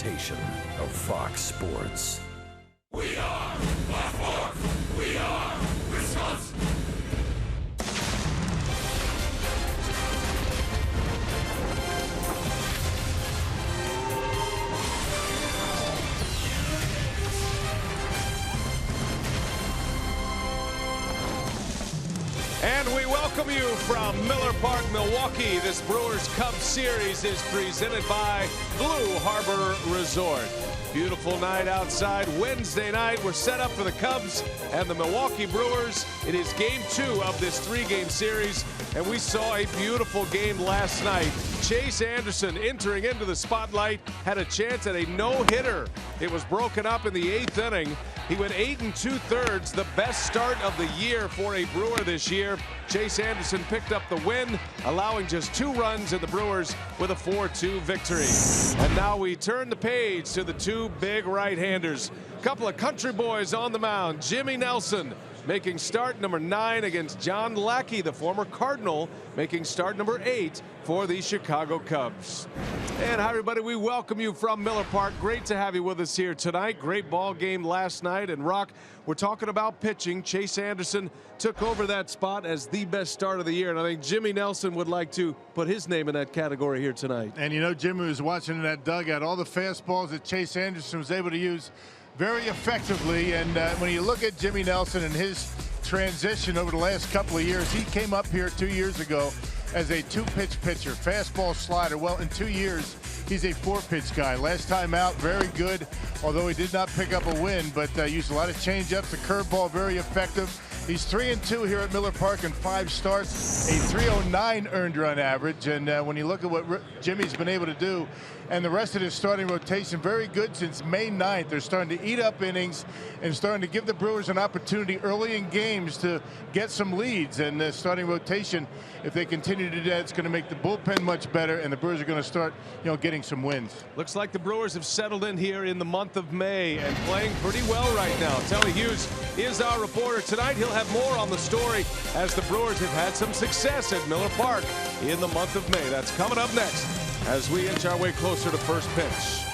presentation of Fox Sports. We are Black Hawk. We are Wisconsin. And we welcome you from Miller Park, Milwaukee. This Brewers Cubs series is presented by Blue Harbor Resort. Beautiful night outside. Wednesday night, we're set up for the Cubs and the Milwaukee Brewers. It is game 2 of this 3-game series, and we saw a beautiful game last night. Chase Anderson, entering into the spotlight, had a chance at a no-hitter. It was broken up in the 8th inning. He went 8 2/3, the best start of the year for a Brewer this year. Chase Anderson picked up the win, allowing just 2 runs in the Brewers with a 4-2 victory. And now we turn the page to the 2 big right-handers. A couple of country boys on the mound. Jimmy Nelson making start number 9 against John Lackey, the former Cardinal, making start number 8 for the Chicago Cubs. And hi, everybody. We welcome you from Miller Park. Great to have you with us here tonight. Great ball game last night. And Rock, we're talking about pitching. Chase Anderson took over that spot as the best start of the year. And I think Jimmy Nelson would like to put his name in that category here tonight. And you know, Jimmy was watching in that dugout, all the fastballs that Chase Anderson was able to use very effectively. And when you look at Jimmy Nelson and his transition over the last couple of years, he came up here 2 years ago as a 2-pitch pitcher, fastball, slider. Well, in 2 years, he's a 4-pitch guy. Last time out, very good, although he did not pick up a win, but used a lot of changeups, the curveball, very effective. He's 3-2 here at Miller Park in 5 starts, a 309 earned run average. And when you look at what Jimmy's been able to do, and the rest of his starting rotation, very good since May 9th. They're starting to eat up innings and starting to give the Brewers an opportunity early in games to get some leads. And the starting rotation, if they continue to do that, it's going to make the bullpen much better, and the Brewers are going to start, getting some wins. Looks like the Brewers have settled in here in the month of May and playing pretty well right now. Telly Hughes is our reporter tonight. He'll have more on the story as the Brewers have had some success at Miller Park in the month of May. That's coming up next as we inch our way closer to first pitch.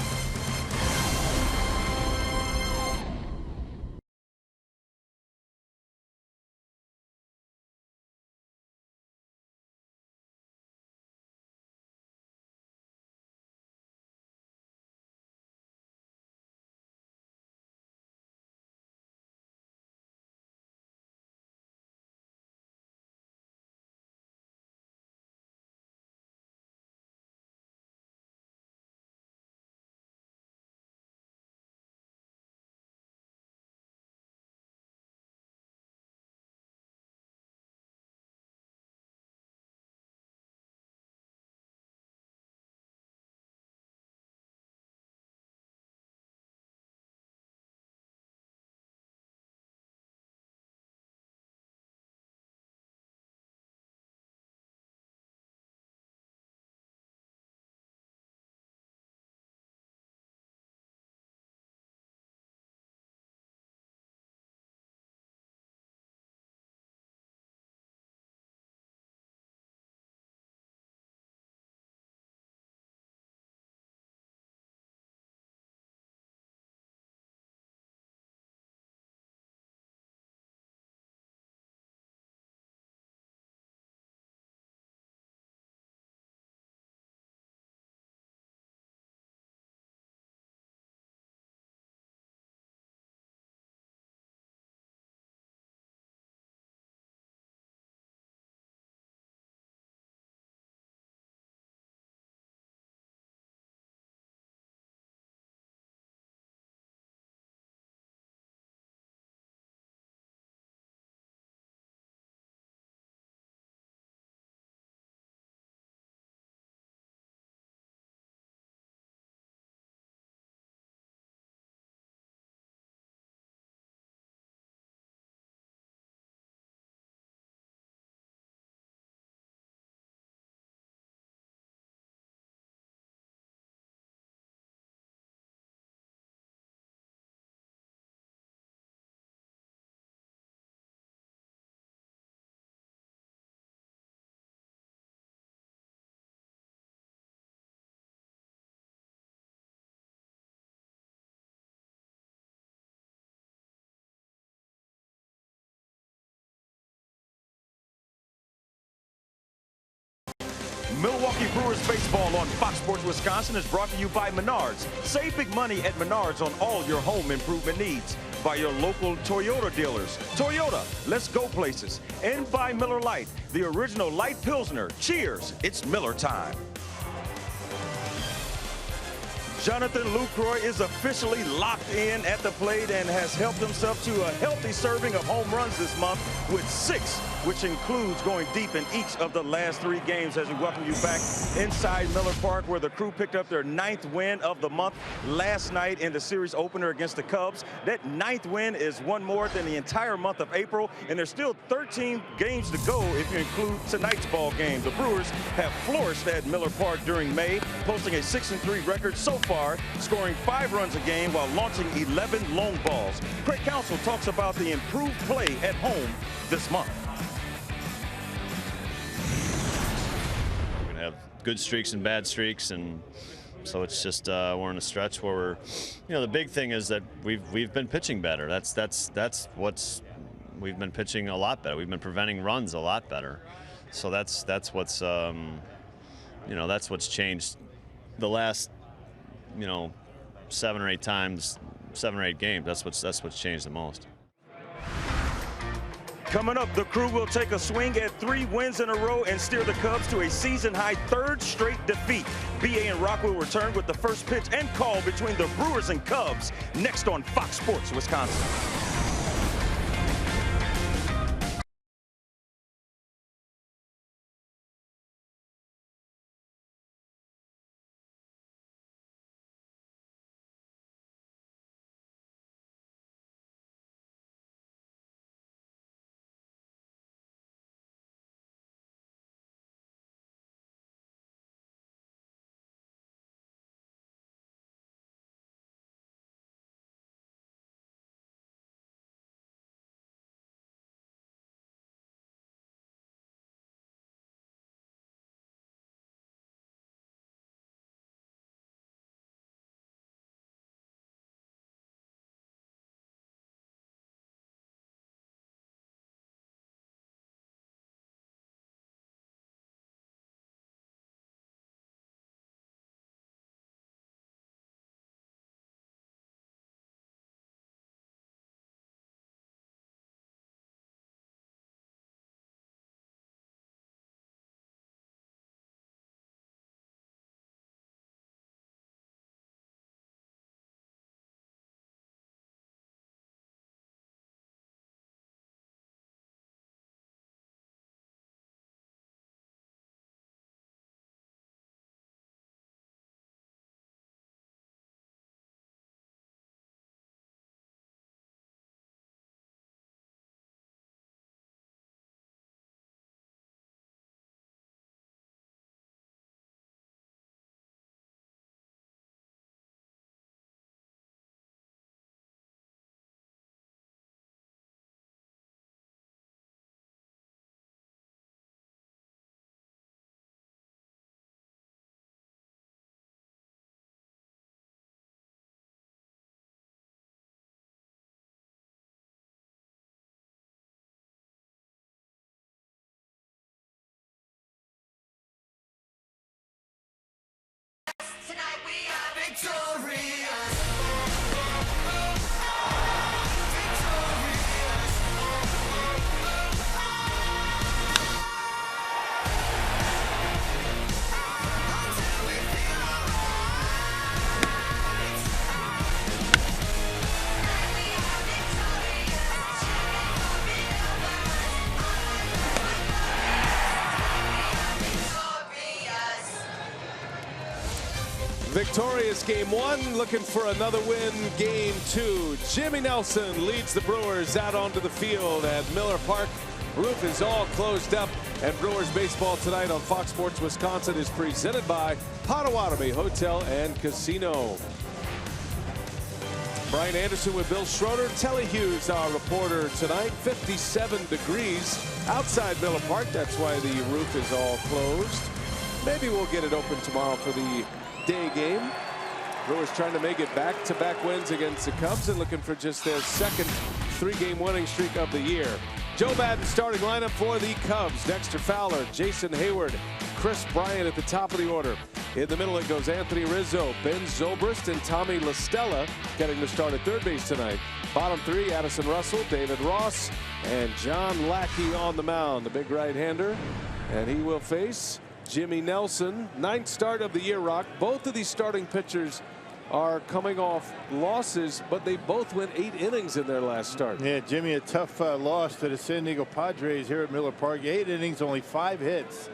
Brewers baseball on Fox Sports Wisconsin is brought to you by Menards. Save big money at Menards on all your home improvement needs. By your local Toyota dealers. Toyota, let's go places. And by Miller Lite, the original light Pilsner. Cheers, it's Miller time. Jonathan Lucroy is officially locked in at the plate and has helped himself to a healthy serving of home runs this month with 6, which includes going deep in each of the last 3 games. As we welcome you back inside Miller Park, where the Crew picked up their 9th win of the month last night in the series opener against the Cubs. That 9th win is one more than the entire month of April, and there's still 13 games to go if you include tonight's ball game. The Brewers have flourished at Miller Park during May, posting a 6-3 record so far, scoring 5 runs a game while launching 11 long balls. Craig Counsell talks about the improved play at home this month. We're going to have good streaks and bad streaks, and so it's just we're in a stretch where we're, the big thing is that we've been pitching better. That's what's, we've been pitching a lot better. We've been preventing runs a lot better. So that's what's that's what's changed the last 7 or 8 times, 7 or 8 games. That's what's changed the most. Coming up, the Crew will take a swing at 3 wins in a row and steer the Cubs to a season-high 3rd straight defeat. B.A. and Rock will return with the first pitch and call between the Brewers and Cubs next on Fox Sports Wisconsin. Tonight we are victorious. Victorious game 1, looking for another win game 2. Jimmy Nelson leads the Brewers out onto the field at Miller Park. Roof is all closed up, and Brewers baseball tonight on Fox Sports Wisconsin is presented by Potawatomi Hotel and Casino. Brian Anderson with Bill Schroeder. Telly Hughes, our reporter tonight. 57 degrees outside Miller Park. That's why the roof is all closed. Maybe we'll get it open tomorrow for the day game. Brewers trying to make it back-to-back wins against the Cubs and looking for just their second 3-game winning streak of the year. Joe Madden starting lineup for the Cubs. Dexter Fowler, Jason Hayward, Kris Bryant at the top of the order. In the middle it goes Anthony Rizzo, Ben Zobrist, and Tommy La Stella getting the start at third base tonight. Bottom three, Addison Russell, David Ross, and John Lackey on the mound, the big right-hander. And he will face Jimmy Nelson. 9th start of the year, Rock. Both of these starting pitchers are coming off losses, but they both went 8 innings in their last start. Yeah, Jimmy, a tough loss to the San Diego Padres here at Miller Park. 8 innings, only 5 hits,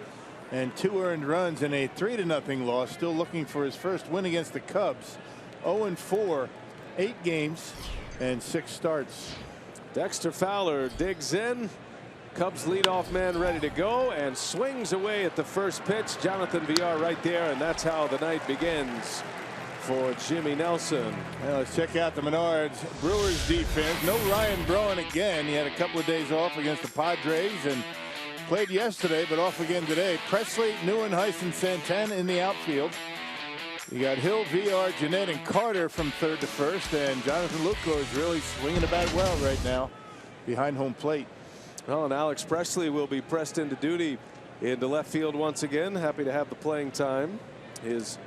and 2 earned runs in a 3-0 loss. Still looking for his first win against the Cubs. 0-4, 8 games, and 6 starts. Dexter Fowler digs in. Cubs leadoff man ready to go and swings away at the first pitch. Jonathan Villar right there, and that's how the night begins for Jimmy Nelson. Well, let's check out the Menards Brewers defense. No Ryan Braun again. He had a couple of days off against the Padres and played yesterday, but off again today. Presley, Neuenhuis, Santana in the outfield. You got Hill, Villar, Jeanette, and Carter from third to first, and Jonathan Lucroy is really swinging the bat well right now behind home plate. Well, and Alex Presley will be pressed into duty into left field once again. Happy to have the playing time. His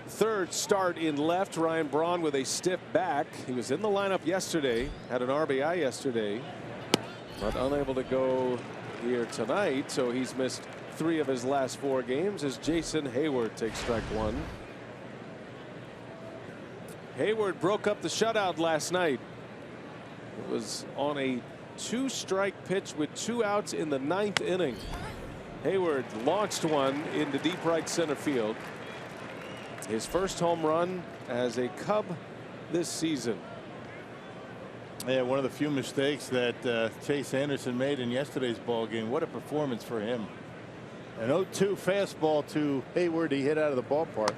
3rd start in left. Ryan Braun with a stiff back. He was in the lineup yesterday, had an RBI yesterday, but unable to go here tonight. So he's missed 3 of his last 4 games as Jason Hayward takes strike 1. Hayward broke up the shutout last night. It was on a 2-strike pitch with 2 outs in the 9th inning. Hayward launched one into deep right center field. His first home run as a Cub this season. Yeah, one of the few mistakes that Chase Anderson made in yesterday's ball game. What a performance for him. An 0-2 fastball to Hayward. He hit out of the ballpark.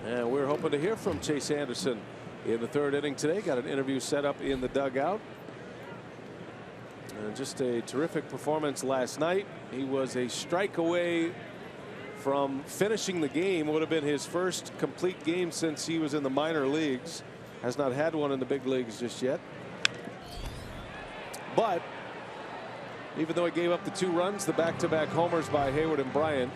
And we're hoping to hear from Chase Anderson in the 3rd inning today. Got an interview set up in the dugout. And just a terrific performance last night. He was a strike away from finishing the game. Would have been his first complete game since he was in the minor leagues. Has not had one in the big leagues just yet. But even though he gave up the 2 runs, the back-to-back homers by Hayward and Bryant,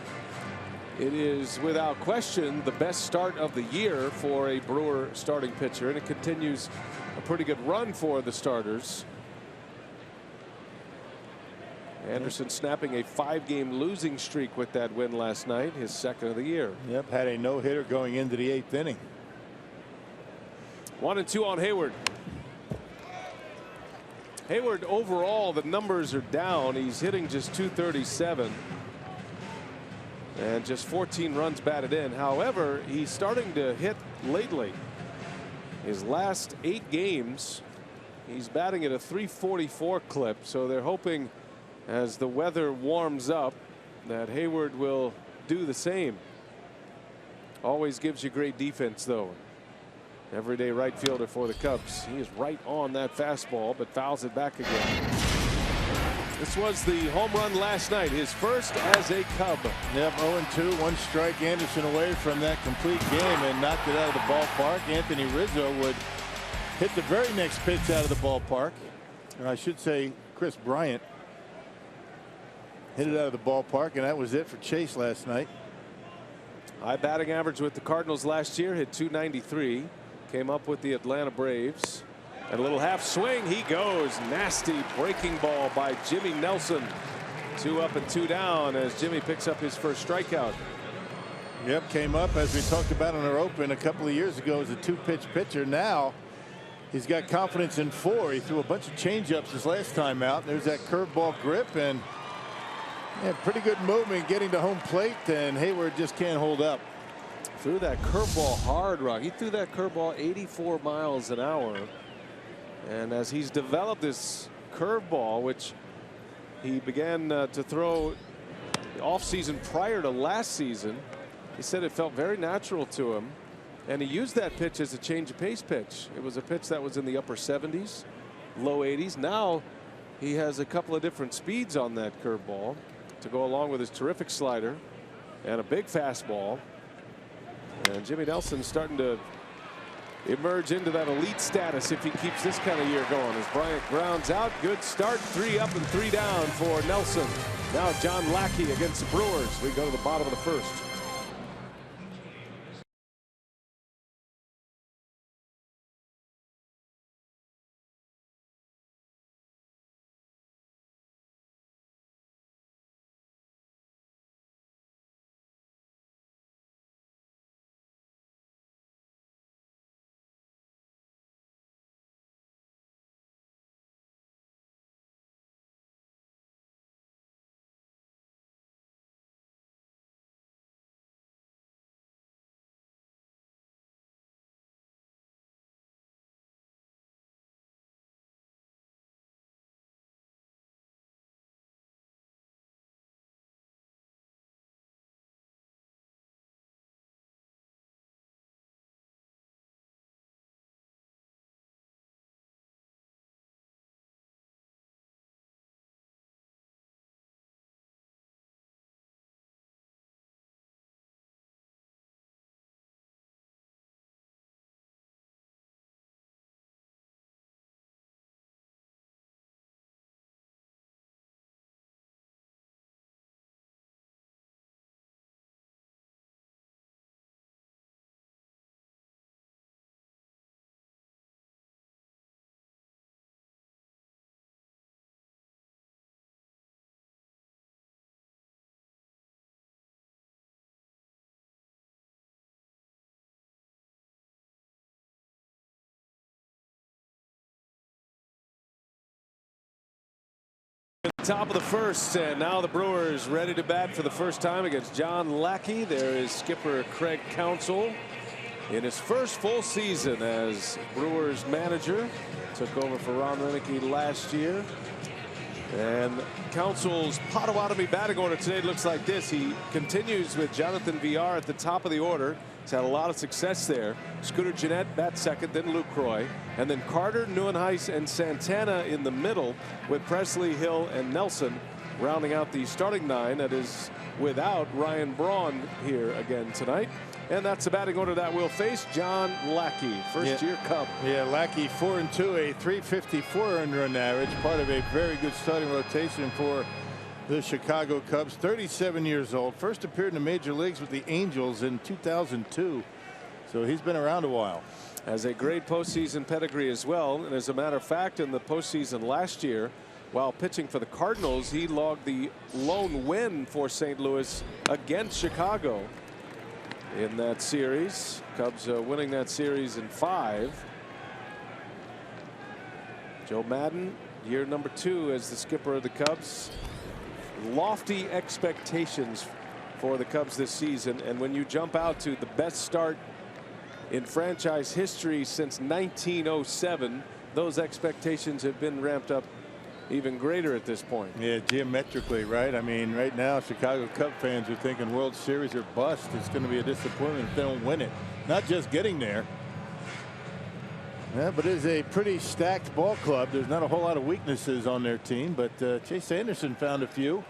it is without question the best start of the year for a Brewer starting pitcher, and it continues a pretty good run for the starters. Anderson snapping a 5-game losing streak with that win last night, his 2nd of the year. Yep, had a no-hitter going into the 8th inning. 1-2 on Hayward. Hayward overall, the numbers are down. He's hitting just .237 and just 14 runs batted in. However, he's starting to hit lately. His last 8 games, he's batting at a .344 clip. So they're hoping, as the weather warms up, that Hayward will do the same. Always gives you great defense, though. Everyday right fielder for the Cubs. He is right on that fastball, but fouls it back again. This was the home run last night, his first as a Cub. Yep, 0-2, 1 strike. Anderson away from that complete game and knocked it out of the ballpark. Anthony Rizzo would hit the very next pitch out of the ballpark. Or I should say Kris Bryant hit it out of the ballpark, and that was it for Chase last night. High batting average with the Cardinals last year, hit .293. Came up with the Atlanta Braves. And a little half swing, he goes. Nasty breaking ball by Jimmy Nelson. 2 up and 2 down as Jimmy picks up his first strikeout. Yep, came up, as we talked about in our open a couple of years ago, as a 2-pitch pitcher. Now he's got confidence in 4. He threw a bunch of changeups his last time out. There's that curveball grip, and yeah, pretty good movement getting to home plate, and Hayward just can't hold up. Threw that curveball hard, Rock. He threw that curveball 84 miles an hour. And as he's developed this curveball, which he began to throw off season prior to last season, he said it felt very natural to him. And he used that pitch as a change of pace pitch. It was a pitch that was in the upper 70s, low 80s. Now he has a couple of different speeds on that curveball to go along with his terrific slider and a big fastball. And Jimmy Nelson starting to emerge into that elite status if he keeps this kind of year going. As Bryant grounds out, good start, 3 up and 3 down for Nelson. Now John Lackey against the Brewers. We go to the bottom of the first. Top of the first, and now the Brewers ready to bat for the first time against John Lackey. There is skipper Craig Counsell in his first full season as Brewers manager. Took over for Ron Roenicke last year. And Counsell's Potawatomi batting order today looks like this. He continues with Jonathan Villar at the top of the order. He's had a lot of success there. Scooter Gennett bats second, then Lucroy, and then Carter, Nieuwenhuis, and Santana in the middle, with Presley, Hill, and Nelson rounding out the starting 9. That is without Ryan Braun here again tonight. And that's the batting order that will face John Lackey, first-year Cub. Yeah, Lackey 4-2, a .354 earned run average, part of a very good starting rotation for the Chicago Cubs. 37 years old, first appeared in the major leagues with the Angels in 2002. So he's been around a while. Has a great postseason pedigree as well. And as a matter of fact, in the postseason last year, while pitching for the Cardinals, he logged the lone win for St. Louis against Chicago in that series. Cubs winning that series in 5. Joe Maddon, year number 2 as the skipper of the Cubs. Lofty expectations for the Cubs this season, and when you jump out to the best start in franchise history since 1907, those expectations have been ramped up even greater at this point. Yeah, geometrically, right? I mean, right now Chicago Cub fans are thinking World Series or bust. It's going to be a disappointment if they don't win it. Not just getting there. Yeah, but it is a pretty stacked ball club. There's not a whole lot of weaknesses on their team, but Chase Anderson found a few.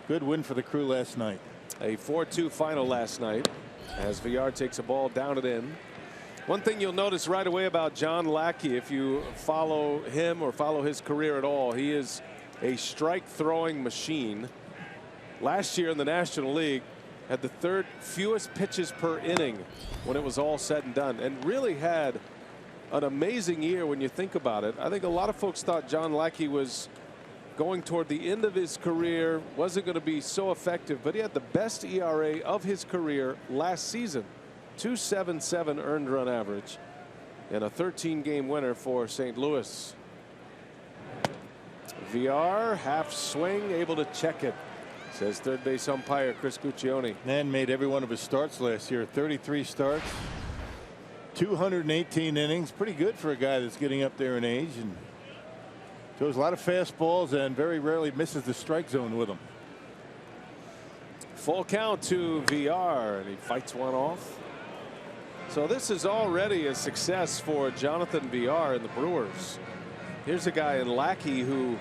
Good win for the Crew last night. A 4-2 final last night as Villar takes a ball down and in. One thing you'll notice right away about John Lackey, if you follow him or follow his career at all, he is a strike throwing machine. Last year in the National League, had the 3rd fewest pitches per inning when it was all said and done, and really had an amazing year when you think about it. I think a lot of folks thought John Lackey was going toward the end of his career, wasn't going to be so effective, but he had the best ERA of his career last season. 2.77 earned run average and a 13-game winner for St. Louis. Villar half swing, able to check it, says third base umpire Chris Guccione. And made every one of his starts last year. 33 starts, 218 innings. Pretty good for a guy that's getting up there in age, and throws a lot of fastballs and very rarely misses the strike zone with them. Full count to Villar, and he fights one off. So this is already a success for Jonathan Villar and the Brewers. Here's a guy in Lackey who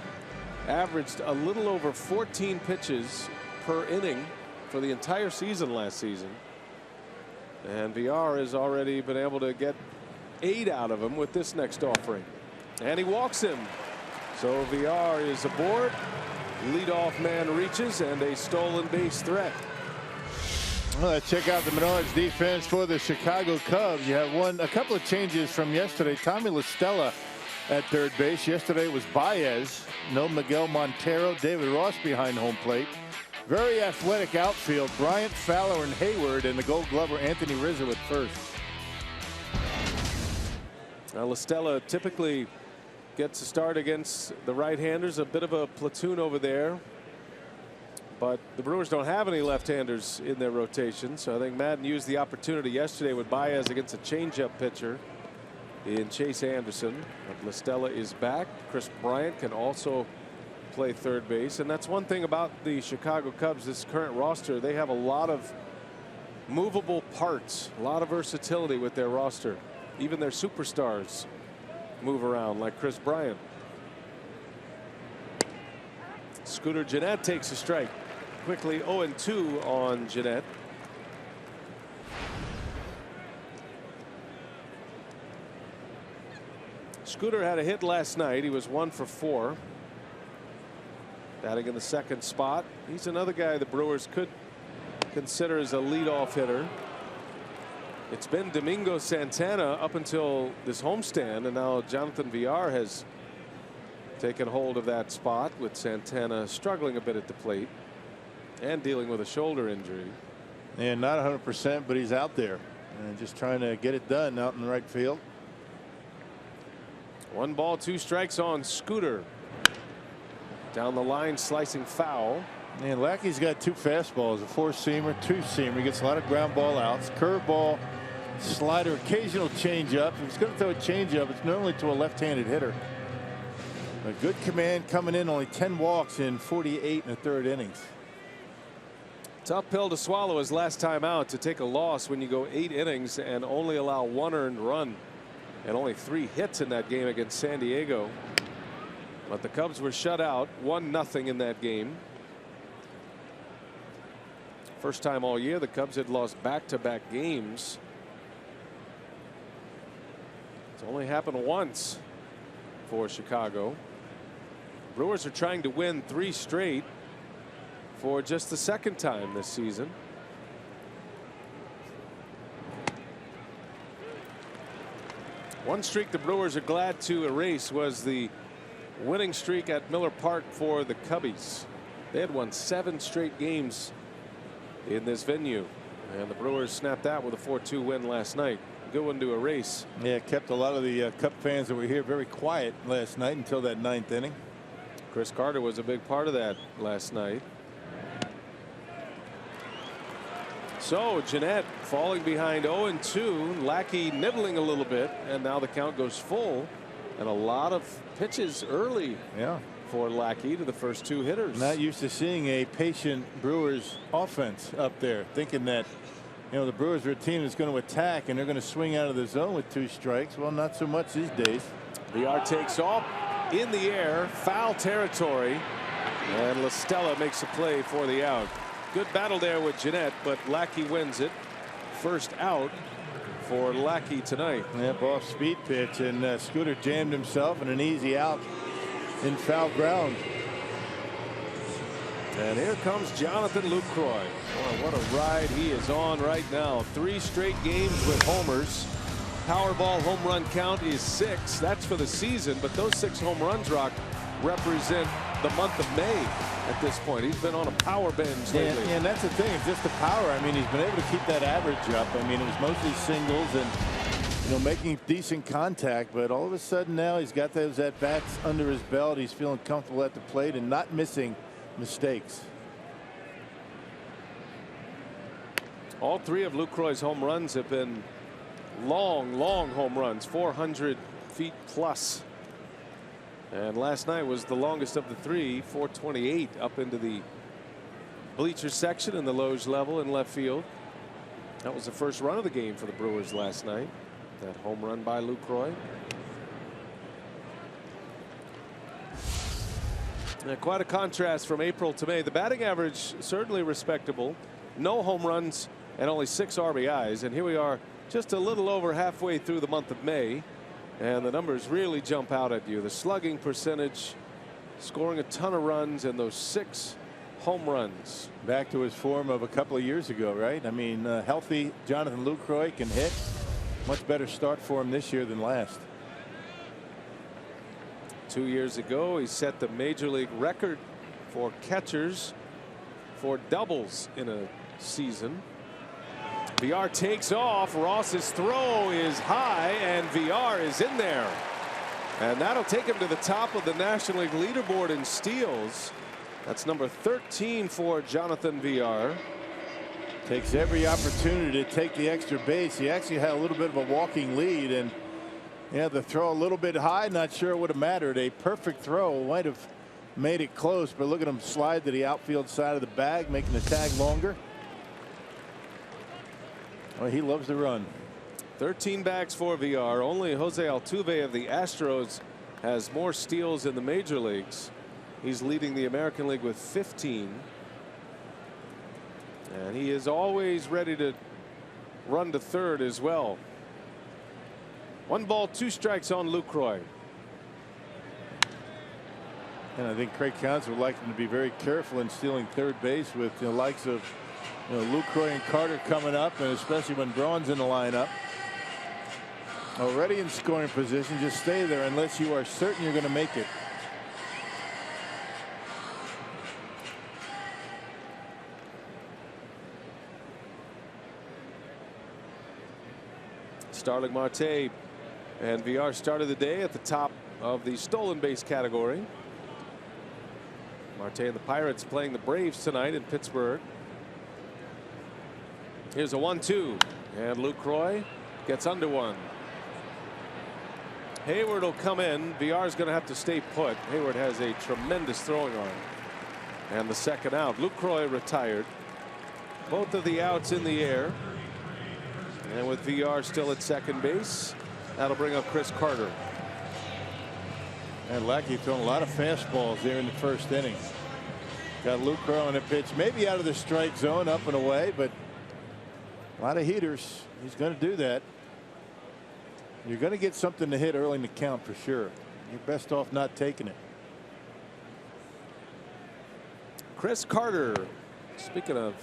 averaged a little over 14 pitches per inning for the entire season last season. And Villar has already been able to get 8 out of him with this next offering. And he walks him. So VR is aboard. Leadoff man reaches, and a stolen base threat. Well, let's check out the Menards defense for the Chicago Cubs. You have a couple of changes from yesterday. Tommy La Stella at third base. Yesterday was Baez. No Miguel Montero. David Ross behind home plate. Very athletic outfield. Bryant, Fowler, and Hayward, and the Gold Glover Anthony Rizzo at first. Now, La Stella typically gets a start against the right-handers. A bit of a platoon over there. But the Brewers don't have any left-handers in their rotation, so I think Madden used the opportunity yesterday with Baez against a changeup pitcher in Chase Anderson. But La Stella is back. Chris Bryant can also play third base, and that's one thing about the Chicago Cubs. This current roster, they have a lot of movable parts, a lot of versatility with their roster. Even their superstars move around, like Chris Bryant. Scooter Gennett takes a strike. Quickly 0-2 on Gennett. Scooter had a hit last night. He was 1 for 4. Batting in the second spot. He's another guy the Brewers could consider as a leadoff hitter. It's been Domingo Santana up until this homestand, and now Jonathan VR has taken hold of that spot, with Santana struggling a bit at the plate and dealing with a shoulder injury. And not 100%, but he's out there and just trying to get it done out in the right field. 1 ball, 2 strikes on Scooter. Down the line, slicing foul. And Lackey's got 2 fastballs, a 4-seamer, 2-seamer. He gets a lot of ground ball outs, curveball, slider, occasional changeup. If he's going to throw a changeup, it's normally to a left-handed hitter. A good command coming in, only 10 walks in 48 1/3 innings. Tough pill to swallow his last time out, to take a loss when you go 8 innings and only allow 1 earned run and only 3 hits in that game against San Diego. But the Cubs were shut out 1-0 in that game. First time all year the Cubs had lost back-to-back games. It's only happened once for Chicago. Brewers are trying to win 3 straight for just the second time this season. One streak the Brewers are glad to erase was the winning streak at Miller Park for the Cubbies. They had won 7 straight games in this venue, and the Brewers snapped that with a 4-2 win last night. Good one to erase. Yeah, kept a lot of the Cub fans that were here very quiet last night until that 9th inning. Chris Carter was a big part of that last night. So Gennett falling behind 0-2. Lackey nibbling a little bit, and now the count goes full, and a lot of pitches early. Yeah. For Lackey to the first 2 hitters. Not used to seeing a patient Brewers offense up there, thinking that, you know, the Brewers are a team that's going to attack and they're going to swing out of the zone with 2 strikes. Well, not so much these days. VR takes off in the air, foul territory, and La Stella makes a play for the out. Good battle there with Gennett, but Lackey wins it. First out for Lackey tonight. Yep, off speed pitch, and Scooter jammed himself in an easy out in foul ground. And here comes Jonathan Lucroy. Boy, what a ride he is on right now. 3 straight games with homers. Powerball home run count is 6. That's for the season, but those 6 home runs, Rock, represent the month of May at this point. He's been on a power binge lately. And that's the thing, it's just the power. I mean, he's been able to keep that average up. I mean, it was mostly singles and, you know, making decent contact, but all of a sudden now he's got those at-bats under his belt. He's feeling comfortable at the plate and not missing mistakes. All 3 of Lucroy's home runs have been long home runs, 400 feet plus. And last night was the longest of the 3, 428 up into the bleacher section in the Loge level in left field. That was the first run of the game for the Brewers last night. That home run by Lucroy. Quite a contrast from April to May. The batting average certainly respectable. No home runs and only 6 RBIs. And here we are just a little over halfway through the month of May, and the numbers really jump out at you. The slugging percentage, scoring a ton of runs, and those 6 home runs. Back to his form of a couple of years ago, right? I mean, healthy Jonathan Lucroy can hit. Much better start for him this year than last. 2 years ago, he set the major league record for catchers for doubles in a season. VR takes off. Ross's throw is high, and VR is in there. And that'll take him to the top of the National League leaderboard in steals. That's number 13 for Jonathan VR. Takes every opportunity to take the extra base. He actually had a little bit of a walking lead, and yeah, the throw a little bit high. Not sure it would have mattered. A perfect throw might have made it close, but look at him slide to the outfield side of the bag, making the tag longer. Well, he loves to run. 13 bags for VR. Only Jose Altuve of the Astros has more steals in the major leagues. He's leading the American League with 15. And he is always ready to run to third as well. 1 ball, 2 strikes on Lucroy. And I think Craig Counsell would like him to be very careful in stealing third base with the likes of Lucroy and Carter coming up, and especially when Braun's in the lineup. Already in scoring position, just stay there unless you are certain you're going to make it. Starling Marte and VR started the day at the top of the stolen base category. Marte and the Pirates playing the Braves tonight in Pittsburgh. Here's a 1-2, and Lucroy gets under one. Hayward will come in. VR is going to have to stay put. Hayward has a tremendous throwing arm. And the second out. Lucroy retired. Both of the outs in the air. And with VR still at second base, that'll bring up Chris Carter. And Lackey throwing a lot of fastballs there in the first inning. Got Lucroy on a pitch, maybe out of the strike zone, up and away, but a lot of heaters. He's going to do that. You're going to get something to hit early in the count for sure. You're best off not taking it. Chris Carter, speaking of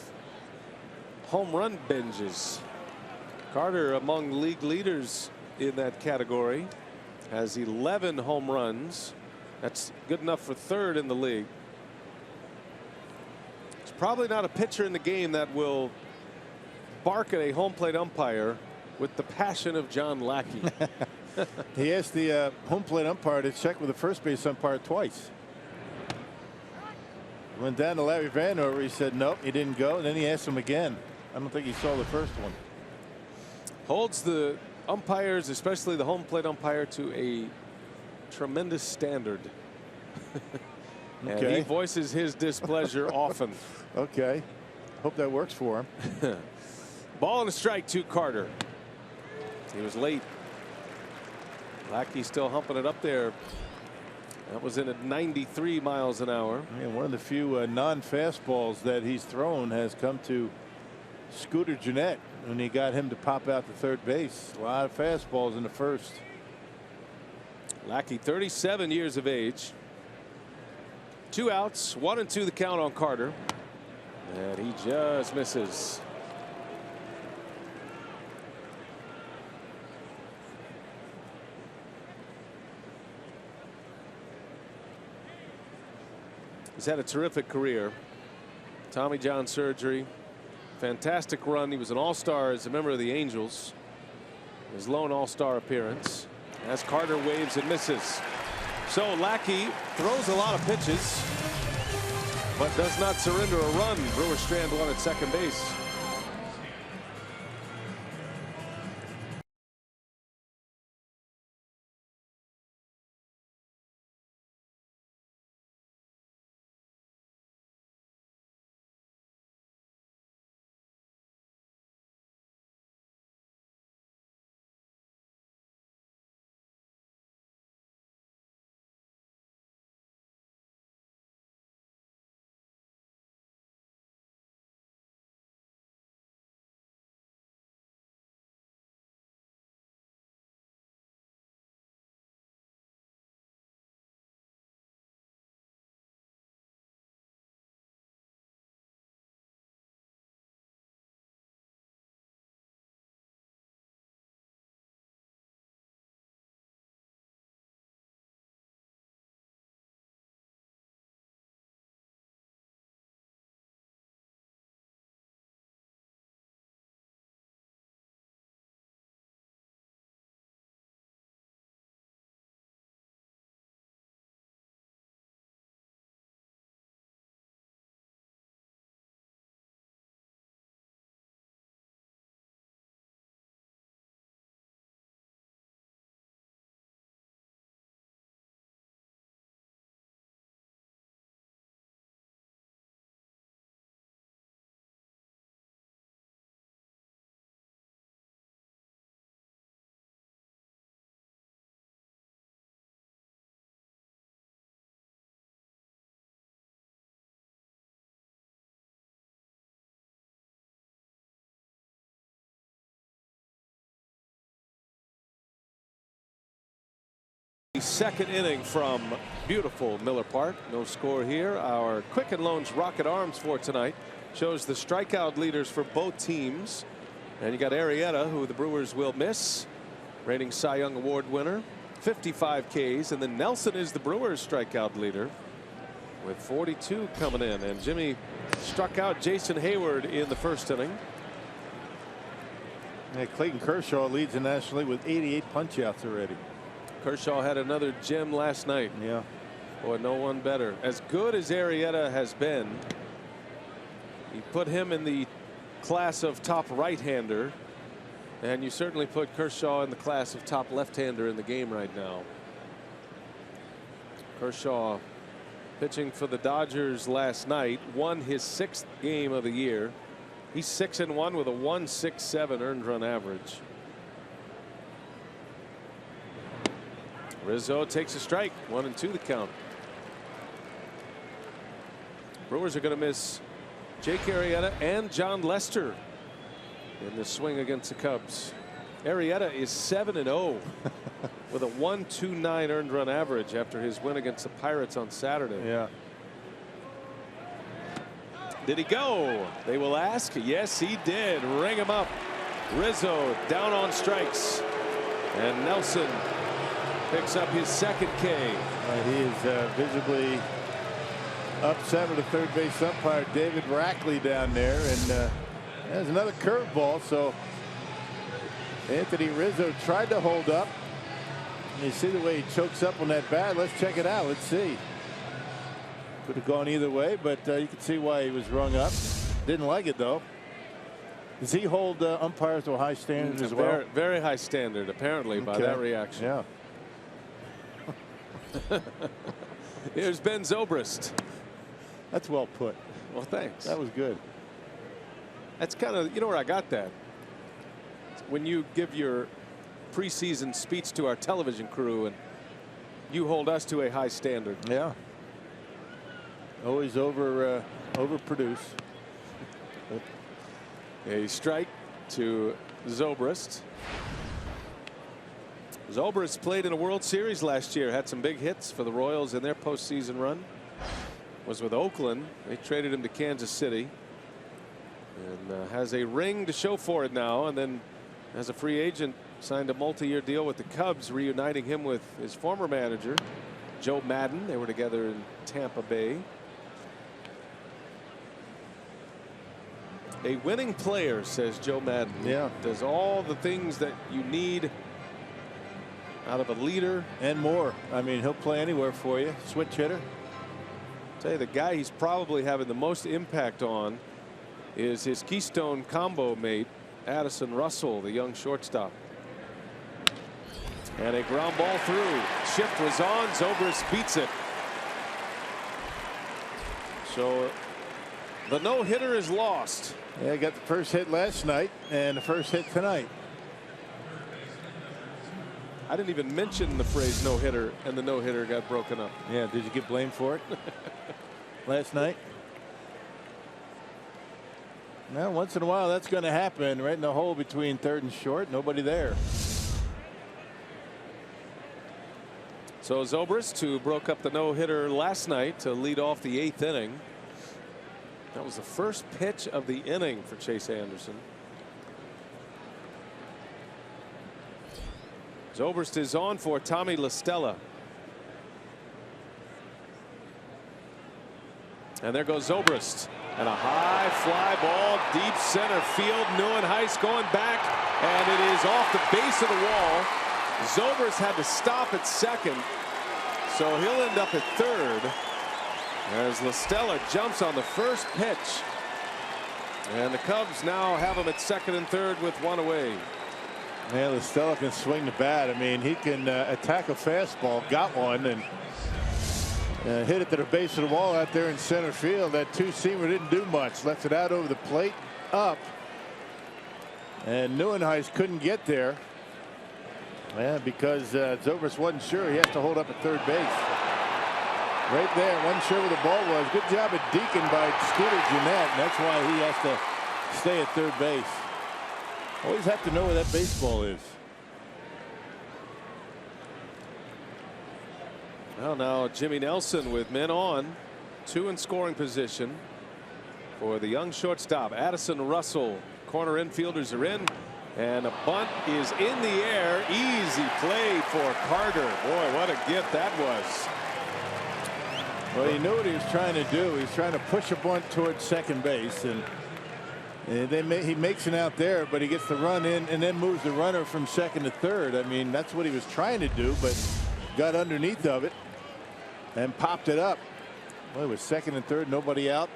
home run binges, Carter among league leaders in that category, has 11 home runs. That's good enough for third in the league. It's probably not a pitcher in the game that will bark at a home plate umpire with the passion of John Lackey. He asked the home plate umpire to check with the first base umpire twice. Went down to Larry Vanover. He said nope, he didn't go. And then he asked him again. I don't think he saw the first one. Holds the umpires, especially the home plate umpire, to a tremendous standard. And Okay. he voices his displeasure often. Okay. Hope that works for him. Ball and a strike to Carter. He was late. Lackey still humping it up there. That was in at 93 miles an hour. And one of the few non-fastballs that he's thrown has come to Scooter Gennett when he got him to pop out to third base. A lot of fastballs in the first. Lackey, 37 years of age. 2 outs, 1-2 the count on Carter. And he just misses. He's had a terrific career. Tommy John surgery. Fantastic run. He was an all-star as a member of the Angels. His lone all-star appearance. As Carter waves and misses. So Lackey throws a lot of pitches, but does not surrender a run. Brewer Strand won at second base. second inning from beautiful Miller Park. No score here. Our Quicken Loans Rocket Arms for tonight shows the strikeout leaders for both teams. And you got Arrieta, who the Brewers will miss, reigning Cy Young Award winner, 55 Ks. And then Nelson is the Brewers strikeout leader with 42 coming in. And Jimmy struck out Jason Hayward in the first inning. Yeah, Clayton Kershaw leads the National League with 88 punch-outs already. Kershaw had another gem last night. Yeah. Boy, no one better. As good as Arrieta has been, you put him in the class of top right-hander, and you certainly put Kershaw in the class of top left-hander in the game right now. Kershaw pitching for the Dodgers last night, won his 6th game of the year. He's 6-1 with a 1.67 earned run average. Rizzo takes a strike. 1-2 the count. Brewers are going to miss Jake Arrieta and John Lester in the swing against the Cubs. Arrieta is 7-0 with a 1.29 earned run average after his win against the Pirates on Saturday. Yeah. Did he go? They will ask. Yes, he did. Ring him up. Rizzo down on strikes. And Nelson picks up his 2nd K. He is visibly upset with the third base umpire David Rackley down there. And there's another curveball. So Anthony Rizzo tried to hold up. And you see the way he chokes up on that bat. Let's check it out. Let's see. Could have gone either way, but you can see why he was rung up. Didn't like it, though. Does he hold umpires to a high standard as well? Very, very high standard, apparently, by that reaction. Yeah. Here's Ben Zobrist. That's well put. Well, thanks. That was good. That's kind of, you know where I got that? When you give your preseason speech to our television crew and you hold us to a high standard. Yeah. Always overproduce. A strike to Zobrist. Zobrist played in a World Series last year, had some big hits for the Royals in their postseason run. Was with Oakland. They traded him to Kansas City and has a ring to show for it now, and then as a free agent signed a multi-year deal with the Cubs, reuniting him with his former manager Joe Madden. They were together in Tampa Bay. A winning player, says Joe Madden, does all the things that you need out of a leader and more. I mean, he'll play anywhere for you. Switch hitter. Tell you, the guy he's probably having the most impact on is his Keystone combo mate Addison Russell, the young shortstop. And a ground ball through. Shift was on. Zobrist beats it. So the no-hitter is lost. Yeah, got the first hit last night and the first hit tonight. I didn't even mention the phrase no-hitter, and the no-hitter got broken up. Yeah, did you get blamed for it last night? Well, once in a while that's going to happen, right in the hole between third and short. Nobody there. So Zobrist, who broke up the no-hitter last night to lead off the 8th inning. That was the first pitch of the inning for Chase Anderson. Zobrist is on for Tommy La Stella. And there goes Zobrist. And a high fly ball, deep center field. Neuenhuis going back, and it is off the base of the wall. Zobrist had to stop at second, so he'll end up at third as La Stella jumps on the first pitch. And the Cubs now have him at second and third with one away. Yeah, La Stella can swing the bat. I mean, he can attack a fastball. Got one and hit it to the base of the wall out there in center field. That two-seamer didn't do much. Left it out over the plate, up. And Neuenhuis couldn't get there. Yeah, because Zobrist wasn't sure. He has to hold up at third base. Right there, wasn't sure where the ball was. Good job at Deacon by Scooter Gennett. And that's why he has to stay at third base. Always have to know where that baseball is. Well, now Jimmy Nelson with men on, 2 in scoring position for the young shortstop. Addison Russell, corner infielders are in, and a bunt is in the air. Easy play for Carter. Boy, what a gift that was. Well, he knew what he was trying to do. He was trying to push a bunt towards second base, and he makes it out there, but he gets the run in and then moves the runner from second to third. I mean, that's what he was trying to do, but got underneath of it and popped it up. Well, with second and third, nobody out.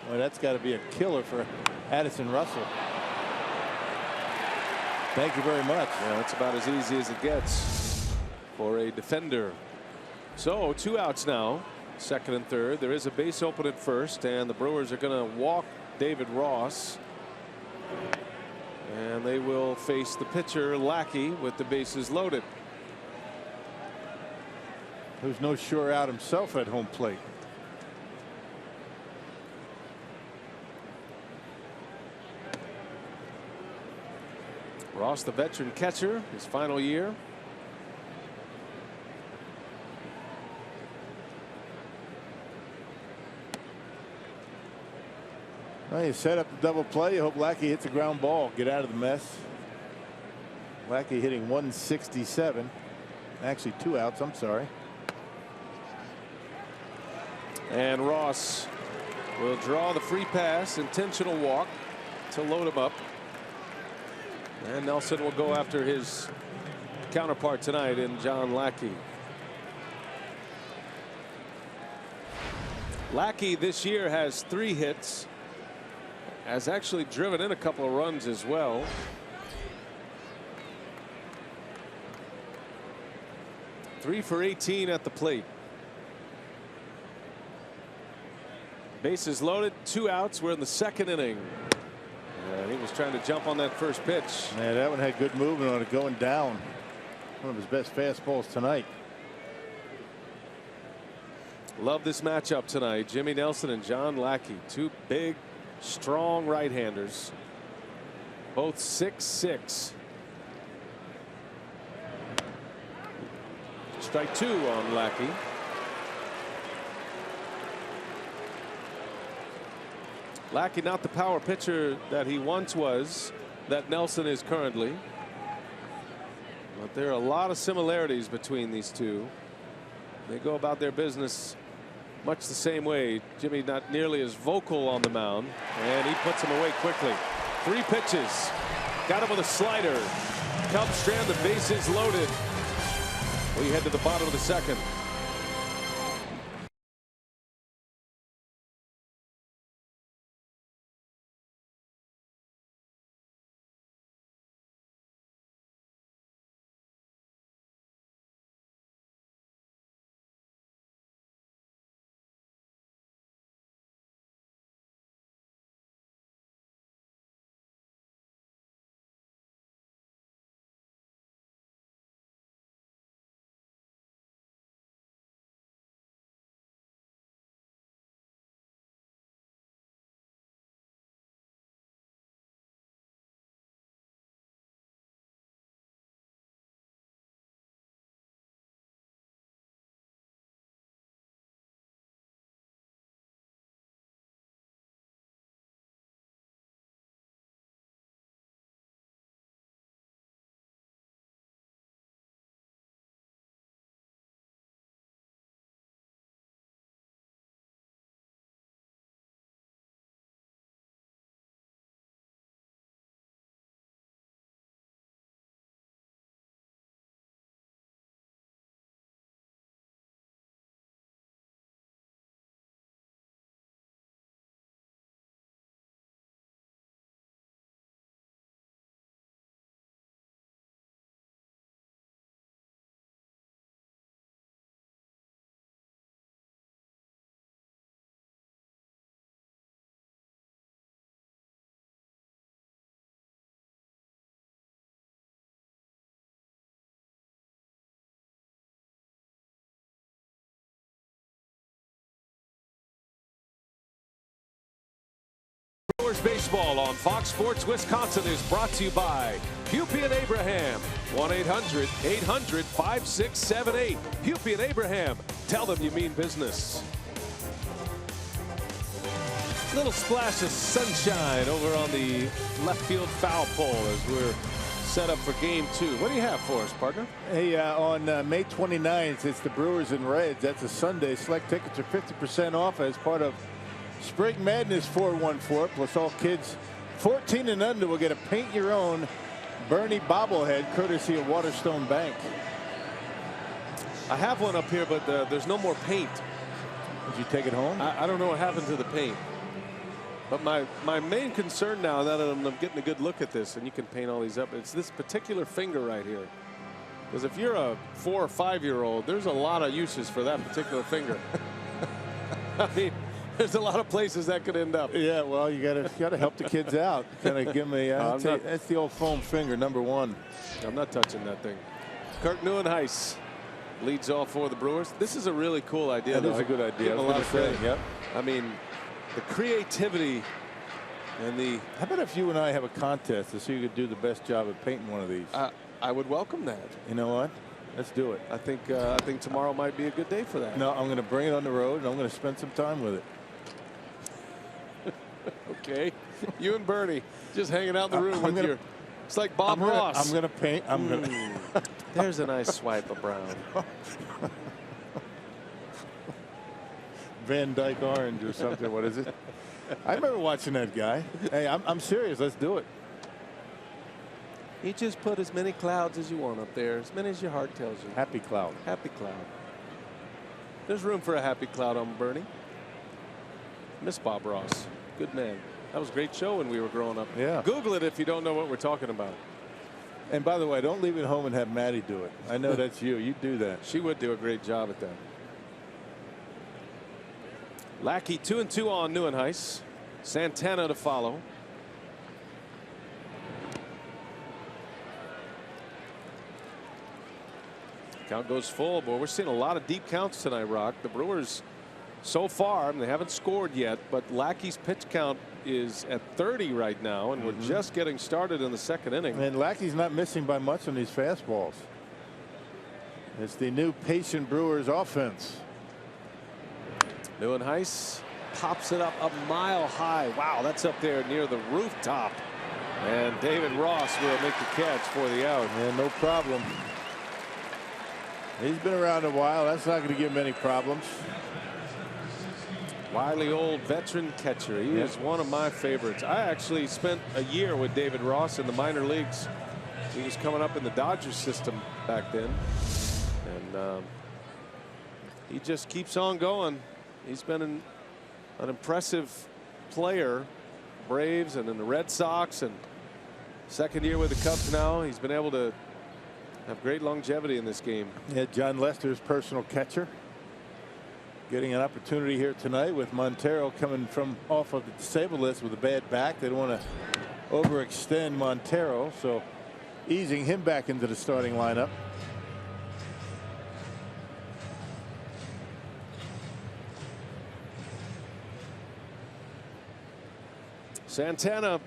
Well, that's got to be a killer for Addison Russell. Thank you very much. Yeah, that's about as easy as it gets for a defender. So 2 outs now, second and third. There is a base open at first, and the Brewers are going to walk David Ross. And they will face the pitcher Lackey with the bases loaded. Who's no sure out himself at home plate. Ross, the veteran catcher, his final year. Well, you set up the double play. You hope Lackey hits a ground ball. Get out of the mess. Lackey hitting 167. Actually 2 outs. I'm sorry. And Ross will draw the free pass, intentional walk to load him up. And Nelson will go after his counterpart tonight in John Lackey. Lackey this year has 3 hits, has actually driven in a couple of runs as well. Three for 18 at the plate. Bases loaded, 2 outs. We're in the second inning. And he was trying to jump on that first pitch. Yeah, that one had good movement on it going down. One of his best fastballs tonight. Love this matchup tonight. Jimmy Nelson and John Lackey, 2 big, strong right-handers. Both 6'6". Strike 2 on Lackey. Lackey not the power pitcher that he once was, that Nelson is currently. But there are a lot of similarities between these two. They go about their business much the same way. Jimmy not nearly as vocal on the mound, and he puts him away quickly. 3 pitches. Got him with a slider. Cubs strand, the bases loaded. We head to the bottom of the second. Brewers baseball on Fox Sports Wisconsin is brought to you by Hupy and Abraham. 1-800-800-5678. Hupy and Abraham. Tell them you mean business. Little splash of sunshine over on the left field foul pole as we're set up for game 2. What do you have for us, partner? Hey, on May 29th, it's the Brewers and Reds. That's a Sunday. Select tickets are 50% off as part of Spring Madness 414. Plus, all kids 14 and under will get a paint your own Bernie bobblehead courtesy of Waterstone Bank. I have one up here, but there's no more paint. Did you take it home? I don't know what happened to the paint. But my main concern now that I'm getting a good look at this, and you can paint all these up, it's this particular finger right here. Because if you're a 4 or 5-year-old, there's a lot of uses for that particular finger. I mean, there's a lot of places that could end up. Yeah, well, you gotta help the kids out. Kind of give me that's the old foam finger, #1. I'm not touching that thing. Kirk Neuenhuis leads off for the Brewers. This is a really cool idea. That is a good idea. A lot of credit. Yep. I mean, the creativity and the. How about if you and I have a contest to see who could do the best job at painting one of these? I would welcome that. You know what? Let's do it. I think tomorrow might be a good day for that. No, I'm going to bring it on the road and I'm going to spend some time with it. Okay, you and Bernie just hanging out in the room with your. It's like Bob Ross. I'm going to paint. There's a nice swipe of brown. Van Dyke orange or something. What is it? I remember watching that guy. Hey, I'm serious. Let's do it. You just put as many clouds as you want up there, as many as your heart tells you. Happy cloud. Happy cloud. There's room for a happy cloud on Bernie. Miss Bob Ross. Good man. That was a great show when we were growing up. Yeah. Google it if you don't know what we're talking about. And by the way, don't leave it home and have Maddie do it. I know that's you. You do that. She would do a great job at that. Lackey 2-2 on Neuenhuis. Santana to follow. Count goes full. Boy, we're seeing a lot of deep counts tonight, Rock. The Brewers so far, they haven't scored yet, but Lackey's pitch count is at 30 right now, and we're just getting started in the second inning. And Lackey's not missing by much on these fastballs. It's the new patient Brewers offense. Neuenhuis pops it up a mile high. Wow, that's up there near the rooftop. And David Ross will make the catch for the out. Yeah, no problem. He's been around a while. That's not going to give him any problems. Wily old veteran catcher. He is one of my favorites. I actually spent a year with David Ross in the minor leagues. He was coming up in the Dodgers system back then. And he just keeps on going. He's been an impressive player. Braves and in the Red Sox, and second year with the Cubs now. He's been able to have great longevity in this game. Yeah, John Lester's personal catcher. Getting an opportunity here tonight with Montero coming from off of the disabled list with a bad back. They don't want to overextend Montero, so easing him back into the starting lineup. Santana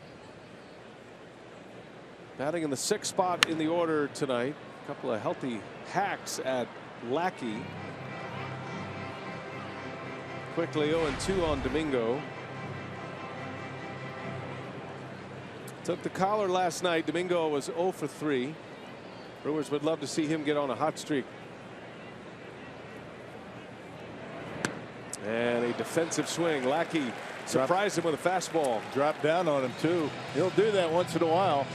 batting in the 6th spot in the order tonight. A couple of healthy hacks at Lackey. Quickly 0-2 on Domingo. Took the collar last night. Domingo was 0 for 3. Brewers would love to see him get on a hot streak. And a defensive swing. Lackey surprised him with a fastball. Drop down on him too. He'll do that once in a while.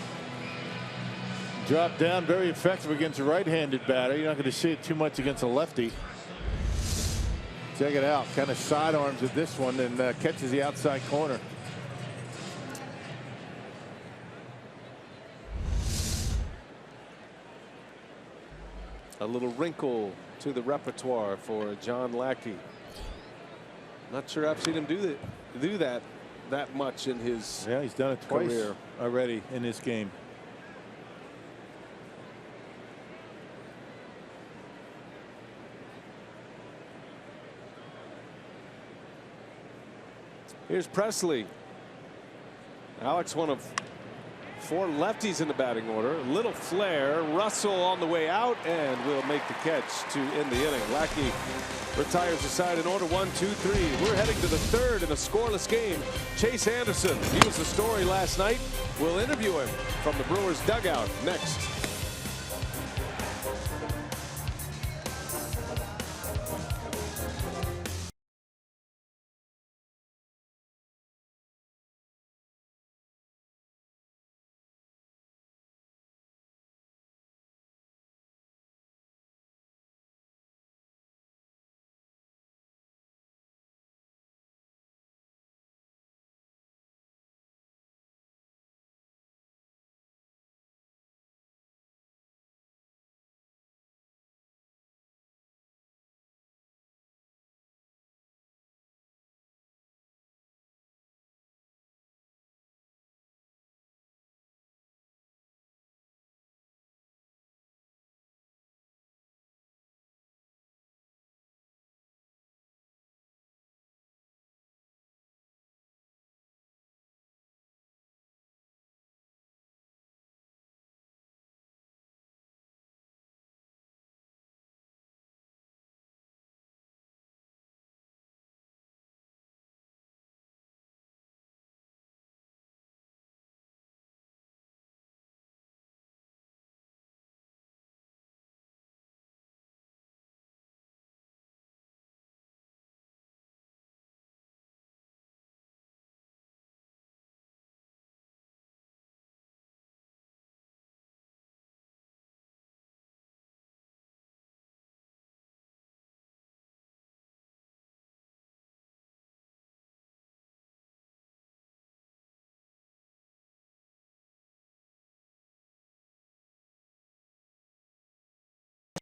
Drop down, very effective against a right-handed batter. You're not going to see it too much against a lefty. Check it out. Kind of sidearms with this one and catches the outside corner. A little wrinkle to the repertoire for John Lackey. Not sure I've seen him do that much in his Yeah, he's done it twice career already in this game. Here's Presley. Alex, one of 4 lefties in the batting order. A little flare. Russell on the way out and will make the catch to end the inning. Lackey retires the side in order. 1, 2, 3. We're heading to the 3rd in a scoreless game. Chase Anderson, he was the story last night. We'll interview him from the Brewers dugout next.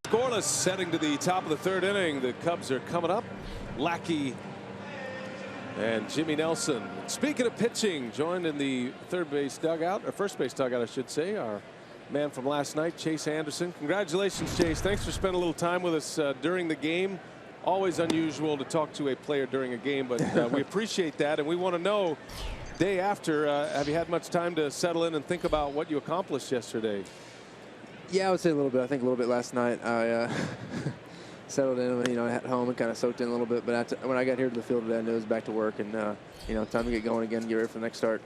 Scoreless, heading to the top of the 3rd inning. The Cubs are coming up. Lackey and Jimmy Nelson. Speaking of pitching, joined in the 3rd base dugout, or 1st base dugout, I should say, our man from last night, Chase Anderson. Congratulations, Chase. Thanks for spending a little time with us during the game. Always unusual to talk to a player during a game, but we appreciate that, and we want to know, day after, have you had much time to settle in and think about what you accomplished yesterday? Yeah, I would say a little bit. I think a little bit last night. I settled in, at home and kind of soaked in a little bit. But when I got here to the field today, I knew it was back to work and, time to get going again, get ready for the next start.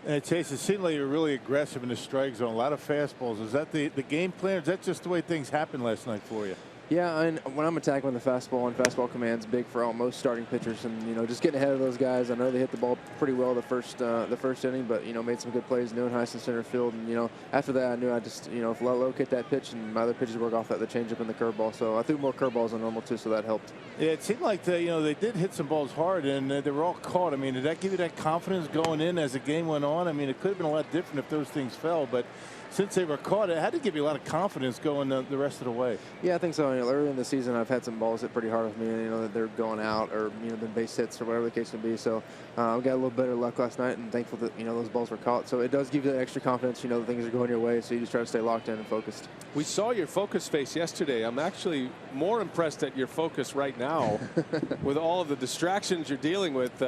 And Chase, it seemed like you were really aggressive in the strike zone. A lot of fastballs. Is that the game plan? Or is that just the way things happened last night for you? Yeah, and when I'm attacking with the fastball, and fastball command's big for almost starting pitchers, and just getting ahead of those guys. I know they hit the ball pretty well the first inning, but made some good plays, Newman Heist in center field, and after that I knew I just if I locate that pitch and my other pitches work off that, the changeup and the curveball. So I threw more curveballs than normal too, so that helped. Yeah, it seemed like they did hit some balls hard, and they were all caught. I mean, did that give you that confidence going in as the game went on? I mean, it could have been a lot different if those things fell, but since they were caught, it had to give you a lot of confidence going the rest of the way. Yeah, I think so. Early in the season, I've had some balls hit pretty hard with me, that they're going out or been base hits or whatever the case may be. So I got a little better luck last night, and thankful that those balls were caught. So it does give you that extra confidence. That things are going your way, so you just try to stay locked in and focused. We saw your focus face yesterday. I'm actually more impressed at your focus right now with all of the distractions you're dealing with.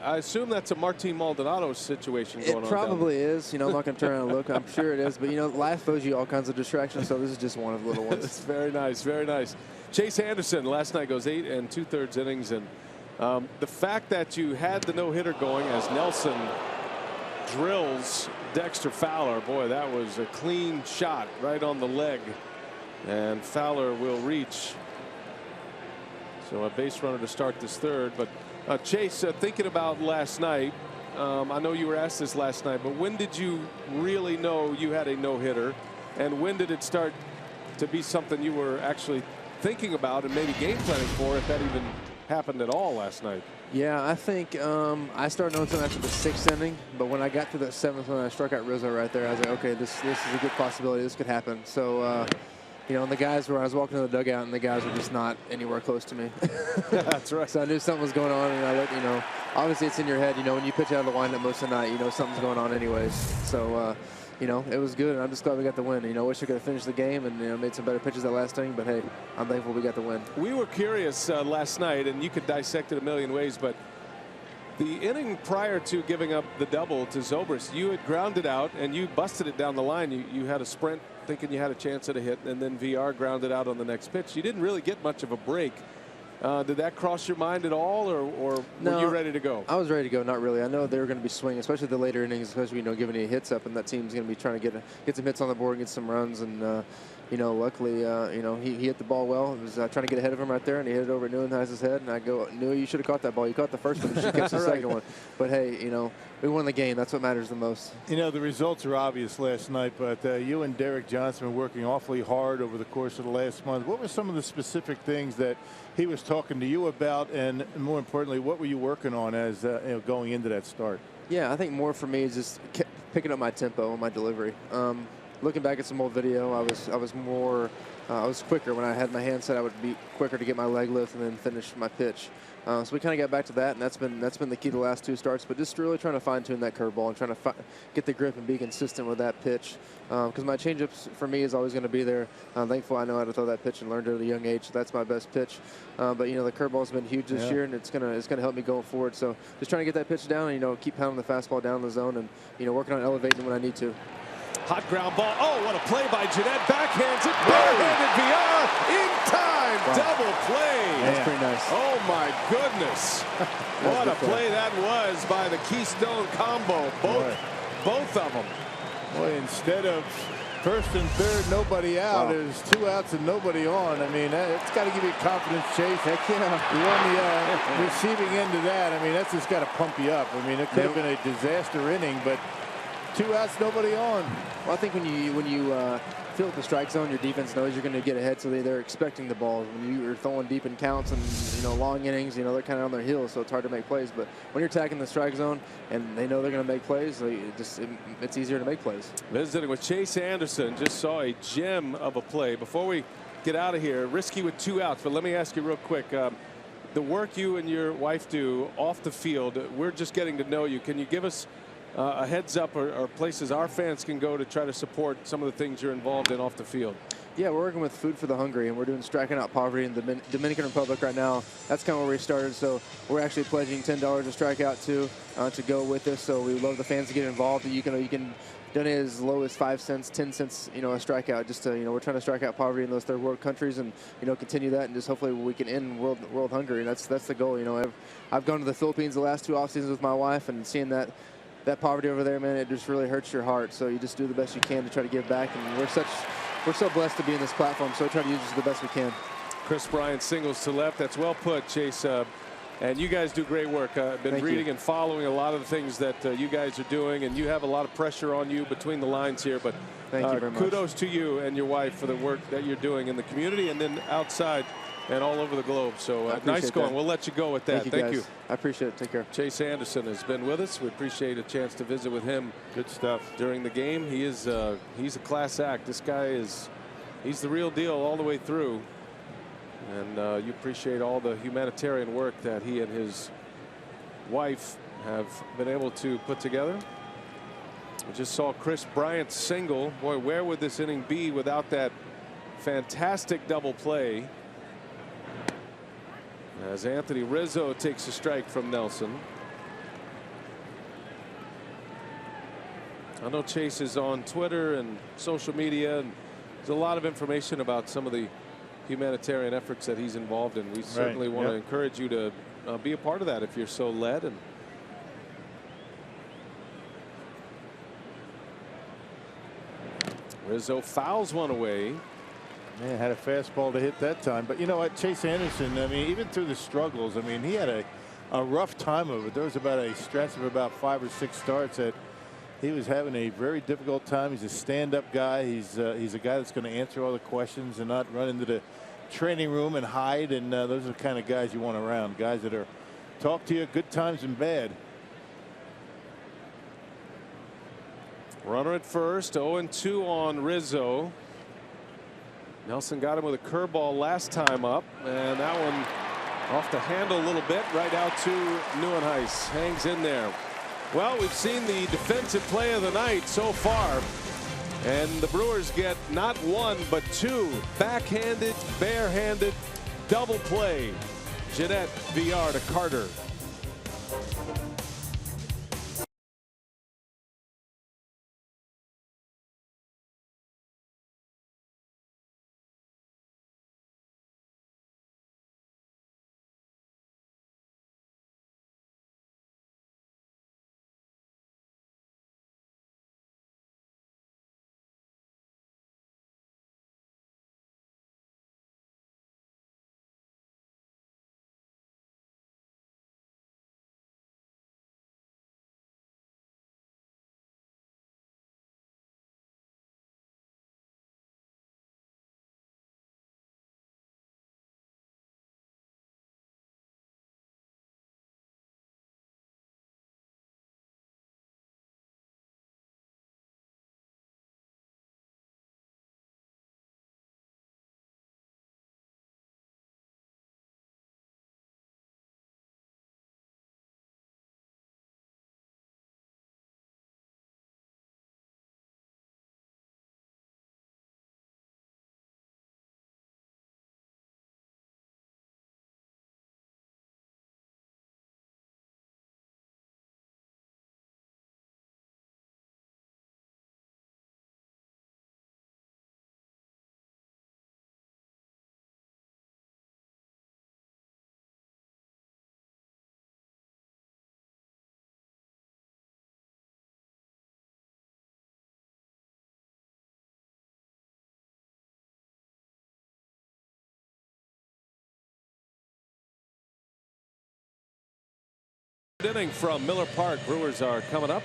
I assume that's a Martin Maldonado situation going on. It probably is. I'm not going to turn around and look. I'm sure it is. But, life throws you all kinds of distractions, so this is just one of the little ones. It's very nice, very nice. Chase Anderson last night goes 8 2/3 innings. And the fact that you had the no-hitter going as Nelson drills Dexter Fowler, boy, that was a clean shot right on the leg. And Fowler will reach. So a base runner to start this 3rd. But Chase, thinking about last night, I know you were asked this last night, but when did you really know you had a no-hitter, and when did it start to be something you were actually thinking about and maybe game planning for, if that even happened at all last night? Yeah, I think I started knowing something after the 6th inning, but when I got to that 7th one, I struck out Rizzo right there. I was like, okay, this is a good possibility. This could happen. So, and the guys I was walking to the dugout, and the guys were just not anywhere close to me. That's right. So I knew something was going on, and I let obviously it's in your head. When you pitch out of the windup most of the night, something's going on anyways. So, it was good, and I'm just glad we got the win. Wish I could have finished the game and made some better pitches that last inning, but hey, I'm thankful we got the win. We were curious last night, and you could dissect it a million ways, but The inning prior to giving up the double to Zobrist, you had grounded out and you busted it down the line. You had a sprint thinking you had a chance at a hit, and then VR grounded out on the next pitch. You didn't really get much of a break. Did that cross your mind at all, or no, were you ready to go? I was ready to go. Not really. I know they were going to be swinging, especially the later innings, especially giving any hits up, and that team's going to be trying to get some hits on the board and get some runs. And luckily, he hit the ball well. I was trying to get ahead of him right there, and he hit it over Neuenhuis's head. And I go, Newey, you should have caught that ball. You caught the first one. You should catch the second one. But hey, we won the game. That's what matters the most. The results are obvious last night, but you and Derek Johnson were working awfully hard over the course of the last month. What were some of the specific things that he was talking to you about, and more importantly, what were you working on as going into that start? Yeah, I think more for me is just picking up my tempo and my delivery. Looking back at some old video, I was quicker when I had my hand set. I would be quicker to get my leg lift and then finish my pitch. So we kind of got back to that, and that's been the key to the last two starts. But just really trying to fine-tune that curveball and trying to get the grip and be consistent with that pitch. Because my changeups for me is always going to be there. Thankful I know how to throw that pitch and learned it at a young age. So that's my best pitch. But the curveball's been huge this year, and it's gonna help me going forward. So just trying to get that pitch down and keep pounding the fastball down the zone and working on elevating when I need to. Hot ground ball. Oh, what a play by Jeanette. Backhands it. Barehanded VR in time. Wow. Double play. That's pretty nice. Oh, my goodness. What a play that was by the Keystone combo. Both of them. Boy, instead of first and third, nobody out, there's 2 outs and nobody on. I mean, it's got to give you confidence, Chase. Heck yeah. You're on the receiving end of that. I mean, that's just got to pump you up. I mean, it could have been a disaster inning, but 2 outs, nobody on. Well, I think when you fill the strike zone, your defense knows you're going to get ahead, so they're expecting the ball. When you're throwing deep in counts and long innings, they're kind of on their heels, so it's hard to make plays. But when you're attacking the strike zone and they know they're going to make plays, it's easier to make plays. Visiting with Chase Anderson, just saw a gem of a play. Before we get out of here, risky with 2 outs, but let me ask you real quick. The work you and your wife do off the field, we're just getting to know you. Can you give us a heads up or places our fans can go to try to support some of the things you're involved in off the field? Yeah, we're working with Food for the Hungry, and we're doing Striking Out Poverty in the Dominican Republic right now. That's kind of where we started. So we're actually pledging $10 to strike out to go with us. So we would love the fans to get involved. You can donate as low as 5 cents, 10 cents, a strikeout. Just to, we're trying to strike out poverty in those third world countries, and continue that, and just hopefully we can end world hunger. And that's the goal. I've gone to the Philippines the last 2 off seasons with my wife, and seeing that poverty over there, man, it just really hurts your heart. So you just do the best you can to try to give back, and we're so blessed to be in this platform, so we try to use it the best we can. Kris Bryant singles to left. That's well put, Chase. And you guys do great work. I've been reading and following a lot of the things that you guys are doing, and you have a lot of pressure on you between the lines here. But thank you very much. Kudos to you and your wife for the work that you're doing in the community and then outside and all over the globe. So nice going. We'll let you go with that. Thank you. I appreciate it. Take care. Chase Anderson has been with us. We appreciate a chance to visit with him. Good stuff during the game. He's a class act. This guy he's the real deal all the way through. And you appreciate all the humanitarian work that he and his wife have been able to put together. We just saw Kris Bryant single. Boy, where would this inning be without that fantastic double play? As Anthony Rizzo takes a strike from Nelson. I know Chase is on Twitter and social media, and there's a lot of information about some of the humanitarian efforts that he's involved in. We certainly want to encourage you to be a part of that if you're so led. And Rizzo fouls one away. Man, had a fastball to hit that time. But you know what, Chase Anderson, I mean, even through the struggles, I mean, he had a rough time of it. There was about a stretch of about 5 or 6 starts that he was having a very difficult time. He's a stand-up guy. He's a guy that's going to answer all the questions and not run into the training room and hide. And those are the kind of guys you want around, guys that are talk to you good times and bad. Runner at first, 0-2 on Rizzo. Nelson got him with a curveball last time up, and that one off the handle a little bit, right out to Neuenhuis. Hangs in there. Well, we've seen the defensive play of the night so far, and the Brewers get not 1 but 2 backhanded, barehanded double play. Jeanette VR to Carter. Inning from Miller Park. Brewers are coming up.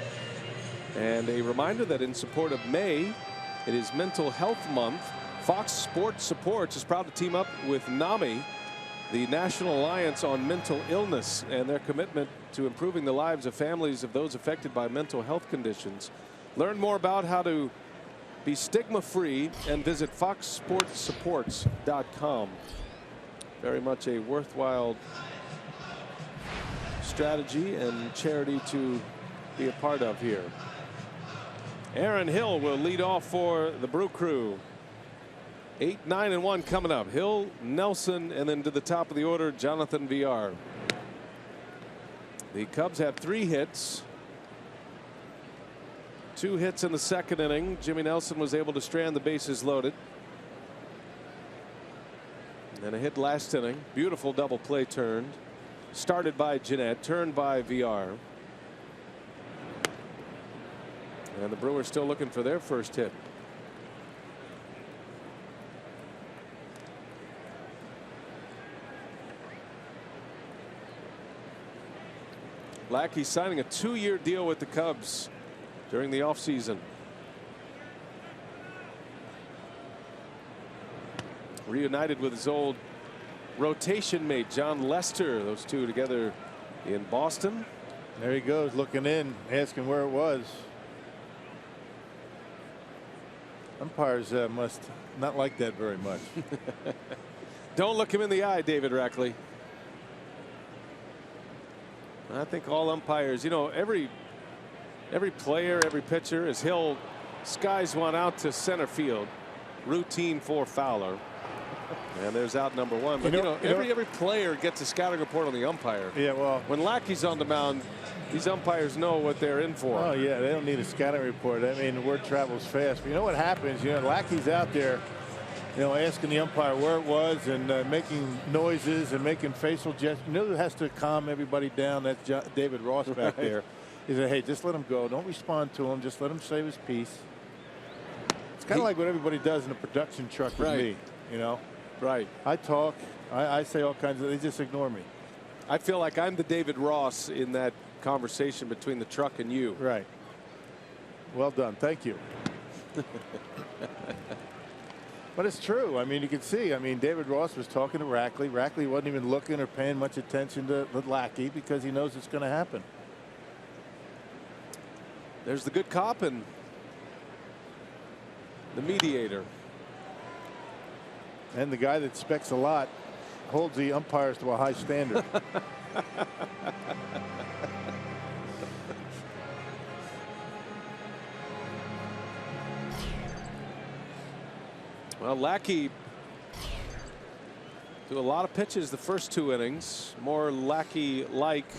And a reminder that in support of May, it is Mental Health Month. Fox Sports Supports is proud to team up with NAMI, the National Alliance on Mental Illness, and their commitment to improving the lives of families of those affected by mental health conditions. Learn more about how to be stigma-free and visit foxsportsupports.com. Very much a worthwhile strategy and charity to be a part of here. Aaron Hill will lead off for the Brew Crew. 8, 9, and 1 coming up. Hill, Nelson, and then to the top of the order, Jonathan Villar. The Cubs have 3 hits. 2 hits in the second inning. Jimmy Nelson was able to strand the bases loaded. And a hit last inning. Beautiful double play turned. Started by Jeanette, turned by Villar. And the Brewers still looking for their first hit. Lackey signing a 2-year deal with the Cubs during the offseason. Reunited with his old rotation mate John Lester, those two together in Boston. There he goes, looking in, asking where it was. Umpires must not like that very much. Don't look him in the eye, David Rackley. I think all umpires, you know, every player, every pitcher, as Hill skies one out to center field, routine for Fowler. And there's out number 1. But every player gets a scouting report on the umpire. Yeah, well, when Lackey's on the mound, these umpires know what they're in for. Oh yeah, they don't need a scouting report. I mean, the word travels fast. But you know what happens? You know, Lackey's out there, you know, asking the umpire where it was and making noises and making facial gestures. You know who has to calm everybody down? That's David Ross back there. He said, hey, just let him go. Don't respond to him. Just let him save his piece. It's kind of like what everybody does in a production truck with me, you know. Right. I talk. I say all kinds of. They just ignore me. I feel like I'm the David Ross in that conversation between the truck and you. Right. Well done. Thank you. But it's true. I mean, you can see. I mean, David Ross was talking to Rackley. Rackley wasn't even looking or paying much attention to Lackey because he knows it's going to happen. There's the good cop and the mediator. And the guy that expects a lot holds the umpires to a high standard. Well, Lackey threw a lot of pitches the first 2 innings. More Lackey-like.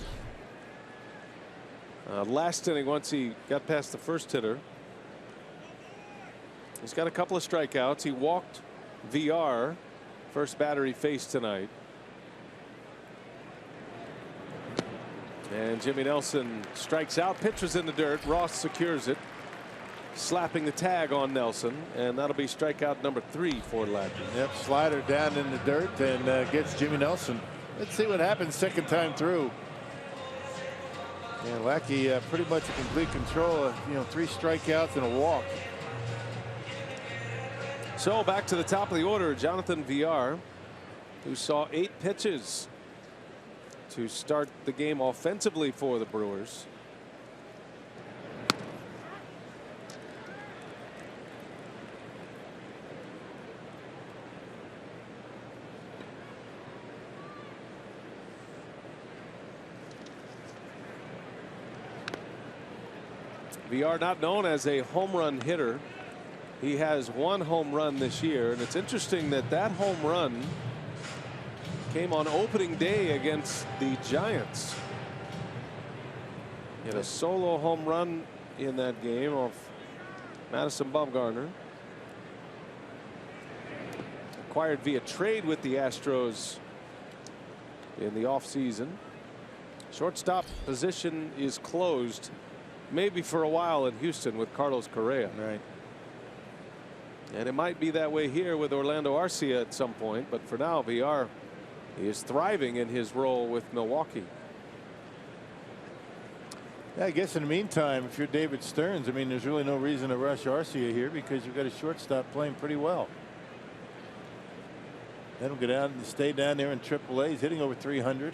Last inning, once he got past the first hitter. He's got a couple of strikeouts. He walked Villar, first batter he faced tonight. And Jimmy Nelson strikes out. Pitch was in the dirt. Ross secures it, slapping the tag on Nelson, and that'll be strikeout number 3 for Lackey. Yep, slider down in the dirt and gets Jimmy Nelson. Let's see what happens second time through. And Lackey pretty much in complete control. You know, 3 strikeouts and a walk. So back to the top of the order, Jonathan Villar, who saw 8 pitches to start the game offensively for the Brewers. Villar not known as a home run hitter. He has 1 home run this year, and it's interesting that that home run came on opening day against the Giants. He had a solo home run in that game off Madison Bumgarner. Acquired via trade with the Astros in the offseason. Shortstop position is closed, maybe for a while in Houston with Carlos Correa. Right. And it might be that way here with Orlando Arcia at some point, but for now Villar is thriving in his role with Milwaukee. Yeah, I guess in the meantime, if you're David Stearns, I mean, there's really no reason to rush Arcia here because you've got a shortstop playing pretty well. Let him go down and stay down there in AAA. He's hitting over 300.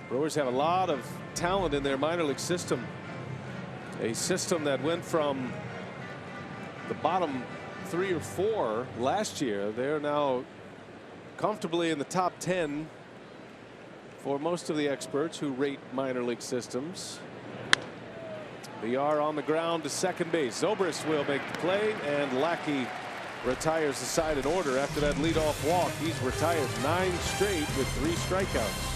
Brewers have a lot of talent in their minor league system. A system that went from the bottom 3 or 4 last year. They're now comfortably in the top 10 for most of the experts who rate minor league systems. Villar on the ground to second base. Zobrist will make the play, and Lackey retires the side in order after that leadoff walk. He's retired 9 straight with 3 strikeouts.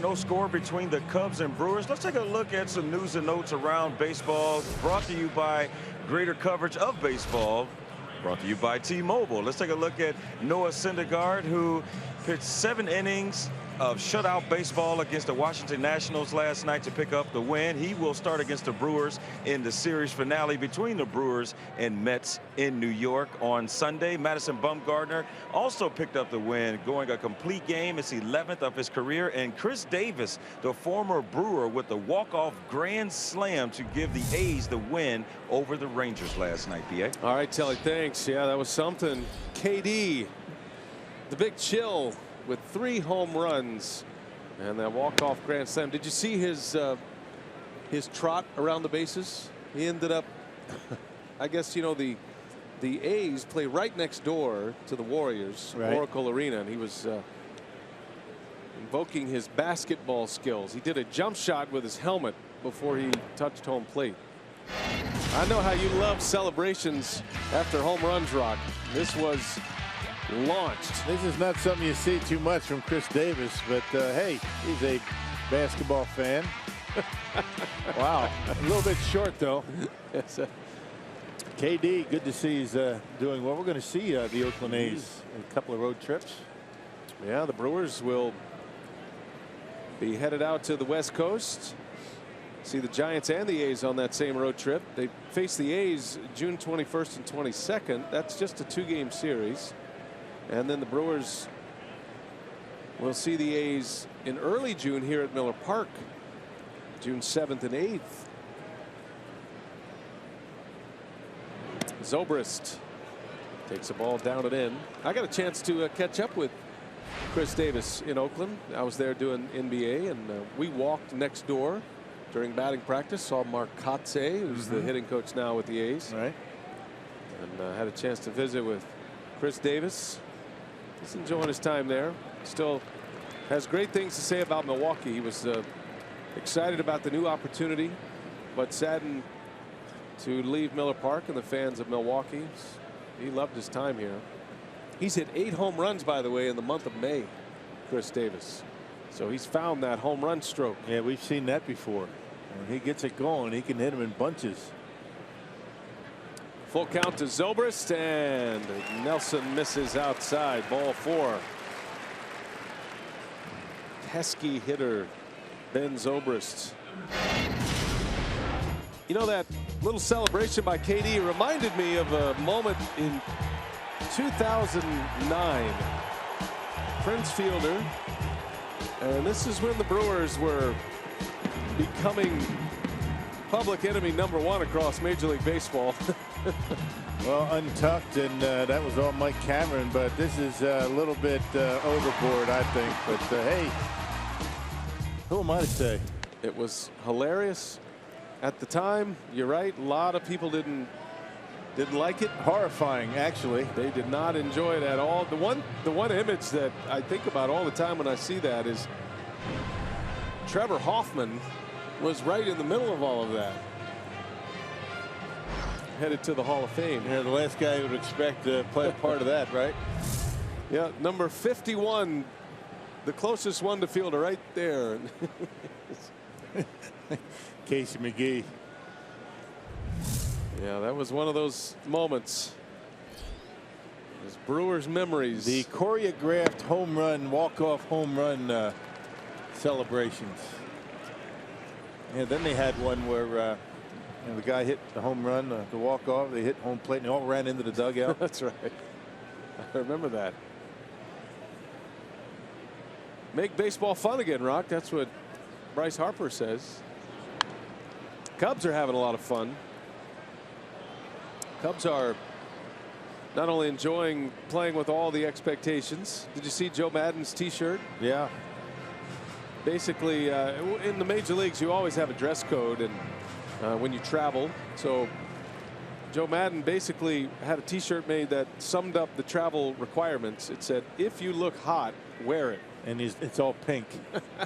No score between the Cubs and Brewers. Let's take a look at some news and notes around baseball, brought to you by greater coverage of baseball, brought to you by T-Mobile. Let's take a look at Noah Syndergaard, who pitched 7 innings of shutout baseball against the Washington Nationals last night to pick up the win. He will start against the Brewers in the series finale between the Brewers and Mets in New York on Sunday. Madison Bumgarner also picked up the win, going a complete game. It's 11th of his career. And Chris Davis, the former Brewer, with the walk-off grand slam to give the A's the win over the Rangers last night, PA. All right, Telly, thanks. Yeah, that was something. KD, the big chill, with 3 home runs and that walk-off grand slam. Did you see his trot around the bases? He ended up, I guess, you know, the A's play right next door to the Warriors, right. Oracle Arena, and he was invoking his basketball skills. He did a jump shot with his helmet before he touched home plate. I know how you love celebrations after home runs, Rock. This was launched. This is not something you see too much from Chris Davis, but hey, he's a basketball fan. Wow, a little bit short though. KD, good to see he's doing well. We're going to see the Oakland A's in a couple of road trips. Yeah, the Brewers will be headed out to the West Coast. See the Giants and the A's on that same road trip. They face the A's June 21st and 22nd. That's just a 2-game series. And then the Brewers will see the A's in early June here at Miller Park, June 7th and 8th. Zobrist takes the ball down and in. I got a chance to catch up with Chris Davis in Oakland. I was there doing NBA, and we walked next door during batting practice. Saw Mark Kotze, who's the hitting coach now with the A's. Right. And had a chance to visit with Chris Davis. He's enjoying his time there. Still has great things to say about Milwaukee. He was excited about the new opportunity, but saddened to leave Miller Park and the fans of Milwaukee. He loved his time here. He's hit 8 home runs, by the way, in the month of May, Chris Davis. So he's found that home run stroke. Yeah, we've seen that before. When he gets it going, he can hit him in bunches. Full count to Zobrist, and Nelson misses outside. Ball 4. Pesky hitter Ben Zobrist. You know, that little celebration by KD reminded me of a moment in 2009. Prince Fielder, and this is when the Brewers were becoming public enemy #1 across Major League Baseball. Well, untucked, and that was all Mike Cameron, but this is a little bit overboard, I think. But hey, who am I to say? It was hilarious at the time. You're right. A lot of people didn't like it. Horrifying, actually. They did not enjoy it at all. The one image that I think about all the time when I see that is Trevor Hoffman was right in the middle of all of that. Headed to the Hall of Fame. Yeah, the last guy you would expect to play a part of that, right? Yeah, number 51, the closest one to Fielder, right there. Casey McGee. Yeah, that was one of those moments. Those Brewers memories. The choreographed home run, walk-off home run celebrations. Yeah, then they had one where the guy hit the home run, the walk-off. They hit home plate, and they all ran into the dugout. That's right. I remember that. Make baseball fun again, Rock. That's what Bryce Harper says. Cubs are having a lot of fun. Cubs are not only enjoying playing with all the expectations. Did you see Joe Maddon's T-shirt? Yeah. Basically, in the major leagues, you always have a dress code, and when you travel. So Joe Maddon basically had a T-shirt made that summed up the travel requirements. It said, "If you look hot, wear it." And it's all pink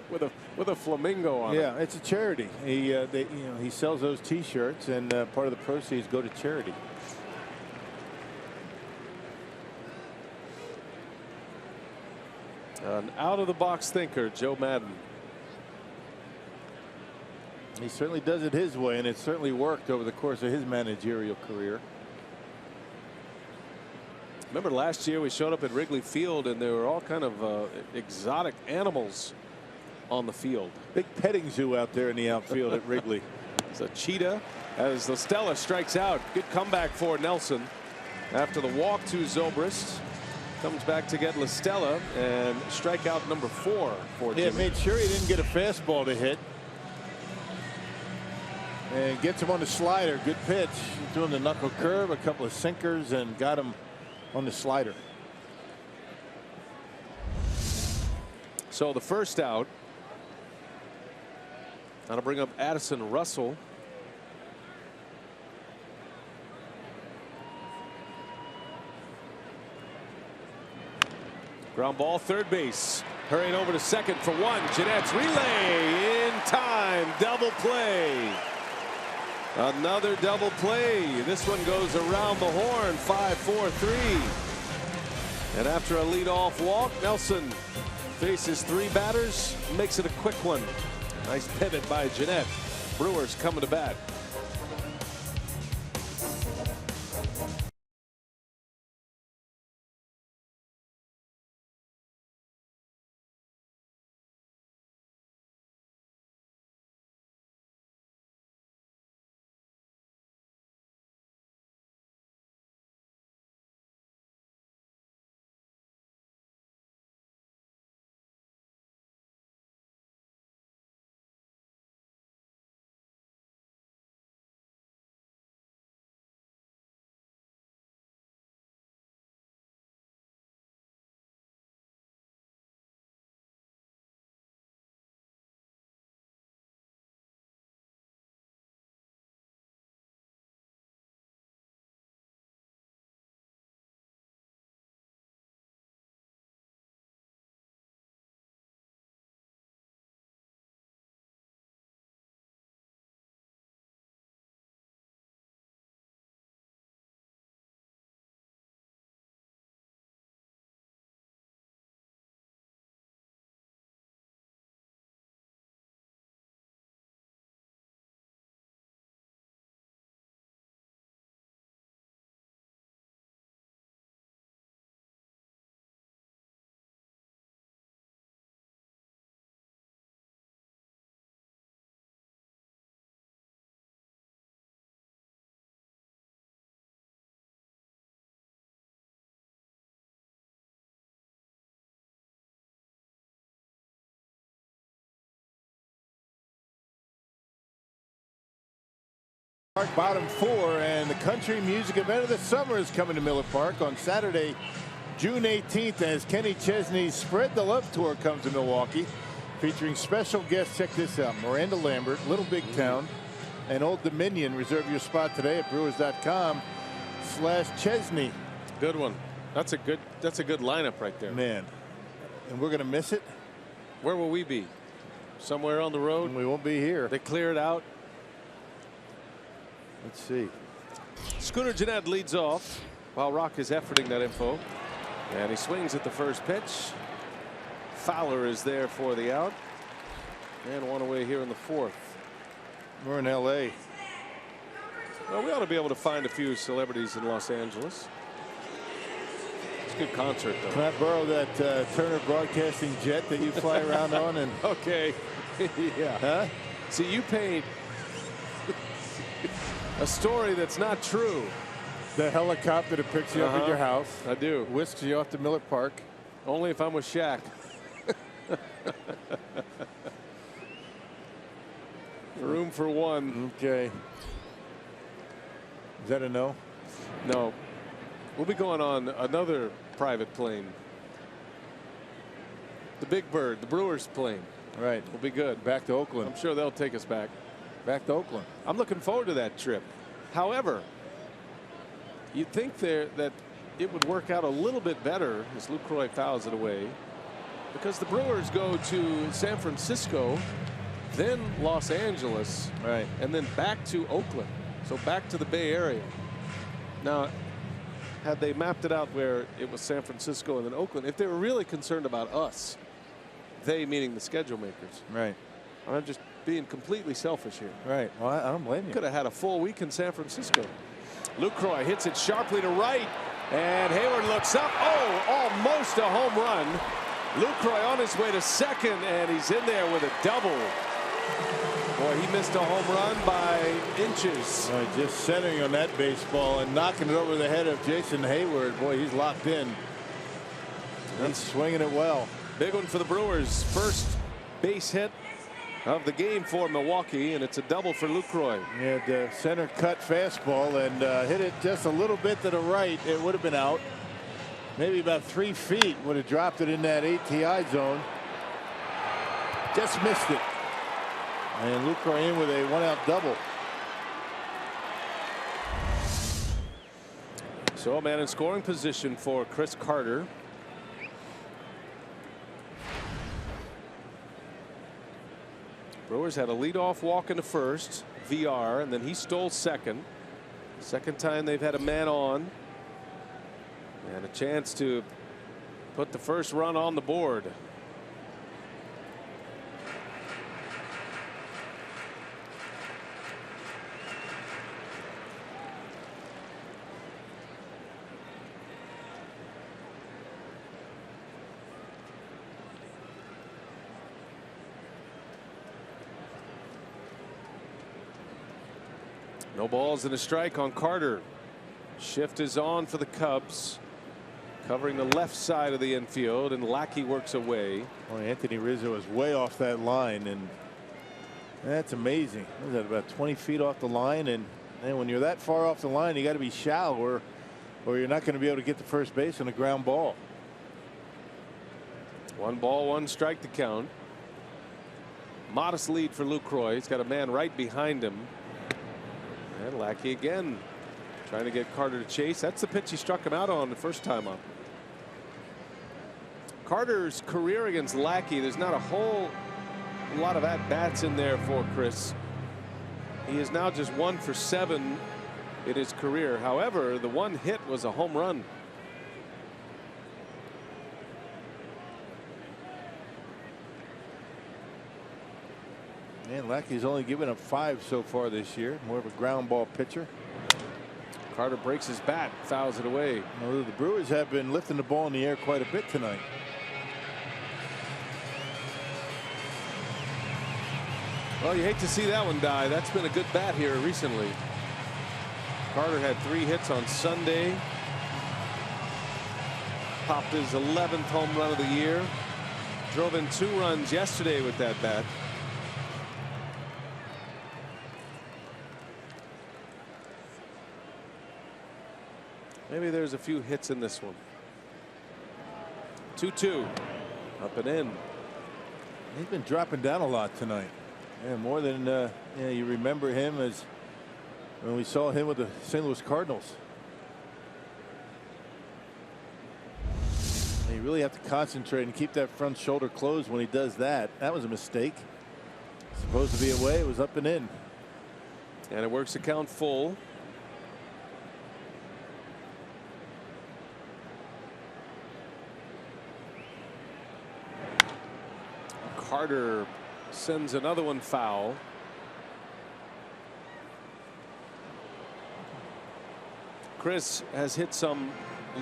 with a flamingo on it. Yeah, it's a charity. He sells those T-shirts, and part of the proceeds go to charity. An out-of-the-box thinker, Joe Maddon. He certainly does it his way, and it certainly worked over the course of his managerial career. Remember last year we showed up at Wrigley Field, and there were all kind of exotic animals on the field. Big petting zoo out there in the outfield at Wrigley. It's a cheetah as LaStella strikes out. Good comeback for Nelson after the walk to Zobrist. Comes back to get LaStella, and strikeout number 4 for Jimmy. Yeah, made sure he didn't get a fastball to hit. And gets him on the slider. Good pitch. Doing the knuckle curve, a couple of sinkers, and got him on the slider. So the first out. That'll bring up Addison Russell. Ground ball, third base. Hurrying over to second for one. Jeanette's relay in time. Double play. Another double play. This one goes around the horn. 5-4-3. And after a leadoff walk, Nelson faces 3 batters. Makes it a quick one. Nice pivot by Jeanette. Brewers coming to bat. Park bottom 4, and the country music event of the summer is coming to Miller Park on Saturday, June 18th, as Kenny Chesney's Spread the Love Tour comes to Milwaukee, featuring special guests. Check this out: Miranda Lambert, Little Big Town, and Old Dominion. Reserve your spot today at brewers.com/Chesney. Good one. That's a good lineup right there, man. And we're gonna miss it. Where will we be? Somewhere on the road. And we won't be here. They clear it out. Let's see. Scooter Gennett leads off while Rock is efforting that info, and he swings at the first pitch. Fowler is there for the out, and one away here in the 4th. We're in LA. Well, we ought to be able to find a few celebrities in Los Angeles. It's a good concert, though. Can I borrow that Turner Broadcasting jet that you fly around on? And okay. Yeah. Huh? See, you paint a story that's not true. The helicopter that picks you up at your house. I do. Whisks you off to Miller Park. Only if I'm with Shaq. Room for one. Okay. Is that a no? No. We'll be going on another private plane. The Big Bird, the Brewers plane. Right. We'll be good. Back to Oakland. I'm sure they'll take us back. Back to Oakland. I'm looking forward to that trip. However, you'd think that it would work out a little bit better as Lucroy fouls it away, because the Brewers go to San Francisco, then Los Angeles, right, and then back to Oakland. So back to the Bay Area. Now, had they mapped it out where it was San Francisco and then Oakland, if they were really concerned about us, they meaning the schedule makers. Right. I'm just being completely selfish here. Right. Well, I don't blame you. Could have had a full week in San Francisco. Lucroy hits it sharply to right, and Hayward looks up. Oh, almost a home run. Lucroy on his way to second, and he's in there with a double. Boy, he missed a home run by inches. Just centering on that baseball and knocking it over the head of Jason Hayward. Boy, he's locked in. He's swinging it well. Big one for the Brewers. First base hit of the game for Milwaukee, and it's a double for Lucroy. He had the center cut fastball and hit it just a little bit to the right. It would have been out. Maybe about 3 feet. Would have dropped it in that ATI zone. Just missed it. And Lucroy in with a 1-out double. So a man in scoring position for Chris Carter. Brewers had a leadoff walk into first, VR, and then he stole second. Second time they've had a man on. And a chance to put the first run on the board. No balls and a strike on Carter. Shift is on for the Cubs, covering the left side of the infield, and Lackey works away. Well, Anthony Rizzo is way off that line, and that's amazing. What is that, about 20 feet off the line? And when you're that far off the line, you got to be shallow, or you're not going to be able to get to first base on a ground ball. 1 ball, 1 strike to count. Modest lead for Lucroy. He's got a man right behind him. And Lackey again trying to get Carter to chase. That's the pitch he struck him out on the first time up. Carter's career against Lackey, there's not a whole lot of at-bats in there for Chris. He is now just 1 for 7 in his career. However, the one hit was a home run. And Lackey's only given up 5 so far this year. More of a ground ball pitcher. Carter breaks his bat, fouls it away. Well, the Brewers have been lifting the ball in the air quite a bit tonight. Well, you hate to see that one die. That's been a good bat here recently. Carter had 3 hits on Sunday. Popped his 11th home run of the year. Drove in 2 runs yesterday with that bat. Maybe there's a few hits in this one. 2-2. Up and in. He's been dropping down a lot tonight. Yeah, more than you remember him as when we saw him with the St. Louis Cardinals. And you really have to concentrate and keep that front shoulder closed when he does that. That was a mistake. Supposed to be away. It was up and in. And it works the count full. Carter sends another one foul. Chris has hit some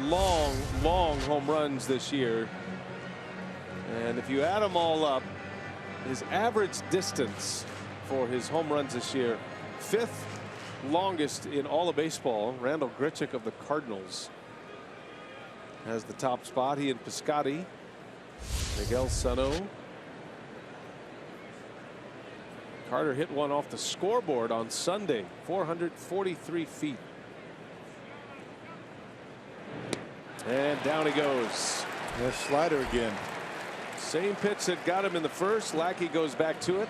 long home runs this year. And if you add them all up, his average distance for his home runs this year, 5th longest in all of baseball. Randall Grichuk of the Cardinals has the top spot. He and Piscotty. Miguel Sano. Carter hit one off the scoreboard on Sunday, 443 feet. And down he goes. Yeah, slider again. Same pitch that got him in the first. Lackey goes back to it.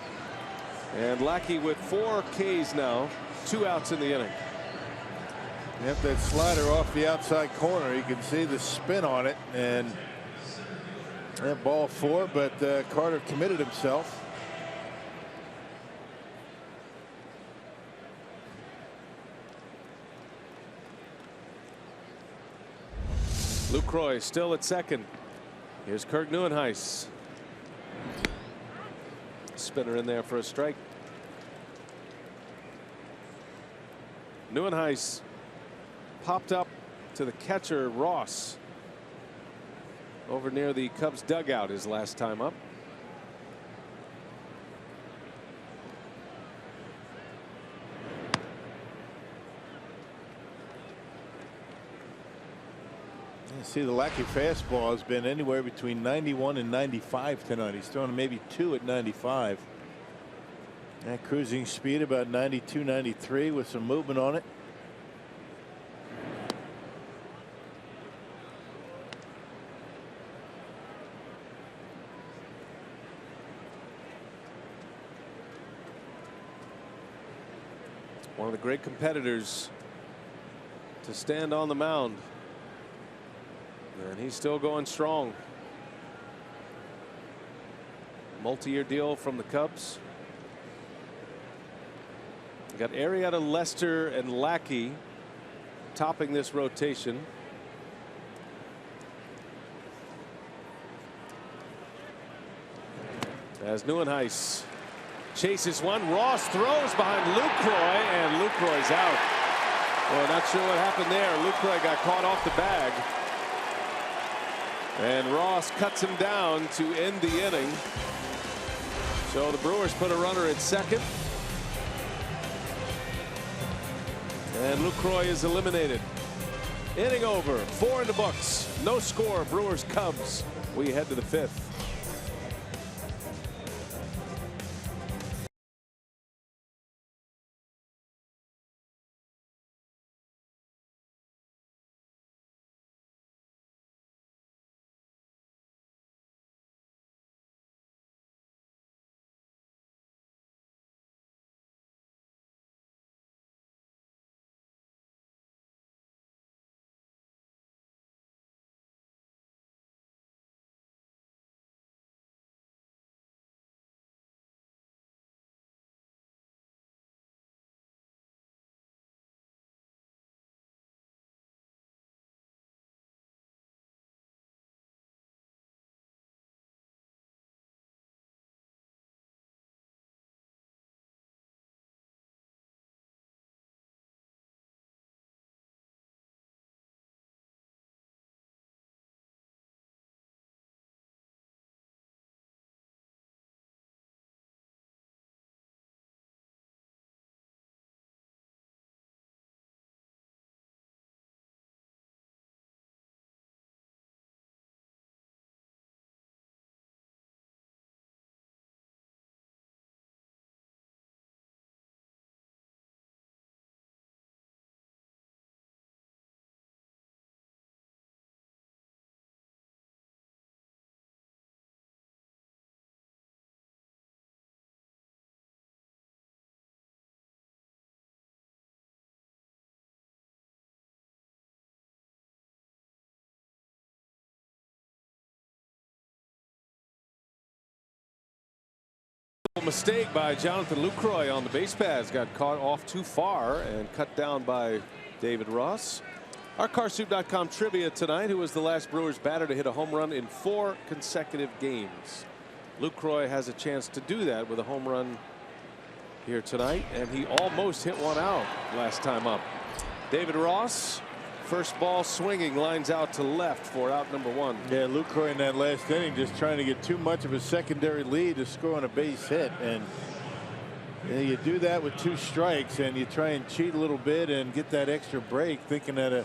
And Lackey with 4 Ks now, 2 outs in the inning. Yep, that slider off the outside corner. You can see the spin on it, and that ball 4, but Carter committed himself. Lucroy still at second. Here's Kirk Nieuwenhuis. Spinner in there for a strike. Nieuwenhuis popped up to the catcher Ross over near the Cubs dugout his last time up. See, the Lackey fastball has been anywhere between 91 and 95 tonight. He's throwing maybe 2 at 95. That cruising speed about 92, 93 with some movement on it. One of the great competitors to stand on the mound. And he's still going strong. Multi-year deal from the Cubs. We got Arrieta, Lester, and Lackey topping this rotation. As Nieuwenhuis chases one, Ross throws behind Lucroy, and Lucroy's out. Well, not sure what happened there. Lucroy got caught off the bag. And Ross cuts him down to end the inning. So the Brewers put a runner at second. And Lucroy is eliminated. Inning over. 4 in the books. No score. Brewers Cubs. We head to the 5th. Mistake by Jonathan Lucroy on the base paths. Got caught off too far and cut down by David Ross. Our Carsoup.com trivia tonight. Who was the last Brewers batter to hit a home run in 4 consecutive games? Lucroy has a chance to do that with a home run here tonight, and he almost hit one out last time up. David Ross, first ball swinging, lines out to left for out number 1. Yeah, Lucroy in that last inning just trying to get too much of a secondary lead to score on a base hit, and you do that with 2 strikes, and you try and cheat a little bit and get that extra break, thinking that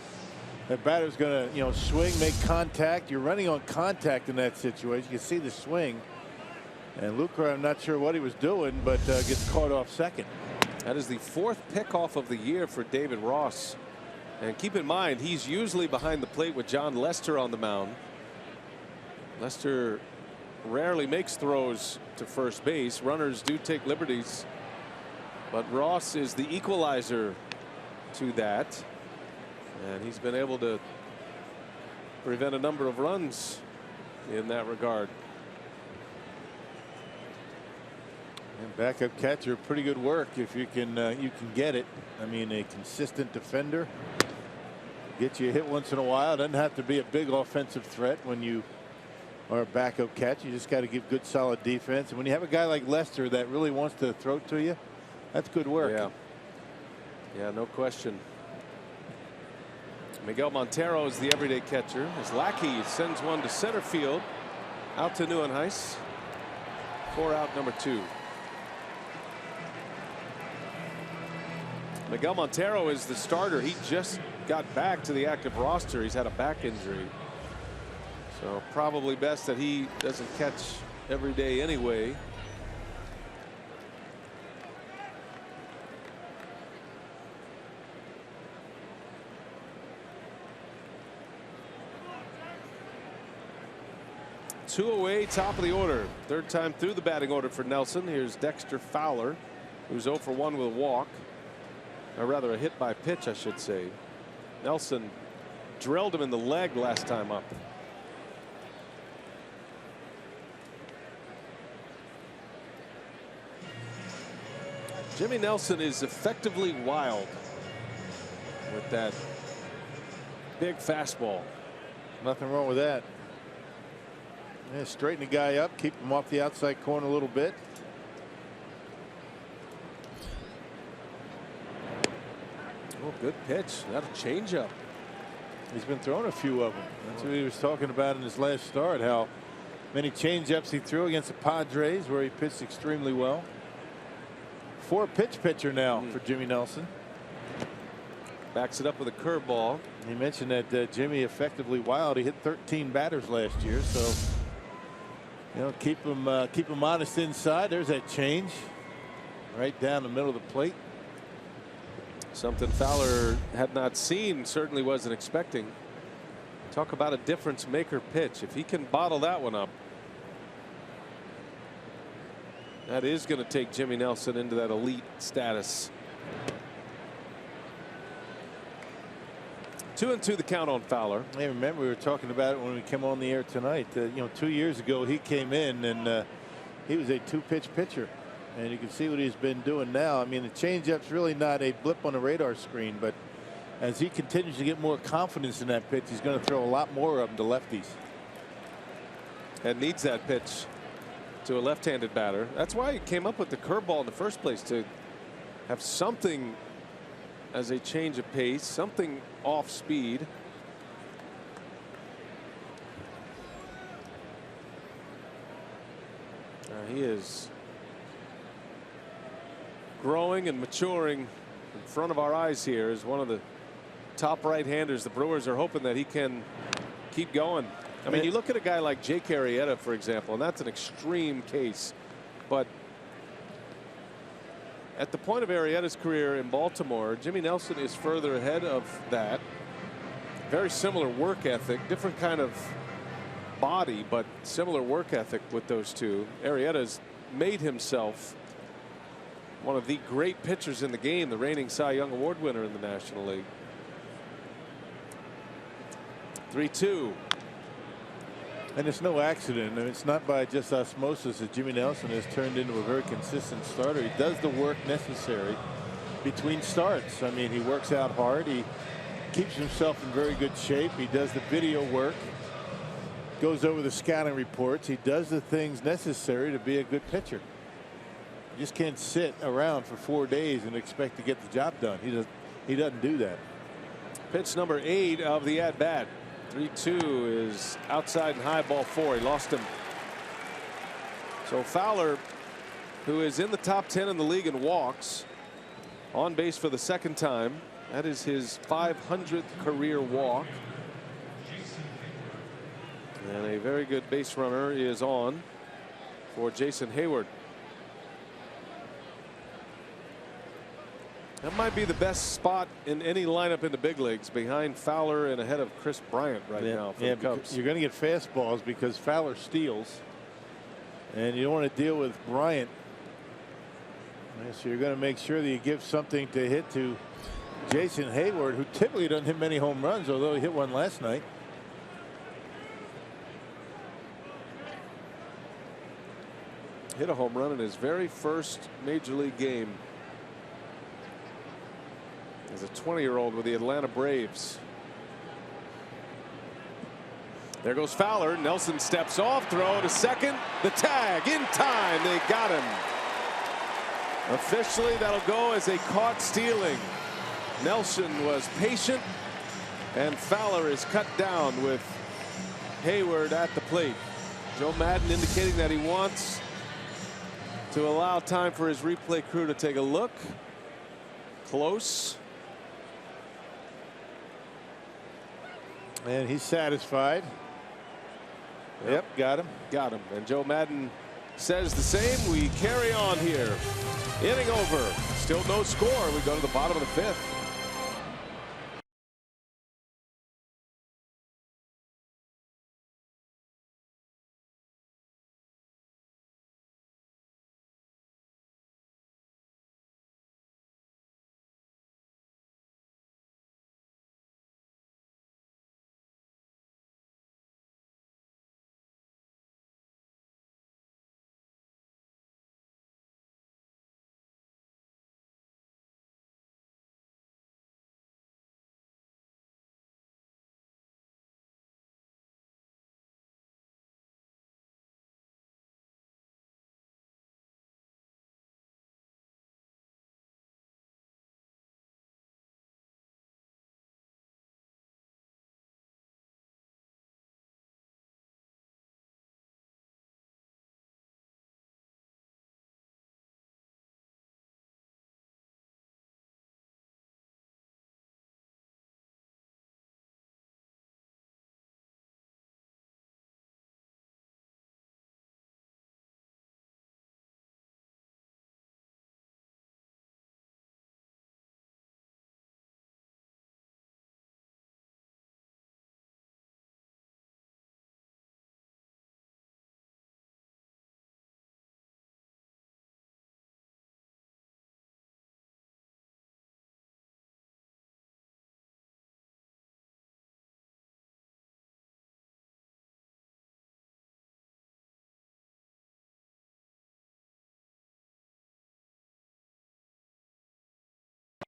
that batter's going to swing, make contact. You're running on contact in that situation. You see the swing, and Lucroy, I'm not sure what he was doing, but gets caught off second. That is the 4th pickoff of the year for David Ross. And keep in mind, he's usually behind the plate with John Lester on the mound. Lester rarely makes throws to first base. Runners do take liberties, but Ross is the equalizer to that, and he's been able to prevent a number of runs in that regard. And backup catcher, pretty good work if you can get it. I mean, a consistent defender. Get you a hit once in a while. It doesn't have to be a big offensive threat when you are a backup catcher. You just got to give good solid defense. And when you have a guy like Lester that really wants to throw to you, that's good work. Yeah, no question. Miguel Montero is the everyday catcher as Lackey sends one to center field out to Neuenhuis for out number 2. Miguel Montero is the starter. He just got back to the active roster. He's had a back injury, so probably best that he doesn't catch every day anyway. Two away, top of the order. 3rd time through the batting order for Nelson. Here's Dexter Fowler, who's 0 for 1 with a walk, or rather a hit by pitch, I should say. Nelson drilled him in the leg last time up. Jimmy Nelson is effectively wild with that big fastball. Nothing wrong with that. Yeah, straighten the guy up, keep him off the outside corner a little bit. Oh, good pitch. That a changeup. He's been throwing a few of them. That's what he was talking about in his last start, how many changeups he threw against the Padres, where he pitched extremely well. 4-pitch pitcher now for Jimmy Nelson. Backs it up with a curveball. He mentioned that Jimmy effectively wild. He hit 13 batters last year, so keep him honest inside. There's that change right down the middle of the plate. Something Fowler had not seen, certainly wasn't expecting. Talk about a difference maker pitch. If he can bottle that one up, that is going to take Jimmy Nelson into that elite status. 2-2 the count on Fowler. Hey, remember we were talking about it when we came on the air tonight. 2 years ago he came in and he was a 2-pitch pitcher, and you can see what he's been doing now. I mean, the changeup's really not a blip on the radar screen, but as he continues to get more confidence in that pitch, he's going to throw a lot more of them to lefties. And needs that pitch to a left-handed batter. That's why he came up with the curveball in the first place, to have something as a change of pace, something off speed. He is growing and maturing in front of our eyes here as one of the top right-handers. The Brewers are hoping that he can keep going. I mean, you look at a guy like Jake Arrieta, for example, and that's an extreme case, but at the point of Arrieta's career in Baltimore, Jimmy Nelson is further ahead of that. Very similar work ethic, different kind of body, but similar work ethic with those two. Arrieta's made himself one of the great pitchers in the game, the reigning Cy Young Award winner in the National League. 3-2. And it's no accident. I mean, it's not by just osmosis that Jimmy Nelson has turned into a very consistent starter. He does the work necessary between starts. I mean, he works out hard. He keeps himself in very good shape. He does the video work, goes over the scouting reports. He does the things necessary to be a good pitcher. You just can't sit around for 4 days and expect to get the job done. He doesn't do that. Pitch number 8 of the at bat. 3-2 is outside and high, ball 4. He lost him. So Fowler, who is in the top 10 in the league in walks, on base for the second time. That is his 500th career walk. And a very good base runner is on for Jason Heyward. That might be the best spot in any lineup in the big leagues, behind Fowler and ahead of Chris Bryant right now for the Cubs. You're going to get fastballs because Fowler steals, and you don't want to deal with Bryant. So you're going to make sure that you give something to hit to Jason Heyward, who typically doesn't hit many home runs, although he hit one last night. Hit a home run in his very first major league game as a 20-year-old with the Atlanta Braves. There goes Fowler. Nelson steps off, throw to second. The tag in time. They got him. Officially, that'll go as a caught stealing. Nelson was patient, and Fowler is cut down with Heyward at the plate. Joe Maddon indicating that he wants to allow time for his replay crew to take a look. Close. And he's satisfied. Yep, got him. Got him. And Joe Maddon says the same. We carry on here. Inning over. Still no score. We go to the bottom of the 5th.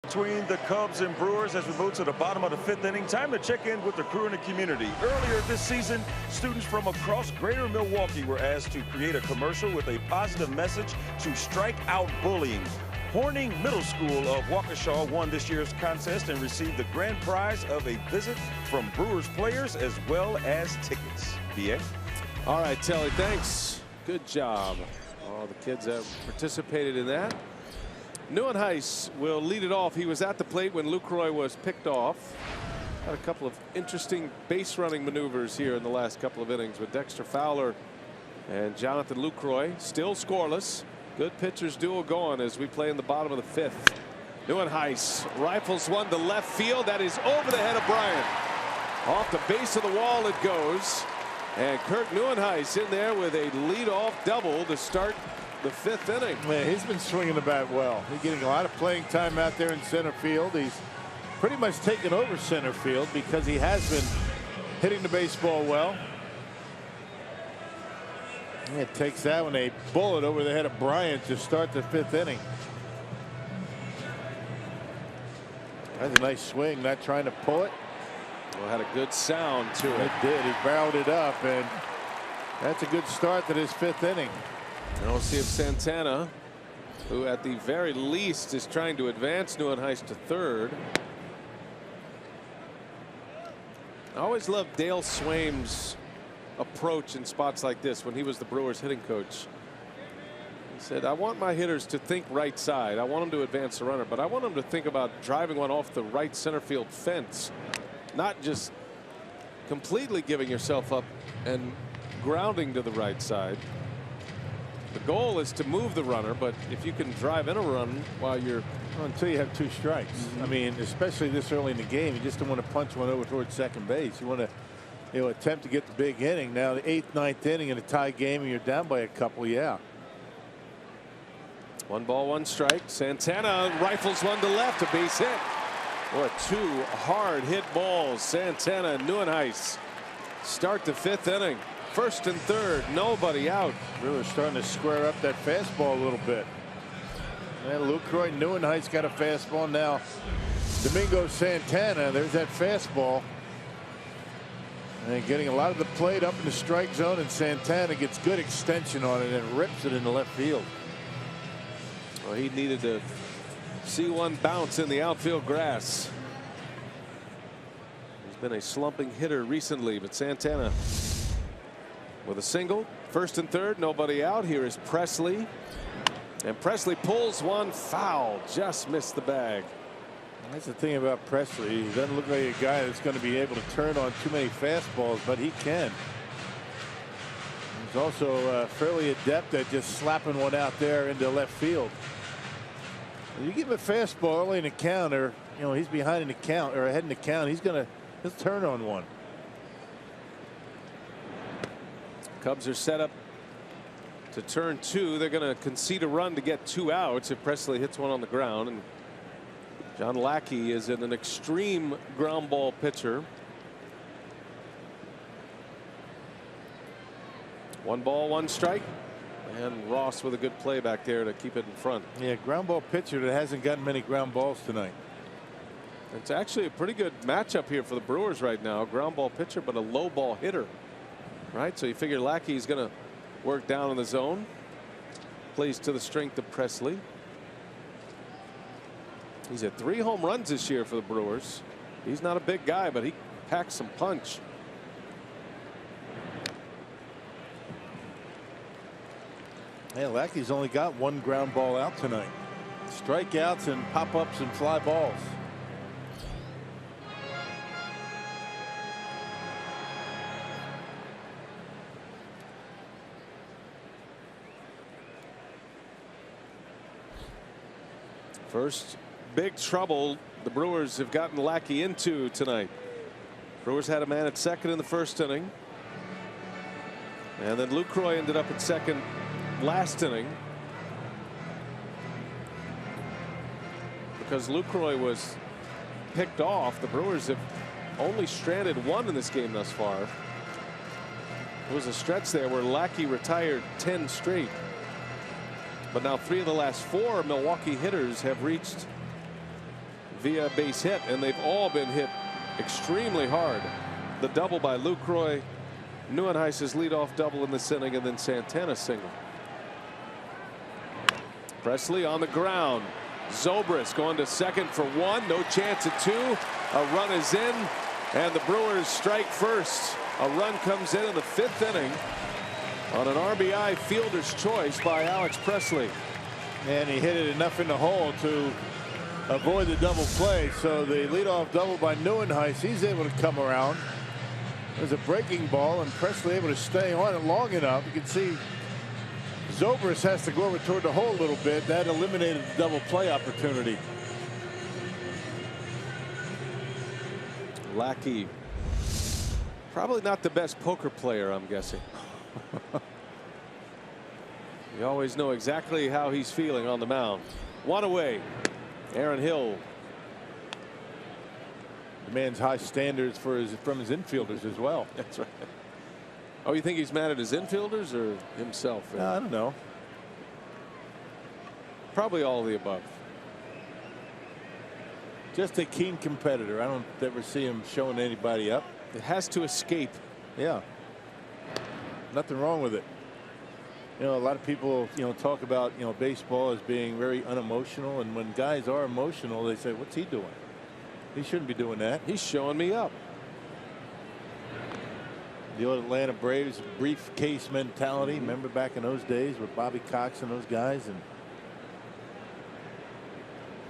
Between the Cubs and Brewers as we move to the bottom of the 5th inning. Time to check in with the crew in the community. Earlier this season, students from across greater Milwaukee were asked to create a commercial with a positive message to strike out bullying. Horning Middle School of Waukesha won this year's contest and received the grand prize of a visit from Brewers players as well as tickets. BA? All right, Telly, thanks. Good job. All the kids that participated in that. Neuenhuis will lead it off. He was at the plate when Lucroy was picked off. Had a couple of interesting base running maneuvers here in the last couple of innings with Dexter Fowler and Jonathan Lucroy. Still scoreless. Good pitchers duel going as we play in the bottom of the 5th. Neuenhuis rifles one to left field. That is over the head of Bryant. Off the base of the wall it goes. And Kirk Neuenhuis in there with a leadoff double to start the 5th inning. Man, he's been swinging the bat well. He's getting a lot of playing time out there in center field. He's pretty much taken over center field because he has been hitting the baseball well. It takes that one a bullet over the head of Bryant to start the 5th inning. That's a nice swing, not trying to pull it. Well, had a good sound to it. It did. He barreled it up, and that's a good start to this 5th inning. And we'll see if Santana, who at the very least is trying to advance Nieuwenhuis to 3rd. I always loved Dale Swaim's approach in spots like this when he was the Brewers hitting coach. He said, I want my hitters to think right side. I want them to advance the runner, but I want them to think about driving one off the right center field fence, not just completely giving yourself up and grounding to the right side. The goal is to move the runner, but if you can drive in a run while you're until you have 2 strikes. I mean, especially this early in the game, you just don't want to punch one over towards second base. You want to attempt to get the big inning. Now the 8th, 9th inning in a tie game and you're down by a couple. Yeah. 1 ball, 1 strike. Santana rifles one to left, a base hit. What 2 hard hit balls. Santana and Nieuwenhuis start the 5th inning. 1st and 3rd, nobody out. Really starting to square up that fastball a little bit. And Lucroy, Nieuwenhuis got a fastball now. Domingo Santana, there's that fastball. And getting a lot of the plate up in the strike zone, and Santana gets good extension on it and rips it into left field. Well, he needed to see one bounce in the outfield grass. He's been a slumping hitter recently, but Santana with a single. 1st and 3rd, nobody out. Here is Presley. And Presley pulls one foul. Just missed the bag. That's the thing about Presley. He doesn't look like a guy that's going to be able to turn on too many fastballs, but he can. He's also fairly adept at just slapping one out there into left field. You give him a fastball early in the count, or he's behind in the count or ahead in the count, he'll turn on one. Cubs are set up to turn 2. They're going to concede a run to get 2 outs if Presley hits one on the ground. And John Lackey is an extreme ground ball pitcher. 1 ball, 1 strike. And Ross with a good play back there to keep it in front. Yeah, ground ball pitcher that hasn't gotten many ground balls tonight. It's actually a pretty good matchup here for the Brewers right now. Ground ball pitcher, but a low ball hitter. Right, so you figure Lackey's going to work down in the zone. Plays to the strength of Presley. He's had 3 home runs this year for the Brewers. He's not a big guy, but he packs some punch. Yeah, Lackey's only got 1 ground ball out tonight. Strikeouts and pop-ups and fly balls. First big trouble the Brewers have gotten Lackey into tonight. Brewers had a man at 2nd in the 1st inning. And then Lucroy ended up at 2nd last inning. Because Lucroy was picked off, the Brewers have only stranded 1 in this game thus far. There was a stretch there where Lackey retired 10 straight. But now 3 of the last 4 Milwaukee hitters have reached via base hit, and they've all been hit extremely hard. The double by Lucroy, Nieuwenhuis's leadoff double in this inning, and then Santana's single. Presley on the ground. Zobrist going to 2nd for 1. No chance at 2. A run is in, and the Brewers strike first. A run comes in the 5th inning on an RBI fielder's choice by Alex Presley. And he hit it enough in the hole to avoid the double play. So the leadoff double by Nieuwenhuis, he's able to come around. There's a breaking ball, and Presley able to stay on it long enough. You can see Zobrist has to go over toward the hole a little bit. That eliminated the double play opportunity. Lackey, probably not the best poker player, I'm guessing. You always know exactly how he's feeling on the mound. 1 away. Aaron Hill. The man's high standards from his infielders as well. That's right. Oh, you think he's mad at his infielders or himself? I don't know. Probably all of the above. Just a keen competitor. I don't ever see him showing anybody up. It has to escape. Yeah. Nothing wrong with it. You know, a lot of people, talk about, baseball as being very unemotional. And when guys are emotional, they say, what's he doing? He shouldn't be doing that. He's showing me up. The old Atlanta Braves briefcase mentality. Remember back in those days with Bobby Cox and those guys, and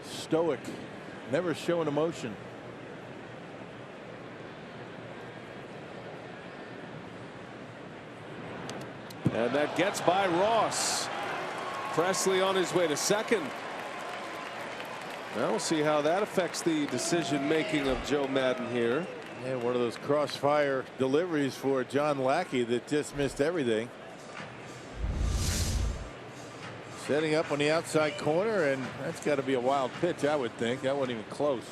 stoic, never showing emotion. And that gets by Ross. Presley on his way to second. Now we'll see how that affects the decision making of Joe Maddon here. Yeah, one of those crossfire deliveries for John Lackey that just missed everything. Setting up on the outside corner, and that's got to be a wild pitch, I would think. That wasn't even close.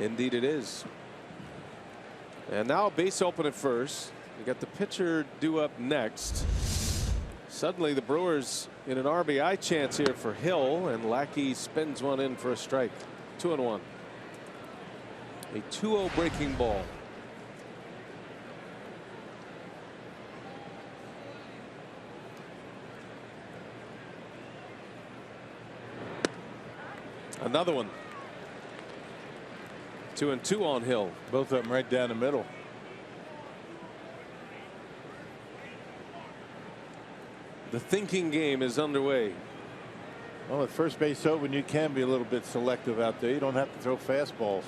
Indeed it is. And now base open at first. You got the pitcher due up next. Suddenly the Brewers in an RBI chance here for Hill, and Lackey spins one in for a strike. 2-1. A 2-0 breaking ball. Another one. 2-2 on Hill. Both of them right down the middle. The thinking game is underway. Well, at first base open, you can be a little bit selective out there. You don't have to throw fastballs.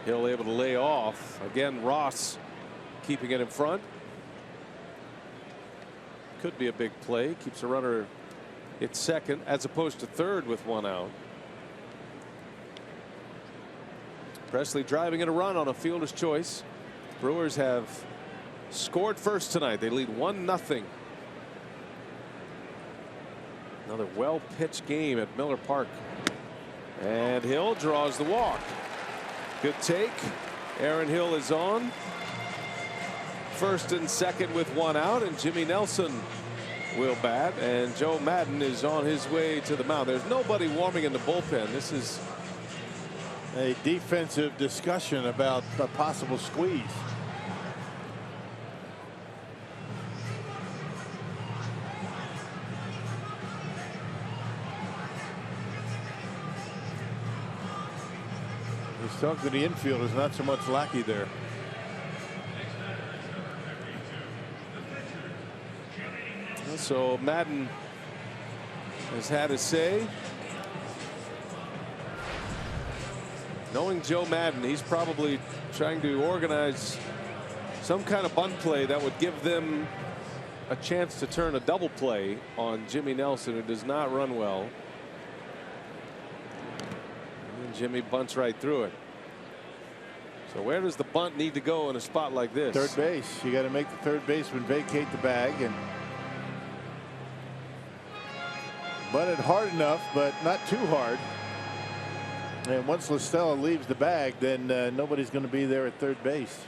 Hill able to lay off. Again, Ross keeping it in front. Could be a big play. Keeps a runner at second as opposed to third with one out. Presley driving in a run on a fielder's choice. Brewers have scored first tonight. They lead 1-0. Another well pitched game at Miller Park. And Hill draws the walk. Good take. Aaron Hill is on. First and second with one out, and Jimmy Nelson will bat, and Joe Maddon is on his way to the mound. There's nobody warming in the bullpen. This is a defensive discussion about a possible squeeze. He's talking to the infielders, not so much Lackey there. So Maddon has had his say. Knowing Joe Maddon, he's probably trying to organize some kind of bunt play that would give them a chance to turn a double play on Jimmy Nelson, who does not run well. And Jimmy bunts right through it. So where does the bunt need to go in a spot like this? Third base. You got to make the third baseman vacate the bag and butt it hard enough, but not too hard. And once La Stella leaves the bag, then nobody's going to be there at third base.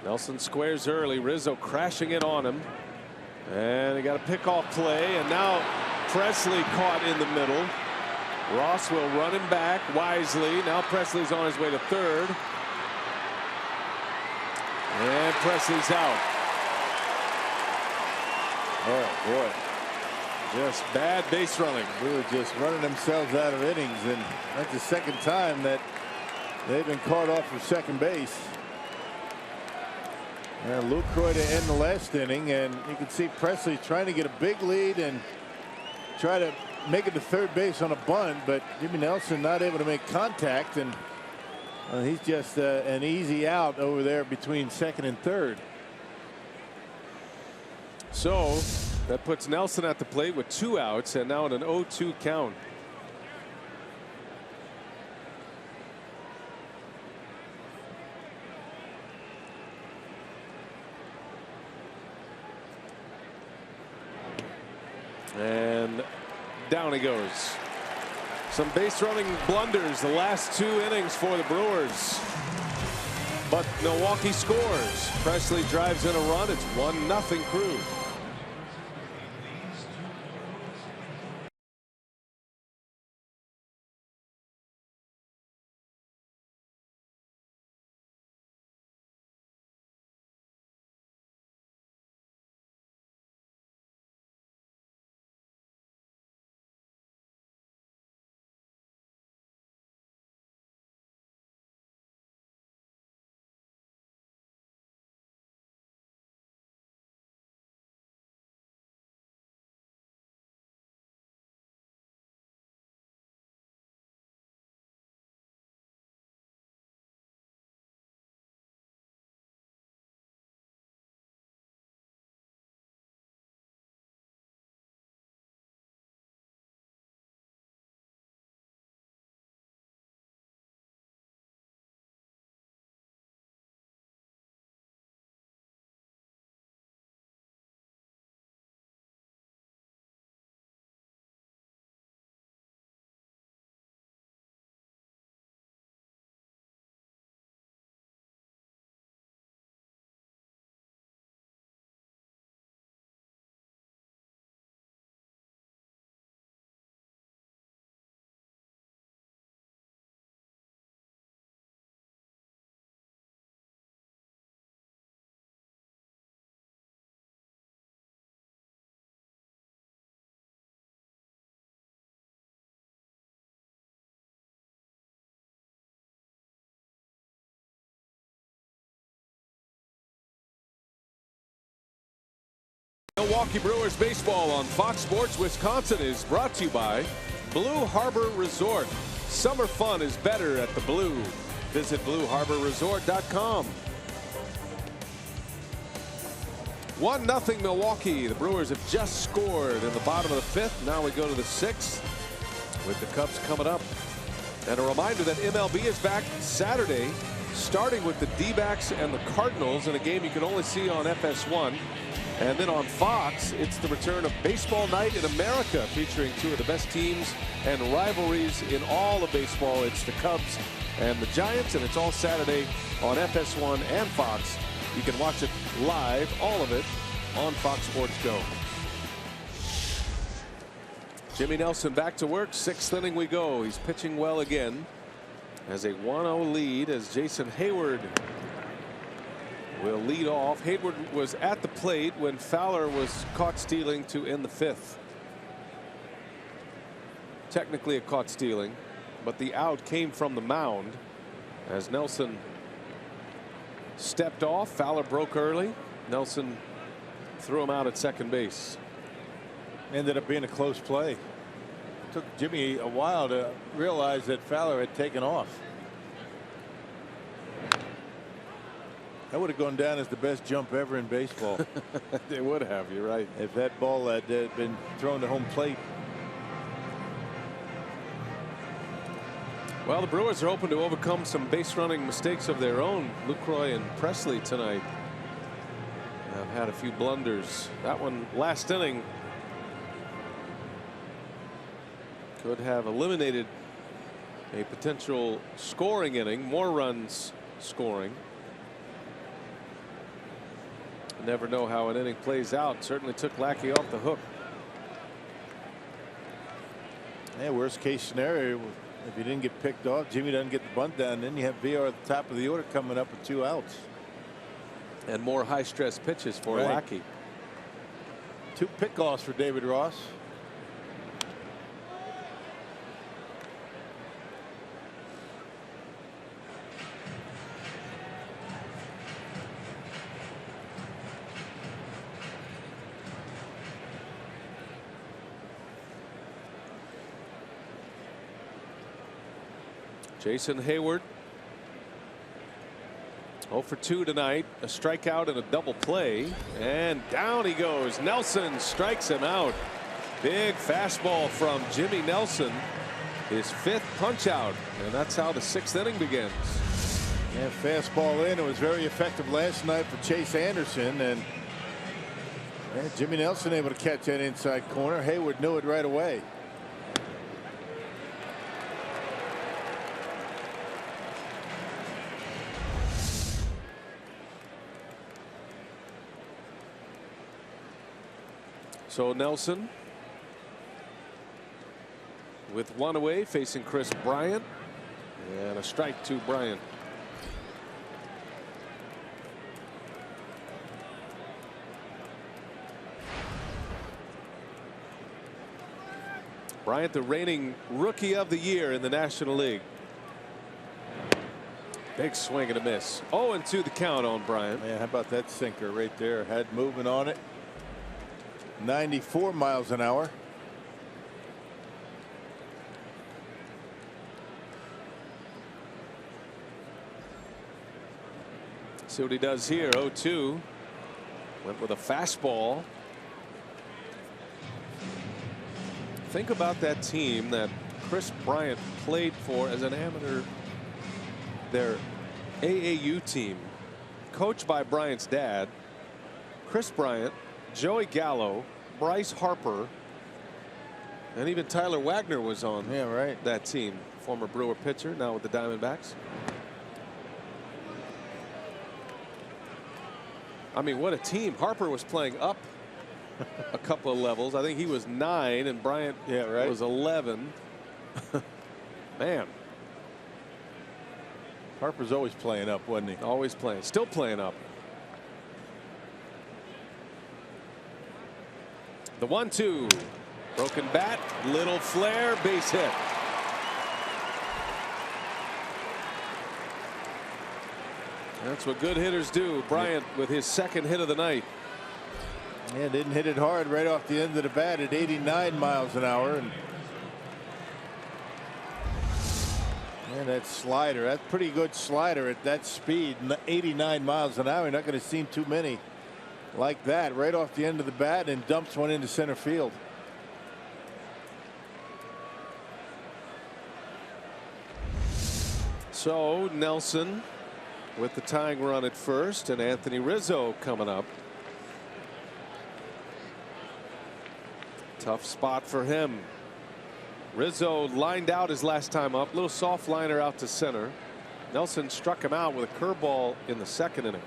Nelson squares early. Rizzo crashing in on him, and he got a pickoff play, and now Presley caught in the middle. Ross will run him back wisely. Now Presley's on his way to third, and Presley's out. Oh boy. Just bad base running. We were just running themselves out of innings, and that's the second time that they've been caught off of second base. And Lucroy to end the last inning, and you can see Presley trying to get a big lead and try to make it to third base on a bunt, but Jimmy Nelson not able to make contact, and he's just an easy out over there between second and third. So that puts Nelson at the plate with 2 outs, and now in an 0-2 count. And down he goes. Some base running blunders the last 2 innings for the Brewers. but Milwaukee scores. Presley drives in a run. It's 1-0 Crew. Milwaukee Brewers baseball on Fox Sports Wisconsin is brought to you by Blue Harbor Resort. Summer fun is better at the Blue. Visit BlueHarborResort.com. 1-0 Milwaukee. The Brewers have just scored in the bottom of the 5th. Now we go to the 6th with the Cubs coming up. And a reminder that MLB is back Saturday, starting with the D-backs and the Cardinals in a game you can only see on FS1. And then on Fox, it's the return of Baseball Night in America, featuring two of the best teams and rivalries in all of baseball. It's the Cubs and the Giants, and it's all Saturday on FS1 and Fox. You can watch it live, all of it, on Fox Sports Go. Jimmy Nelson back to work. 6th inning we go. He's pitching well again. Has a 1-0 lead as Jason Heyward will lead off. Heyward was at the plate when Fowler was caught stealing to end the 5th. Technically a caught stealing, but the out came from the mound as Nelson stepped off. Fowler broke early. Nelson threw him out at second base. Ended up being a close play. Took Jimmy a while to realize that Fowler had taken off. That would have gone down as the best jump ever in baseball. They would have, you're right. If that ball had been thrown to home plate. Well, the Brewers are hoping to overcome some base running mistakes of their own. Lucroy and Presley tonight have had a few blunders. That one last inning could have eliminated a potential scoring inning, more runs scoring. Never know how an inning plays out. Certainly took Lackey off the hook. Yeah, worst case scenario, if he didn't get picked off, Jimmy doesn't get the bunt down, then you have VR at the top of the order coming up with 2 outs. And more high stress pitches for Lackey. 2 pickoffs for David Ross. Jason Heyward 0 for 2 tonight. A strikeout and a double play, and down he goes. Nelson strikes him out. Big fastball from Jimmy Nelson, his 5th punch out, and that's how the 6th inning begins. Yeah, fastball in. It was very effective last night for Chase Anderson, and Jimmy Nelson able to catch that inside corner. Heyward knew it right away. So Nelson with one away facing Chris Bryant, and a strike to Bryant. Bryant, the reigning Rookie of the Year in the National League. Big swing and a miss. 0-2 the count on Bryant. Man, how about that sinker right there? Had movement on it. 94 miles an hour. See what he does here. 0-2. Went with a fastball. Think about that team that Chris Bryant played for as an amateur. Their AAU team, coached by Bryant's dad, Chris Bryant, Joey Gallo, Bryce Harper, and even Tyler Wagner was on that team. Former Brewer pitcher, now with the Diamondbacks. I mean, what a team. Harper was playing up a couple of levels. I think he was 9 and Bryant was 11. Man. Harper's always playing up, wasn't he? Always playing. Still playing up. The 1-2. Broken bat. Little flare. Base hit. That's what good hitters do. Bryant with his second hit of the night. Yeah, didn't hit it hard right off the end of the bat at 89 miles an hour. And that slider, that's pretty good slider at that speed, 89 miles an hour. You're not going to see too many like that right off the end of the bat, and dumps one into center field. So Nelson with the tying run at first, and Anthony Rizzo coming up. Tough spot for him. Rizzo lined out his last time up. Little soft liner out to center. Nelson struck him out with a curveball in the second inning.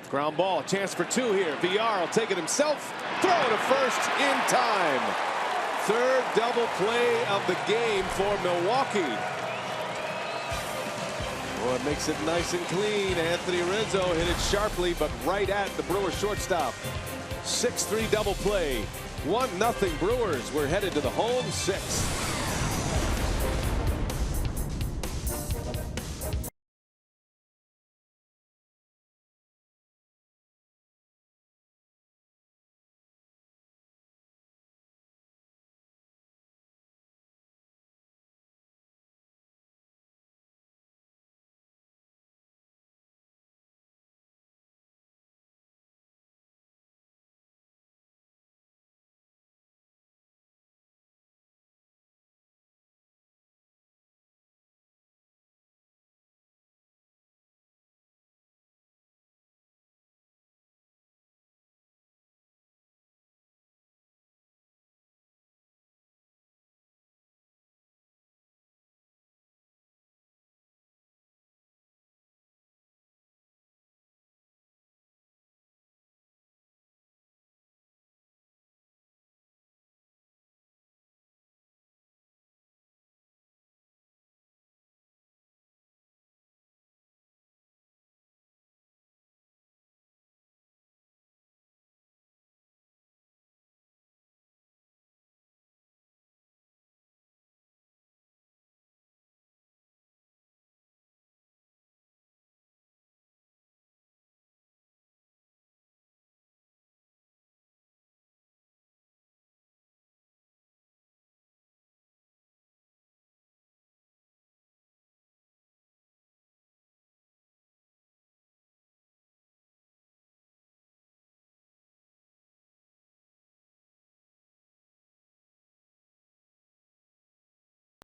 Ground ball. Chance for 2 here. VR will take it himself. Throw to first in time. Third double play of the game for Milwaukee. Well, it makes it nice and clean. Anthony Rizzo hit it sharply, but right at the Brewers shortstop. 6-3 double play. 1-0 Brewers. We're headed to the home 6th.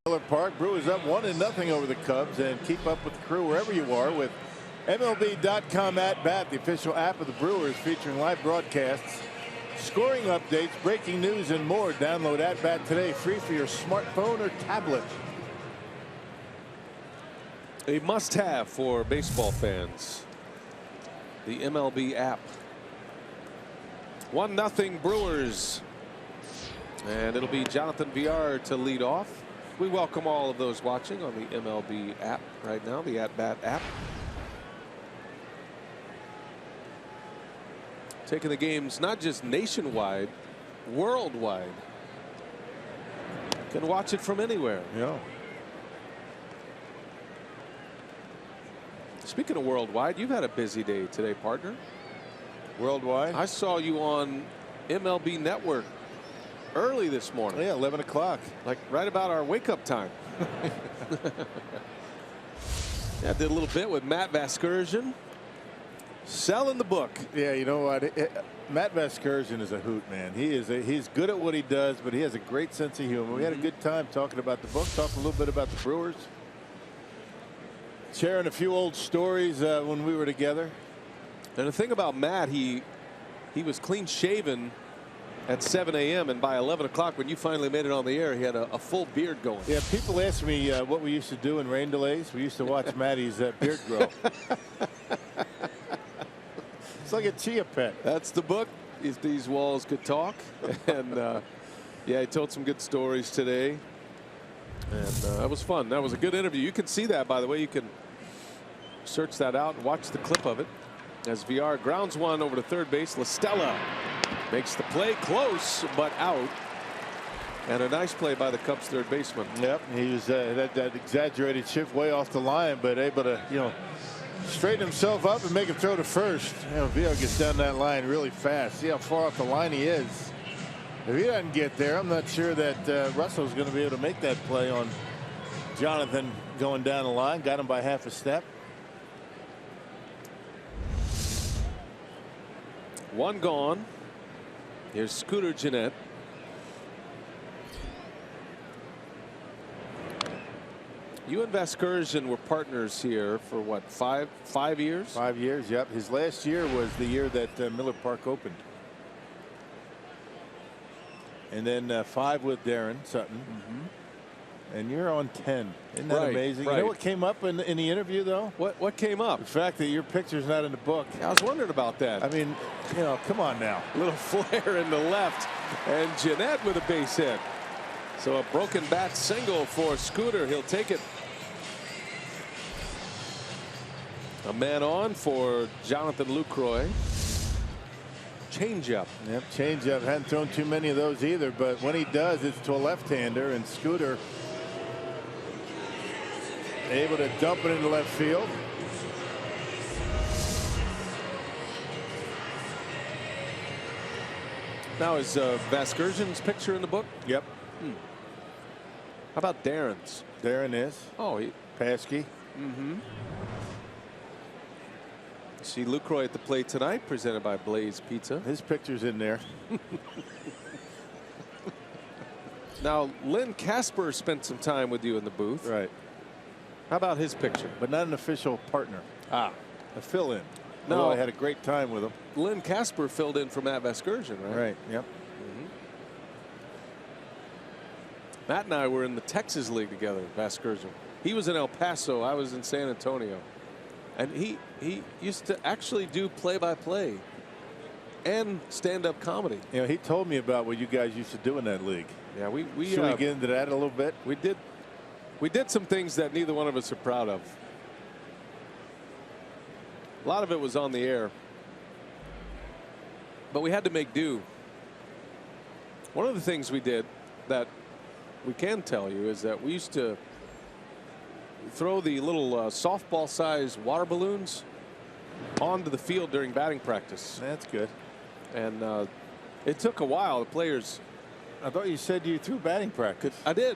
Miller Park. Brewers up 1-0 over the Cubs, and keep up with the crew wherever you are with MLB.com At Bat, the official app of the Brewers, featuring live broadcasts, scoring updates, breaking news, and more. Download At Bat today, free for your smartphone or tablet. A must-have for baseball fans. The MLB app. 1-0 Brewers. And it'll be Jonathan Villar to lead off. We welcome all of those watching on the MLB app right now, the At Bat app. Taking the games not just nationwide, worldwide. Can watch it from anywhere. Yeah. Speaking of worldwide, you've had a busy day today, partner. Worldwide? I saw you on MLB Network early this morning. Yeah, 11 o'clock. Like right about our wake-up time. Yeah, I did a little bit with Matt Vasgersian. Selling the book. Yeah, you know what? Matt Vasgersian is a hoot, man. He's good at what he does, but he has a great sense of humor. We had a good time talking about the book, talking a little bit about the Brewers, sharing a few old stories when we were together. And the thing about Matt, he was clean shaven at 7 a.m. and by 11 o'clock when you finally made it on the air, he had a full beard going. Yeah, people ask me what we used to do in rain delays. We used to watch Matty's beard grow. It's like a chia pet. That's the book. If these walls could talk. And yeah, he told some good stories today. And that was fun. That was a good interview. You can see that, by the way. You can search that out and watch the clip of it. As Villar grounds one over to third base. La Stella makes the play close, but out. And a nice play by the Cubs third baseman. Yep, he was that exaggerated shift way off the line, but able to, you know, straighten himself up and make him throw to first. You know, Villar gets down that line really fast. See how far off the line he is. If he doesn't get there, I'm not sure that Russell's going to be able to make that play on Jonathan going down the line. Got him by half a step. One gone. Here's Scooter Gennett. You and Vasgersian were partners here for what, five years? 5 years, yep. His last year was the year that Miller Park opened. And then 5 with Darren Sutton. And you're on 10. Isn't that amazing? Right. You know what came up in the interview, though? What came up? The fact that your picture's not in the book. I was wondering about that. I mean, you know, come on now. A little flare in the left, and Gennett with a base hit. So a broken bat single for Scooter. He'll take it. A man on for Jonathan Lucroy. Changeup. Yep, changeup. Hadn't thrown too many of those either, but when he does, it's to a left-hander, and Scooter able to dump it into left field. Now is Vasgersian's picture in the book? Yep. How about Darren's? Darren is. Oh, Paskey. See Lucroy at the plate tonight, presented by Blaze Pizza. His picture's in there. Now, Len Casper spent some time with you in the booth. Right. How about his picture? But not an official partner. Ah. A fill-in. No. Although I had a great time with him. Len Casper filled in for Matt Vasgersian, right? Right. Yep. Matt and I were in the Texas League together, Vasgersian. He was in El Paso. I was in San Antonio. And he used to actually do play-by-play and stand-up comedy. You know, he told me about what you guys used to do in that league. Yeah, we Should we get into that a little bit? We did some things that neither one of us are proud of. A lot of it was on the air, but we had to make do. One of the things we did that we can tell you is that we used to throw the little softball-sized water balloons onto the field during batting practice. That's good. And it took a while. The players. I thought you said you threw batting practice. I did.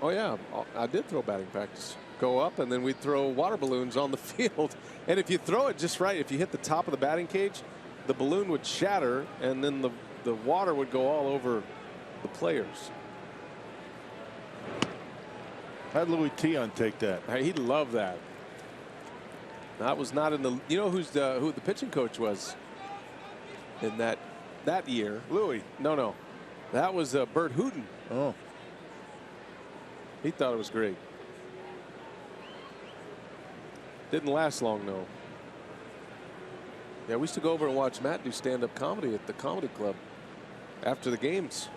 Oh yeah, I did throw batting practice. Go up and then we'd throw water balloons on the field. And if you throw it just right, if you hit the top of the batting cage, the balloon would shatter and then the water would go all over the players. How'd Louis Tion take that? He'd love that. That was not in the. You know who the pitching coach was in that year? Louis. No. That was Bert Hooten. Oh. He thought it was great. Didn't last long, though. Yeah, we used to go over and watch Matt do stand-up comedy at the comedy club after the games.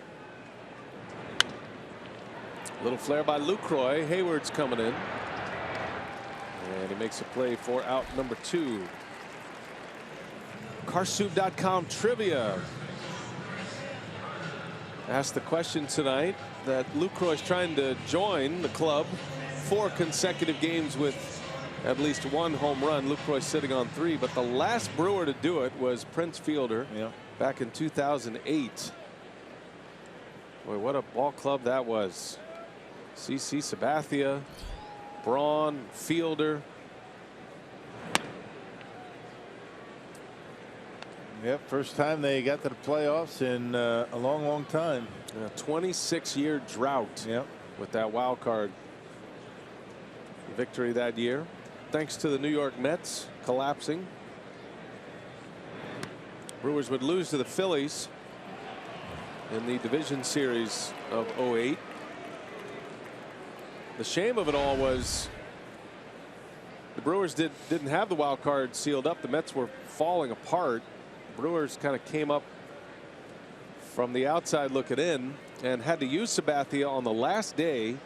Little flare by Lucroy. Hayward's coming in. And he makes a play for out number 2. Carsoup.com trivia asked the question tonight that Lucroy's trying to join the club 4 consecutive games with at least 1 home run. Lucroy sitting on 3, but the last Brewer to do it was Prince Fielder back in 2008. Boy, what a ball club that was. CC Sabathia, Braun, Fielder. Yep, first time they got to the playoffs in a long time. A 26-year drought with that wild card victory that year, thanks to the New York Mets collapsing. Brewers would lose to the Phillies in the division series of '08. The shame of it all was the Brewers didn't have the wild card sealed up. The Mets were falling apart. Brewers kind of came up from the outside looking in and had to use Sabathia on the last day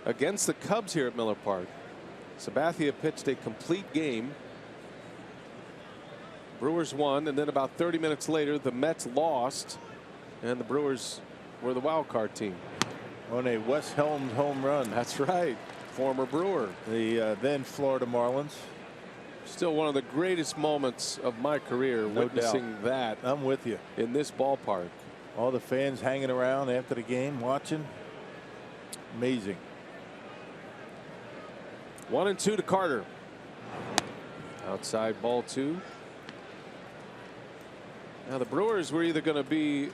against the Cubs here at Miller Park. Sabathia pitched a complete game. Brewers won, and then about 30 minutes later the Mets lost and the Brewers were the wild card team. On a Wes Helms home run. That's right. Former Brewer. The then Florida Marlins. Still one of the greatest moments of my career, witnessing that. I'm with you. In this ballpark. All the fans hanging around after the game watching. Amazing. 1-2 to Carter. Outside ball 2. Now the Brewers were either going to be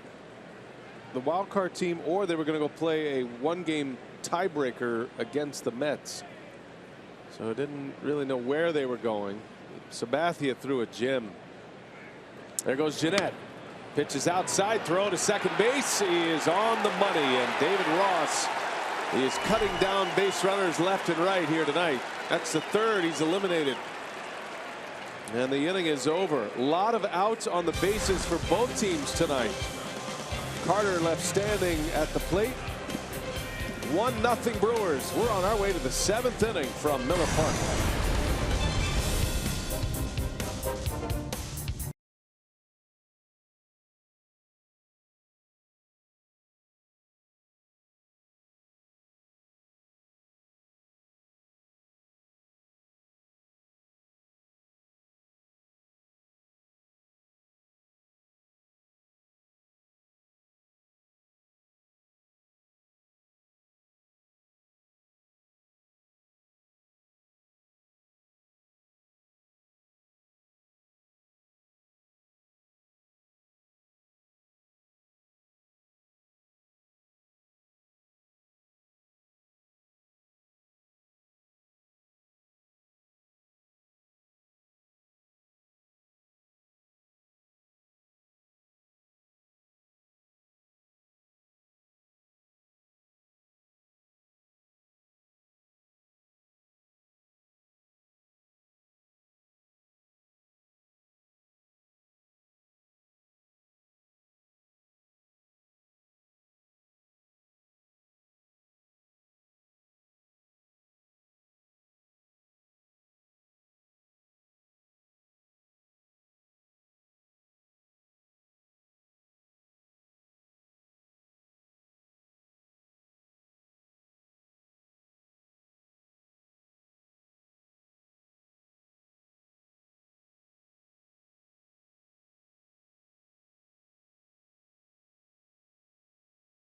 the wild card team or they were going to go play a 1-game tiebreaker against the Mets. So I didn't really know where they were going. Sabathia threw a gem. There goes Jeanette. Pitches outside, throw to second base. He is on the money, and David Ross is cutting down base runners left and right here tonight. That's the 3rd he's eliminated. And the inning is over. A lot of outs on the bases for both teams tonight. Carter left standing at the plate. 1-0 Brewers. We're on our way to the 7th inning from Miller Park.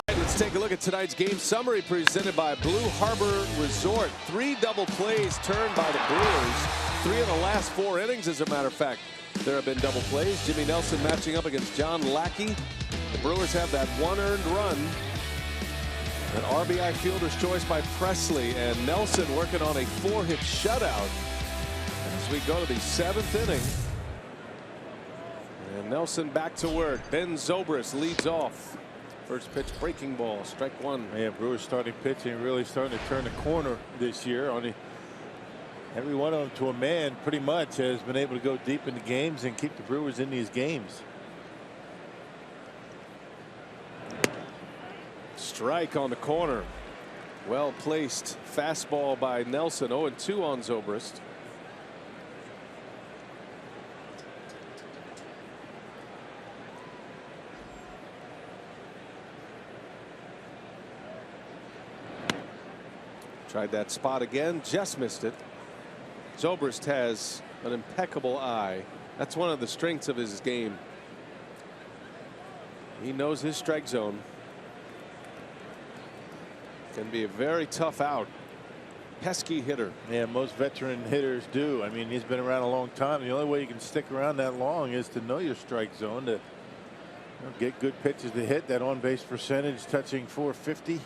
Let's take a look at tonight's game summary presented by Blue Harbor Resort. 3 double plays turned by the Brewers. 3 of the last 4 innings, as a matter of fact. There have been double plays. Jimmy Nelson matching up against John Lackey. The Brewers have that 1 earned run. An RBI fielder's choice by Presley, and Nelson working on a 4-hit shutout as we go to the 7th inning. And Nelson back to work. Ben Zobrist leads off. First pitch breaking ball, strike 1. Yeah, Brewers starting pitching, really starting to turn the corner this year. Every one of them, to a man, pretty much has been able to go deep into games and keep the Brewers in these games. Strike on the corner. Well placed fastball by Nelson. 0-2 on Zobrist. Tried that spot again, just missed it. Zobrist has an impeccable eye. That's one of the strengths of his game. He knows his strike zone. Can be a very tough out. Pesky hitter. Yeah, most veteran hitters do. I mean, he's been around a long time. The only way you can stick around that long is to know your strike zone, to get good pitches to hit. That on base percentage touching .450.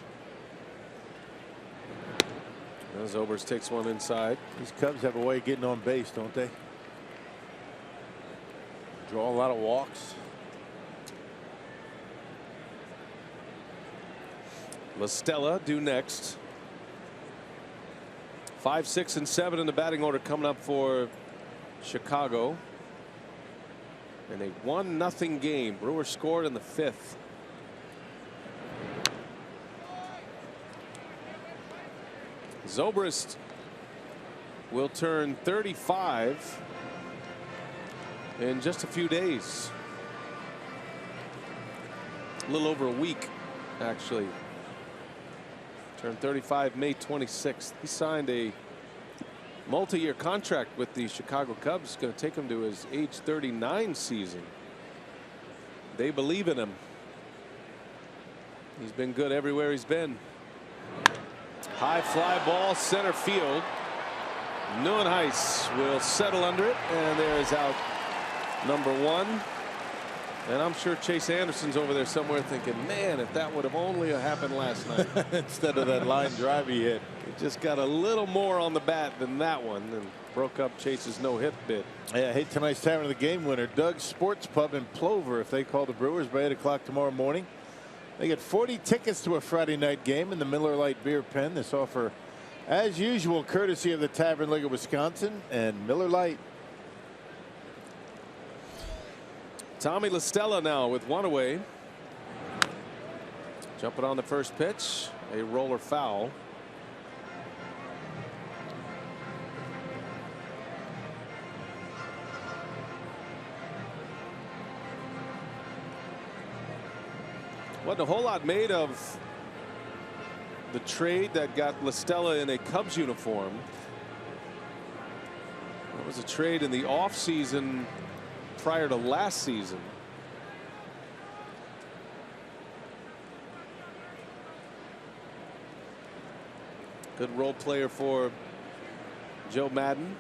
Zobrist takes one inside. These Cubs have a way of getting on base, don't they? Draw a lot of walks. La Stella due next. 5, 6, and 7 in the batting order coming up for Chicago. And a 1-0 game. Brewers scored in the 5th. Zobrist will turn 35 in just a few days. A little over a week, actually. Turned 35 May 26th. He signed a multi-year contract with the Chicago Cubs. Going to take him to his age 39 season. They believe in him. He's been good everywhere he's been. High fly ball, center field. Neuenhuis will settle under it, and there is out number 1. And I'm sure Chase Anderson's over there somewhere thinking, man, if that would have only happened last night. Instead of that line drive he hit. He just got a little more on the bat than that one and broke up Chase's no-hit bid. Yeah, hey, tonight's Tavern of the Game winner, Doug's Sports Pub in Plover. If they call the Brewers by 8 o'clock tomorrow morning, they get 40 tickets to a Friday night game in the Miller Lite Beer Pen. This offer, as usual, courtesy of the Tavern League of Wisconsin and Miller Lite. Tommy La Stella now with one away. Jumping on the first pitch, a roller foul. Wasn't a whole lot made of the trade that got La Stella in a Cubs uniform. It was a trade in the offseason prior to last season. Good role player for Joe Madden.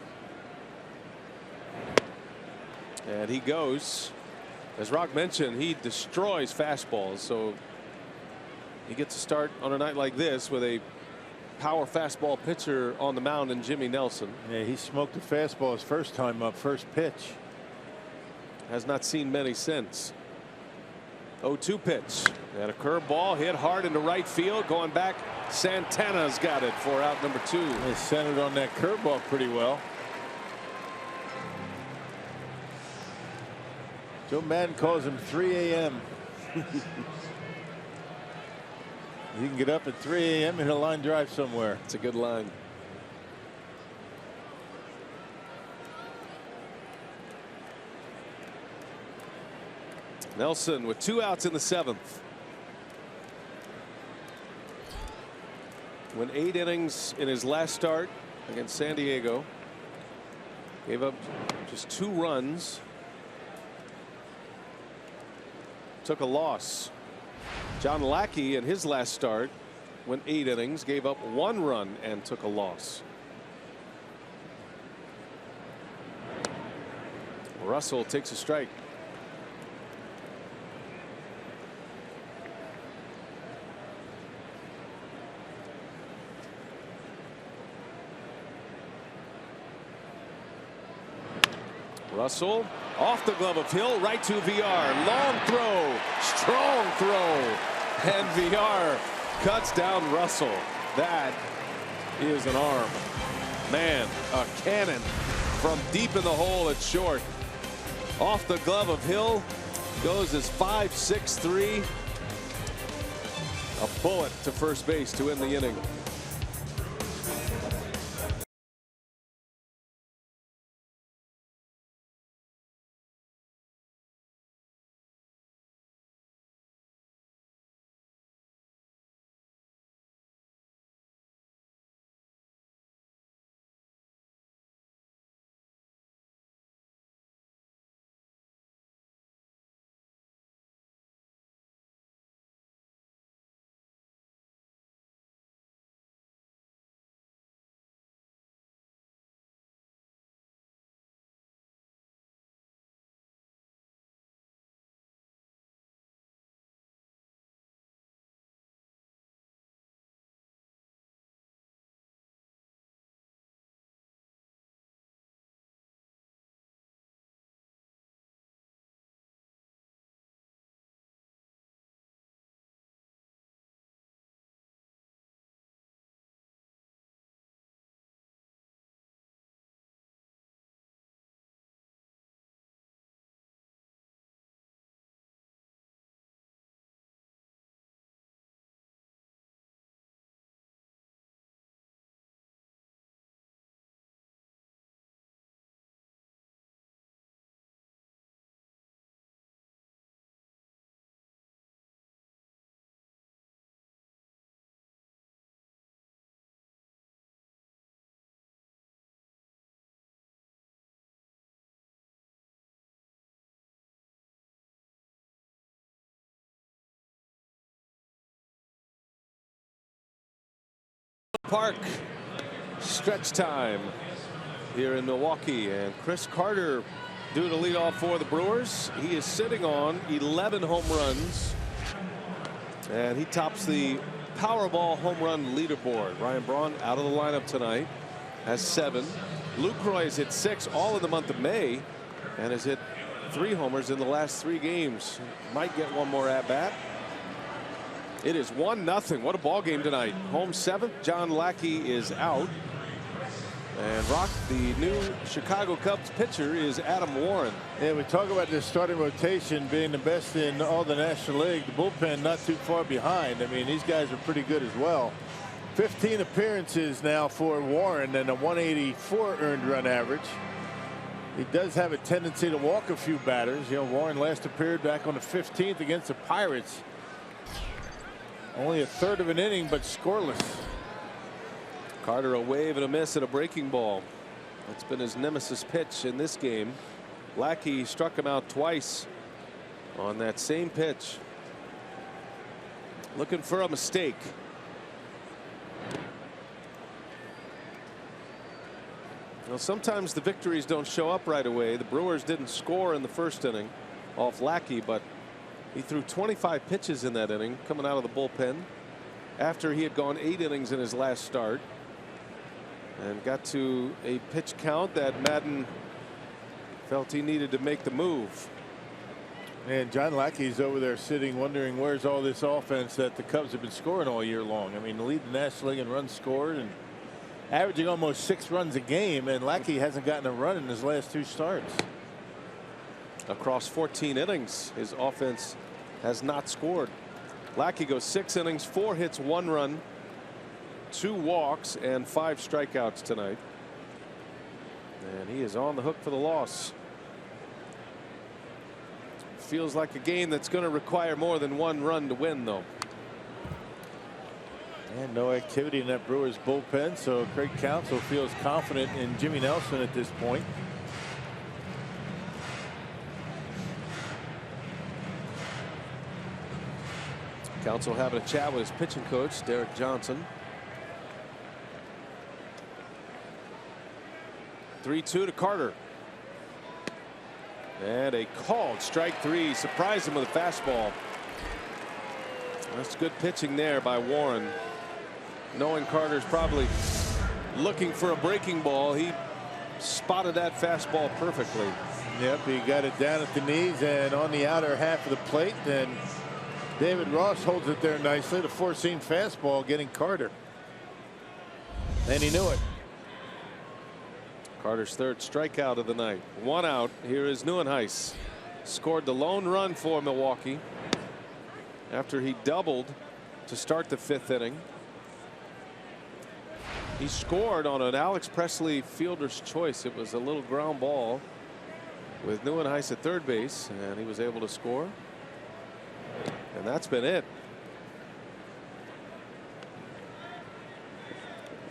And he goes. As Rock mentioned, he destroys fastballs, so he gets to start on a night like this with a power fastball pitcher on the mound in Jimmy Nelson. Yeah, he smoked a fastball his first time up, first pitch. Has not seen many since. 0-2 pitch. And a curveball hit hard into right field. Going back, Santana's got it for out number 2. They centered on that curveball pretty well. Joe Madden calls him 3 a.m. You can get up at 3 a.m. and hit a line drive somewhere. It's a good line. Nelson with 2 outs in the 7th. Went 8 innings in his last start against San Diego. Gave up just 2 runs. Took a loss. John Lackey in his last start went 8 innings, gave up 1 run and took a loss. Russell takes a strike. Russell off the glove of Hill, right to VR. Long throw, strong throw, and VR cuts down Russell. That is an arm. Man, a cannon from deep in the hole at short. Off the glove of Hill. Goes as 5-6-3. A bullet to first base to end the inning. Park, stretch time here in Milwaukee, and Chris Carter due to lead off for the Brewers. He is sitting on 11 home runs, and he tops the Powerball home run leaderboard. Ryan Braun out of the lineup tonight has 7. Lucroy has hit 6 all in the month of May and has hit 3 homers in the last 3 games. Might get one more at bat. It is 1-0. What a ball game tonight. Home 7th. John Lackey is out. And Rock, the new Chicago Cubs pitcher, is Adam Warren. Yeah, we talk about this starting rotation being the best in all the National League. The bullpen not too far behind. I mean, these guys are pretty good as well. 15 appearances now for Warren and a 184 earned run average. He does have a tendency to walk a few batters. You know, Warren last appeared back on the 15th against the Pirates. Only a third of an inning, but scoreless. Carter a wave and a miss at a breaking ball. That's been his nemesis pitch in this game. Lackey struck him out twice on that same pitch. Looking for a mistake. Well, sometimes the victories don't show up right away. The Brewers didn't score in the first inning off Lackey, but he threw 25 pitches in that inning coming out of the bullpen after he had gone 8 innings in his last start and got to a pitch count that Madden felt he needed to make the move. And John Lackey's over there sitting wondering where's all this offense that the Cubs have been scoring all year long. I mean, the lead the National League in runs scored and averaging almost 6 runs a game, and Lackey hasn't gotten a run in his last 2 starts. Across 14 innings, his offense has not scored. Lackey goes 6 innings, 4 hits, 1 run, 2 walks, and 5 strikeouts tonight. And he is on the hook for the loss. Feels like a game that's going to require more than 1 run to win, though. And no activity in that Brewers bullpen, so Craig Counsell feels confident in Jimmy Nelson at this point. Counsell having a chat with his pitching coach, Derek Johnson. 3-2 to Carter. And a called strike 3. Surprised him with a fastball. That's good pitching there by Warren. Knowing Carter's probably looking for a breaking ball, he spotted that fastball perfectly. Yep, he got it down at the knees and on the outer half of the plate. And David Ross holds it there nicely. The 4-seam fastball getting Carter. And he knew it. Carter's third strikeout of the night. 1 out. Here is Nieuwenhuis. Scored the lone run for Milwaukee after he doubled to start the 5th inning. He scored on an Alex Presley fielder's choice. It was a little ground ball with Nieuwenhuis at third base, and he was able to score. And that's been it.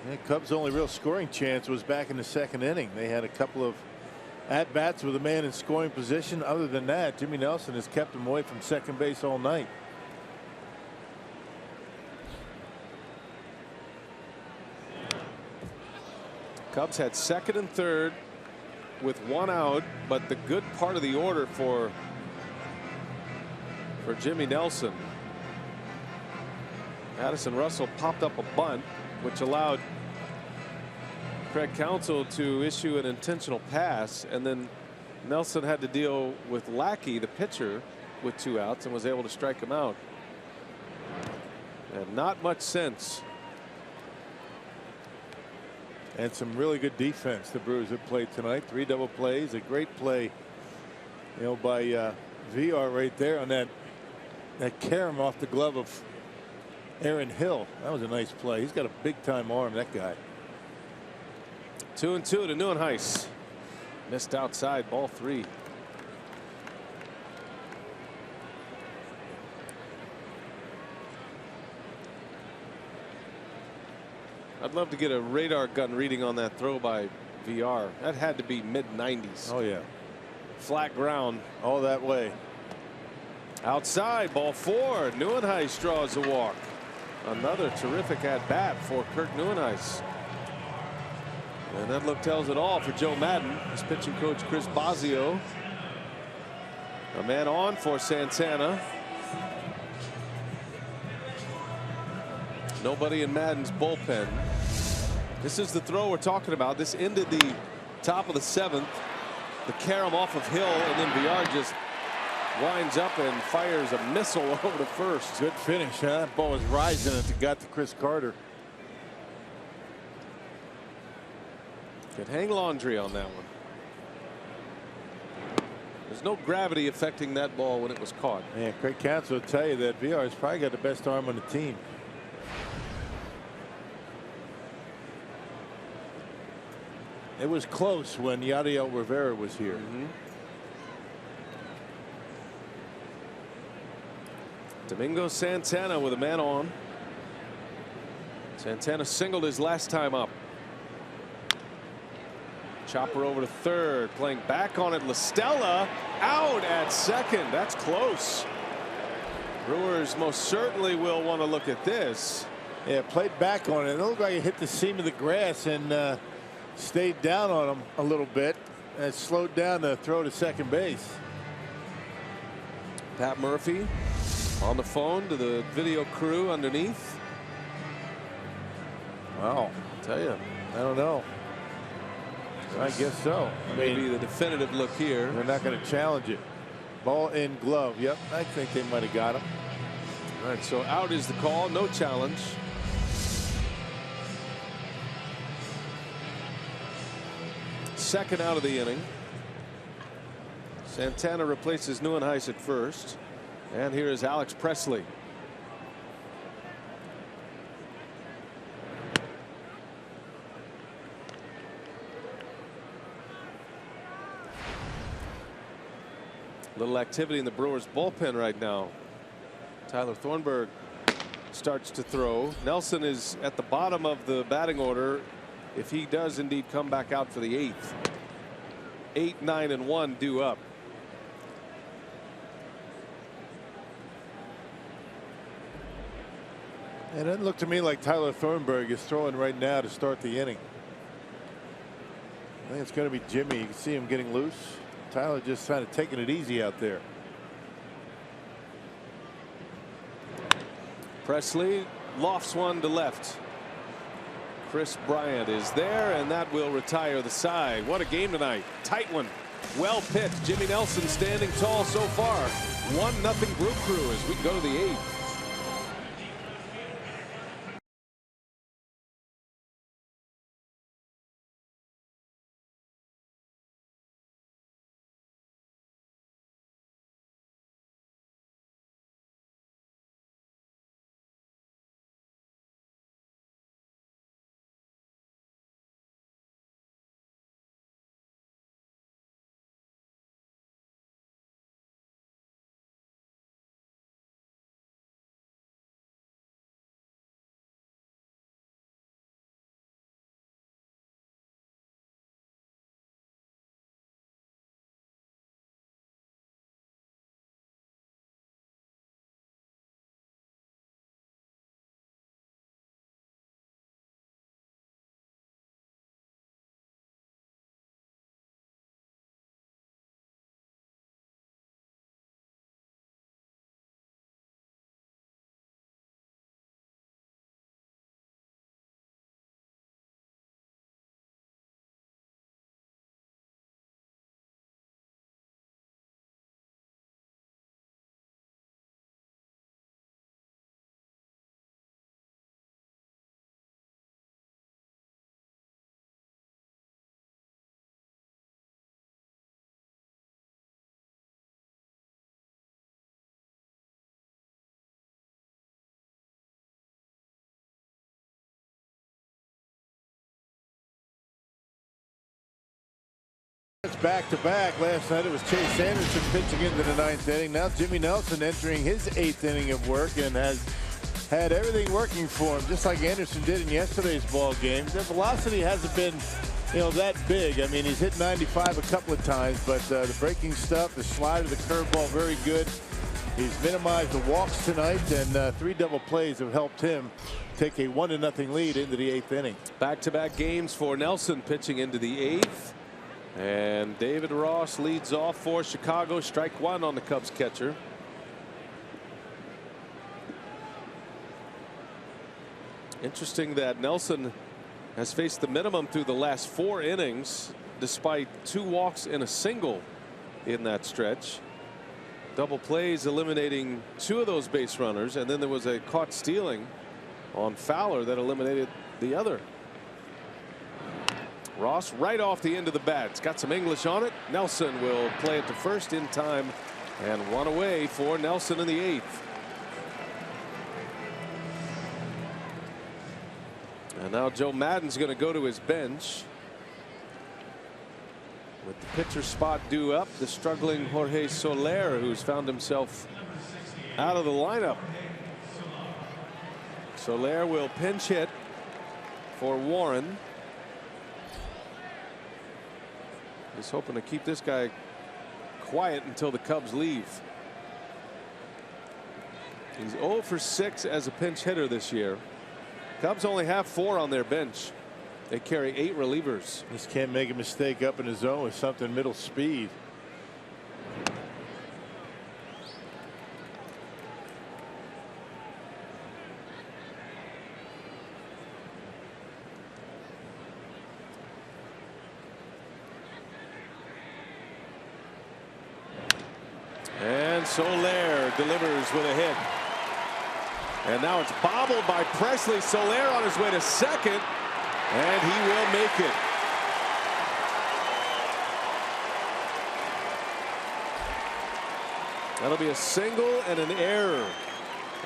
Yeah, Cubs' only real scoring chance was back in the 2nd inning. They had a couple of at-bats with a man in scoring position. Other than that, Jimmy Nelson has kept him away from second base all night. Cubs had 2nd and 3rd with 1 out, but the good part of the order for Jimmy Nelson. Addison Russell popped up a bunt, which allowed Craig Counsell to issue an intentional pass, and then Nelson had to deal with Lackey, the pitcher, with 2 outs and was able to strike him out. And not much sense. And some really good defense the Brewers have played tonight. 3 double plays, a great play, by VR right there on that carom off the glove of Aaron Hill. That was a nice play. He's got a big time arm, that guy. 2-2 to Nieuwenhuis. Missed outside, ball 3. I'd love to get a radar gun reading on that throw by VR. That had to be mid-90s. Oh, yeah. Flat ground. All that way. Outside, ball 4. Nieuwenhuis draws a walk. Another terrific at-bat for Kurt Nieuwenhuis. And that look tells it all for Joe Madden. His pitching coach Chris Bosio. A man on for Santana. Nobody in Madden's bullpen. This is the throw we're talking about. This ended the top of the 7th. The carom off of Hill, and then VR just winds up and fires a missile over to first. Good finish, huh? That ball was rising as it got to Chris Carter. Could hang laundry on that one. There's no gravity affecting that ball when it was caught. Man, Craig Counsell will tell you that VR has probably got the best arm on the team. It was close when Yadiel Rivera was here. Domingo Santana with a man on. Santana singled his last time up. Chopper over to third, playing back on it. La Stella out at second. That's close. Brewers most certainly will want to look at this. Yeah, played back on it. It looked like it hit the seam of the grass and stayed down on him a little bit and slowed down the throw to second base. Pat Murphy on the phone to the video crew underneath. Wow, I'll tell you, I don't know. I guess so. Maybe the definitive look here. They're not going to challenge it. Ball in glove. Yep, I think they might have got him. All right, so out is the call. No challenge. Second out of the inning. Santana replaces Nieuwenhuis at first. And here is Alex Presley. Little activity in the Brewers bullpen right now. Tyler Thornburg starts to throw. Nelson is at the bottom of the batting order if he does indeed come back out for the 8th. 8, 9, and 1 due up. And it looked to me like Tyler Thornburg is throwing right now to start the inning. I think it's going to be Jimmy. You can see him getting loose. Tyler just kind of taking it easy out there. Presley lofts one to left. Chris Bryant is there, and that will retire the side. What a game tonight. Tight one. Well pitched. Jimmy Nelson standing tall so far. 1-0 Brew Crew as we go to the 8th. back-to-back. Last night it was Chase Anderson pitching into the 9th inning. Now Jimmy Nelson entering his 8th inning of work and has had everything working for him, just like Anderson did in yesterday's ball game. The velocity hasn't been, that big. I mean, he's hit 95 a couple of times, but the breaking stuff, the slider, the curveball, very good. He's minimized the walks tonight, and 3 double plays have helped him take a 1-0 lead into the 8th inning. Back-to-back games for Nelson pitching into the 8th. And David Ross leads off for Chicago. Strike 1 on the Cubs catcher. Interesting that Nelson has faced the minimum through the last 4 innings, despite 2 walks and a single in that stretch. Double plays eliminating 2 of those base runners, and then there was a caught stealing on Fowler that eliminated the other. Ross right off the end of the bat. It's got some English on it. Nelson will play it to first in time, and 1 away for Nelson in the 8th. And now Joe Maddon's going to go to his bench. With the pitcher spot due up, the struggling Jorge Soler, who's found himself out of the lineup. Soler will pinch hit for Warren. He's hoping to keep this guy quiet until the Cubs leave. He's 0 for 6 as a pinch hitter this year. Cubs only have 4 on their bench. They carry 8 relievers. Just can't make a mistake up in the zone with something middle speed. And Soler delivers with a hit. And now it's bobbled by Presley. Soler on his way to second. And he will make it. That'll be a single and an error.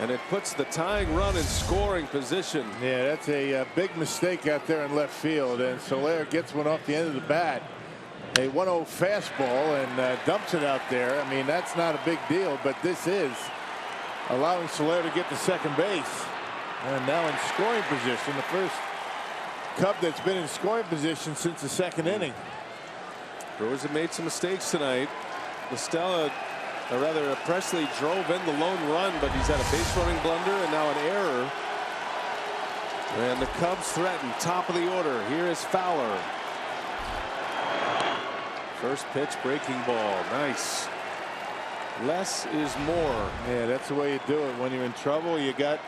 And it puts the tying run in scoring position. Yeah, that's a big mistake out there in left field. And Soler gets one off the end of the bat. A 1-0 fastball and dumps it out there. I mean, that's not a big deal, but this is allowing Soler to get to second base. And now in scoring position, the first Cub that's been in scoring position since the 2nd inning. Brewers have made some mistakes tonight. Presley drove in the lone run, but he's had a base running blunder and now an error. And the Cubs threaten top of the order. Here is Fowler. First pitch, breaking ball. Nice. Less is more. Yeah, that's the way you do it. When you're in trouble, you got,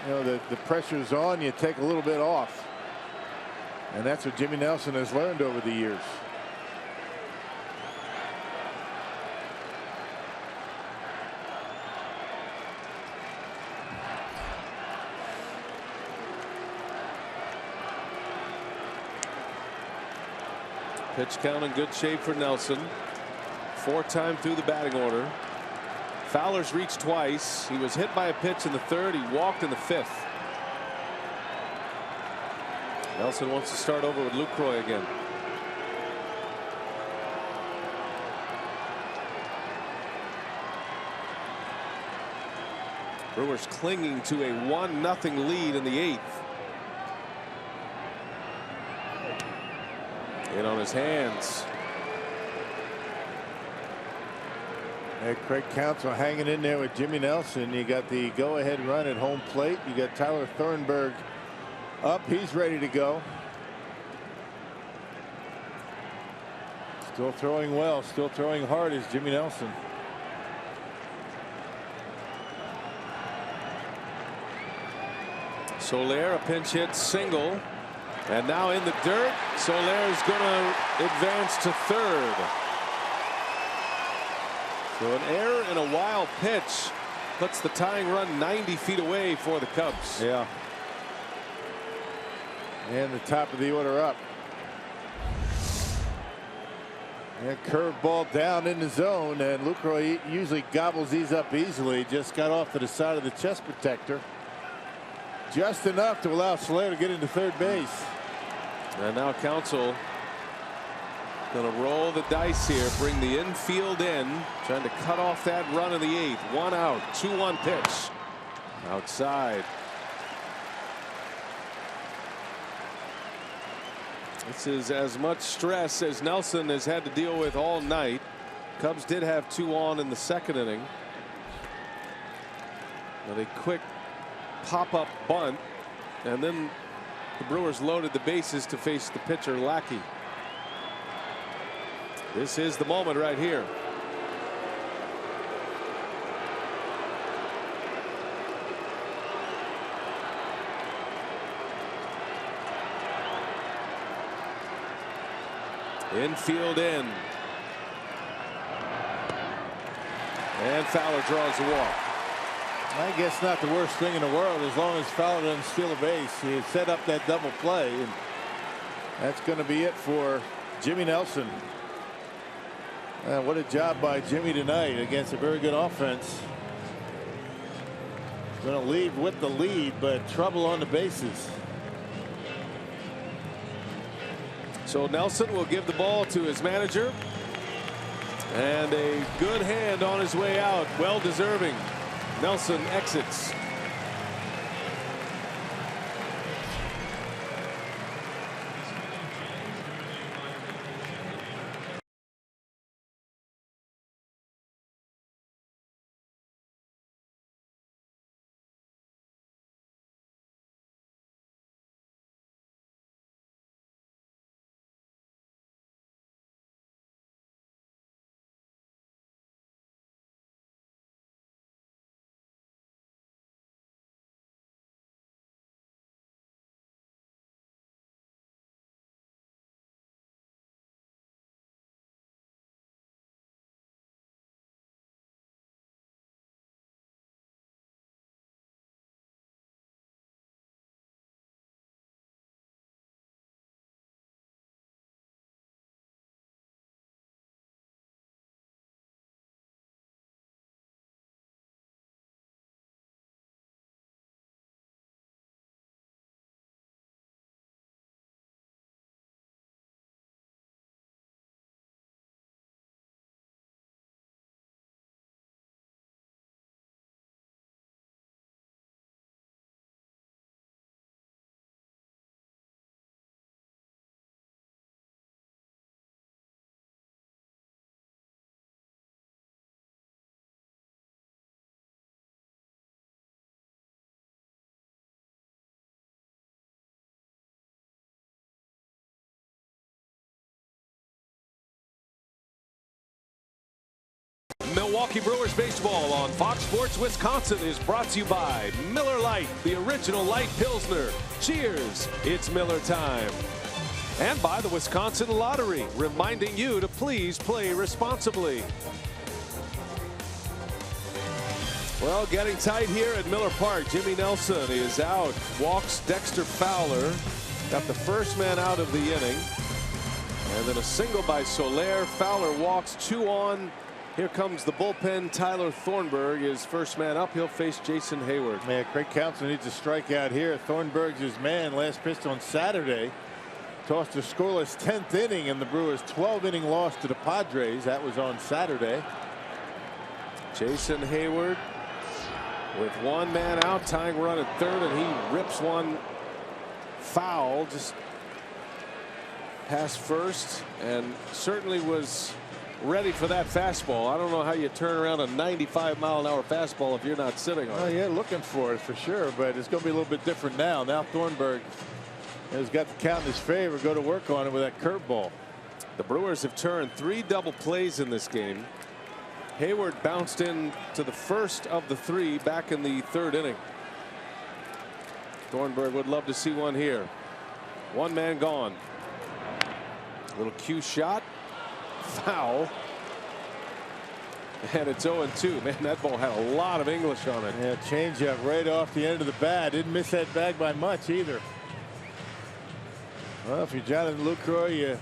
the pressure's on, you take a little bit off. And that's what Jimmy Nelson has learned over the years. Pitch count in good shape for Nelson. 4th time through the batting order. Fowler's reached twice. He was hit by a pitch in the 3rd. He walked in the 5th. Nelson wants to start over with Lucroy again. Brewers clinging to a 1-0 lead in the 8th. In on his hands. Hey, Craig Counsell hanging in there with Jimmy Nelson. You got the go-ahead run at home plate. You got Tyler Thornburg up. He's ready to go. Still throwing well. Still throwing hard is Jimmy Nelson. Soler, a pinch hit single. And now in the dirt. Soler is going to advance to 3rd. So an error and a wild pitch puts the tying run 90 feet away for the Cubs. Yeah. And the top of the order up. And curveball down in the zone, and Lucroy usually gobbles these up easily. Just got off to the side of the chest protector. Just enough to allow Soler to get into 3rd base. And now Counsell Going to roll the dice here, bring the infield in, trying to cut off that run in the 8th. 1 out, 2-1 pitch. Outside. This is as much stress as Nelson has had to deal with all night. Cubs did have 2 on in the 2nd inning. But a quick pop-up bunt, and then the Brewers loaded the bases to face the pitcher Lackey. This is the moment right here. Infield in. And Fowler draws a walk. I guess not the worst thing in the world as long as Fowler doesn't steal a base. He had set up that double play, and that's going to be it for Jimmy Nelson. What a job by Jimmy tonight against a very good offense. Going to leave with the lead, but trouble on the bases. So Nelson will give the ball to his manager, and a good hand on his way out. Well deserving. Nelson exits. Milwaukee Brewers baseball on Fox Sports Wisconsin is brought to you by Miller Lite, the original light Pilsner. Cheers, it's Miller time. And by the Wisconsin Lottery, reminding you to please play responsibly. Well, getting tight here at Miller Park. Jimmy Nelson is out. Walks Dexter Fowler. Got the first man out of the inning. And then a single by Soler. Fowler walks 2 on. Here comes the bullpen. Tyler Thornburg is first man up. He'll face Jason Hayward. Man, Craig Counsell needs a strikeout here. Thornburg's his man. Last pitch on Saturday. Tossed a scoreless 10th inning in the Brewers' 12-inning loss to the Padres. That was on Saturday. Jason Hayward with 1 man out, tying run at 3rd, and he rips one foul just past first, and certainly was ready for that fastball. I don't know how you turn around a 95-mile-an-hour fastball if you're not sitting on it. Oh yeah, looking for it for sure, but it's going to be a little bit different now. Now Thornburg has got the count in his favor. Go to work on it with that curveball. The Brewers have turned 3 double plays in this game. Hayward bounced in to the first of the 3 back in the 3rd inning. Thornburg would love to see one here. 1 man gone. Little cue shot. Foul. And it's 0-2. Man, that ball had a lot of English on it. Yeah, changeup right off the end of the bat. Didn't miss that bag by much either. Well, if you're Jonathan Lucroy, you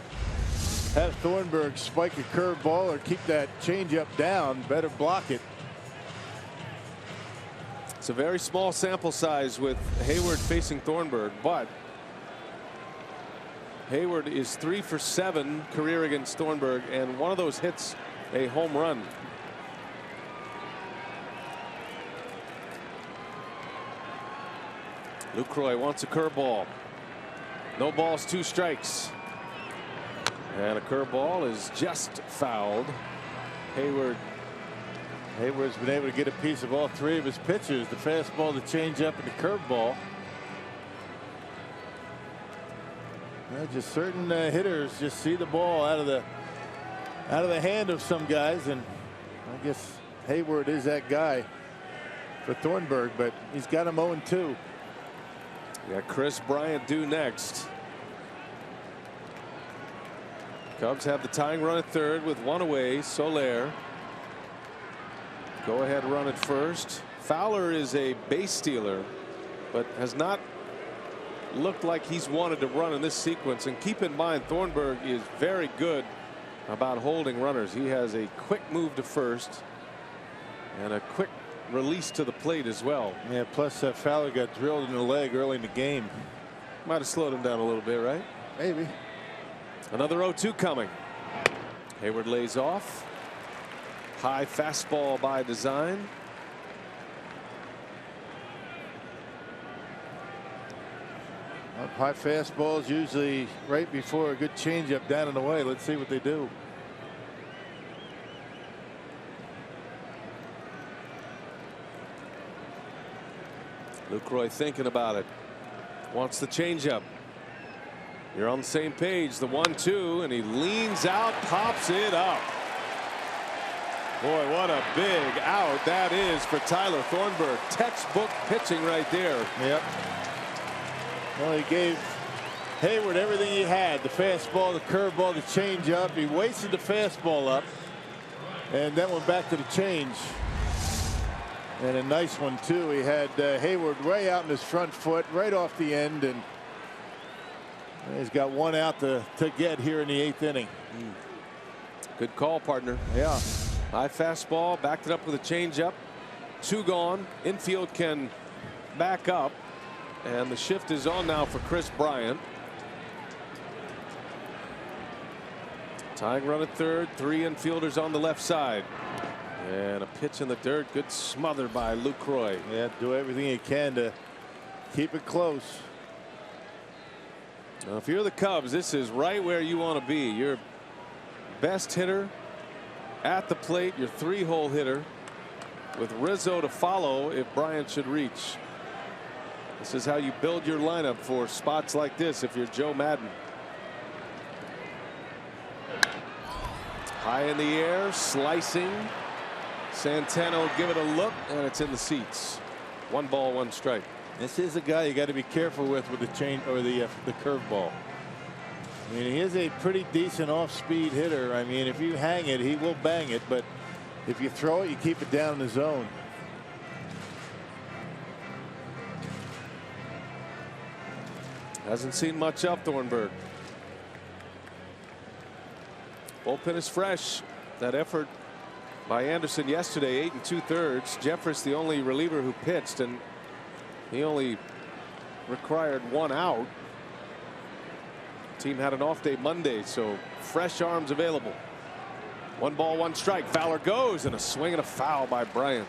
have Thornburg spike a curveball or keep that changeup down. Better block it. It's a very small sample size with Hayward facing Thornburg, but Hayward is 3 for 7 career against Thornburg, and one of those hits a home run. Lucroy wants a curveball. No balls, 2 strikes. And a curveball is just fouled. Hayward's been able to get a piece of all 3 of his pitches, the fastball, the changeup, and the curveball. Just certain hitters just see the ball out of the hand of some guys, and I guess Hayward is that guy for Thornburg, but he's got him 0-2. We got Chris Bryant due next. Cubs have the tying run at third with 1 away. Soler. Go ahead run at first. Fowler is a base stealer, but has not looked like he's wanted to run in this sequence. And keep in mind, Thornburg is very good about holding runners. He has a quick move to first and a quick release to the plate as well. Yeah, plus Fowler got drilled in the leg early in the game. Might have slowed him down a little bit, right? Maybe. Another 0-2 coming. Hayward lays off. High fastball by design. High fastballs usually right before a good changeup down and away. Let's see what they do. Lucroy thinking about it. Wants the changeup. You're on the same page. The 1-2, and he leans out, pops it up. Boy, what a big out that is for Tyler Thornburg. Textbook pitching right there. Yep. Well, he gave Hayward everything he had. The fastball, the curveball, the changeup. He wasted the fastball up and then went back to the change. And a nice one, too. He had Hayward way out in his front foot, right off the end, and he's got 1 out to get here in the 8th inning. Good call, partner. Yeah. High fastball, backed it up with a changeup. 2 gone. Infield can back up, and the shift is on now for Chris Bryant. Tying run at third. 3 infielders on the left side. And a pitch in the dirt. Good smother by Lucroy. Yeah, do everything he can to keep it close. Now, if you're the Cubs, this is right where you want to be. Your best hitter at the plate, your 3-hole hitter, with Rizzo to follow if Bryant should reach. This is how you build your lineup for spots like this if you're Joe Madden. High in the air, slicing. Santana will give it a look, and it's in the seats. 1 ball, 1 strike. This is a guy you got to be careful with the change or the curveball. I mean, he is a pretty decent off-speed hitter. I mean, if you hang it, he will bang it, but if you throw it, you keep it down in the zone. Hasn't seen much of Thornburg. Bullpen is fresh. That effort by Anderson yesterday, 8 2/3. Jeffress, the only reliever who pitched, and he only required 1 out. Team had an off day Monday, so fresh arms available. 1 ball, 1 strike. Fowler goes, and a swing and a foul by Bryant.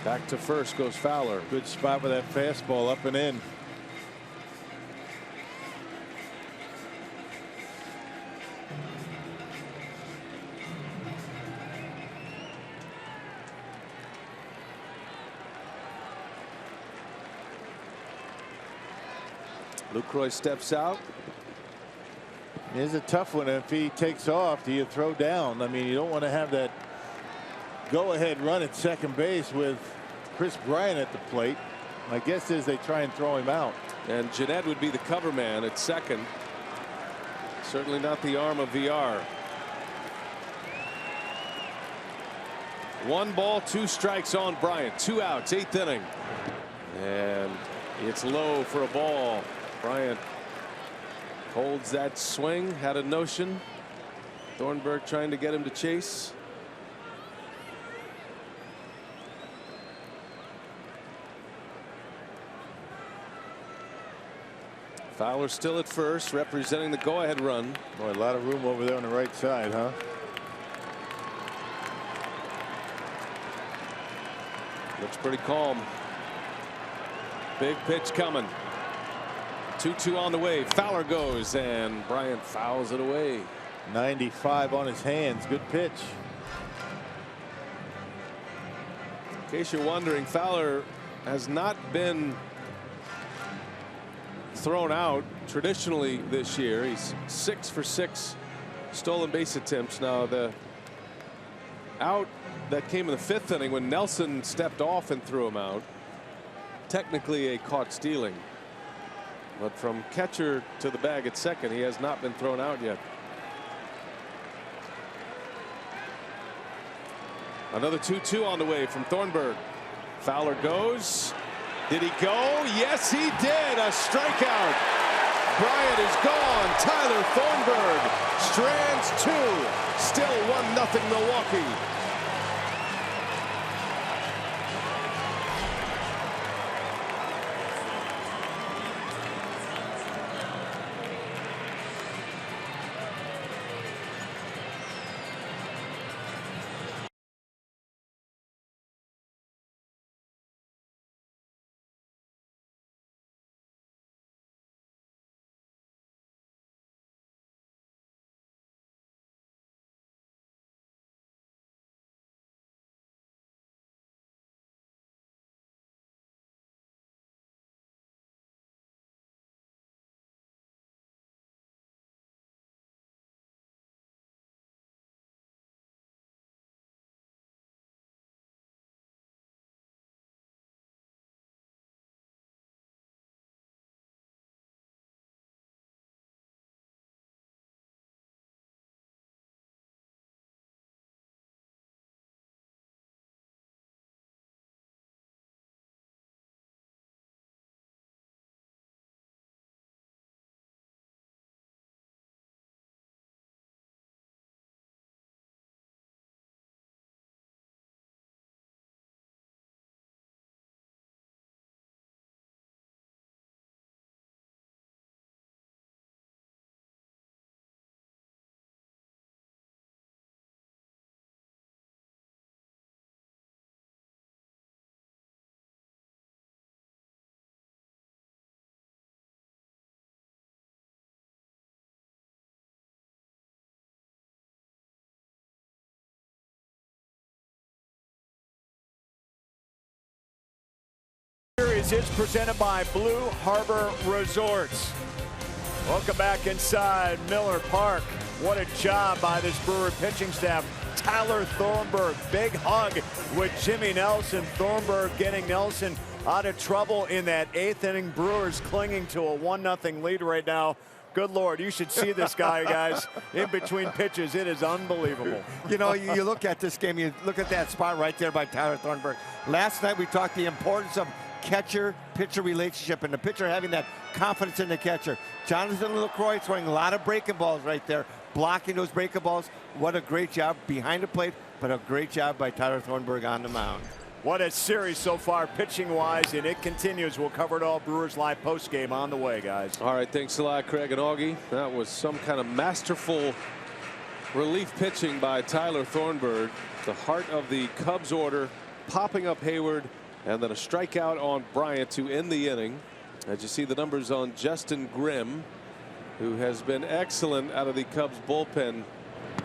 Back to first goes Fowler. Good spot with that fastball up and in. Lucroy steps out. It's a tough one. If he takes off, do you throw down? I mean, you don't want to have that go-ahead run at second base with Chris Bryant at the plate. My guess is they try and throw him out. And Jeanette would be the cover man at second. Certainly not the arm of VR. 1 ball, 2 strikes on Bryant. 2 outs, 8th inning. And it's low for a ball. Bryant holds that swing. Had a notion. Thornburg trying to get him to chase. Fowler still at first, representing the go-ahead run. Boy, a lot of room over there on the right side, huh? Looks pretty calm. Big pitch coming. 2-2 on the way. Fowler goes, and Bryant fouls it away. 95 on his hands. Good pitch. In case you're wondering, Fowler has not been thrown out traditionally this year. He's 6 for 6 stolen base attempts. Now, the out that came in the 5th inning when Nelson stepped off and threw him out, technically a caught stealing. But from catcher to the bag at second, he has not been thrown out yet. Another 2-2 on the way from Thornburg. Fowler goes. Did he go? Yes, he did. A strikeout. Bryant is gone. Tyler Thornburg strands 2. Still 1-0 Milwaukee. It's presented by Blue Harbor Resorts. Welcome back inside Miller Park. What a job by this Brewer pitching staff. Tyler Thornburg, big hug with Jimmy Nelson. Thornburg getting Nelson out of trouble in that 8th inning. Brewers clinging to a 1-0 lead right now. Good Lord, you should see this guy, guys, in between pitches. It is unbelievable. You know, you look at this game, you look at that spot right there by Tyler Thornburg. Last night we talked the importance of catcher-pitcher relationship and the pitcher having that confidence in the catcher. Jonathan LaCroix throwing a lot of breaking balls right there, blocking those breaking balls. What a great job behind the plate, but a great job by Tyler Thornburg on the mound. What a series so far pitching-wise, and it continues. We'll cover it all. Brewers Live postgame on the way, guys. All right, thanks a lot, Craig and Augie. That was some kind of masterful relief pitching by Tyler Thornburg. The heart of the Cubs order, popping up Hayward, and then a strikeout on Bryant to end the inning. As you see the numbers on Justin Grimm, who has been excellent out of the Cubs bullpen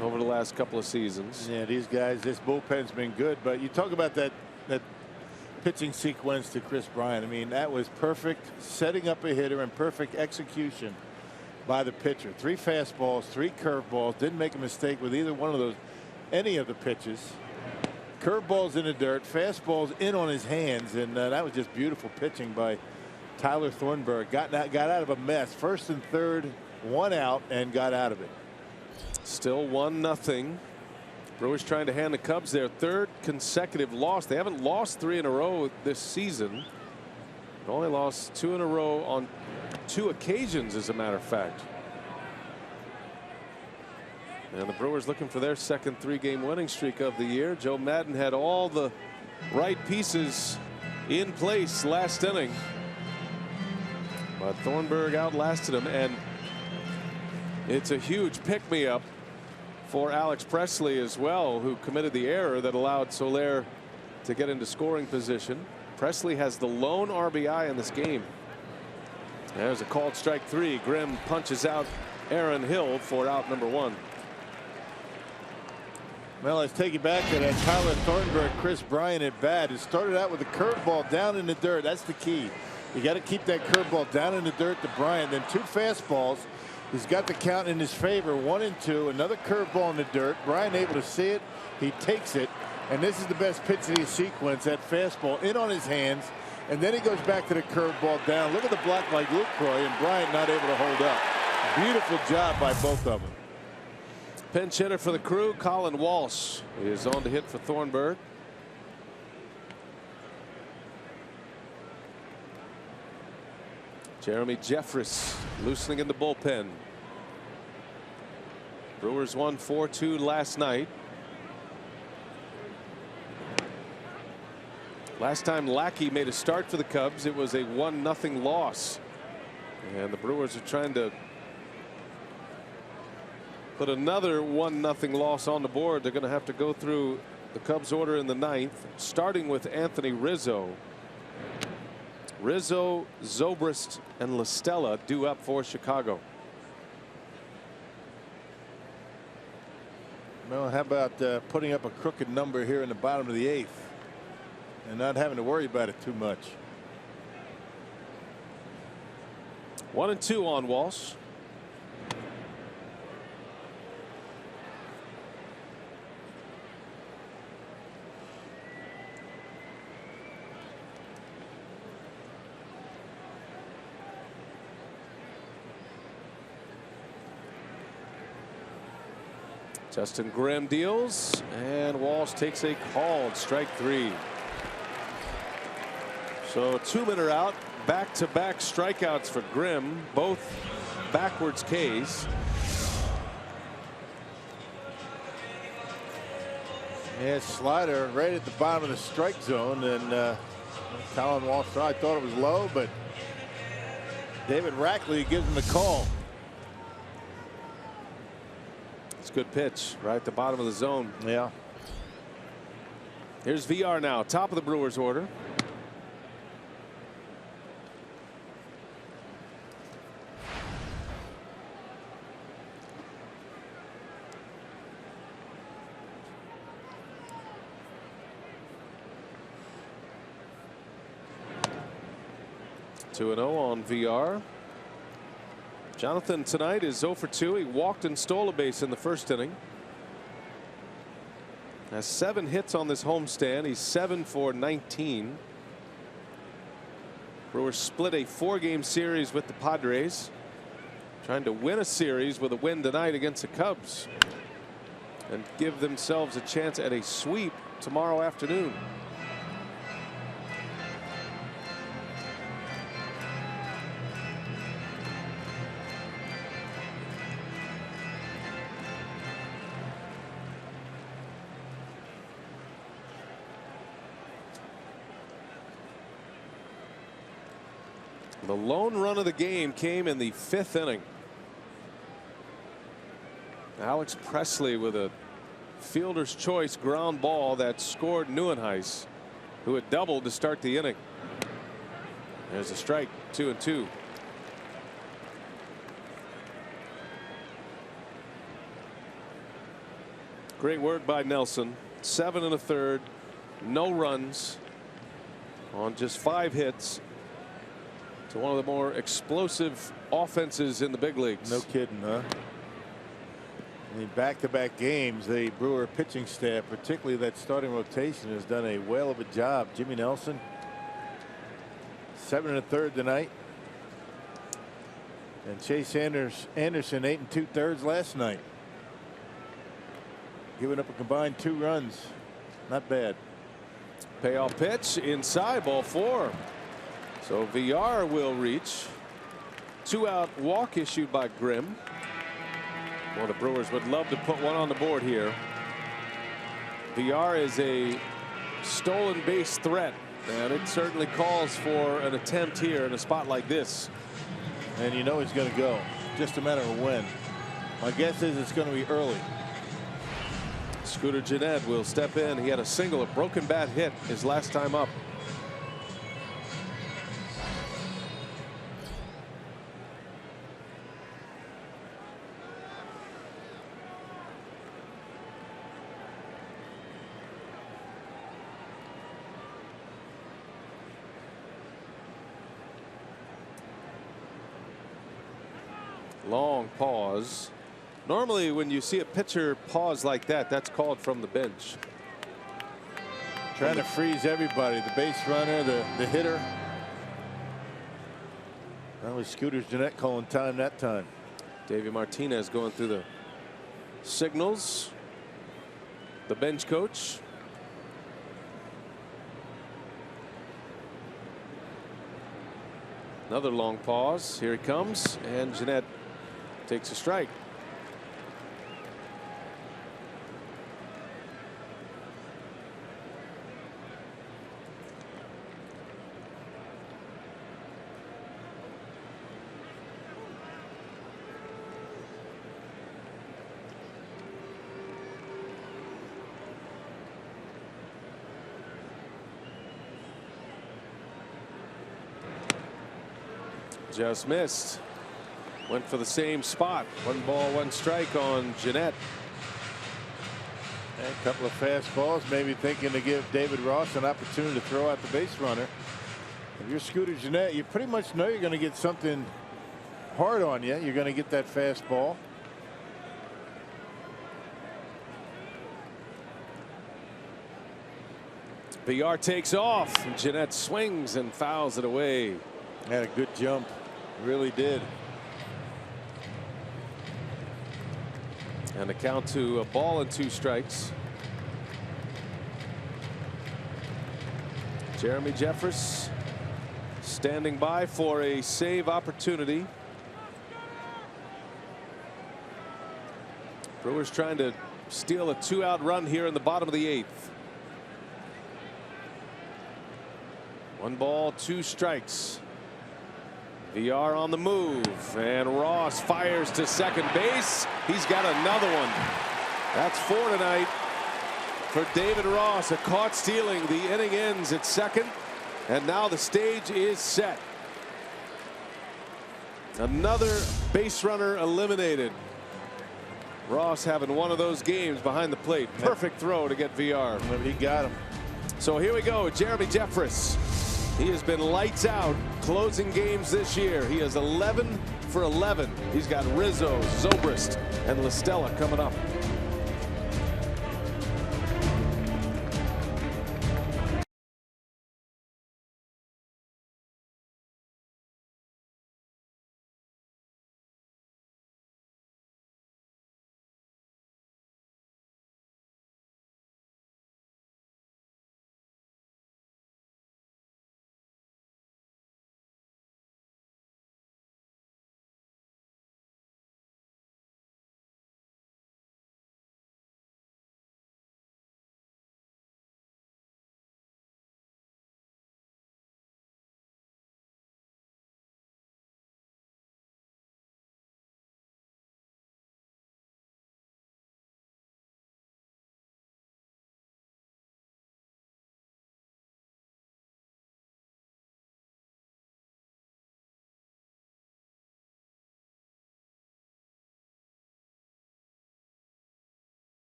over the last couple of seasons. Yeah, these guys, this bullpen's been good, but you talk about that pitching sequence to Chris Bryant. I mean, that was perfect setting up a hitter and perfect execution by the pitcher. 3 fastballs, 3 curveballs, didn't make a mistake with either one of those, any of the pitches. Curveballs in the dirt, fastballs in on his hands, and that was just beautiful pitching by Tyler Thornburg. Got out of a mess. 1st and 3rd, 1 out, and got out of it. Still 1-0. Brewers trying to hand the Cubs their 3rd consecutive loss. They haven't lost 3 in a row this season. They only lost 2 in a row on 2 occasions, as a matter of fact. And the Brewers looking for their 2nd 3-game winning streak of the year. Joe Maddon had all the right pieces in place last inning. But Thornburg outlasted him, and it's a huge pick-me-up for Alex Presley as well, who committed the error that allowed Soler to get into scoring position. Presley has the lone RBI in this game. There's a called strike 3. Grimm punches out Aaron Hill for out number 1. Well, let's take you back to that Tyler Thornburg, Chris Bryant at bat. It started out with a curveball down in the dirt. That's the key. You got to keep that curveball down in the dirt to Bryant. Then 2 fastballs. He's got the count in his favor, 1-2. Another curveball in the dirt. Bryant able to see it. He takes it. And this is the best pitch of the sequence. That fastball in on his hands. And then he goes back to the curveball down. Look at the block by Lucroy, and Bryant not able to hold up. Beautiful job by both of them. Pinch hitter for the Crew, Colin Walsh, is on to hit for Thornburg. Jeremy Jeffress loosening in the bullpen. Brewers won 4-2 last night. Last time Lackey made a start for the Cubs, it was a 1-0 loss. And the Brewers are trying to put another 1-0 loss on the board. They're going to have to go through the Cubs order in the 9th, starting with Anthony Rizzo. Rizzo, Zobrist, and La Stella due up for Chicago. Well, how about putting up a crooked number here in the bottom of the 8th and not having to worry about it too much. 1-2 on Walsh. Justin Grimm deals, and Walsh takes a called strike 3. So 2 men are out. Back-to-back strikeouts for Grimm, both backwards Ks. Yeah, slider right at the bottom of the strike zone, and Colin Walsh, I thought it was low, but David Rackley gives him the call. It's a good pitch right at the bottom of the zone. Yeah. Here's VR now, top of the Brewers order. Two 2-0 on VR. Jonathan tonight is 0 for 2. He walked and stole a base in the first inning. Has 7 hits on this homestand. He's 7 for 19. Brewers split a 4-game series with the Padres, trying to win a series with a win tonight against the Cubs and give themselves a chance at a sweep tomorrow afternoon. The lone run of the game came in the 5th inning. Alex Presley with a fielder's choice ground ball that scored Neuenhuis, who had doubled to start the inning. There's a strike, 2-2. Great work by Nelson. 7 1/3, no runs on just 5 hits. To one of the more explosive offenses in the big leagues. No kidding, huh? I mean, back-to-back games, the Brewer pitching staff, particularly that starting rotation, has done a whale of a job. Jimmy Nelson, 7 1/3 tonight. And Chase Anderson, 8 2/3 last night. Giving up a combined 2 runs. Not bad. Payoff pitch inside, ball 4. So VR will reach. 2-out walk issued by Grimm. Well, the Brewers would love to put one on the board here. VR is a stolen base threat, and it certainly calls for an attempt here in a spot like this. and you know he's going to go. Just a matter of when. My guess is it's going to be early. Scooter Gennett will step in. He had a single, a broken bat hit his last time up. Long pause. Normally when you see a pitcher pause like that, that's called from the bench. Trying to freeze everybody, the base runner, the hitter. That was Scooter Gennett calling time that time. Davey Martinez going through the signals. The bench coach. Another long pause. Here he comes, and Gennett takes a strike. Just missed. Went for the same spot. 1 ball, 1 strike on Gennett. And a couple of fastballs, maybe thinking to give David Ross an opportunity to throw out the base runner. If you're Scooter Gennett, you pretty much know you're going to get something hard on you. You're going to get that fastball. Villar takes off. Gennett swings and fouls it away. Had a good jump. Really did. And the count to a ball and 2 strikes. Jeremy Jeffress standing by for a save opportunity. Brewers trying to steal a 2-out run here in the bottom of the 8th. 1 ball, 2 strikes. Villar on the move, and Ross fires to second base. He's got another one. That's 4 tonight for David Ross. A caught stealing. The inning ends at second, and now the stage is set. Another base runner eliminated. Ross having one of those games behind the plate. Perfect throw to get Villar. He got him. So here we go. Jeremy Jeffress. He has been lights out closing games this year. He is 11 for 11. He's got Rizzo, Zobrist, and La Stella coming up.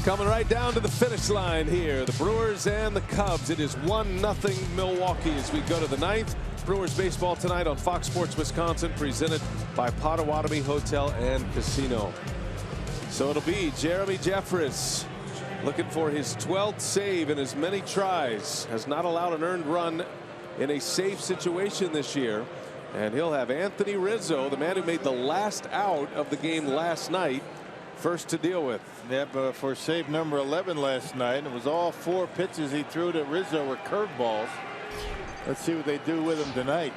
Coming right down to the finish line here, the Brewers and the Cubs. It is 1-0 Milwaukee as we go to the ninth. Brewers baseball tonight on Fox Sports Wisconsin, presented by Potawatomi Hotel and Casino. So it'll be Jeremy Jeffress looking for his 12th save in as many tries. Has not allowed an earned run in a safe situation this year. And he'll have Anthony Rizzo, the man who made the last out of the game last night, first to deal with. Yep, for save number 11 last night. It was all 4 pitches he threw to Rizzo were curveballs. Let's see what they do with him tonight.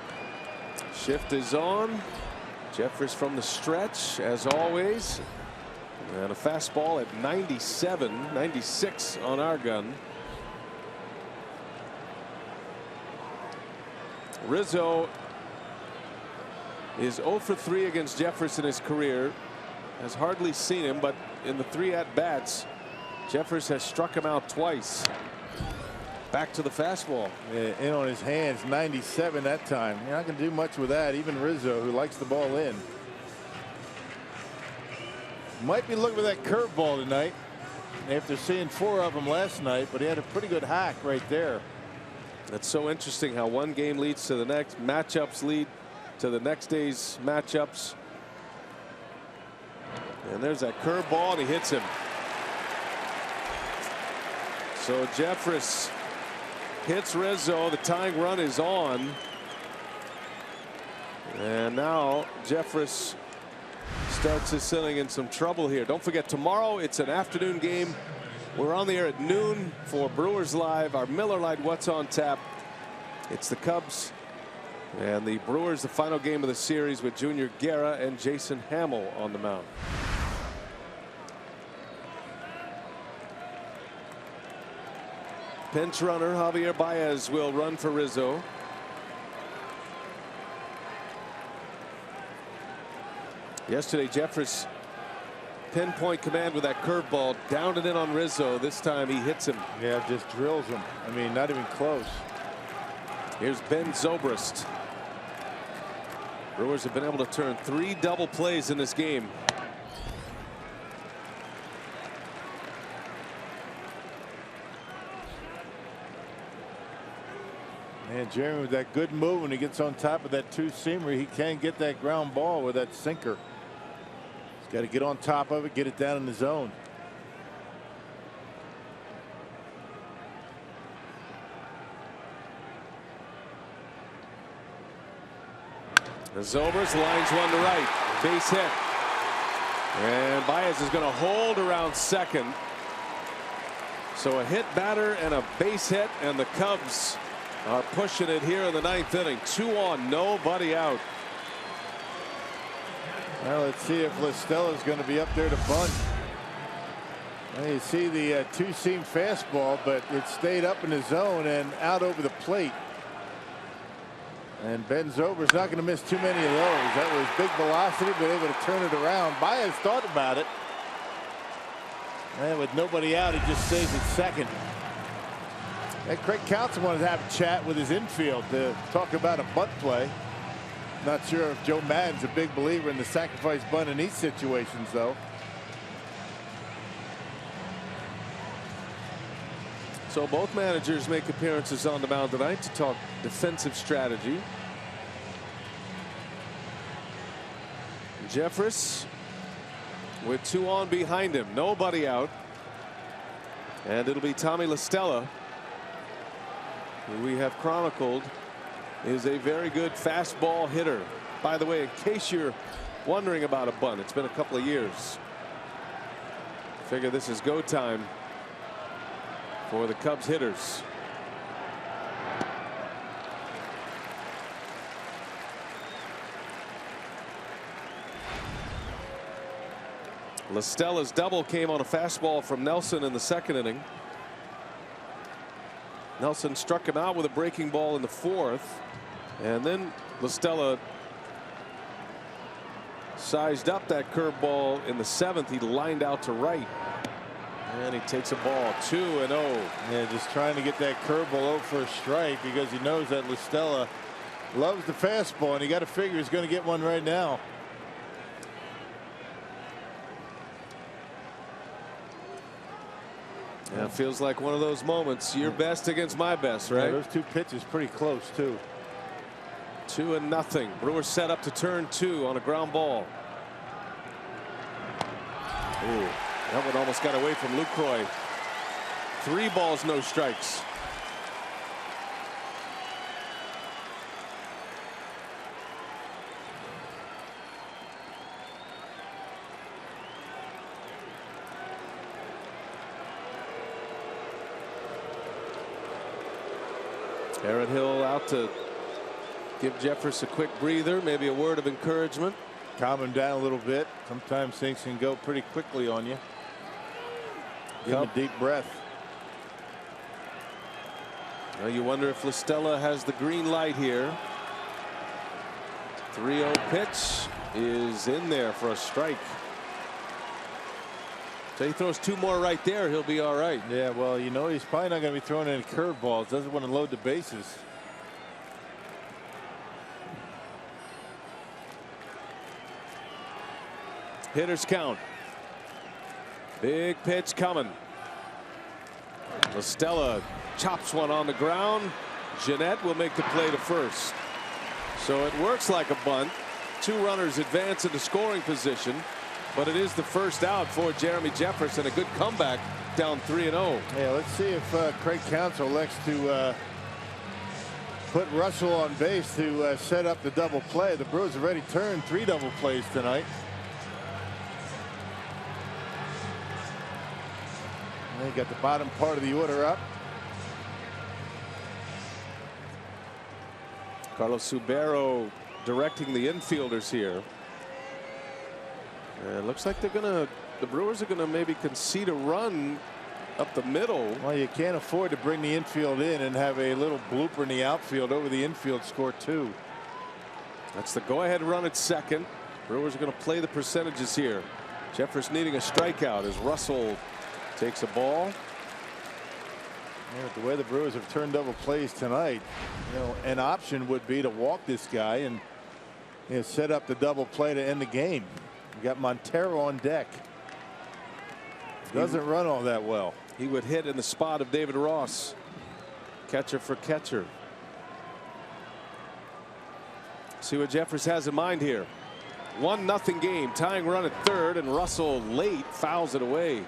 Shift is on. Jeffress from the stretch, as always. And a fastball at 97, 96 on our gun. Rizzo is 0 for 3 against Jeffress in his career. Has hardly seen him, but in the 3 at-bats, Jeffress has struck him out twice. Back to the fastball. Yeah, in on his hands, 97 that time. You're not going to do much with that. Even Rizzo, who likes the ball in. Might be looking for that curveball tonight after seeing 4 of them last night, but he had a pretty good hack right there. That's so interesting how one game leads to the next. Matchups lead to the next day's matchups. And there's that curveball, and he hits him. So Jeffress hits Rizzo. The tying run is on. And now Jeffress starts his inning in some trouble here. Don't forget, tomorrow it's an afternoon game. We're on the air at noon for Brewers Live, our Miller Lite What's on Tap. It's the Cubs and the Brewers, the final game of the series, with Junior Guerra and Jason Hamill on the mound. Pinch runner Javier Baez will run for Rizzo. Yesterday, Jeffress pinpoint command with that curveball, down and in on Rizzo. This time he hits him. Yeah, just drills him. I mean, not even close. Here's Ben Zobrist. Brewers have been able to turn 3 double plays in this game. And Jeremy, with that good move, when he gets on top of that 2-seamer, he can get that ground ball with that sinker. He's got to get on top of it, get it down in the zone. Zobrist lines one to right, base hit, and Baez is going to hold around second. So a hit batter and a base hit, and the Cubs are pushing it here in the 9th inning. 2 on, nobody out. Well, let's see if Listella is going to be up there to bunt. Well, you see the 2-seam fastball, but it stayed up in the zone and out over the plate. And Ben Zobrist not going to miss too many of those. That was big velocity, but able to turn it around. Baez thought about it. And with nobody out, he just stays at second. And Craig Counsell wanted to have a chat with his infield to talk about a bunt play. Not sure if Joe Maddon's a big believer in the sacrifice bunt in these situations, though. So both managers make appearances on the mound tonight to talk defensive strategy. Jeffress with 2 on behind him, nobody out. And it'll be Tommy Listella, who we have chronicled is a very good fastball hitter. By the way, in case you're wondering about a bunt, it's been a couple of years. Figure this is go time for the Cubs hitters. Listella's double came on a fastball from Nelson in the 2nd inning. Nelson struck him out with a breaking ball in the 4th, and then Listella sized up that curveball in the 7th. He lined out to right, and he takes a ball 2-0. Yeah, just trying to get that curveball over for a strike because he knows that Listella loves the fastball, and you got to figure he's going to get one right now. Yeah, it feels like one of those moments. Your best against my best, right? Yeah, those two pitches pretty close, too. 2-0. Brewers set up to turn 2 on a ground ball. Ooh, that one almost got away from Lucroy. 3 balls, no strikes. Aaron Hill out to give Jeffress a quick breather, maybe a word of encouragement. Calm him down a little bit. Sometimes things can go pretty quickly on you. Give him a deep breath. Well, you wonder if LaStella has the green light here. 3-0 pitch is in there for a strike. So he throws 2 more right there, he'll be all right. Yeah, well, you know, he's probably not going to be throwing any curveballs. Doesn't want to load the bases. Hitters count. Big pitch coming. LaStella chops one on the ground. Jeanette will make the play to first. So it works like a bunt. 2 runners advance into scoring position. But it is the first out for Jeremy Jeffress, and a good comeback down 3-0. Yeah, let's see if Craig Counsell elects to put Russell on base to set up the double play. The Brewers have already turned 3 double plays tonight. They got the bottom part of the order up. Carlos Subero directing the infielders here. It looks like the Brewers are gonna maybe concede a run up the middle. Well, you can't afford to bring the infield in and have a little blooper in the outfield over the infield, score 2. That's the go-ahead run at second. Brewers are going to play the percentages here. Jeffress needing a strikeout as Russell takes a ball. Yeah, the way the Brewers have turned double plays tonight, you know, an option would be to walk this guy and, you know, set up the double play to end the game. You got Montero on deck. Doesn't run all that well. He would hit in the spot of David Ross. Catcher for catcher. See what Jeffress has in mind here. 1-0 game, tying run at third, and Russell late fouls it away.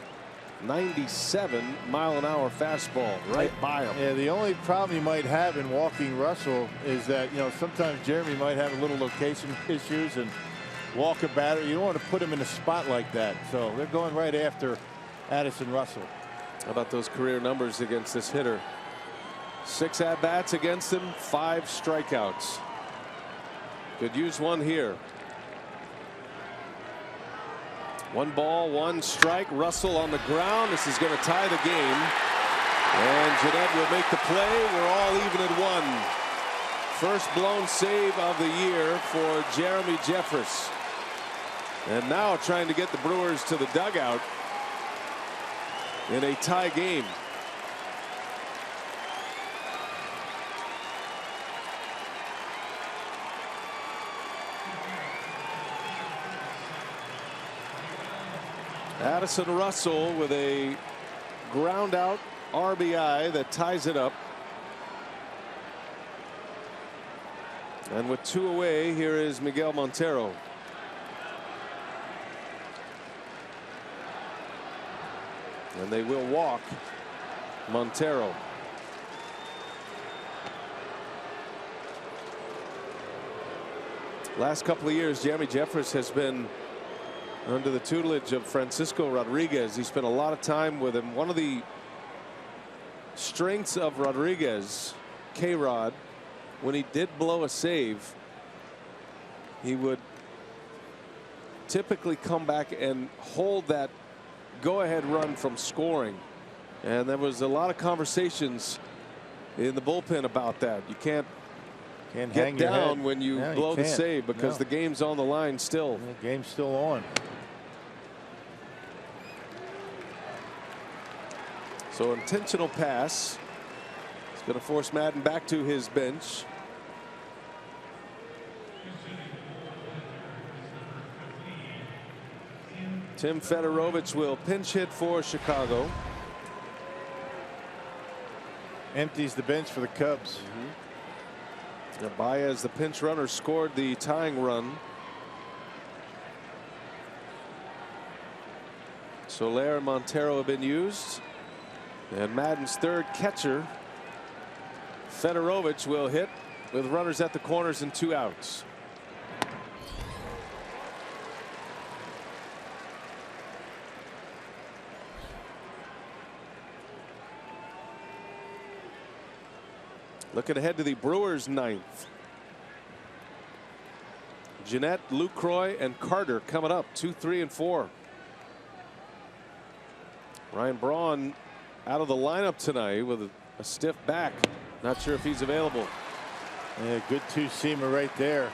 97-mile-an-hour fastball right by him. Yeah, the only problem you might have in walking Russell is that, you know, sometimes Jeremy might have a little location issues and walk a batter. You don't want to put him in a spot like that. So they're going right after Addison Russell. How about those career numbers against this hitter? 6 at-bats against him, 5 strikeouts. Could use one here. 1 ball, 1 strike. Russell on the ground. This is going to tie the game. And Jeanette will make the play. We're all even at 1. First blown save of the year for Jeremy Jeffress. And now trying to get the Brewers to the dugout in a tie game. Addison Russell with a ground out RBI that ties it up. And with 2 away, here is Miguel Montero. And they will walk Montero. Last couple of years, Jeremy Jeffress has been under the tutelage of Francisco Rodriguez. He spent a lot of time with him. One of the strengths of Rodriguez, K-Rod, when he did blow a save, he would typically come back and hold that go-ahead run from scoring. And there was a lot of conversations in the bullpen about that. You can't get down when you blow the save because the game's on the line still. The game's still on. So intentional pass. It's going to force Madden back to his bench. Tim Fedorovich will pinch hit for Chicago. empties the bench for the Cubs. Now Baez, the pinch runner, scored the tying run. Soler and Montero have been used. And Madden's third catcher, Fedorovich, will hit with runners at the corners and 2 outs. Looking ahead to the Brewers' 9th. Jeanette, Lucroy, and Carter coming up, 2, 3, and 4. Ryan Braun out of the lineup tonight with a stiff back. Not sure if he's available. Yeah, good two-seamer right there.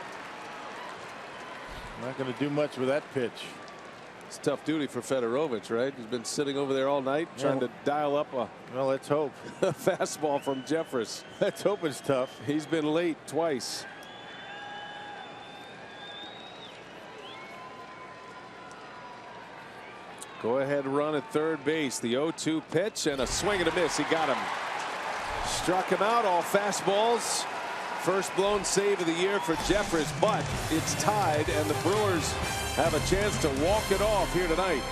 Not going to do much with that pitch. It's tough duty for Fedorovich, right? He's been sitting over there all night trying to dial up a well, let's hope. fastball from Jeffress. Let's hope it's tough. He's been late twice. Go ahead run at third base. The 0-2 pitch and a swing and a miss. He got him. Struck him out. All fastballs. First blown save of the year for Jeffress, but it's tied and the Brewers have a chance to walk it off here tonight.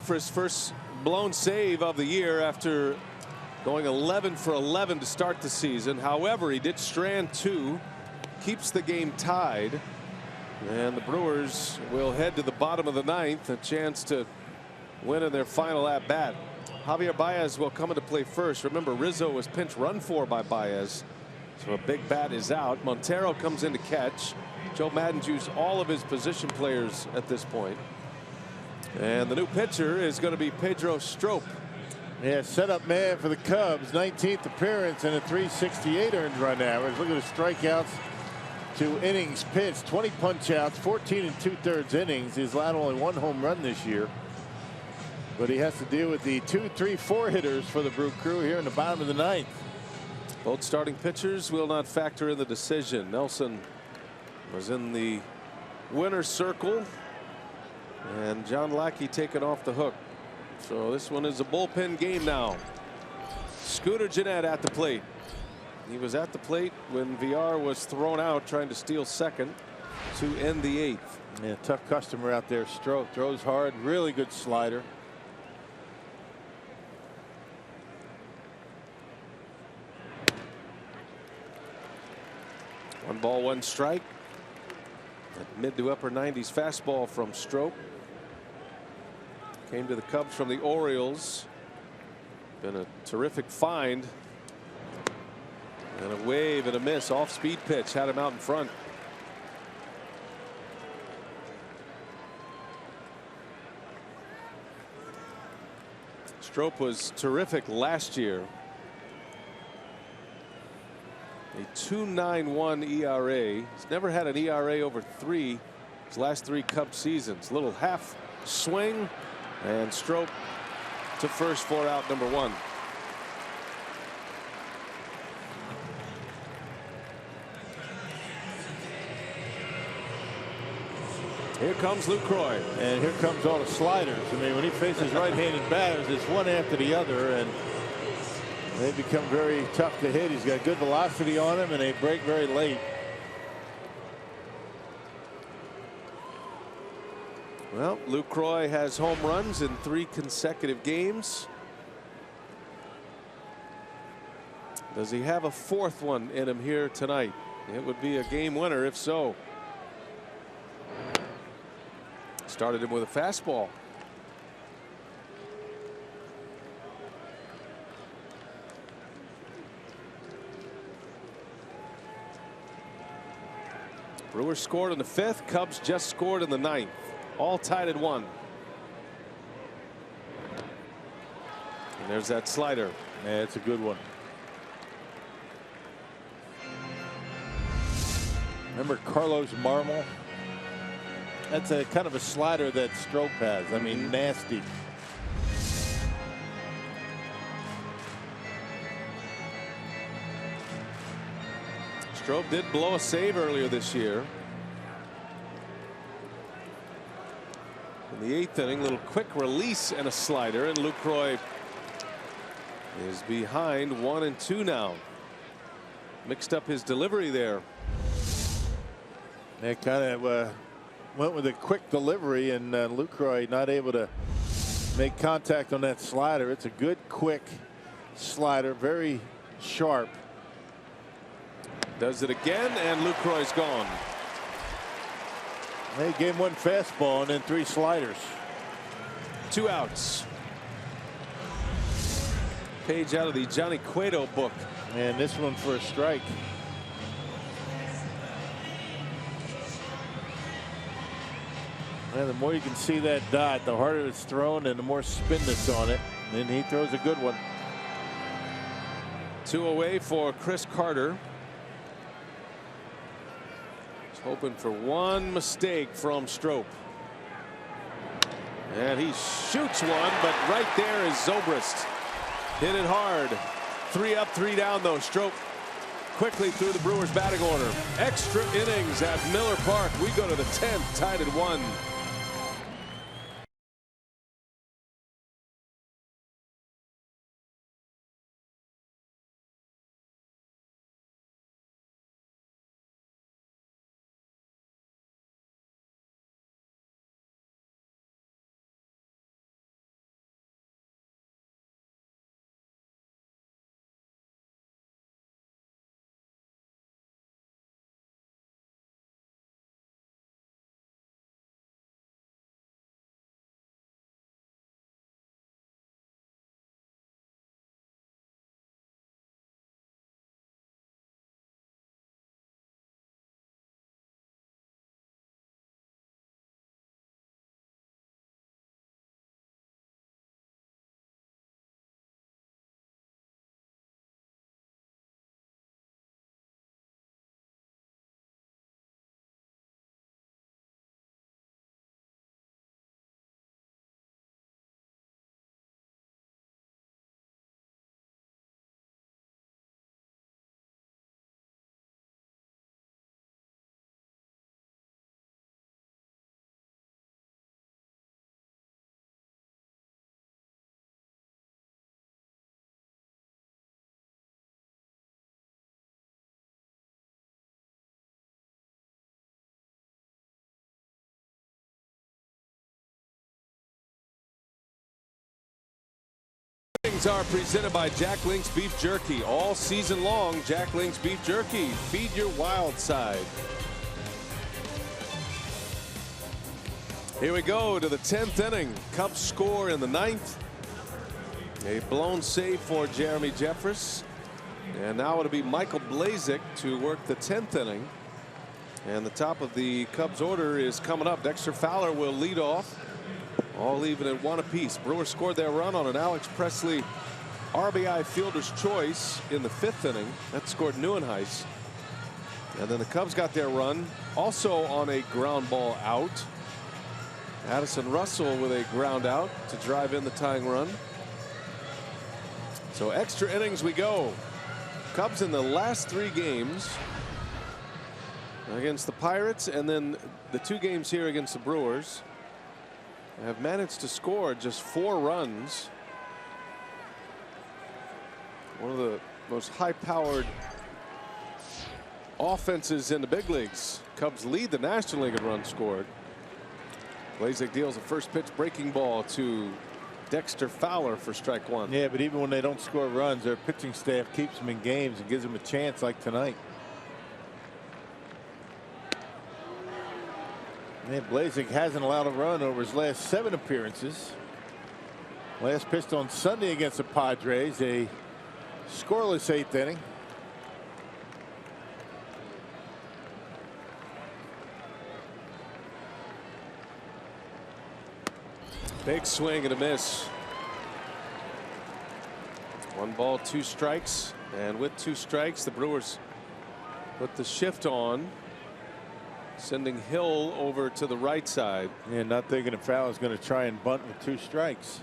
For his first blown save of the year after going 11 for 11 to start the season. However, he did strand 2, keeps the game tied, and the Brewers will head to the bottom of the 9th, a chance to win in their final at bat. Javier Baez will come into play first. Remember, Rizzo was pinch run for by Baez, so a big bat is out. Montero comes in to catch. Joe Maddon's used all of his position players at this point. And the new pitcher is going to be Pedro Strop. Yeah, setup man for the Cubs. 19th appearance and a .368 earned run average. Look at the strikeouts to innings pitched. 20 punch outs, 14 2/3 innings. He's allowed only 1 home run this year. But he has to deal with the 2, 3, 4 hitters for the Brew Crew here in the bottom of the 9th. Both starting pitchers will not factor in the decision. Nelson was in the winner's circle, and John Lackey taken off the hook. So this one is a bullpen game now. Scooter Gennett at the plate. He was at the plate when VR was thrown out trying to steal second to end the 8th. Yeah, tough customer out there. Strop throws hard, really good slider. One ball, one strike. That mid to upper 90s fastball from Strop. Came to the Cubs from the Orioles. Been a terrific find. And a wave and a miss. Off speed pitch had him out in front. Strop was terrific last year. A 2.91 ERA. He's never had an ERA over 3 his last 3 Cubs seasons. Little half swing, and Strop to first for out number 1. Here comes Lucroy. And here comes all the sliders. I mean, when he faces right-handed batters, it's one after the other, and they become very tough to hit. He's got good velocity on him, and they break very late. Well, Lucroy has home runs in 3 consecutive games. Does he have a 4th one in him here tonight? It would be a game winner if so. Started him with a fastball. Brewers scored in the 5th. Cubs just scored in the 9th. All tied at 1. And there's that slider. Yeah, it's a good one. Remember Carlos Marmol? That's a kind of a slider that Strop has. I mean, nasty. Strop did blow a save earlier this year. In the 8th inning, little quick release and a slider, and Lucroy is behind 1-2 now. Mixed up his delivery there. They kind of went with a quick delivery, and Lucroy not able to make contact on that slider. It's a good quick slider, very sharp. Does it again, and Lucroy's gone. They gave him 1 fastball and then 3 sliders. 2 outs. Page out of the Johnny Cueto book. And this one for a strike. And the more you can see that dot, the harder it's thrown and the more spin that's on it. And he throws a good one. 2 away for Chris Carter. He's hoping for 1 mistake from Strop. And he shoots one, but right there is Zobrist. Hit it hard. 3 up, 3 down though. Strop quickly through the Brewers batting order. Extra innings at Miller Park. We go to the 10th, tied at 1. Are presented by Jack Link's Beef Jerky. All season long, Jack Link's Beef Jerky. Feed your wild side. Here we go to the 10th inning. Cubs score in the 9th. A blown save for Jeremy Jeffress. And now it'll be Michael Blazek to work the 10th inning. And the top of the Cubs order is coming up. Dexter Fowler will lead off. All even at 1 apiece. Brewers scored their run on an Alex Presley RBI fielder's choice in the 5th inning. That scored Neuenhuis. And then the Cubs got their run also on a ground ball out. Addison Russell with a ground out to drive in the tying run. So extra innings we go. Cubs in the last 3 games against the Pirates and then the 2 games here against the Brewers have managed to score just 4 runs. One of the most high-powered offenses in the big leagues. Cubs lead the National League in runs scored. Blazek deals a first pitch breaking ball to Dexter Fowler for strike 1. Yeah, but even when they don't score runs, their pitching staff keeps them in games and gives them a chance like tonight. And Blazek hasn't allowed a run over his last 7 appearances. Last pitched on Sunday against the Padres, a scoreless 8th inning. Big swing and a miss. 1 ball, 2 strikes, and with 2 strikes, the Brewers put the shift on, sending Hill over to the right side. Yeah, not thinking if Fowler's going to try and bunt with 2 strikes.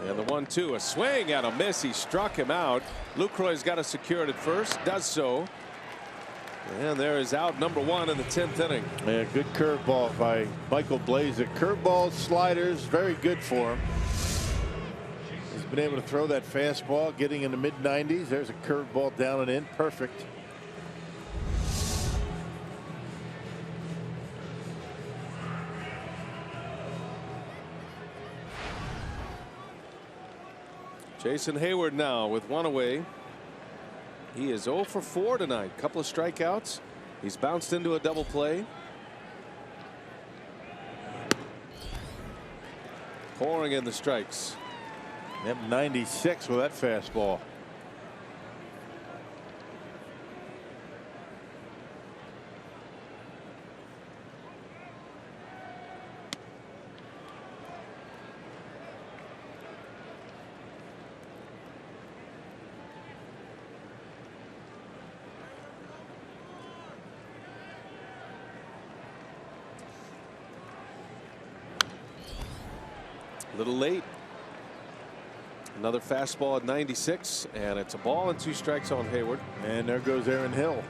And the 1-2, a swing and a miss. He struck him out. Lucroy's got to secure it at first, does so. And there is out number 1 in the 10th inning. Yeah, good curveball by Michael Blazek. Curveballs, sliders, very good for him. He's been able to throw that fastball, getting in the mid-90s. There's a curveball down and in, perfect. Jason Hayward now with 1 away. He is 0 for 4 tonight. Couple of strikeouts. He's bounced into a double play. Pouring in the strikes. Yep, 96 with that fastball. A little late. Another fastball at 96, and it's a ball and 2 strikes on Hayward. And there goes Aaron Hill.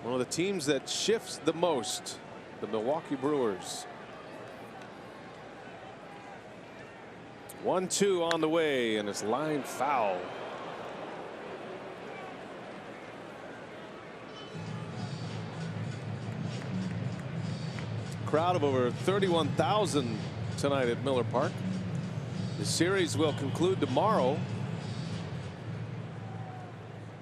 One of the teams that shifts the most, the Milwaukee Brewers. 1-2 on the way, and it's line foul. Crowd of over 31,000 tonight at Miller Park. The series will conclude tomorrow.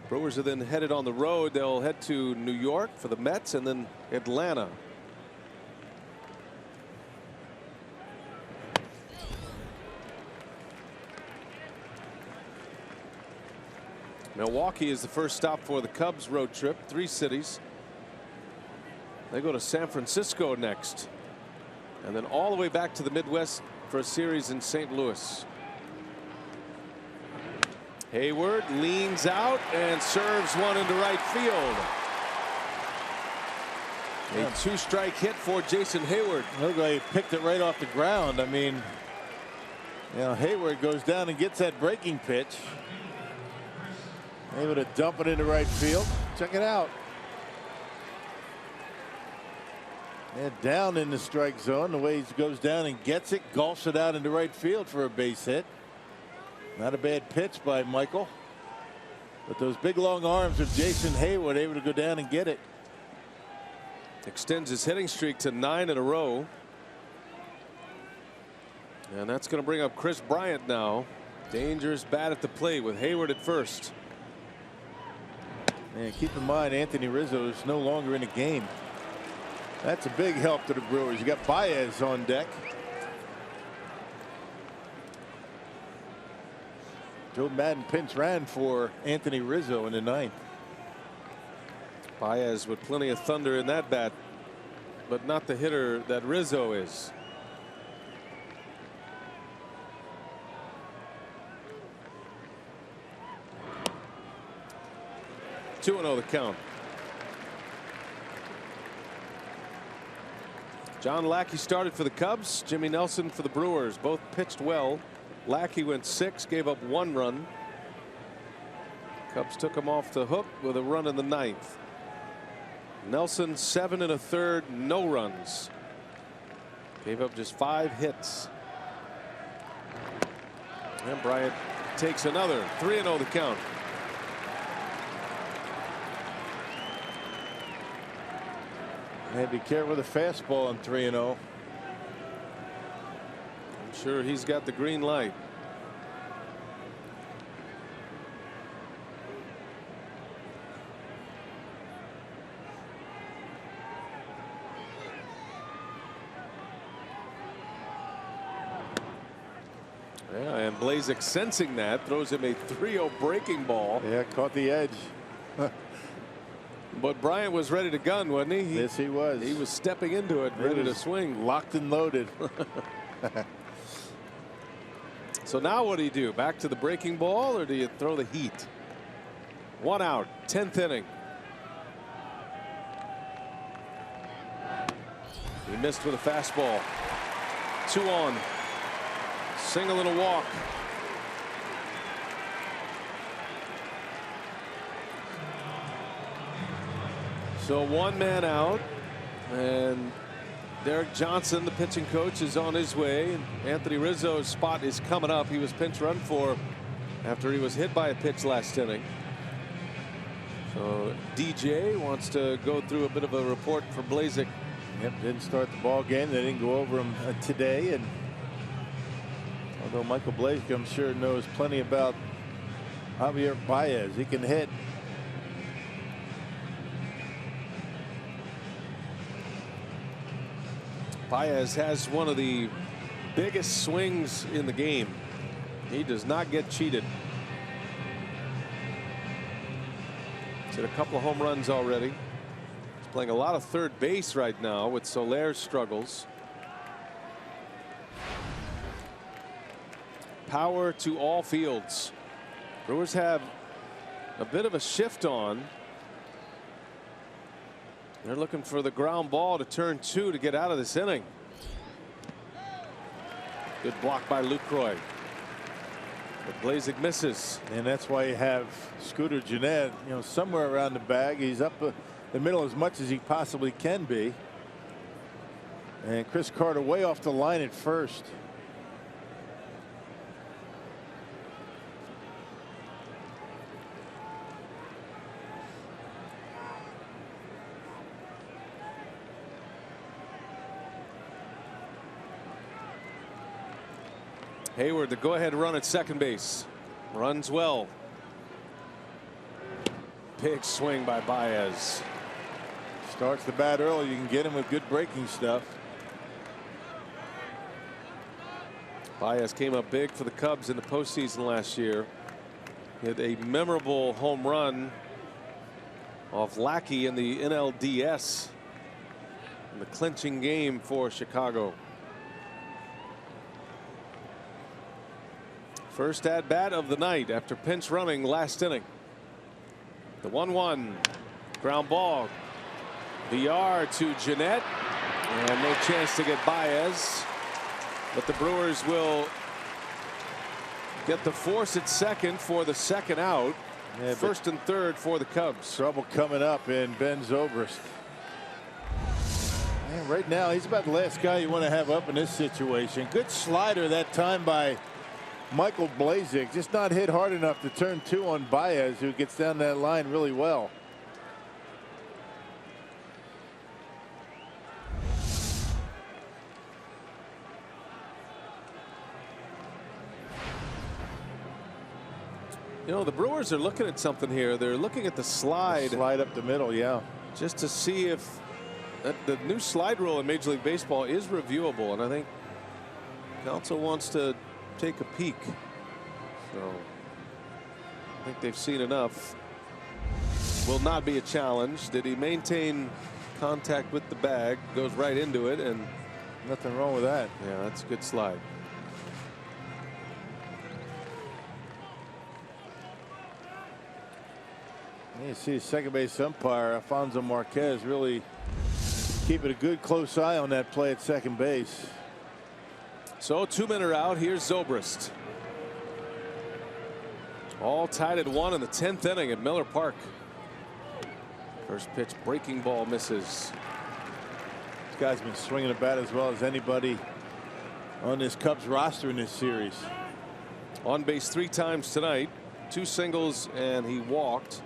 Brewers are then headed on the road. They'll head to New York for the Mets and then Atlanta. Milwaukee is the first stop for the Cubs road trip. 3 cities. They go to San Francisco next, and then all the way back to the Midwest for a series in St. Louis. Hayward leans out and serves one into right field. A 2-strike hit for Jason Hayward. Looked like he picked it right off the ground. I mean, you know, Hayward goes down and gets that breaking pitch. Able to dump it into right field. Check it out. Yeah, down in the strike zone. The way he goes down and gets it, golfs it out into right field for a base hit. Not a bad pitch by Michael. But those big long arms of Jason Hayward able to go down and get it. Extends his hitting streak to 9 in a row. And that's going to bring up Chris Bryant now. Dangerous bat at the plate with Hayward at first. And keep in mind, Anthony Rizzo is no longer in the game. That's a big help to the Brewers. You got Baez on deck. Joe Madden pinch ran for Anthony Rizzo in the 9th. Baez with plenty of thunder in that bat, but not the hitter that Rizzo is. 2-0 the count. John Lackey started for the Cubs. Jimmy Nelson for the Brewers. Both pitched well. Lackey went 6, gave up 1 run. Cubs took him off the hook with a run in the 9th. Nelson 7 1/3, no runs. Gave up just 5 hits. And Bryant takes another. 3-0 the count. And be careful with the fastball on 3-0. I'm sure he's got the green light. Yeah, and Blazek sensing that throws him a 3-0 breaking ball. Yeah, caught the edge. But Bryant was ready to gun, wasn't he? Yes, he was. He was stepping into it, ready to swing. Locked and loaded. So now what do you do? Back to the breaking ball, or do you throw the heat? 1 out, 10th inning. He missed with a fastball. 2 on. Single and a walk. So 1 man out, and Derek Johnson, the pitching coach, is on his way. And Anthony Rizzo's spot is coming up. He was pinch run for after he was hit by a pitch last inning. So DJ wants to go through a bit of a report for Blazek. Yep, didn't start the ball game. They didn't go over him today. And although Michael Blazek, I'm sure, knows plenty about Javier Baez. He can hit. Baez has one of the biggest swings in the game. He does not get cheated. He's hit a couple of home runs already. He's playing a lot of third base right now with Soler's struggles. Power to all fields. Brewers have a bit of a shift on. They're looking for the ground ball to turn 2 to get out of this inning. Good block by Lucroy. But Blazek misses. And that's why you have Scooter Gennett, somewhere around the bag. He's up the middle as much as he possibly can be. And Chris Carter way off the line at first. Hayward, the go-ahead run at second base. Runs well. Big swing by Baez. Starts the bat early. You can get him with good breaking stuff. Baez came up big for the Cubs in the postseason last year. He had a memorable home run off Lackey in the NLDS in the clinching game for Chicago. First at bat of the night after pinch running last inning. The 1-1 ground ball. VR to Gennett, and no chance to get Baez. But the Brewers will get the force at second for the second out. Yeah, first and third for the Cubs. Trouble coming up in Ben Zobrist. Man, right now he's about the last guy you want to have up in this situation. Good slider that time by Michael Blazek, just not hit hard enough to turn 2 on Baez, who gets down that line really well. The Brewers are looking at something here. They're looking at the slide. The slide up the middle, yeah. Just to see if the new slide rule in Major League Baseball is reviewable, and I think council wants to take a peek. So I think they've seen enough. Will not be a challenge. Did he maintain contact with the bag? Goes right into it, and nothing wrong with that. Yeah, that's a good slide. You see second base umpire Alfonso Marquez really keeping a good close eye on that play at second base. So 2 men are out. Here's Zobrist. All tied at 1 in the 10th inning at Miller Park. First pitch, breaking ball, misses. This guy's been swinging the bat as well as anybody on this Cubs roster in this series. On base 3 times tonight, 2 singles, and he walked.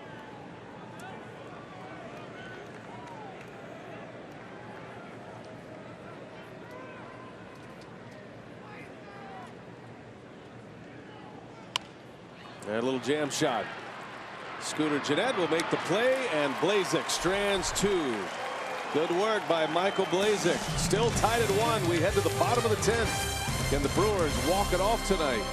And a little jam shot. Scooter Gennett will make the play, and Blazek strands 2. Good work by Michael Blazek. Still tied at 1. We head to the bottom of the 10th. Can the Brewers walk it off tonight?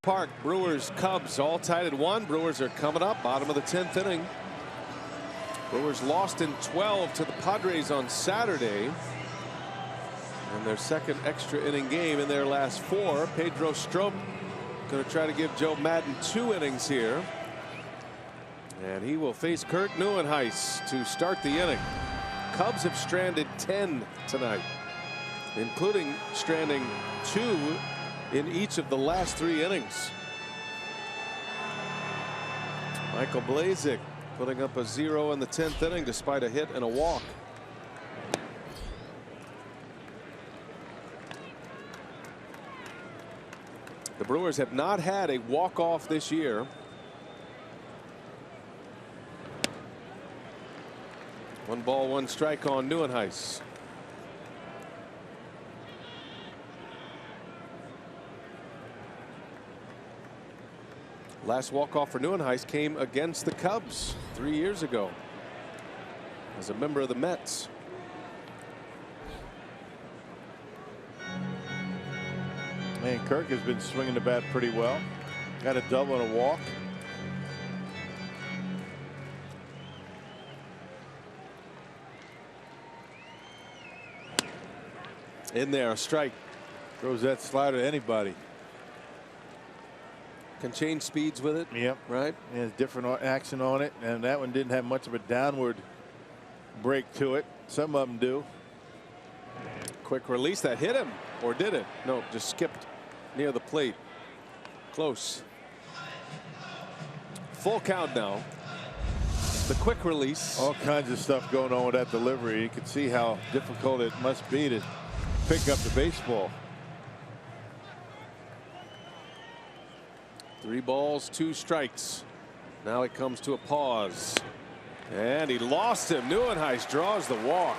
Park, Brewers, Cubs all tied at 1. Brewers are coming up, bottom of the 10th inning. Brewers lost in 12 to the Padres on Saturday. And their second extra inning game in their last 4. Pedro Strop going to try to give Joe Madden 2 innings here. And he will face Kurt Neuenhuis to start the inning. Cubs have stranded 10 tonight, including stranding 2 in each of the last 3 innings. Michael Blazek putting up a 0 in the 10th inning despite a hit and a walk. The Brewers have not had a walk-off this year. One ball, 1 strike on Neuenhuis. Last walk-off for Neuenhuis came against the Cubs 3 years ago as a member of the Mets. Man, Kirk has been swinging the bat pretty well. Got a double and a walk. In there, a strike. Throws that slider to anybody. Can change speeds with it. Yep. Right. It has different action on it, and that one didn't have much of a downward break to it. Some of them do. Quick release that hit him, or did it? No, just skipped near the plate. Close. Full count now. The quick release. All kinds of stuff going on with that delivery. You can see how difficult it must be to pick up the baseball. 3 balls, 2 strikes. Now it comes to a pause. And he lost him. Neuenhuis draws the walk.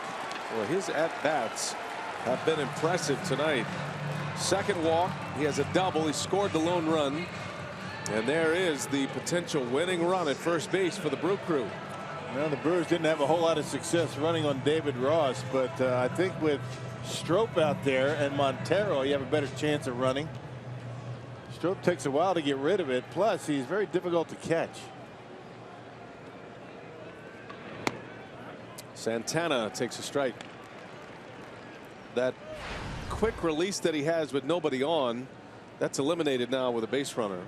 Well, his at-bats have been impressive tonight. Second walk. He has a double. He scored the lone run. And there is the potential winning run at first base for the Brew Crew. Well, the Brewers didn't have a whole lot of success running on David Ross, but I think with Strop out there and Montero, you have a better chance of running. Strop takes a while to get rid of it. Plus, he's very difficult to catch. Santana takes a strike. That quick release that he has with nobody on, that's eliminated now with a base runner.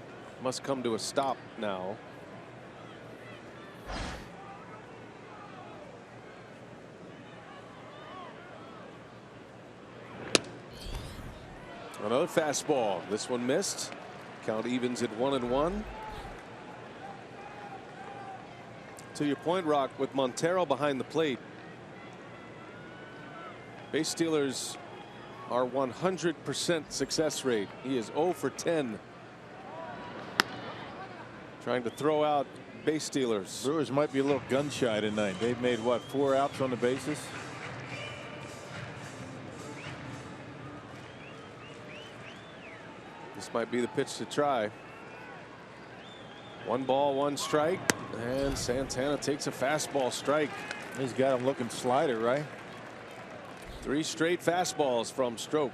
Must come to a stop now. Another fastball. This one missed. Count evens at 1-1. To your point, Rock, with Montero behind the plate, base stealers are 100% success rate. He is 0 for 10. Trying to throw out base stealers. Brewers might be a little gun shy tonight. They've made, what, 4 outs on the bases? This might be the pitch to try. 1 ball, 1 strike, and Santana takes a fastball strike. He's got him looking slider, right? 3 straight fastballs from Strop.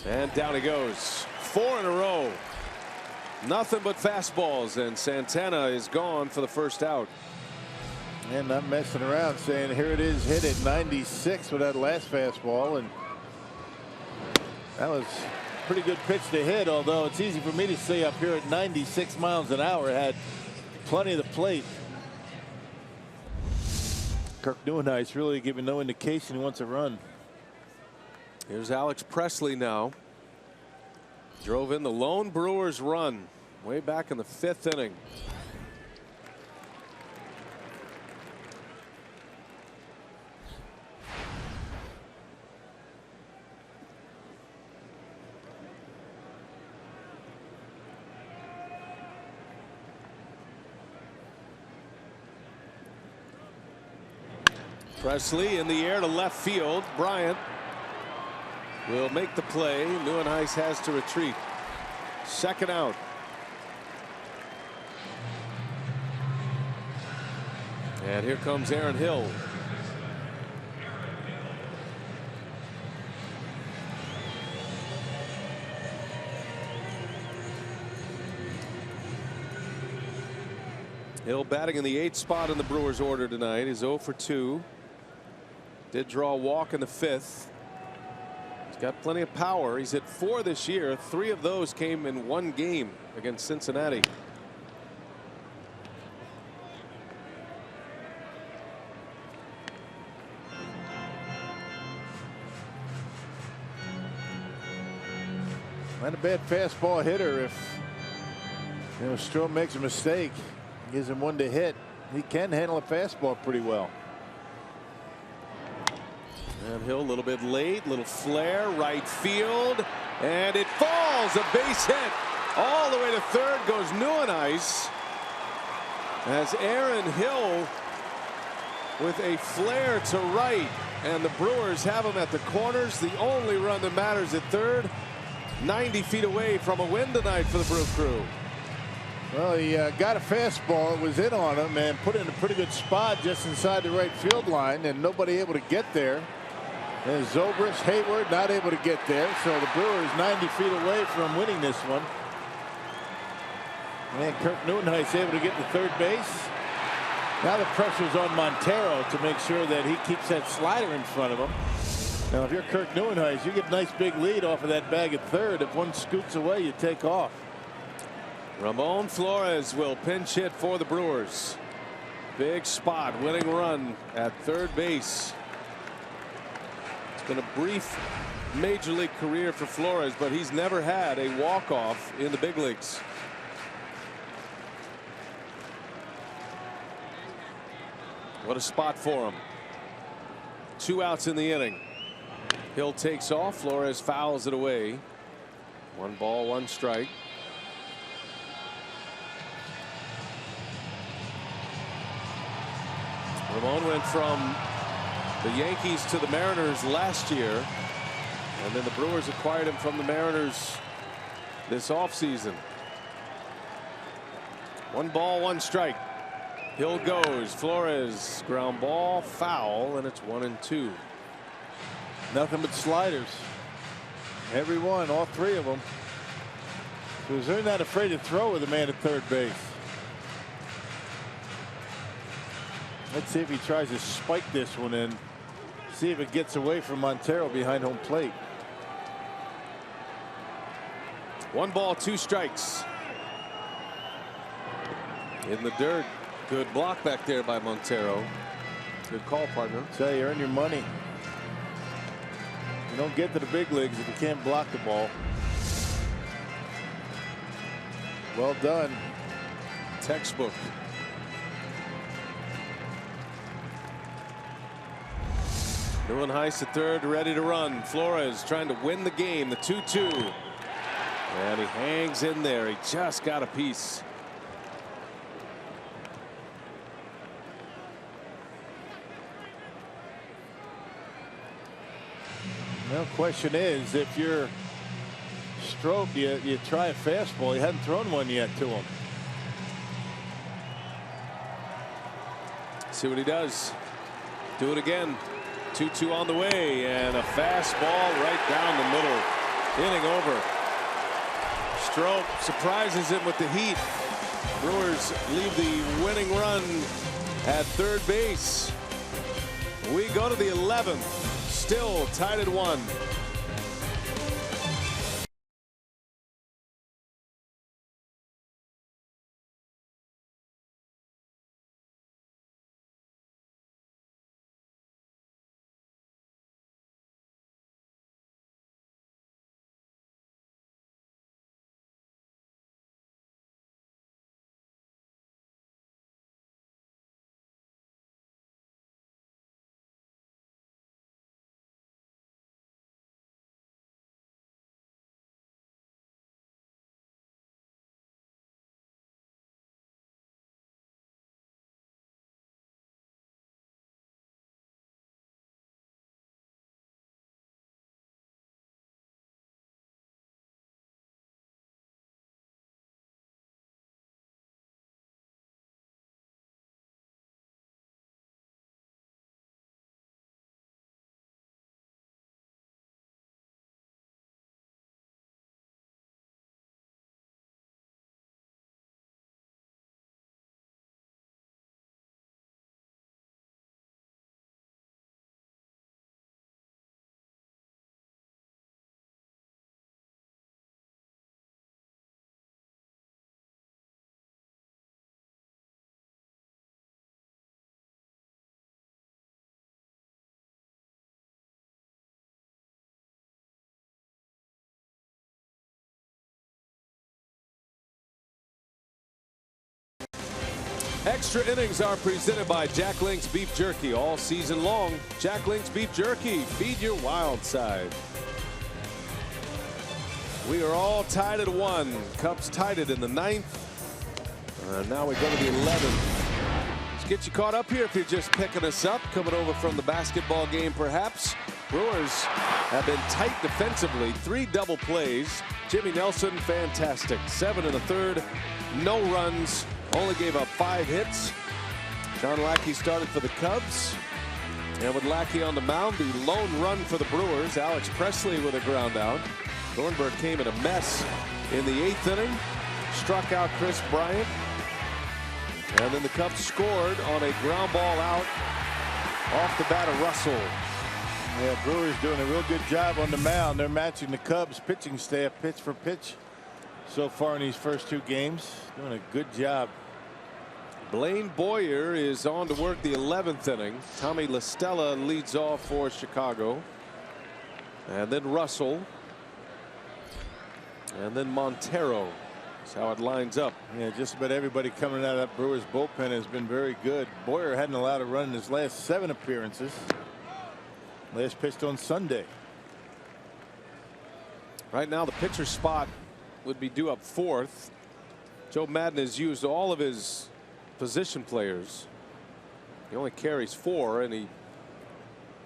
And down he goes. 4 in a row. Nothing but fastballs, and Santana is gone for the first out. And not messing around, saying here it is, hit at 96 with that last fastball, and that was a pretty good pitch to hit, although it's easy for me to say up here at 96 miles an hour, had plenty of the plate. Kirk Nieuwenhuis really giving no indication he wants a run. Here's Alex Presley now. Drove in the lone Brewers run way back in the 5th inning. Presley in the air to left field. Bryant will make the play. Nieuwenhuis has to retreat. 2nd out. And here comes Aaron Hill. Hill batting in the 8th spot in the Brewers order tonight. He's 0 for 2. Did draw a walk in the 5th. Got plenty of power. He's hit 4 this year. 3 of those came in 1 game against Cincinnati. Not a bad fastball hitter. If Strop makes a mistake, gives him 1 to hit, he can handle a fastball pretty well. And Hill a little bit late, little flare, right field, and it falls. A base hit. All the way to 3rd goes Nieuwenhuis. As Aaron Hill with a flare to right, and the Brewers have him at the corners. The only run that matters at 3rd. 90 feet away from a win tonight for the Brew Crew. Well, he got a fastball. It was in on him and put it in a pretty good spot just inside the right field line, and nobody able to get there. And Zobrist, Hayward not able to get there, so the Brewers 90 feet away from winning this one. And Kirk Nieuwenhuis able to get to 3rd base. Now the pressure's on Montero to make sure that he keeps that slider in front of him. Now if you're Kirk Nieuwenhuis, you get a nice big lead off of that bag at 3rd. If one scoots away, you take off. Ramon Flores will pinch hit for the Brewers. Big spot, winning run at 3rd base. It's been a brief major league career for Flores, but he's never had a walk-off in the big leagues. What a spot for him. 2 outs in the inning. Hill takes off. Flores fouls it away. 1 ball, 1 strike. Ramon went from the Yankees to the Mariners last year, and then the Brewers acquired him from the Mariners this offseason. 1 ball, 1 strike. Hill goes. Flores, ground ball, foul, and it's 1-2. Nothing but sliders. Every one, all 3 of them. Because they're not afraid to throw with a man at third base. Let's see if he tries to spike this one in. See if it gets away from Montero behind home plate. 1 ball, 2 strikes. In the dirt. Good block back there by Montero. Good call, partner. So you earn your money. You don't get to the big leagues if you can't block the ball. Well done. Textbook. Neuenhuis at third, ready to run. Flores trying to win the game. The 2-2. And he hangs in there. He just got a piece. Well, question is, if you're Strop, you try a fastball. He hadn't thrown one yet to him. See what he does. Do it again. 2-2 on the way, and a fastball right down the middle. Inning over. Strop surprises him with the heat. Brewers leave the winning run at third base. We go to the 11th. Still tied at 1. Extra innings are presented by Jack Link's Beef Jerky all season long. Jack Link's Beef Jerky, feed your wild side. We are all tied at 1. Cubs tied it in the 9th. Now we go to the 11th. Let's get you caught up here if you're just picking us up, coming over from the basketball game perhaps. Brewers have been tight defensively. 3 double plays. Jimmy Nelson, fantastic. 7 in the 3rd. No runs. Only gave up 5 hits. John Lackey started for the Cubs. And with Lackey on the mound, the lone run for the Brewers. Alex Presley with a ground out. Thornburg came in a mess in the 8th inning. Struck out Chris Bryant. And then the Cubs scored on a ground ball out off the bat of Russell. Yeah, Brewers doing a real good job on the mound. They're matching the Cubs pitching staff pitch for pitch so far in these first 2 games. Doing a good job. Blaine Boyer is on to work the 11th inning. Tommy La Stella leads off for Chicago. And then Russell. And then Montero. That's how it lines up. Yeah, just about everybody coming out of that Brewers bullpen has been very good. Boyer hadn't allowed a run in his last 7 appearances. Last pitched on Sunday. Right now the pitcher spot would be due up 4th. Joe Madden has used all of his position players. He only carries 4 and he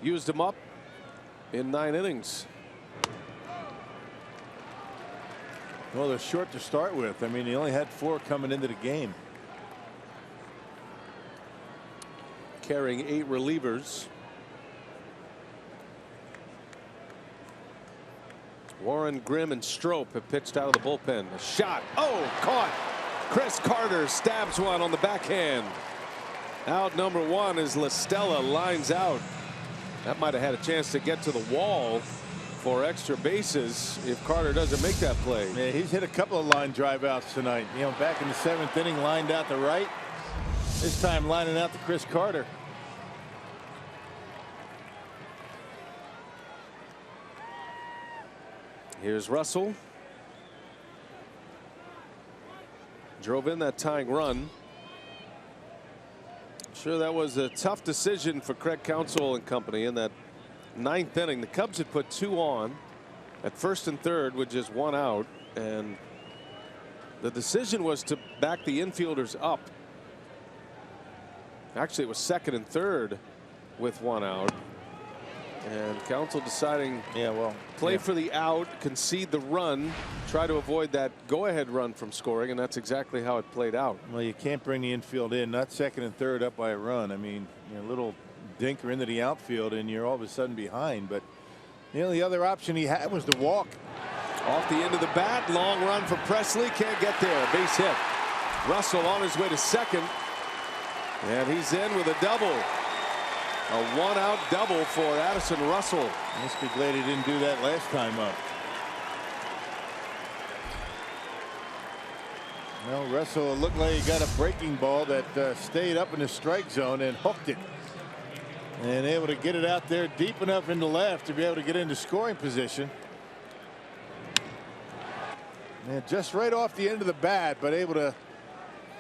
used them up in 9 innings. Well, they're short to start with. I mean, he only had 4 coming into the game. Carrying 8 relievers. Warren, Grimm, and Strop have pitched out of the bullpen. A shot. Oh, caught. Chris Carter stabs one on the backhand. Out number 1 as La Stella lines out. That might have had a chance to get to the wall for extra bases if Carter doesn't make that play. Yeah, he's hit a couple of line drive outs tonight. You know, back in the 7th inning, lined out to right. This time lining out to Chris Carter. Here's Russell. Drove in that tying run. Sure, that was a tough decision for Craig Counsell and company in that 9th inning. The Cubs had put 2 on at 1st and 3rd with just 1 out, and the decision was to back the infielders up. Actually, it was 2nd and 3rd with 1 out. And Counsell deciding, play for the out, concede the run, try to avoid that go-ahead run from scoring, and that's exactly how it played out. Well, you can't bring the infield in, not 2nd and 3rd up by a run. I mean, a little dinker into the outfield, and you're all of a sudden behind. But the only other option he had was to walk. Off the end of the bat, long run for Presley, can't get there. Base hit. Russell on his way to 2nd, and he's in with a double. A 1-out double for Addison Russell. Must be glad he didn't do that last time up. Well, Russell looked like he got a breaking ball that stayed up in the strike zone and hooked it. And able to get it out there deep enough into left to be able to get into scoring position. And just right off the end of the bat, but able to,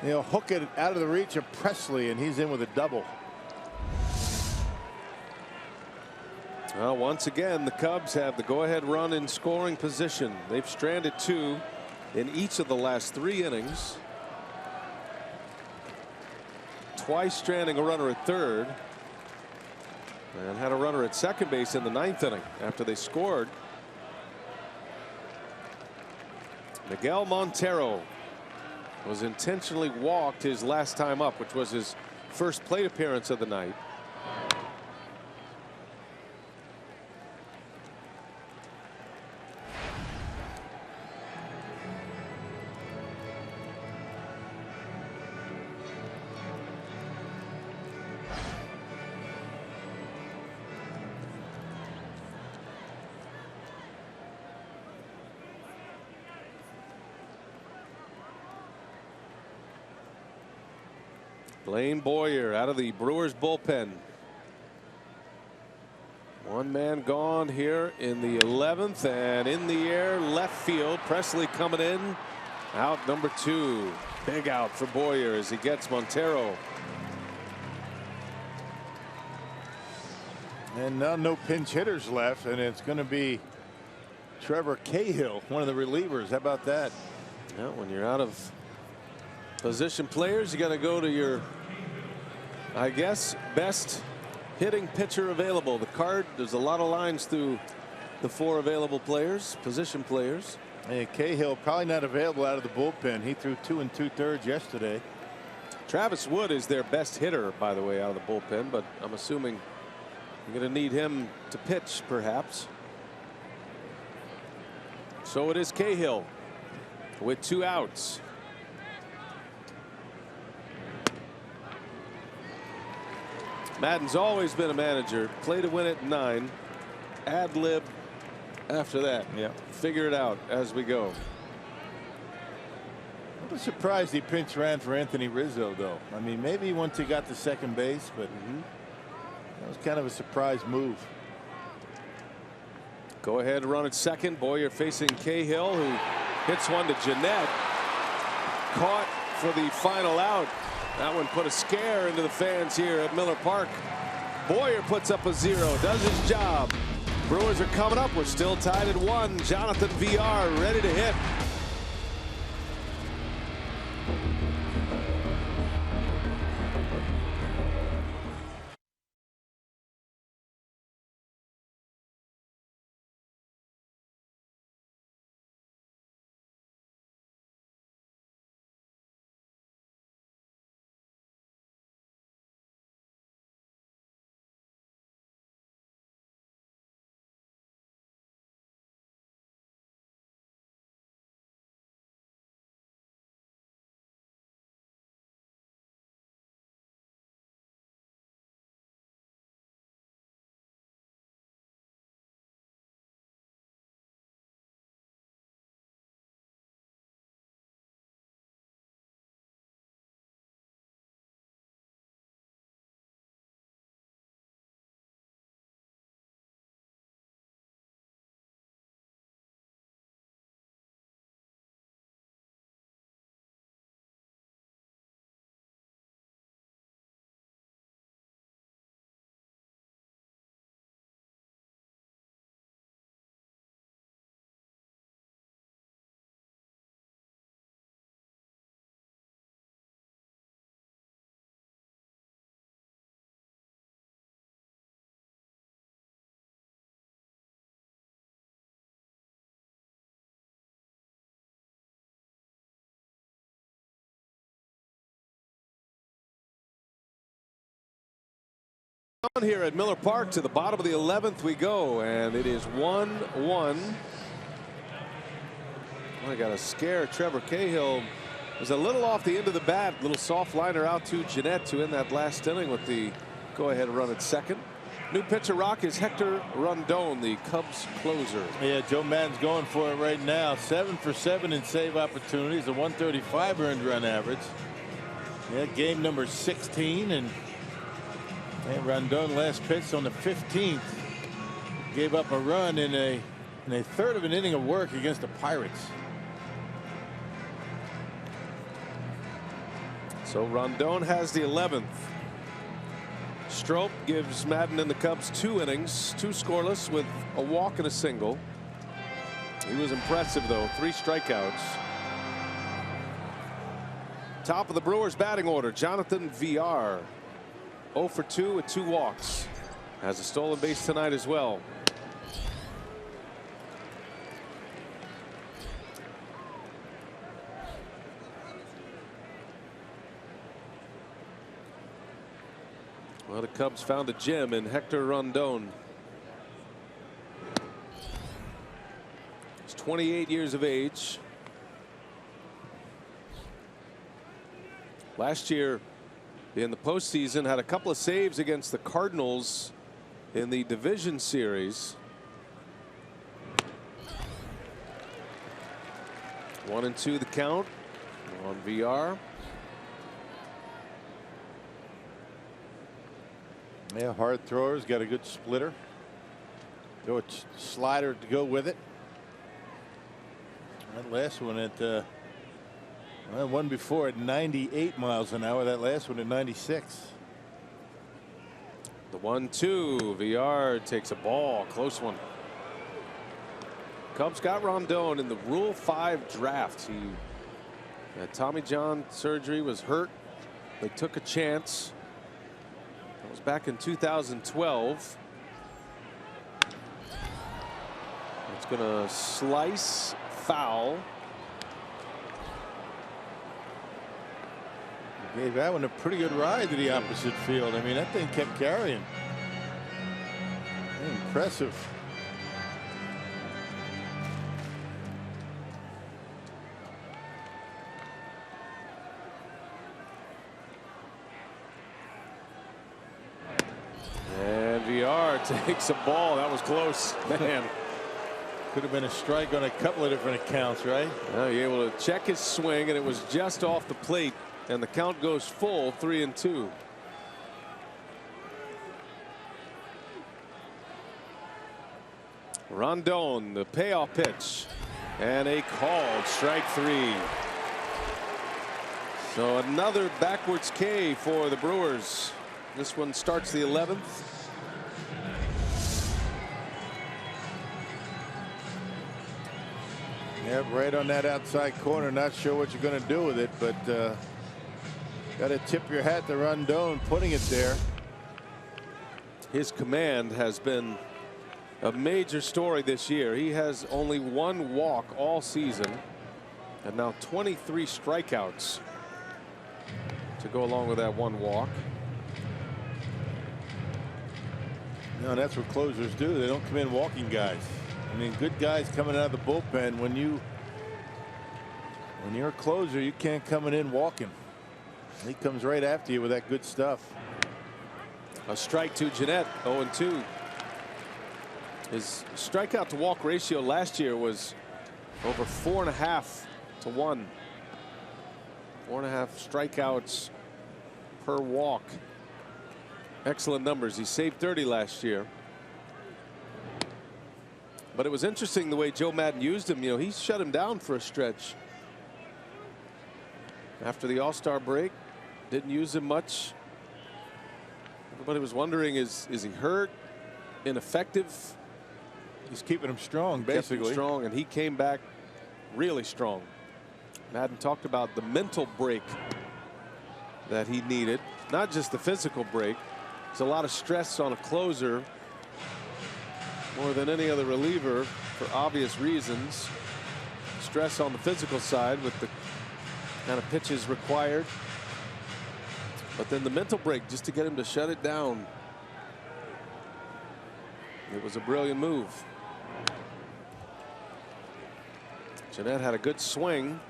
hook it out of the reach of Presley, and he's in with a double. Well, once again, the Cubs have the go-ahead run in scoring position. They've stranded 2 in each of the last 3 innings. Twice stranding a runner at 3rd. And had a runner at 2nd base in the 9th inning after they scored. Miguel Montero was intentionally walked his last time up, which was his first plate appearance of the night. Blaine Boyer out of the Brewers bullpen. 1 man gone here in the 11th, and in the air left field. Presley coming in. Out number 2. Big out for Boyer as he gets Montero. And now no pinch hitters left, and it's going to be Trevor Cahill, one of the relievers. How about that? Well, when you're out of position players, you got to go to your, I guess, best hitting pitcher available. The card, there's a lot of lines through the 4 available players, position players. And Cahill probably not available out of the bullpen. He threw 2 2/3 yesterday. Travis Wood is their best hitter, by the way, out of the bullpen, but I'm assuming you're going to need him to pitch, perhaps. So it is Cahill with 2 outs. Madden's always been a manager. Play to win at 9. Ad lib after that. Yeah. Figure it out as we go. I was surprised he pinch ran for Anthony Rizzo, though. I mean, maybe once he got to 2nd base, but that was kind of a surprise move. Go ahead, run at 2nd. Boyer facing Cahill, who hits one to Jeanette. Caught for the final out. That one put a scare into the fans here at Miller Park. Boyer puts up a 0, does his job. Brewers are coming up. We're still tied at 1. Jonathan VR ready to hit. On here at Miller Park, to the bottom of the 11th we go, and it is 1-1. I got to scare Trevor Cahill. Was a little off the end of the bat, little soft liner out to Jeanette to end that last inning with the go-ahead run at second. New pitcher rock is Hector Rondon, the Cubs closer. Yeah, Joe Maddon's going for it right now. 7 for 7 in save opportunities, a 135 earned run average. Yeah, game number 16, and Rondon last pitch on the 15th gave up a run in a third of an inning of work against the Pirates. So Rondon has the 11th. Strop gives Maddon and the Cubs 2 innings, 2 scoreless with a walk and a single. He was impressive though, 3 strikeouts. Top of the Brewers batting order, Jonathan Villar. 0 for 2 with 2 walks. Has a stolen base tonight as well. Well, the Cubs found a gem in Hector Rondon. He's 28 years of age. Last year in the postseason had a couple of saves against the Cardinals in the division series. 1-2 the count on VR. Yeah, hard throwers, got a good splitter. Go a slider to go with it. That last one at well, one before at 98 miles an hour. That last one at 96. The 1-2. VR takes a ball, close one. Cubs got Rondon in the Rule 5 draft. He had Tommy John surgery, was hurt. They took a chance. That was back in 2012. It's going to slice, foul. Gave that one a pretty good ride to the opposite field. I mean, that thing kept carrying. Impressive. And VR takes a ball. That was close. Man. Could have been a strike on a couple of different accounts, right? Now you're able to check his swing, and it was just off the plate. And the count goes full, 3-2. Rondon, the payoff pitch, and a called strike 3. So another backwards K for the Brewers. This one starts the 11th. Yep, right on that outside corner. Not sure what you're going to do with it, but got to tip your hat to Rondon putting it there. His command has been a major story this year. He has only 1 walk all season and now 23 strikeouts to go along with that 1 walk. No, that's what closers do. They don't come in walking guys. I mean, good guys coming out of the bullpen. When you're a closer, you can't come in walking. He comes right after you with that good stuff. A strike to Jeanette, 0-2. His strikeout to walk ratio last year was over 4.5 to 1. 4.5 strikeouts per walk. Excellent numbers. He saved 30 last year. But it was interesting the way Joe Maddon used him. You know, he shut him down for a stretch after the All-Star break. Didn't use him much. Everybody was wondering, is he hurt, ineffective? He's keeping him strong, basically. Strong, and he came back really strong. Maddon talked about the mental break that he needed, not just the physical break. There's a lot of stress on a closer, more than any other reliever, for obvious reasons. Stress on the physical side with the kind of pitches required. But then the mental break, just to get him to shut it down. It was a brilliant move. Jeanette had a good swing.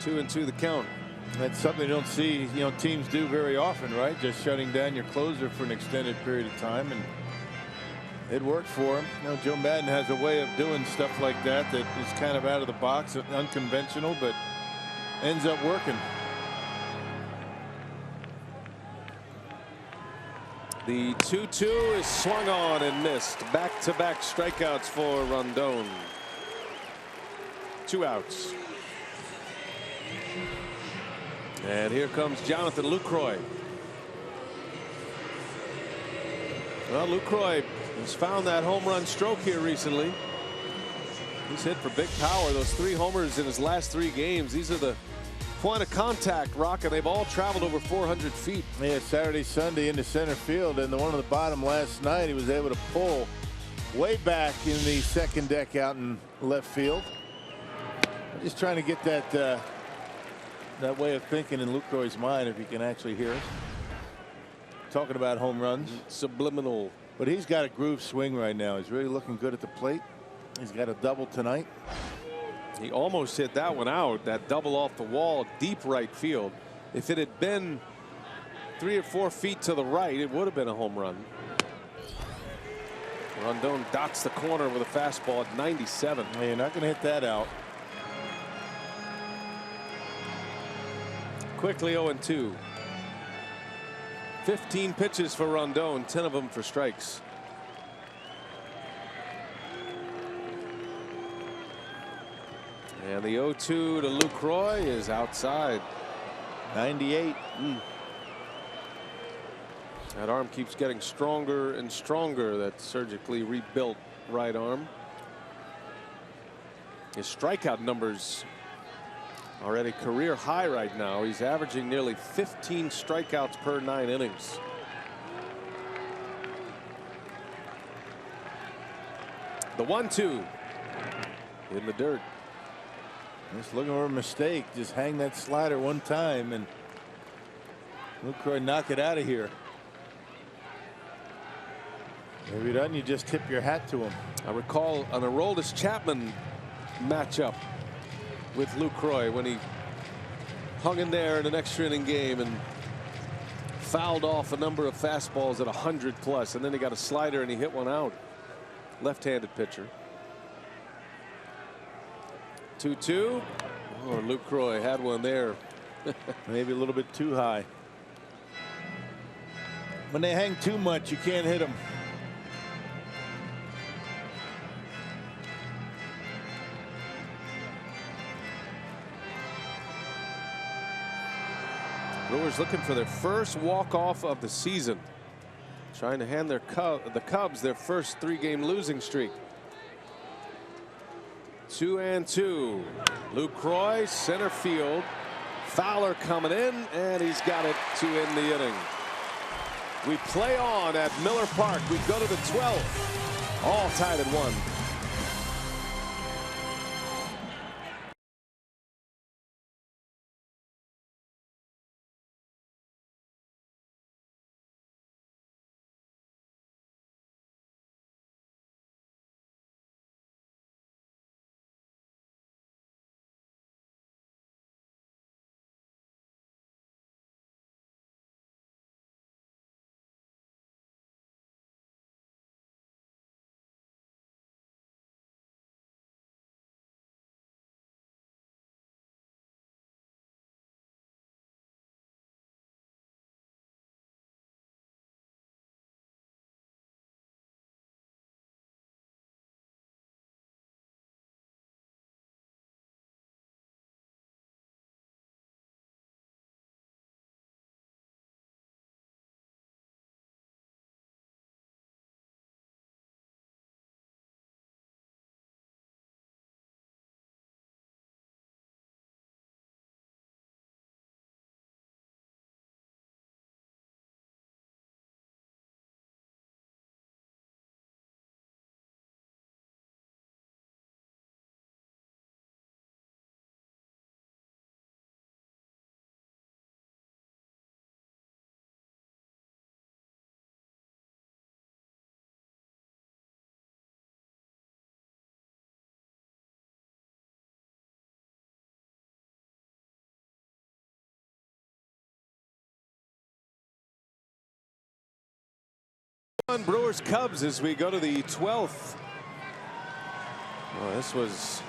2-2 the count. That's something you don't see, teams do very often, right? Just shutting down your closer for an extended period of time, and it worked for him. Joe Maddon has a way of doing stuff like that is kind of out of the box, unconventional, but ends up working. The 2-2 is swung on and missed. Back-to-back strikeouts for Rondon. 2 outs. And here comes Jonathan Lucroy. Well, Lucroy has found that home run stroke here recently. He's hit for big power. Those 3 homers in his last 3 games. These are the point of contact, Rock, and they've all traveled over 400 feet. Yeah, Saturday, Sunday into center field, and the one on the bottom last night, he was able to pull way back in the second deck out in left field. Just trying to get that way of thinking in Lucroy's mind, if you can actually hear it. Talking about home runs. Subliminal. But he's got a groove swing right now. He's really looking good at the plate. He's got a double tonight. He almost hit that one out. That double off the wall, deep right field. If it had been 3 or 4 feet to the right, it would have been a home run. Rondon dots the corner with a fastball at 97. Well, you're not going to hit that out. Quickly 0-2. 15 pitches for Rondon, 10 of them for strikes. And the 0-2 to Lucroy is outside. 98. That arm keeps getting stronger and stronger, that surgically rebuilt right arm. His strikeout numbers are at a career high right now. He's averaging nearly 15 strikeouts per 9 innings. The 1-2 in the dirt. Just looking for a mistake. Just hang that slider one time and Lucroy knock it out of here. If he doesn't, you just tip your hat to him. I recall an Aroldis Chapman matchup with Lucroy when he hung in there in an extra inning game and fouled off a number of fastballs at 100+, and then he got a slider and he hit one out. Left-handed pitcher. 2-2. Oh, Lucroy had one there. Maybe a little bit too high. When they hang too much, you can't hit them. Brewers looking for their first walk-off of the season. Trying to hand the Cubs their first 3-game losing streak. 2-2. Lucroy, center field. Fowler coming in, and he's got it to end the inning. We play on at Miller Park. We go to the 12th. All tied at 1. Brewers Cubs as we go to the 12th. Well, this was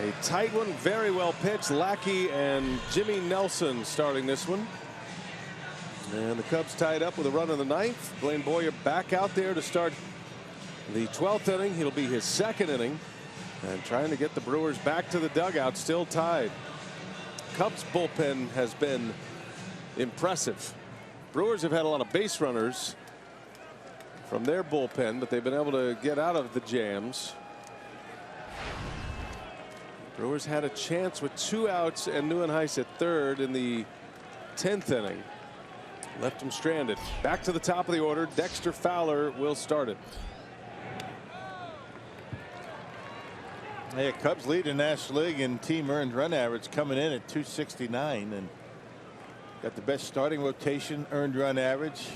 a tight one, very well pitched. Lackey and Jimmy Nelson starting this one. And the Cubs tied up with a run in the 9th. Blaine Boyer back out there to start the 12th inning. He'll be his 2nd inning and trying to get the Brewers back to the dugout, still tied. Cubs bullpen has been impressive. Brewers have had a lot of base runners from their bullpen, but they've been able to get out of the jams. Brewers had a chance with 2 outs and Neuenhuis at 3rd in the 10th inning. Left him stranded. Back to the top of the order. Dexter Fowler will start it. Hey, Cubs lead the National League in team earned run average, coming in at 269, and got the best starting rotation earned run average.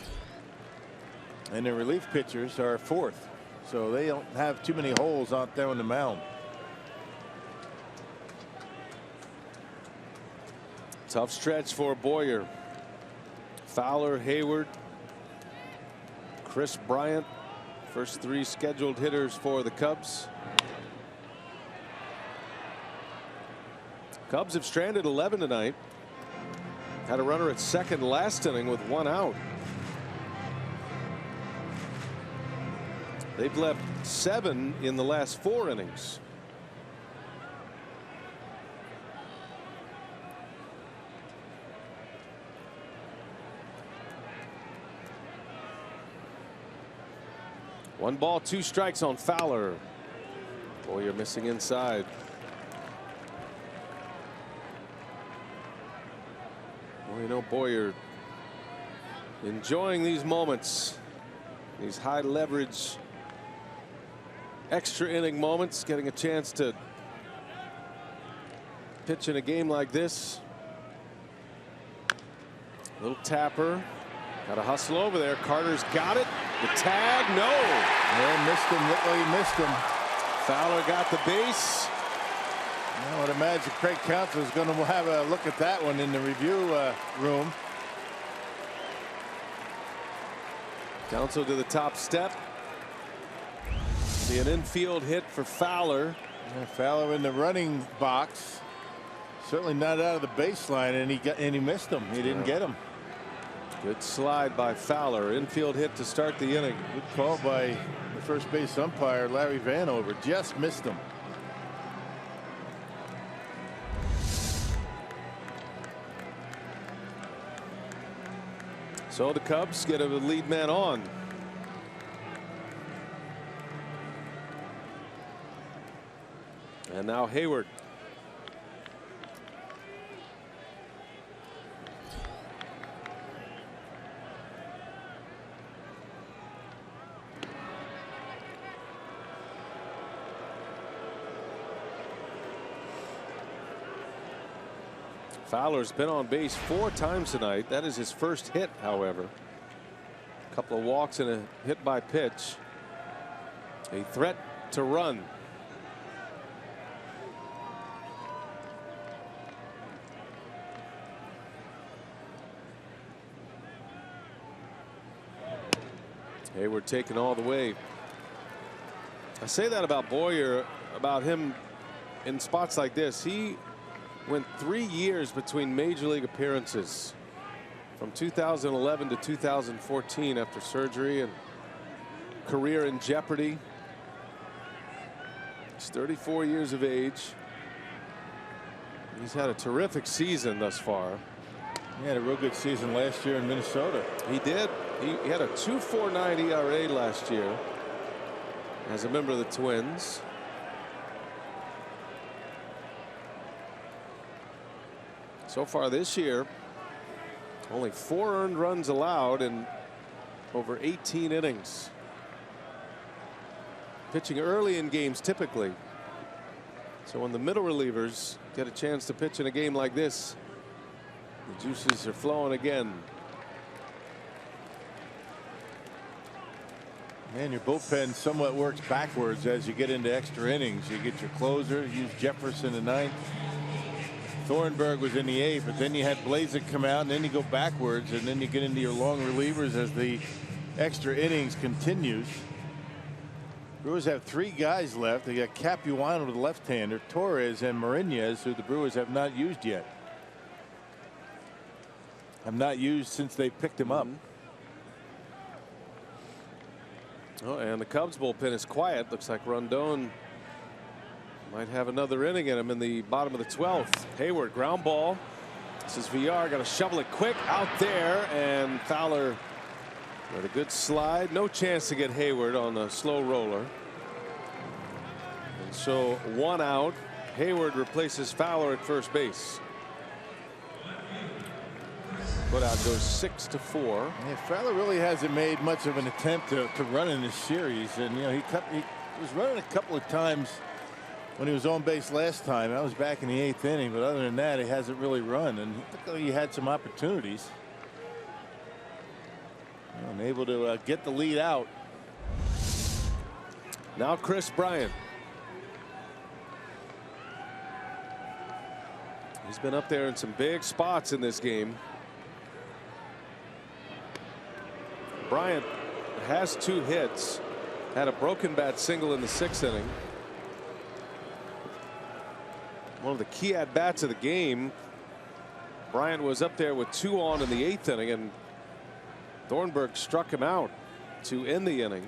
And the relief pitchers are 4th, so they don't have too many holes out there on the mound. Tough stretch for Boyer. Fowler, Hayward, Chris Bryant, first 3 scheduled hitters for the Cubs. Cubs have stranded 11 tonight. Had a runner at 2nd last inning with 1 out. They've left 7 in the last 4 innings. One ball, 2 strikes on Fowler. Boyer missing inside. Well, you know, Boyer enjoying these moments, these high leverage extra inning moments, getting a chance to pitch in a game like this. Little tapper. Got to hustle over there. Carter's got it. The tag, no. Yeah, missed him. Looked like he missed him. Fowler got the base. I would imagine Craig Counsell is going to have a look at that one in the review room. Counsell to the top step. See an infield hit for Fowler. Yeah, Fowler in the running box. Certainly not out of the baseline, and he missed him. He didn't get him. Good slide by Fowler. Infield hit to start the inning. Good call by the first base umpire, Larry Vanover. Just missed him. So the Cubs get a lead man on. And now Hayward. Fowler's been on base 4 times tonight. That is his first hit, however. A couple of walks and a hit by pitch. A threat to run. Hayward taken all the way. I say that about Boyer, about him in spots like this. He went 3 years between major league appearances, from 2011 to 2014 after surgery and career in jeopardy. He's 34 years of age. He's had a terrific season thus far. He had a real good season last year in Minnesota. He did. He had a 2.49 ERA last year as a member of the Twins. So far this year, only 4 earned runs allowed in over 18 innings. Pitching early in games typically. So when the middle relievers get a chance to pitch in a game like this, the juices are flowing again. Man, your bullpen somewhat works backwards as you get into extra innings. You get your closer, use Jefferson in the 9th. Thornburg was in the 8th, but then you had Blazek come out, and then you go backwards, and then you get into your long relievers as the extra innings continues. Brewers have 3 guys left. They got Capuano, the left-hander, Torres, and Marinez, who the Brewers have not used yet. Have not used since they picked him up. Oh, and the Cubs bullpen is quiet. Looks like Rondon might have another inning in him in the bottom of the 12th. Hayward, ground ball. This is VR. Got to shovel it quick out there, and Fowler with a good slide. No chance to get Hayward on a slow roller. And so 1 out. Hayward replaces Fowler at first base. Put out goes 6-4. Yeah, Fowler really hasn't made much of an attempt to run in this series, and you know he was running a couple of times when he was on base last time. That was back in the 8th inning, but other than that, he hasn't really run, and he had some opportunities. Unable to get the lead out. Now Chris Bryant. He's been up there in some big spots in this game. Bryant has 2 hits. Had a broken bat single in the 6th inning. One of the key at bats of the game. Bryant was up there with 2 on in the 8th inning, and Thornburg struck him out to end the inning.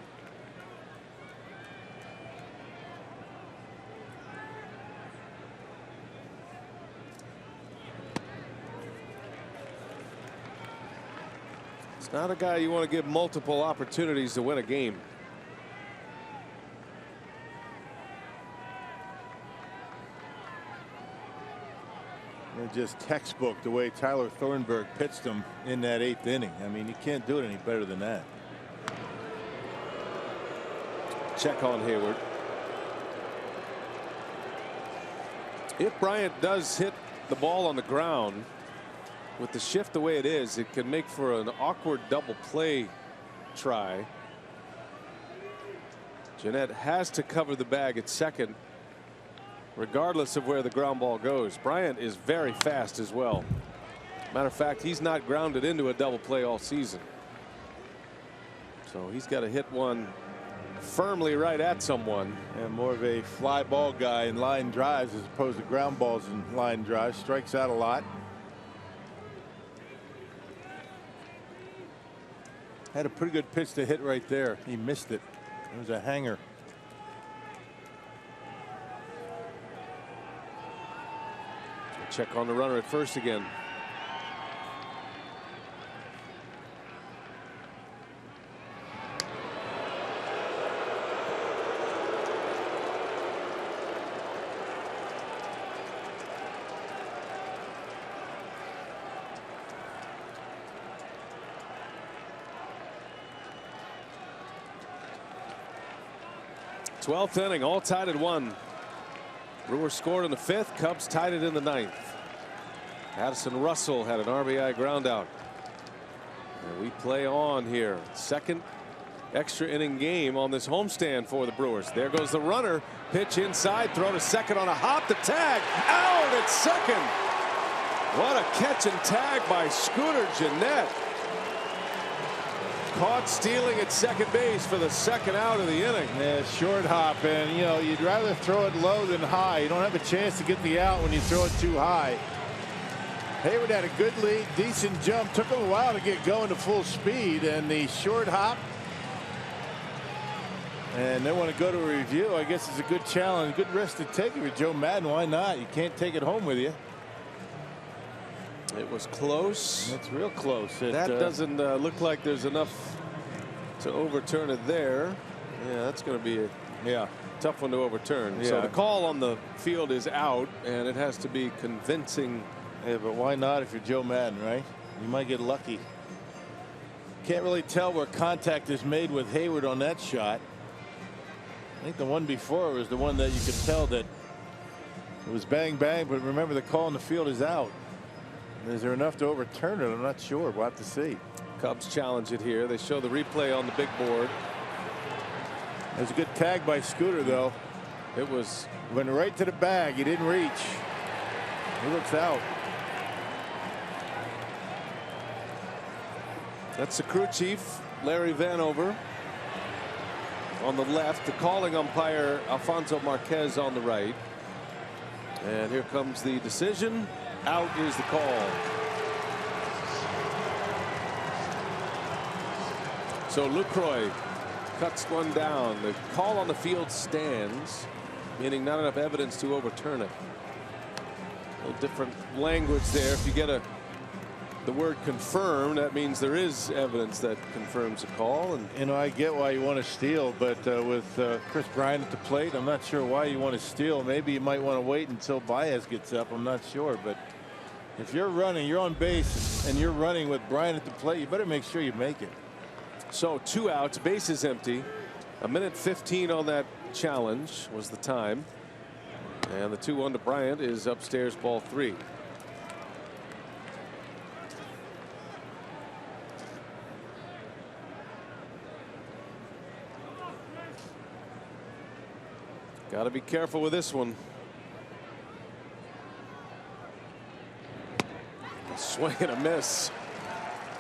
It's not a guy you want to give multiple opportunities to win a game. Just textbook the way Tyler Thornburg pitched him in that 8th inning. I mean, you can't do it any better than that. Check on Hayward. If Bryant does hit the ball on the ground, with the shift the way it is, it can make for an awkward double play try. Jeanette has to cover the bag at second, regardless of where the ground ball goes. Bryant is very fast as well. Matter of fact, he's not grounded into a double play all season. So he's got to hit one firmly right at someone. And more of a fly ball guy in line drives as opposed to ground balls in line drives. Strikes out a lot. Had a pretty good pitch to hit right there. He missed it. It was a hanger. Check on the runner at first again. Twelfth inning, all tied at 1. Brewers scored in the 5th. Cubs tied it in the 9th. Addison Russell had an RBI ground out. And we play on here. 2nd extra inning game on this homestand for the Brewers. There goes the runner. Pitch inside. Throw to second on a hop. The tag. Out at second. What a catch and tag by Scooter Gennett. Caught stealing at second base for the 2nd out of the inning. Yeah, short hop, and you know you'd rather throw it low than high. You don't have a chance to get the out when you throw it too high. Hayward had a good lead, decent jump. Took him a while to get going to full speed, and the short hop. And they want to go to a review. I guess it's a good challenge, good risk to take it with Joe Madden. Why not? You can't take it home with you. It was close. It's real close. That doesn't look like there's enough to overturn it there. Yeah, that's going to be a tough one to overturn. Yeah. So the call on the field is out, and it has to be convincing. Yeah, but why not if you're Joe Madden, right? You might get lucky. Can't really tell where contact is made with Hayward on that shot. I think the one before was the one that you could tell that it was bang bang, but remember the call on the field is out. Is there enough to overturn it? I'm not sure. We'll have to see. Cubs challenge it here. They show the replay on the big board. There's a good tag by Scooter, though. It was went right to the bag. He didn't reach. He looks out. That's the crew chief Larry Vanover on the left, the calling umpire Alfonso Marquez on the right. And here comes the decision. Out is the call. So Lucroy cuts one down. The call on the field stands, meaning not enough evidence to overturn it. A little different language there. If you get the word confirm, that means there is evidence that confirms a call. And you know, I get why you want to steal, but with Chris Bryant at the plate, I'm not sure why you want to steal. Maybe you might want to wait until Baez gets up. I'm not sure, but if you're running, you're on base and you're running with Bryant at the plate, you better make sure you make it. So 2 outs, base is empty. 1:15 on that challenge was the time. And the 2-1 to Bryant is upstairs, ball 3. Got to be careful with this one. A swing and a miss.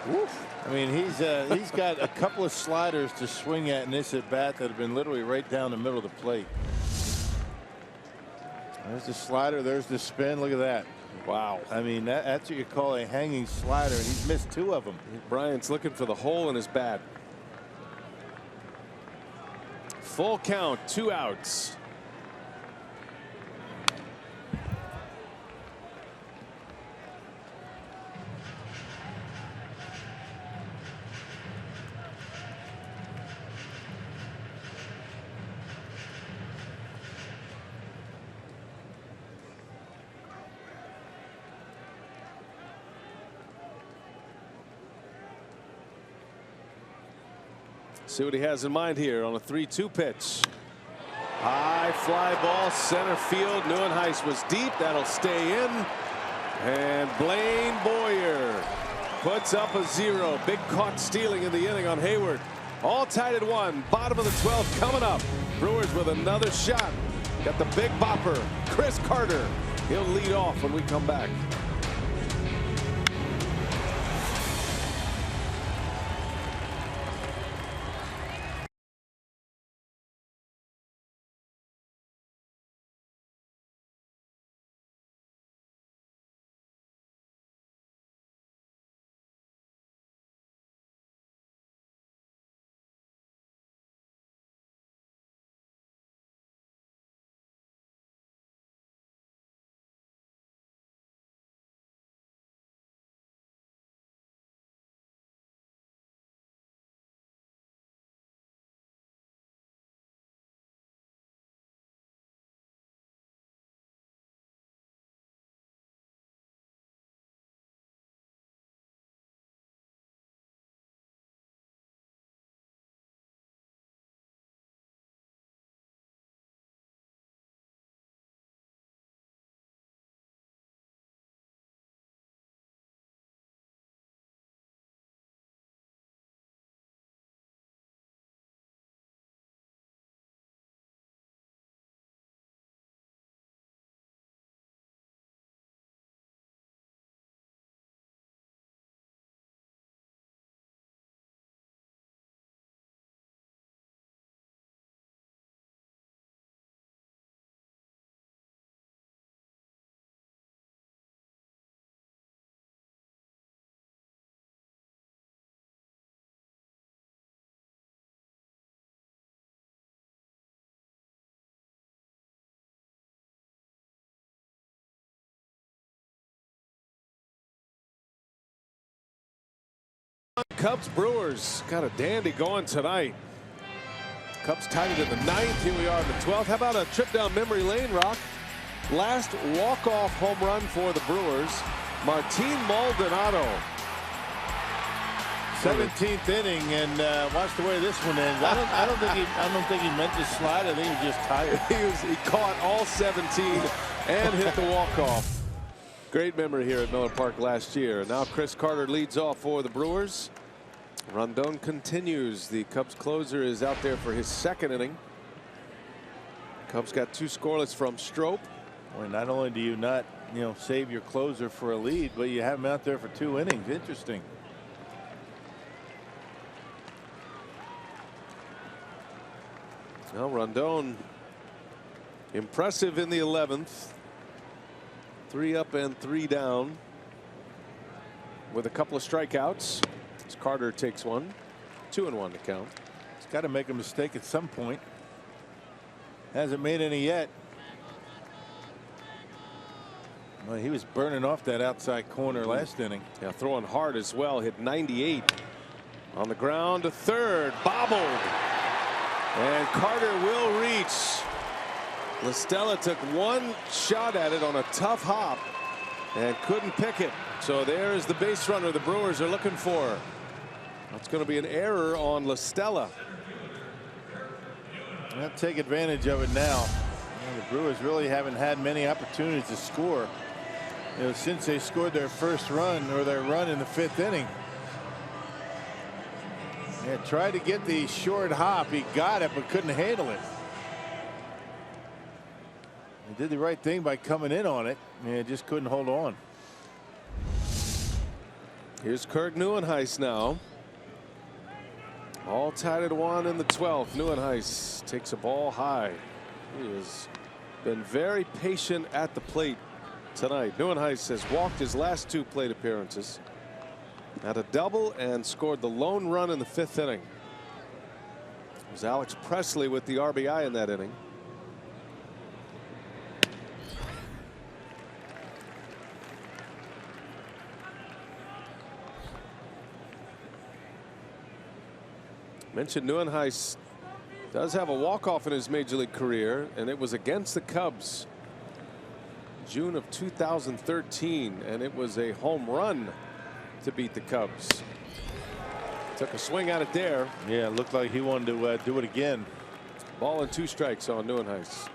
Woof. I mean, he's got a couple of sliders to swing at in this at bat that have been literally right down the middle of the plate. There's the slider. There's the spin. Look at that. Wow. I mean, that's what you call a hanging slider, and he's missed 2 of them. Bryant's looking for the hole in his bat. Full count, 2 outs. See what he has in mind here on a 3-2 pitch. High fly ball, center field. Neuenhuis was deep. That'll stay in. And Blaine Boyer puts up a 0. Big caught stealing in the inning on Hayward. All tied at 1. Bottom of the 12th coming up. Brewers with another shot. Got the big bopper, Chris Carter. He'll lead off when we come back. Cubs Brewers got a dandy going tonight. Cubs tied it in the 9th. Here we are in the 12th. How about a trip down memory lane, Rock? Last walk-off home run for the Brewers, Martin Maldonado. 17th inning, and watch the way this one ends. I don't think he meant to slide. I think he was just tired. He caught all 17 and hit the walk-off. Great memory here at Miller Park last year. Now Chris Carter leads off for the Brewers. Rondon continues. The Cubs closer is out there for his 2nd inning. Cubs got 2 scoreless from Strop. Boy, not only do you not, save your closer for a lead, but you have him out there for 2 innings. Interesting. Well, Rondon impressive in the 11th. 3 up and 3 down with a couple of strikeouts as Carter takes one. 2-1 to count. He's got to make a mistake at some point. Hasn't made any yet. Well, he was burning off that outside corner last inning. Yeah, throwing hard as well. Hit 98 on the ground to third. Bobbled. And Carter will reach. La Stella took one shot at it on a tough hop and couldn't pick it. So there's the base runner the Brewers are looking for. That's going to be an error on La Stella. They'll take advantage of it now. The Brewers really haven't had many opportunities to score, since they scored their first run, or their run in the 5th inning. Yeah, tried to get the short hop. He got it, but couldn't handle it. He did the right thing by coming in on it. Yeah, just couldn't hold on. Here's Kirk Neuenhuis now. All tied at 1 in the 12th. Neuenhuis takes a ball high. He has been very patient at the plate tonight. Neuenhuis has walked his last 2 plate appearances. Had a double and scored the lone run in the 5th inning. It was Alex Presley with the RBI in that inning. Mentioned Neuenhuis does have a walk-off in his major league career, and it was against the Cubs. June of 2013, and it was a home run to beat the Cubs. Took a swing at it there. Yeah, it looked like he wanted to do it again. Ball and 2 strikes on Neuenhuis.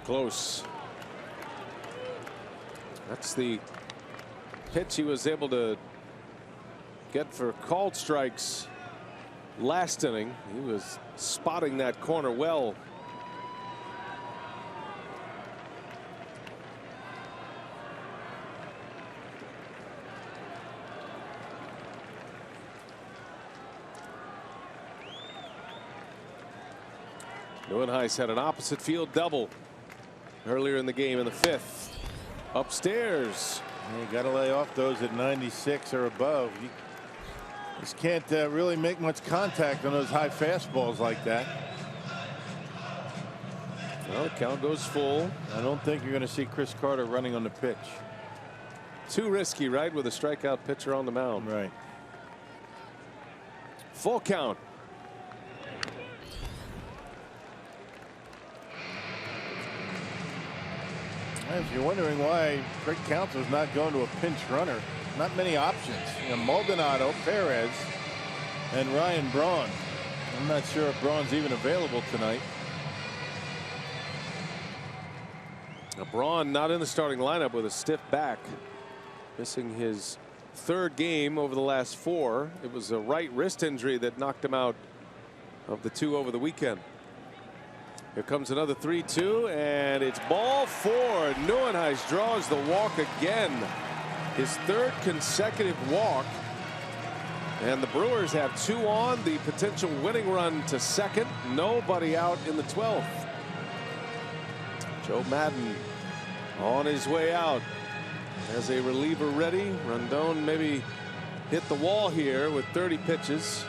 Close. That's the pitch he was able to get for called strikes last inning. He was spotting that corner well. Neuenhuis had an opposite field double earlier in the game in the 5th. Upstairs. You got to lay off those at 96 or above. You just can't really make much contact on those high fastballs like that. Well, the count goes full. I don't think you're going to see Chris Carter running on the pitch. Too risky, right, with a strikeout pitcher on the mound. Right. Full count. If you're wondering why Craig Counsell's not going to a pinch runner, not many options. Maldonado, Perez, and Ryan Braun. I'm not sure if Braun's even available tonight. Now Braun not in the starting lineup with a stiff back, missing his 3rd game over the last 4. It was a right wrist injury that knocked him out of the 2 over the weekend. Here comes another 3-2, and it's ball 4. Neuenhuis draws the walk again. His 3rd consecutive walk. And the Brewers have 2 on. The potential winning run to 2nd. Nobody out in the 12th. Joe Maddon on his way out. As a reliever ready. Rondon maybe hit the wall here with 30 pitches.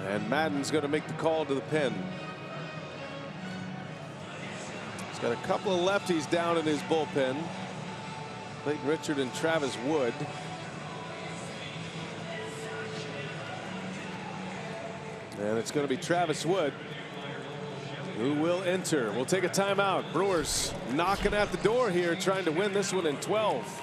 And Maddon's going to make the call to the pen. Got a couple of lefties down in his bullpen. Clayton Richard and Travis Wood. And it's going to be Travis Wood who will enter. We'll take a timeout. Brewers knocking at the door here, trying to win this one in 12.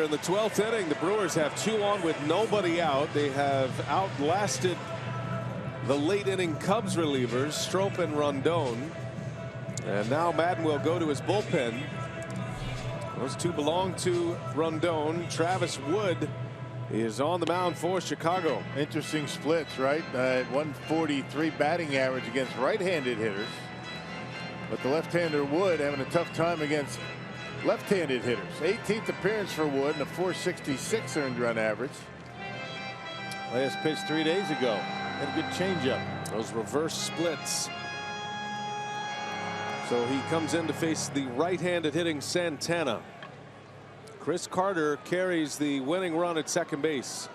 here in the 12th inning. The Brewers have 2 on with nobody out. They have outlasted the late inning Cubs relievers, Strop and Rondon. And now Madden will go to his bullpen. Those 2 belong to Rondon. Travis Wood is on the mound for Chicago. Interesting splits, right? 143 batting average against right-handed hitters. But the left-hander Wood having a tough time against left-handed hitters. 18th appearance for Wood and a 466 earned run average. Last pitch 3 days ago. Had a good changeup. Those reverse splits. So he comes in to face the right-handed hitting Santana. Chris Carter carries the winning run at second base.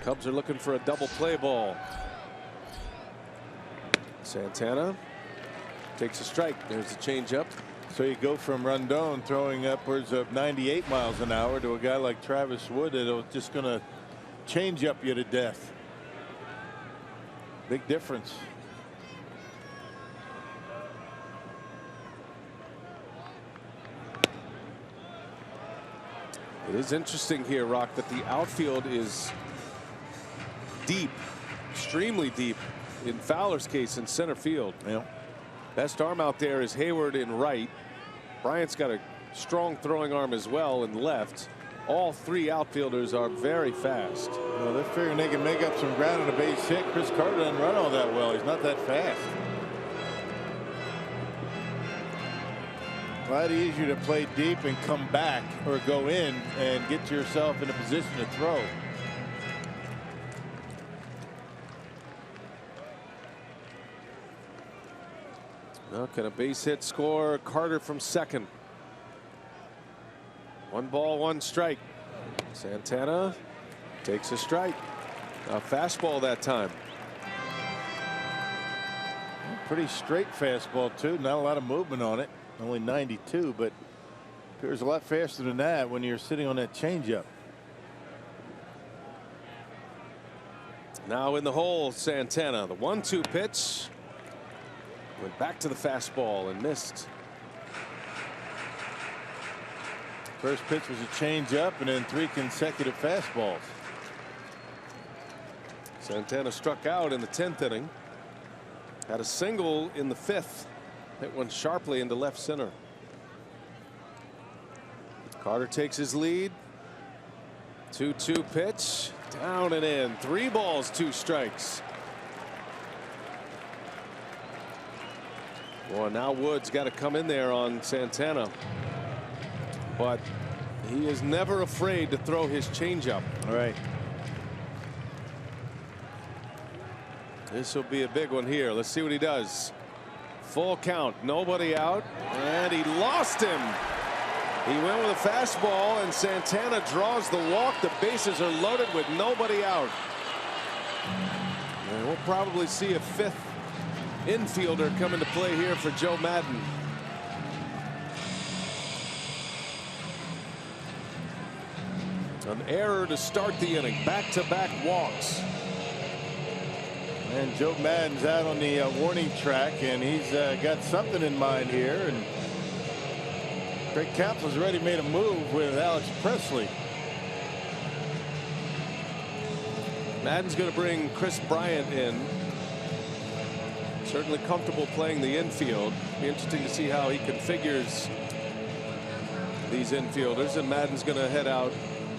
Cubs are looking for a double play ball. Santana takes a strike. There's the changeup. So you go from Rondon throwing upwards of 98 miles an hour to a guy like Travis Wood that'll just going to change up you to death. Big difference. It is interesting here, Rock, that the outfield is deep, extremely deep in Fowler's case in center field. Yeah. Best arm out there is Hayward in right. Bryant's got a strong throwing arm as well in left. All 3 outfielders are very fast. Well, they're figuring they can make up some ground on a base hit. Chris Carter doesn't run all that well. He's not that fast. A lot easier to play deep and come back or go in and get yourself in a position to throw. Now can a base hit score? Carter from second. 1 ball, 1 strike. Santana takes a strike. A fastball that time. Pretty straight fastball too. Not a lot of movement on it. Only 92, but appears a lot faster than that when you're sitting on that changeup. Now in the hole, Santana. The 1-2 pitch. Went back to the fastball and missed. First pitch was a changeup and then 3 consecutive fastballs. Santana struck out in the 10th inning. Had a single in the 5th. Hit one sharply into left center. Carter takes his lead. 2-2 pitch. Down and in. 3 balls, 2 strikes. Well, now Wood's got to come in there on Santana. But he is never afraid to throw his changeup. All right. This will be a big one here. Let's see what he does. Full count, nobody out, and he lost him. He went with a fastball, and Santana draws the walk. The bases are loaded with nobody out. And we'll probably see a 5th infielder come into play here for Joe Madden. An error to start the inning. Back-to-back walks. And Joe Madden's out on the warning track, and he's got something in mind here. And Craig Kapler's already made a move with Alex Presley. Madden's going to bring Chris Bryant in. Certainly comfortable playing the infield. Be interesting to see how he configures these infielders. And Madden's going to head out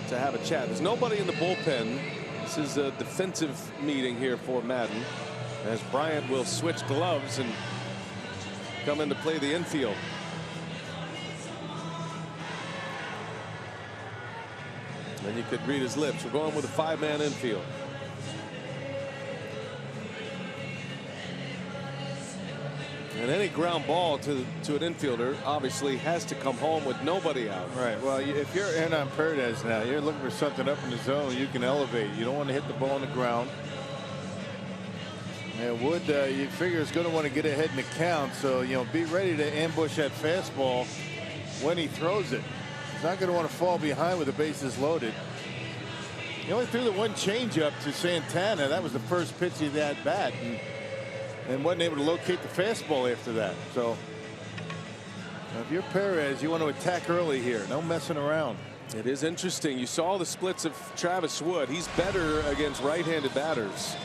to have a chat. There's nobody in the bullpen. This is a defensive meeting here for Madden, as Bryant will switch gloves and come in to play the infield. And you could read his lips. We're going with a 5-man infield. And any ground ball to an infielder obviously has to come home with nobody out. Right. Well, if you're Hernan Paredes now, you're looking for something up in the zone you can elevate. You don't want to hit the ball on the ground. And Wood, you figure, is going to want to get ahead in the count. So, be ready to ambush that fastball when he throws it. He's not going to want to fall behind with the bases loaded. He only threw the 1 changeup to Santana. That was the first pitch of that bat. And wasn't able to locate the fastball after that. So if you're Perez, you want to attack early here. No messing around. It is interesting. You saw the splits of Travis Wood. He's better against right-handed batters.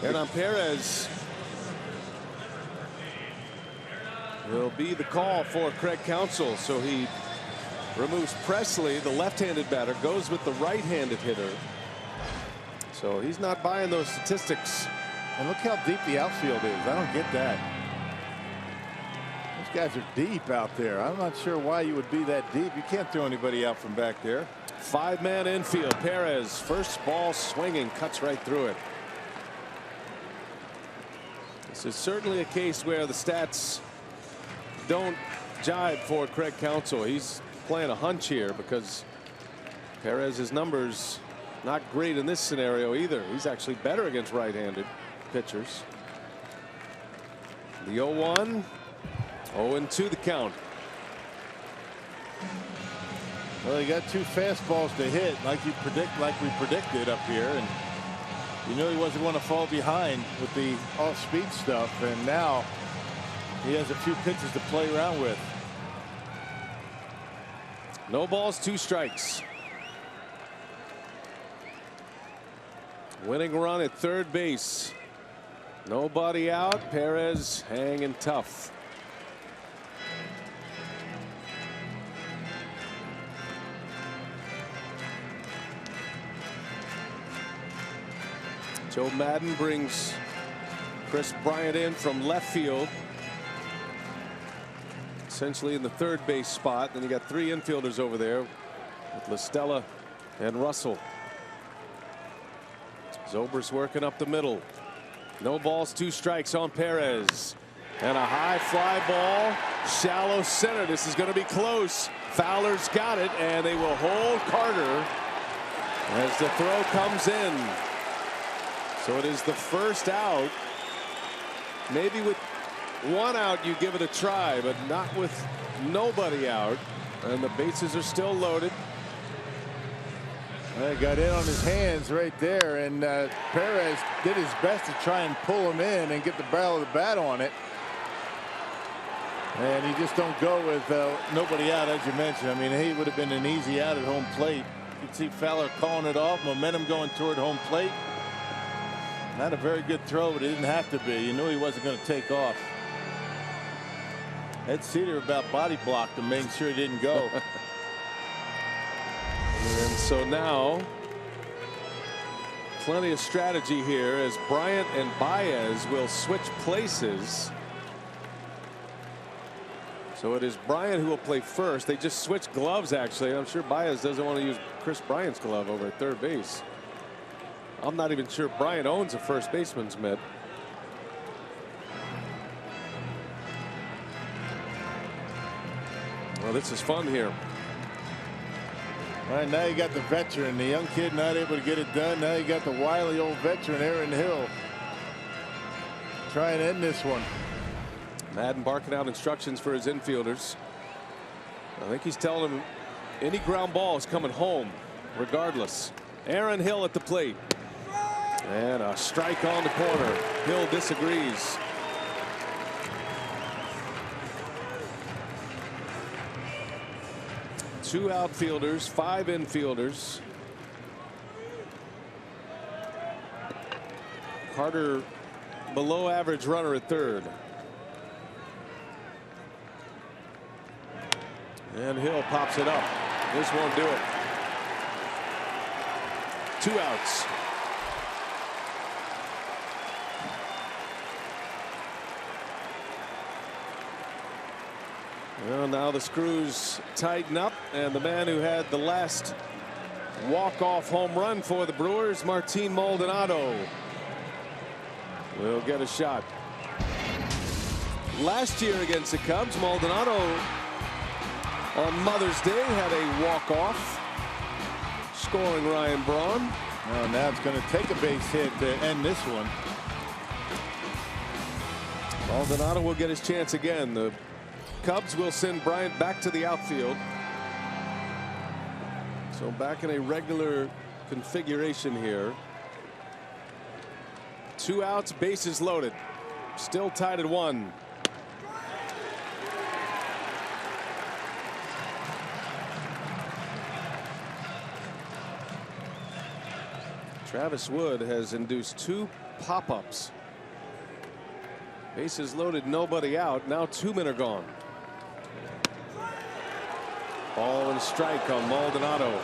And on Perez will be the call for Craig Counsell. So he removes Presley, the left-handed batter, goes with the right-handed hitter. So he's not buying those statistics. And look how deep the outfield is. I don't get that. Those guys are deep out there. I'm not sure why you would be that deep. You can't throw anybody out from back there. 5-man infield. Perez, first ball swinging, cuts right through it. This is certainly a case where the stats don't jibe for Craig Counsell. He's playing a hunch here because Perez's numbers not great in this scenario either. He's actually better against right-handed pitchers. The 0-1, 0-2 the count. Well, he got 2 fastballs to hit like we predicted up here, and you know he wasn't going to fall behind with the off-speed stuff, and now he has a few pitches to play around with. No balls, 2 strikes. Winning run at third base. Nobody out. Perez hanging tough. Joe Madden brings Chris Bryant in from left field, essentially in the third base spot. Then you got 3 infielders over there with LaStella and Russell. Zobrist working up the middle. No balls, 2 strikes on Perez. And a high fly ball, shallow center. This is going to be close. Fowler's got it, and they will hold Carter as the throw comes in. So it is the first out. Maybe with 1 out you give it a try, but not with nobody out. And the bases are still loaded. Well, he got in on his hands right there, and Perez did his best to try and pull him in and get the barrel of the bat on it. And you just don't go with nobody out, as you mentioned. I mean, he would have been an easy out at home plate. You can see Fowler calling it off, momentum going toward home plate. Not a very good throw, but it didn't have to be. You knew he wasn't going to take off. Ed Cedar about body blocked him, making sure he didn't go. And so now plenty of strategy here as Bryant and Baez will switch places. So it is Bryant who will play first. They just switched gloves, actually. I'm sure Baez doesn't want to use Chris Bryant's glove over at third base. I'm not even sure Bryant owns a first baseman's mitt. Well, this is fun here. All right, now you got the veteran, the young kid not able to get it done. Now you got the wily old veteran, Aaron Hill. Try and end this one. Madden barking out instructions for his infielders. I think he's telling them any ground ball is coming home regardless. Aaron Hill at the plate. And a strike on the corner. Hill disagrees. Two outfielders, 5 infielders. Carter below average runner at third. And Hill pops it up. This won't do it. 2 outs. Well, now the screws tighten up, and the man who had the last walk-off home run for the Brewers, Martin Maldonado, will get a shot. Last year against the Cubs, Maldonado on Mother's Day had a walk-off, scoring Ryan Braun. Oh, now it's going to take a base hit to end this one. Maldonado will get his chance again. The Cubs will send Bryant back to the outfield. So back in a regular configuration here. 2 outs, bases loaded. Still tied at 1. Travis Wood has induced 2 pop-ups. Bases loaded, nobody out. Now 2 men are gone. Ball and strike on Maldonado.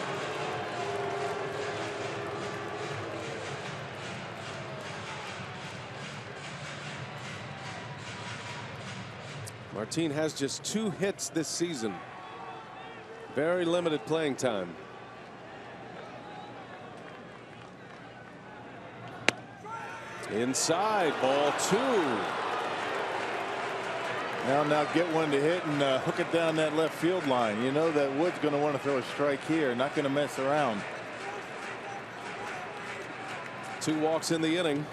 Martin has just 2 hits this season. Very limited playing time. Inside, ball 2. Now get one to hit and hook it down that left field line. You know that Wood's going to want to throw a strike here, not going to mess around. 2 walks in the inning.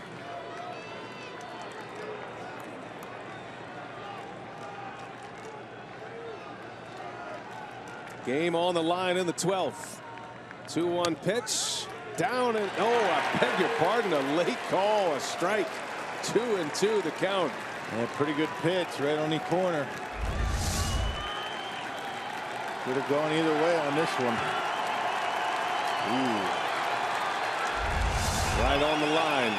Game on the line in the 12th. 2-1 pitch. Down and I beg your pardon, a late call, a strike. 2-2 the count. Yeah, pretty good pitch right on the corner. Could have gone either way on this one. Ooh. Right on the line.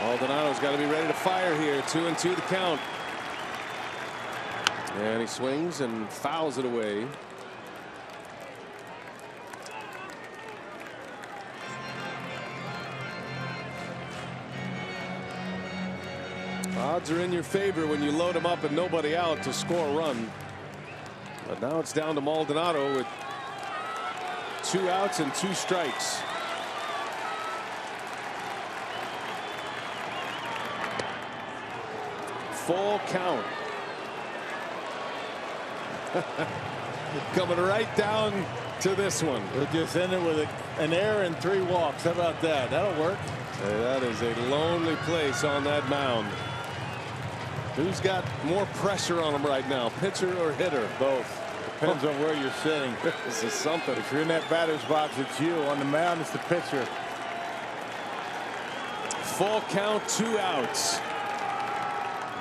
Maldonado's got to be ready to fire here. 2-2 the count. And he swings and fouls it away. Odds are in your favor when you load him up and nobody out to score a run. But now it's down to Maldonado with 2 outs and 2 strikes. Full count. Coming right down to this one. We'll just end it with an error and 3 walks. How about that? That'll work. Hey, that is a lonely place on that mound. Who's got more pressure on him right now, pitcher or hitter? Both. Depends on where you're sitting. This is something. If you're in that batter's box, it's you. On the mound, it's the pitcher. Full count, 2 outs.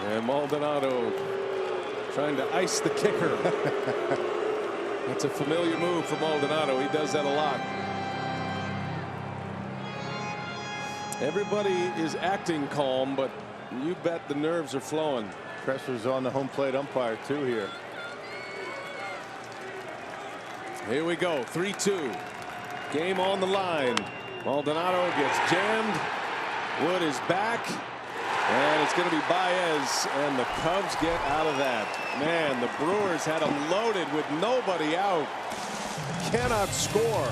And Maldonado trying to ice the kicker. That's a familiar move for Maldonado. He does that a lot. Everybody is acting calm, but you bet the nerves are flowing. Pressure's on the home plate umpire too here. Here we go. 3-2. Game on the line. Maldonado gets jammed. Wood is back. And it's going to be Baez, and the Cubs get out of that. Man, the Brewers had them loaded with nobody out. Cannot score.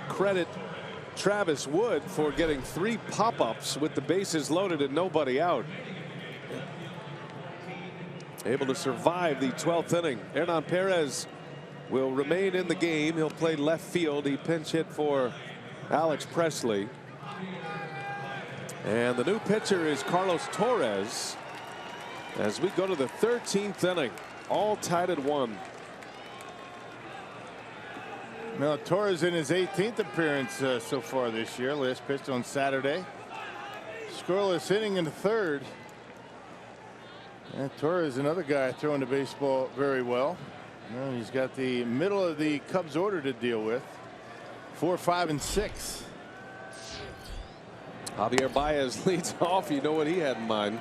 Credit Travis Wood for getting 3 pop-ups with the bases loaded and nobody out. Able to survive the 12th inning. Hernan Perez will remain in the game. He'll play left field. He pinch hit for Alex Presley. And the new pitcher is Carlos Torres. As we go to the 13th inning, all tied at 1. Now Torres in his 18th appearance so far this year. Last pitched on Saturday. Scoreless inning in the 3rd. And Torres, another guy throwing the baseball very well. Well, he's got the middle of the Cubs order to deal with. 4, 5, and 6. Javier Baez leads off. You know what he had in mind.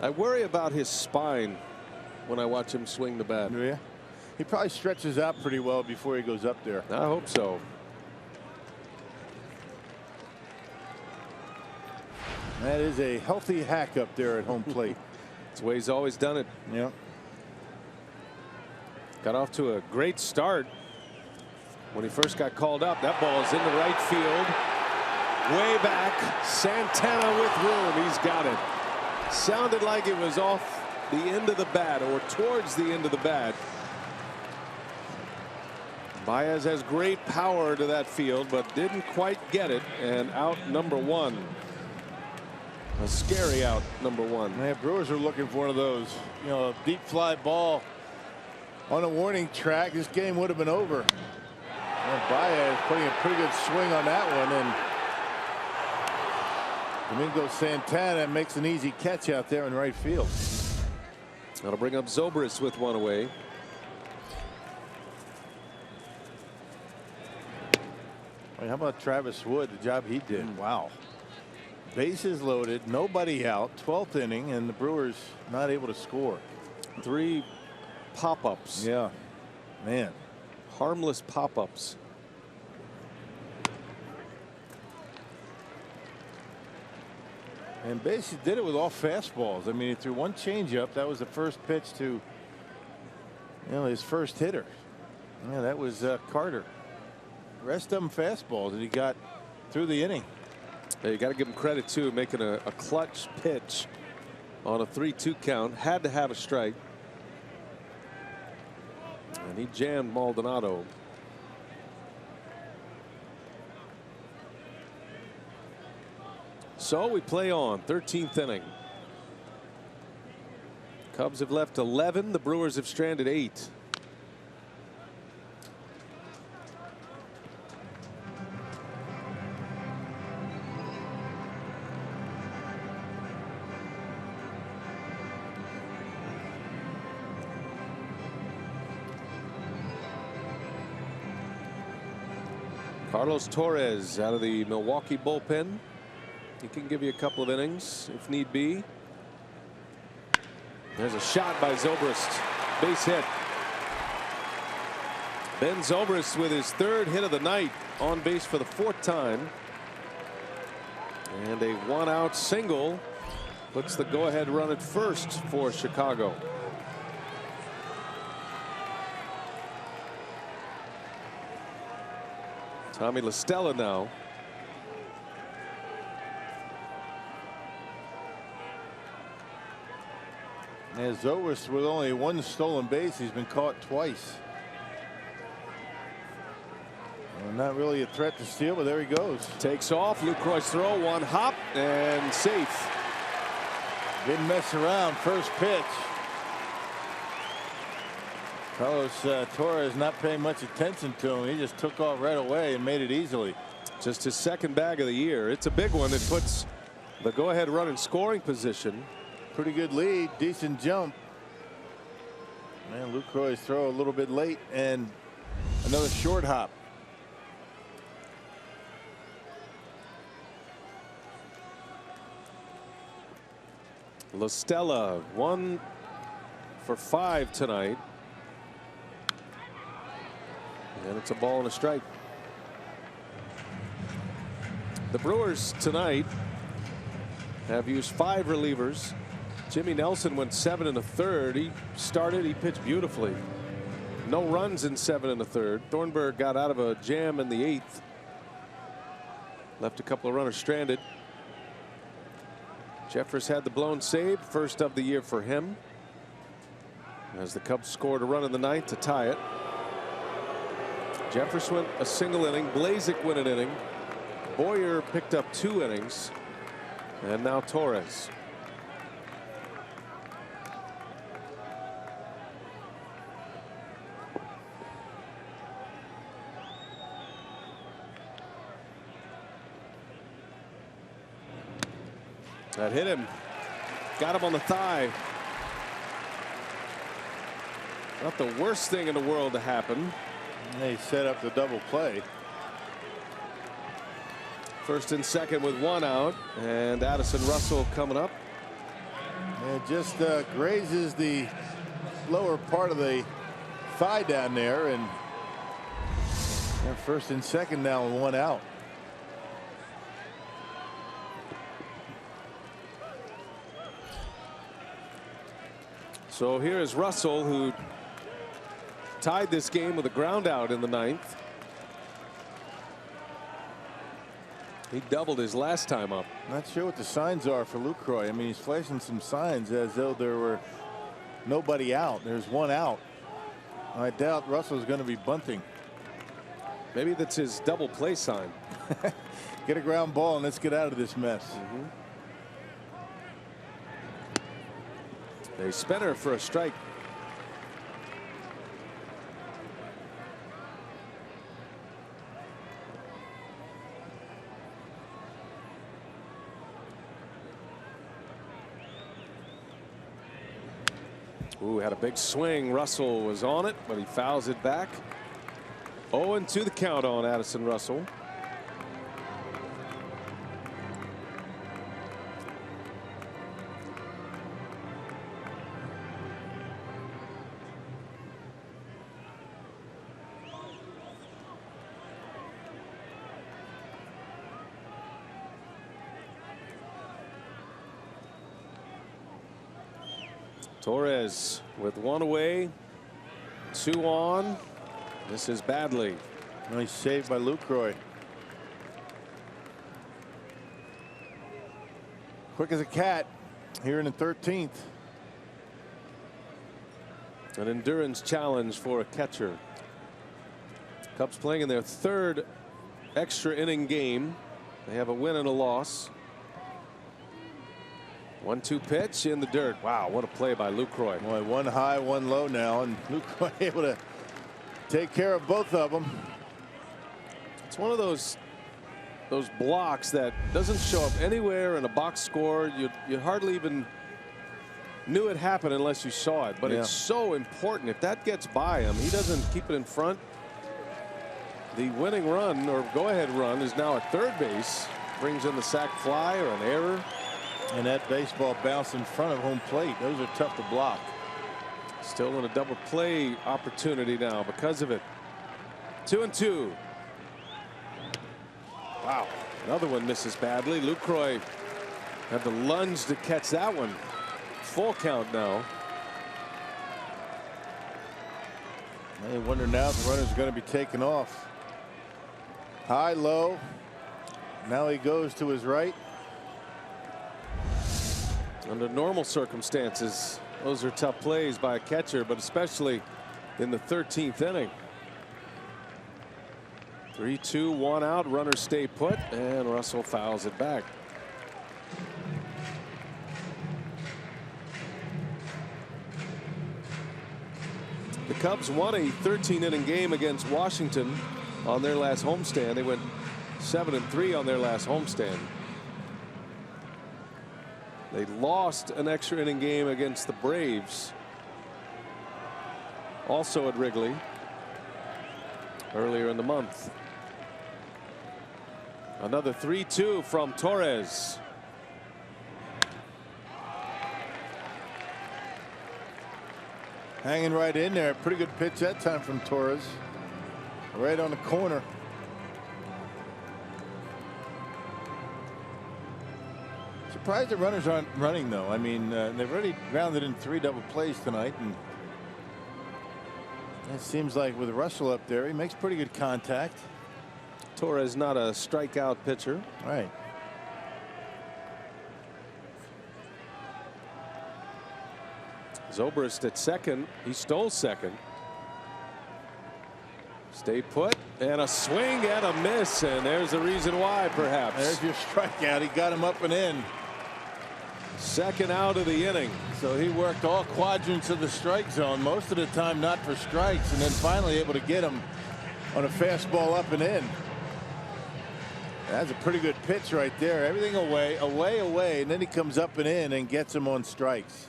I worry about his spine when I watch him swing the bat. Yeah. He probably stretches out pretty well before he goes up there. I hope so. That is a healthy hack up there at home plate. That's the way he's always done it. Yeah. Got off to a great start when he first got called up. That ball is in the right field. Way back. Santana with room. He's got it. Sounded like it was off the end of the bat or towards the end of the bat. Baez has great power to that field, but didn't quite get it. And out number 1. A scary out number 1. Man, Brewers are looking for one of those, you know, a deep fly ball on a warning track. This game would have been over. And Baez putting a pretty good swing on that one, and Domingo Santana makes an easy catch out there in right field. That'll bring up Zobrist with 1 away. How about Travis Wood, the job he did? Wow. Bases loaded, nobody out, 12th inning, and the Brewers not able to score. 3 pop-ups. Yeah, man. Harmless pop-ups. And basically did it with all fastballs. I mean, he threw 1 changeup. That was the first pitch to, you know, his first hitter. Yeah, that was Carter. The rest of them fastballs, and he got through the inning. Yeah, you got to give him credit too, making a clutch pitch on a 3-2 count. Had to have a strike. And he jammed Maldonado. So we play on. 13th inning. Cubs have left 11. The Brewers have stranded 8. Carlos Torres out of the Milwaukee bullpen. He can give you a couple of innings if need be. There's a shot by Zobrist. Base hit. Ben Zobrist with his 3rd hit of the night, on base for the 4th time. And a 1-out single puts the go-ahead run at first for Chicago. Tommy La Stella now. And Zobrist with only 1 stolen base. He's been caught twice. Well, not really a threat to steal, but there he goes. Takes off. Lucroy's throw, 1 hop, and safe. Didn't mess around. First pitch. Carlos Torres not paying much attention to him. He just took off right away and made it easily. Just his 2nd bag of the year. It's a big one. It puts the go-ahead run in scoring position. Pretty good lead, decent jump. Man, Lucroy's throw a little bit late, and another short hop. La Stella 1 for 5 tonight. And it's a ball and a strike. The Brewers tonight have used 5 relievers. Jimmy Nelson went 7 1/3. He started. He pitched beautifully. No runs in 7 1/3. Thornburg got out of a jam in the 8th. Left a couple of runners stranded. Jeffers had the blown save, first of the year for him, as the Cubs scored a run in the 9th to tie it. Jeffers went a single inning. Blazek went an inning. Boyer picked up 2 innings. And now Torres. That hit him. Got him on the thigh. Not the worst thing in the world to happen. They set up the double play. First and second with 1 out, and Addison Russell coming up. It just grazes the lower part of the thigh down there, and first and second now with 1 out. So here is Russell, who tied this game with a ground out in the 9th. He doubled his last time up. Not sure what the signs are for Lucroy. I mean, he's flashing some signs as though there were nobody out. There's 1 out. I doubt Russell's going to be bunting. Maybe that's his double play sign. Get a ground ball and let's get out of this mess. A spinner for a strike. Ooh, had a big swing. Russell was on it, but he fouls it back. 0-2 the count on Addison Russell. Torres with 1 away, 2 on. This is Badley. Nice save by Lucroy. Quick as a cat here in the 13th. An endurance challenge for a catcher. Cubs playing in their 3rd extra inning game. They have a win and a loss. 1-2 pitch in the dirt. Wow, what a play by Lucroy. Boy, 1 high, 1 low now, and Lucroy able to take care of both of them. It's one of those blocks that doesn't show up anywhere in a box score. You hardly even knew it happened unless you saw it. But it's so important. If that gets by him, he doesn't keep it in front. The winning run or go-ahead run is now at third base. Brings in the sac fly or an error. And that baseball bounced in front of home plate. Those are tough to block. Still in a double play opportunity now because of it. 2-2. Wow. Another one misses badly. Lucroy had to lunge to catch that one. Full count now. I wonder now if the runner's going to be taken off. High, low. Now he goes to his right. Under normal circumstances, those are tough plays by a catcher, but especially in the 13th inning. 3-2, 1 out. Runners stay put, and Russell fouls it back. The Cubs won a 13-inning game against Washington on their last homestand. They went 7-3 on their last homestand. They lost an extra inning game against the Braves, also at Wrigley, earlier in the month. Another 3-2 from Torres. Hanging right in there. Pretty good pitch that time from Torres. Right on the corner. Surprised the runners aren't running, though. I mean, they've already grounded in 3 double plays tonight, and it seems like with Russell up there, he makes pretty good contact. Torres not a strikeout pitcher. Right. Zobrist at second. He stole second. Stay put, and a swing and a miss, and there's the reason why, perhaps. There's your strikeout. He got him up and in. Second out of the inning. So he worked all quadrants of the strike zone, most of the time not for strikes, and then finally able to get him on a fastball up and in. That's a pretty good pitch right there. Everything away, and then he comes up and in and gets him on strikes.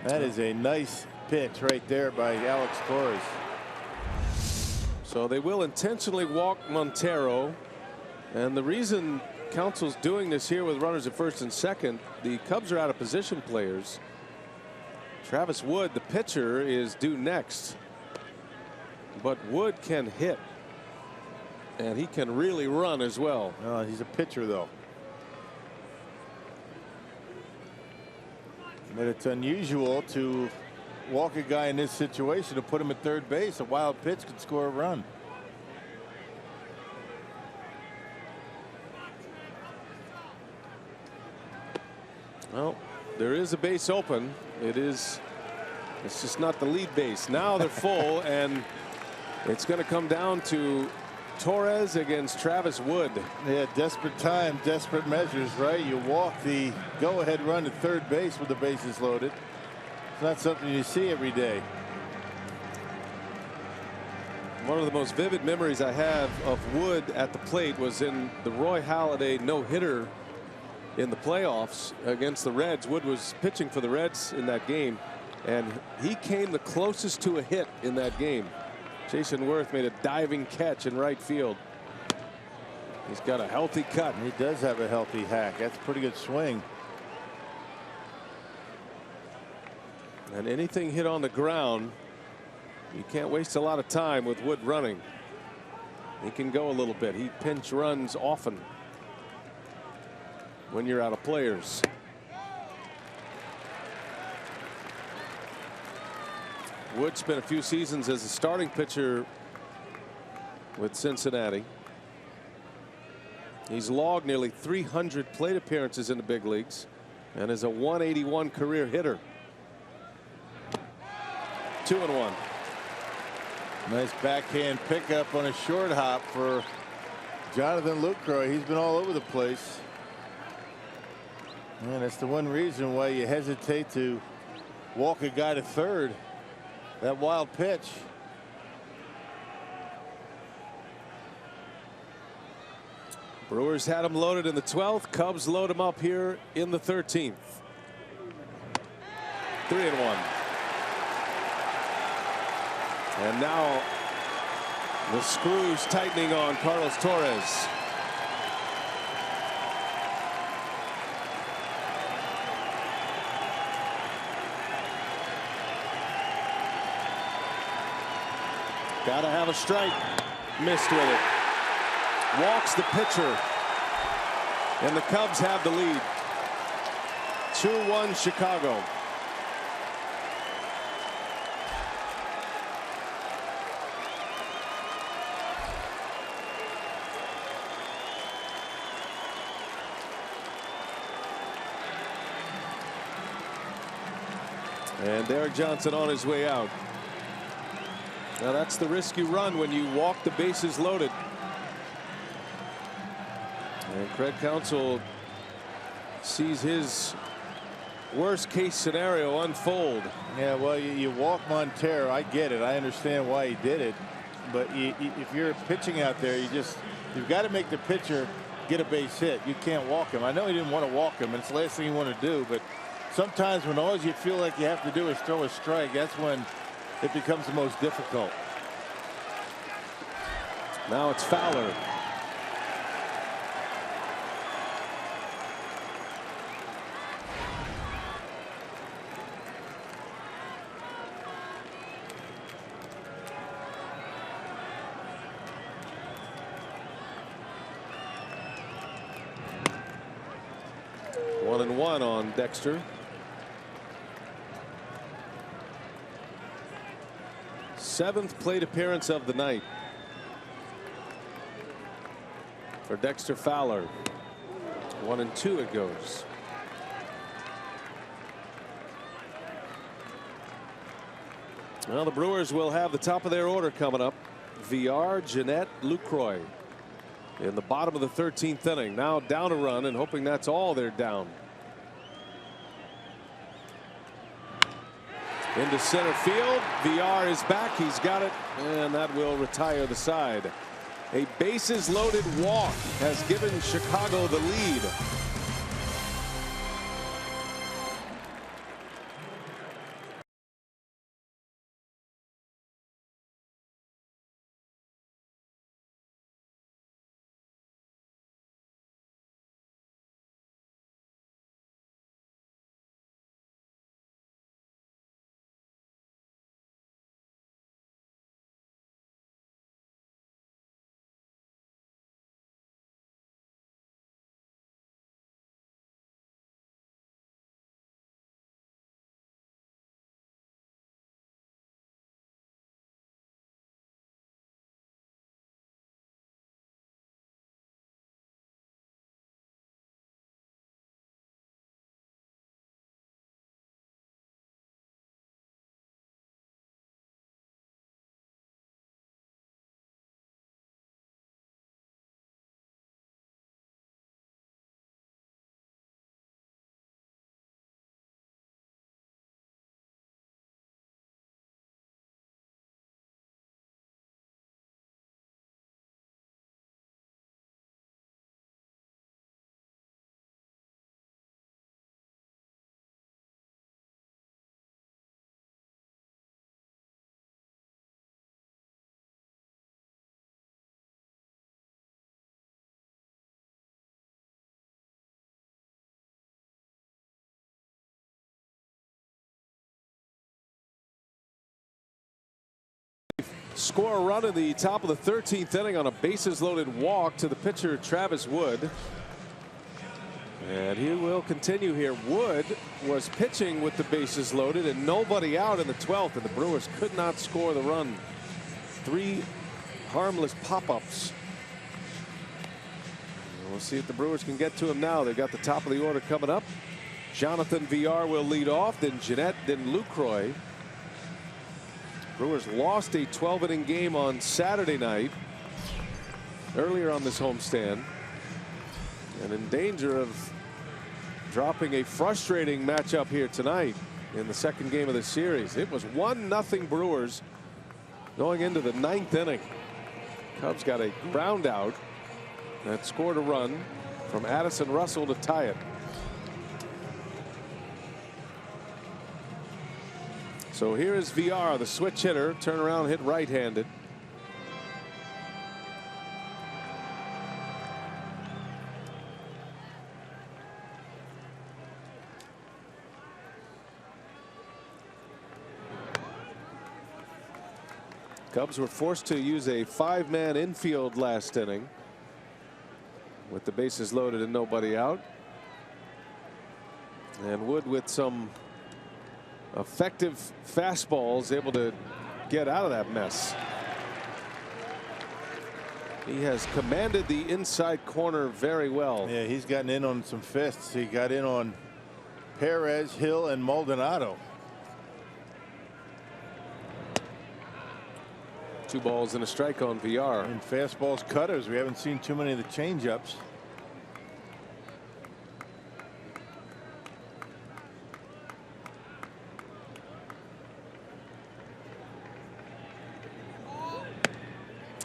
That is a nice pitch right there by Alex Torres. So they will intentionally walk Montero, and the reason Council's doing this here with runners at first and second, the Cubs are out of position players. Travis Wood, the pitcher, is due next, but Wood can hit, and he can really run as well. He's a pitcher, though. But it's unusual to walk a guy in this situation to put him at third base. A wild pitch could score a run. Well, there is a base open. It's just not the lead base. Now they're full, and it's going to come down to Torres against Travis Wood. Yeah, desperate time, desperate measures, right? You walk the go-ahead run at third base with the bases loaded. It's not something you see every day. One of the most vivid memories I have of Wood at the plate was in the Roy Halladay no-hitter in the playoffs against the Reds. Wood was pitching for the Reds in that game, and he came the closest to a hit in that game. Jason Worth made a diving catch in right field. He's got a healthy cut. He does have a healthy hack. That's a pretty good swing. And anything hit on the ground, you can't waste a lot of time with Wood running. He can go a little bit. He pinch runs often when you're out of players. Wood spent a few seasons as a starting pitcher with Cincinnati. He's logged nearly 300 plate appearances in the big leagues and is a 181 career hitter. 2-1. Nice backhand pickup on a short hop for Jonathan Lucroy. He's been all over the place. And that's the one reason why you hesitate to walk a guy to third. That wild pitch. Brewers had him loaded in the 12th. Cubs load him up here in the 13th. 3-1. And now the screws tightening on Carlos Torres. Got to have a strike. Missed with it. Walks the pitcher. And the Cubs have the lead. 2-1 Chicago. And Derek Johnson on his way out. Now that's the risk you run when you walk the bases loaded. And Craig Counsell sees his worst case scenario unfold. Yeah, well, you walk Montero. I get it. I understand why he did it. But if you're pitching out there, you've got to make the pitcher get a base hit. You can't walk him. I know he didn't want to walk him, and it's the last thing you want to do. But sometimes when all you feel like you have to do is throw a strike, that's when it becomes the most difficult. Now it's Fowler. One and one on Dexter. Seventh plate appearance of the night for Dexter Fowler. 1-2 it goes. Well, the Brewers will have the top of their order coming up. VR, Jeanette, Lucroy in the bottom of the 13th inning. Now down a run and hoping that's all they're down. Into center field. VR is back. He's got it, and that will retire the side. A bases loaded walk has given Chicago the lead. Score a run in the top of the 13th inning on a bases loaded walk to the pitcher Travis Wood. And he will continue here. Wood was pitching with the bases loaded and nobody out in the 12th, and the Brewers could not score the run. 3 harmless pop-ups. We'll see if the Brewers can get to him now. They've got the top of the order coming up. Jonathan VR will lead off, then Jeanette, then Lucroy. Brewers lost a 12-inning game on Saturday night earlier on this homestand, and in danger of dropping a frustrating matchup here tonight in the second game of the series. It was 1-0 Brewers going into the 9th inning. Cubs got a ground out that scored a run from Addison Russell to tie it. So here is VR, the switch hitter, turn around, hit right-handed. Cubs were forced to use a 5-man infield last inning with the bases loaded and nobody out. And Wood, with some effective fastballs, able to get out of that mess. He has commanded the inside corner very well. Yeah, he's gotten in on some fists. He got in on Perez, Hill, and Maldonado. 2 balls and a strike on VR. And fastballs, cutters. We haven't seen too many of the changeups.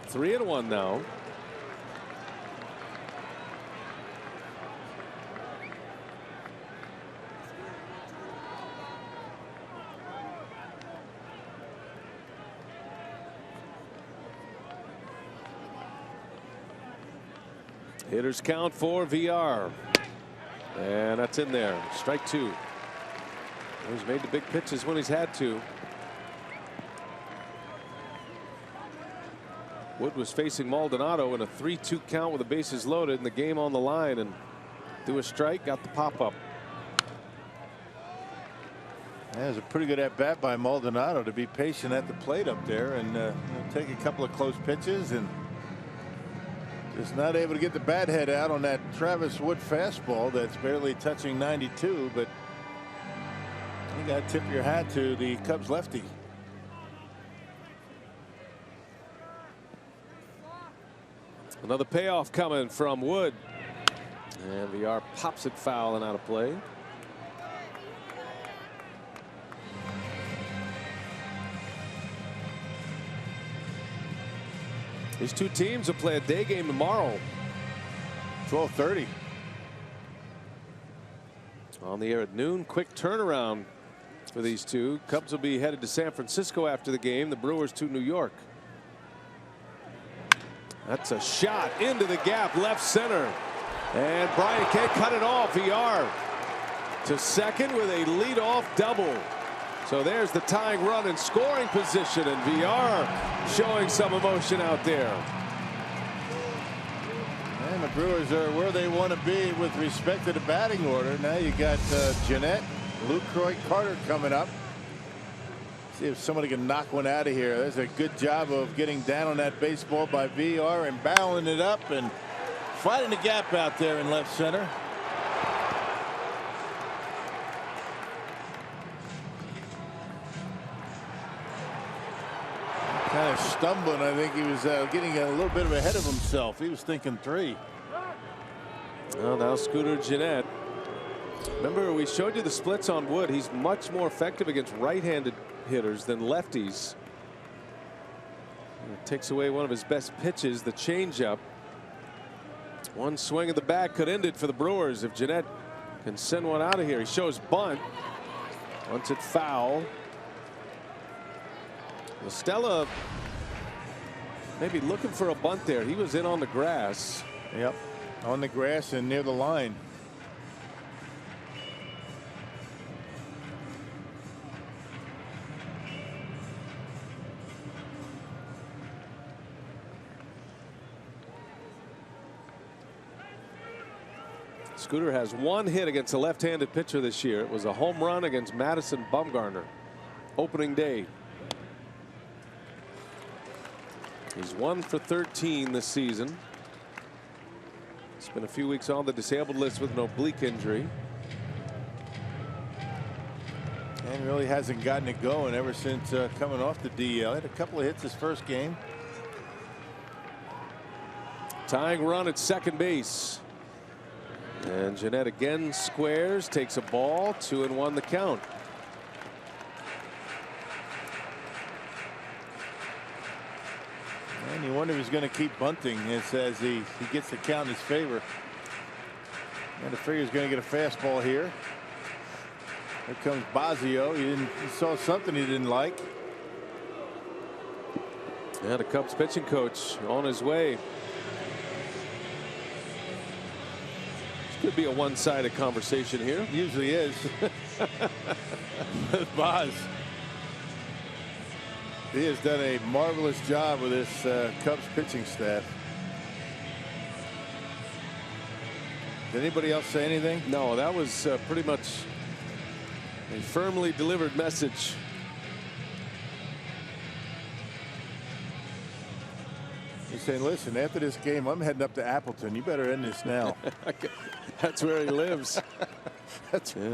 Three and one now. Hitters count for VR. And that's in there. Strike 2. He's made the big pitches when he's had to. Wood was facing Maldonado in a 3-2 count with the bases loaded and the game on the line, and threw a strike, got the pop-up. That was a pretty good at-bat by Maldonado to be patient at the plate up there and take a couple of close pitches, and just not able to get the bat head out on that Travis Wood fastball that's barely touching 92, but you got to tip your hat to the Cubs lefty. Another payoff coming from Wood. And VR pops it foul and out of play. These two teams will play a day game tomorrow. 12:30. On the air at noon. Quick turnaround for these two. Cubs will be headed to San Francisco after the game. The Brewers to New York. That's a shot into the gap left center. And Brian can't cut it off. VR to second with a leadoff double. So there's the tying run in scoring position, and VR showing some emotion out there. And the Brewers are where they want to be with respect to the batting order. Now you got Gennett, Lucroy, Carter coming up. See if somebody can knock one out of here. There's a good job of getting down on that baseball by VR and barreling it up and finding the gap out there in left center. Kind of stumbling. I think he was getting a little bit ahead of himself. He was thinking 3. Well, now Scooter Gennett. Remember, we showed you the splits on Wood. He's much more effective against right-handed hitters than lefties. It takes away one of his best pitches, the changeup. One swing of the bat could end it for the Brewers if Gennett can send one out of here. He shows bunt. Once it foul. Stella maybe looking for a bunt there. He was in on the grass. Yep, on the grass and near the line. Scooter has one hit against a left-handed pitcher this year. It was a home run against Madison Bumgarner opening day. He's 1 for 13 this season. It's been a few weeks on the disabled list with an oblique injury. And really hasn't gotten it going ever since coming off the DL. Had a couple of hits his first game. Tying run at second base. And Gennett again squares, takes a ball, 2-1 the count. And you wonder if he's going to keep bunting as he gets the count in his favor. And I figure he's going to get a fastball here. Here comes Bosio. He saw something he didn't like. And the Cubs pitching coach on his way. This could be a one-sided conversation here. Usually is. Boz. He has done a marvelous job with this Cubs pitching staff. Did anybody else say anything? No, that was pretty much a firmly delivered message. He's saying, listen, after this game, I'm heading up to Appleton. You better end this now. That's where he lives.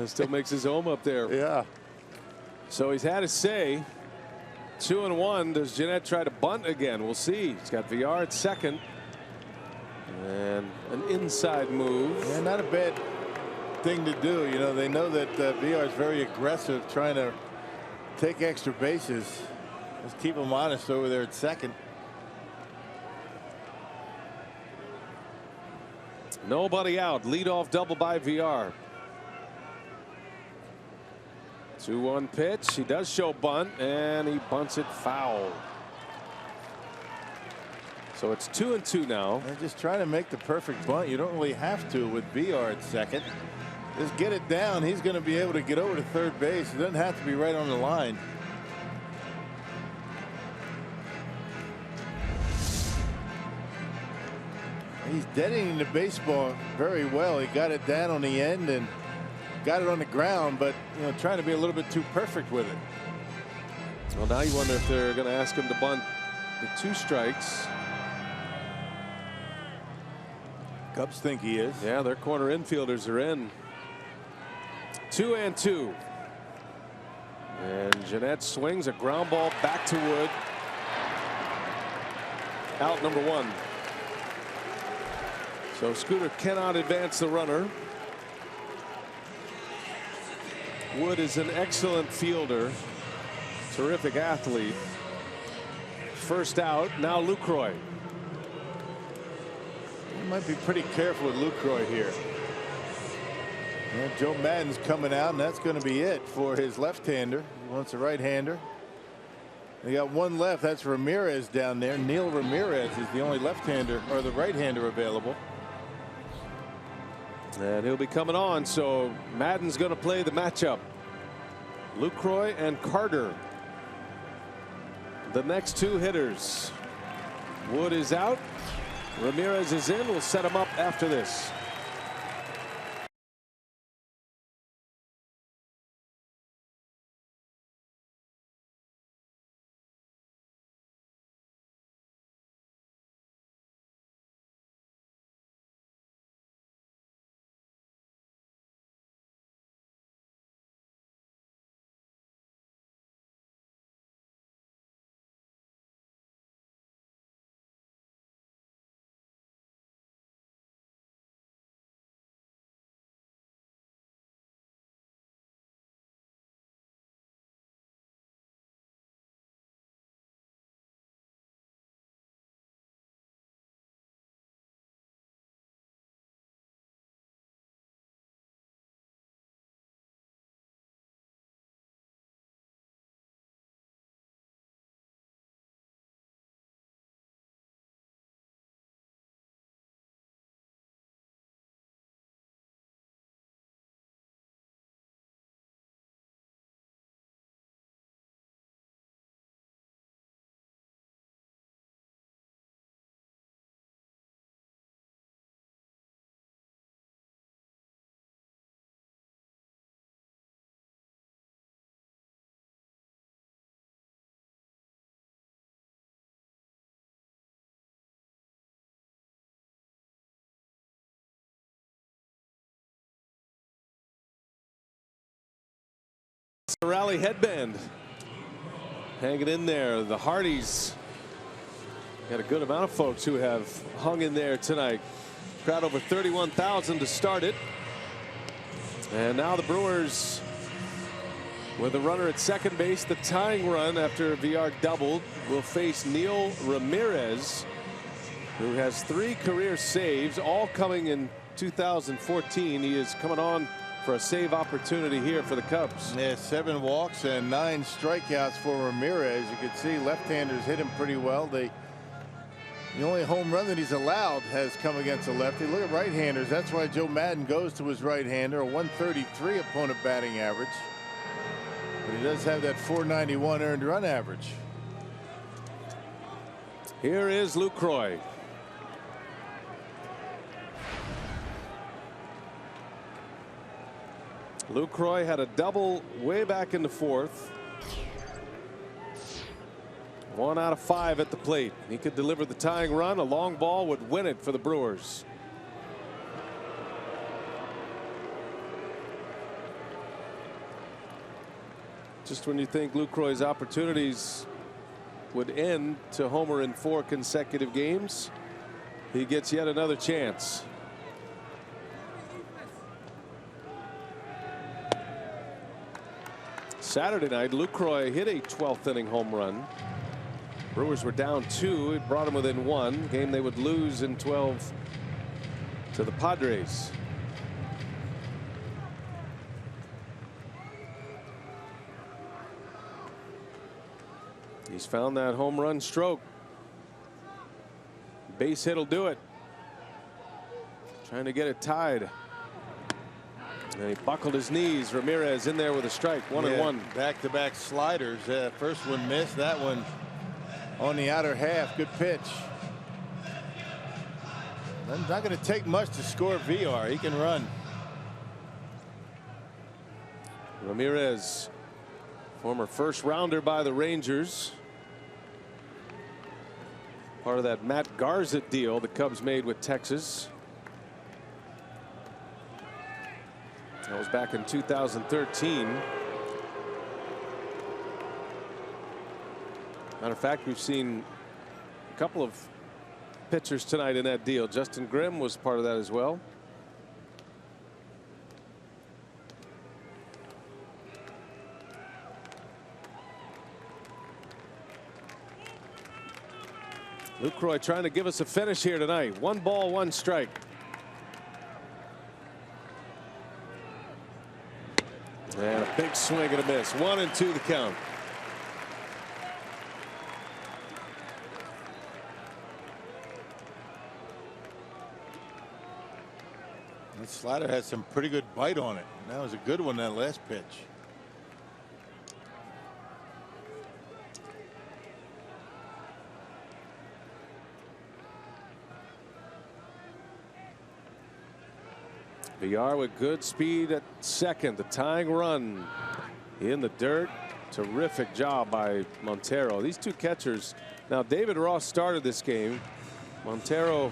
Still makes his home up there. Yeah. So he's had his say. 2-1. Does Gennett try to bunt again? We'll see. He's got VR at second. And an inside move. Yeah, not a bad thing to do. You know, they know that VR is very aggressive, trying to take extra bases. Just keep him honest over there at second. Nobody out. Leadoff double by VR. 2-1 pitch. He does show bunt, and he bunts it foul. So it's 2-2 now. They're just trying to make the perfect bunt. You don't really have to with VR at second. Just get it down. He's going to be able to get over to third base. It doesn't have to be right on the line. He's deadening the baseball very well. He got it down on the end and got it on the ground, but trying to be a little bit too perfect with it. Well, now you wonder if they're going to ask him to bunt the 2 strikes. Cubs think he is. Yeah, their corner infielders are in. 2-2. And Gennett swings a ground ball back to Wood. Out number 1. So Scooter cannot advance the runner. Wood is an excellent fielder, terrific athlete. First out, now Lucroy. You might be pretty careful with Lucroy here. Yeah, Joe Maddon's coming out, and that's going to be it for his left-hander. He wants a right-hander. They got one left. That's Ramirez down there. Neil Ramirez is the only left-hander or the right-hander available. And he'll be coming on, so Maddon's going to play the matchup. Lucroy and Carter, the next two hitters. Wood is out. Ramirez is in. We'll set him up after this. Rally headband hanging in there. The Hardys got a good amount of folks who have hung in there tonight. Crowd over 31,000 to start it. And now the Brewers with a runner at second base. The tying run after Villar doubled will face Neil Ramirez, who has 3 career saves, all coming in 2014. He is coming on for a save opportunity here for the Cubs. Yeah, 7 walks and 9 strikeouts for Ramirez. You can see left-handers hit him pretty well. The only home run that he's allowed has come against a lefty. Look at right-handers. That's why Joe Maddon goes to his right-hander. A 133 opponent batting average. But he does have that 491 earned run average. Here is Lucroy. Lucroy had a double way back in the 4th. 1 out of 5 at the plate. He could deliver the tying run. A long ball would win it for the Brewers. Just when you think Lucroy's opportunities would end to homer in 4 consecutive games, he gets yet another chance. Saturday night, Lucroy hit a 12th inning home run. Brewers were down 2. It brought them within 1. Game they would lose in 12 to the Padres. He's found that home run stroke. Base hit will do it. Trying to get it tied. And he buckled his knees. Ramirez in there with a strike. 1-1. Back-to-back sliders. First one missed. That one on the outer half. Good pitch. It's not going to take much to score Villar. He can run. Ramirez, former first rounder by the Rangers. Part of that Matt Garza deal the Cubs made with Texas. That was back in 2013. Matter of fact, we've seen a couple of pitchers tonight in that deal. Justin Grimm was part of that as well. Lucroy trying to give us a finish here tonight. 1 ball, 1 strike. And a big swing and a miss. 1-2 the count. That slider has some pretty good bite on it. That was a good one, that last pitch. Villar with good speed at second. The tying run in the dirt. Terrific job by Montero. These two catchers. Now David Ross started this game. Montero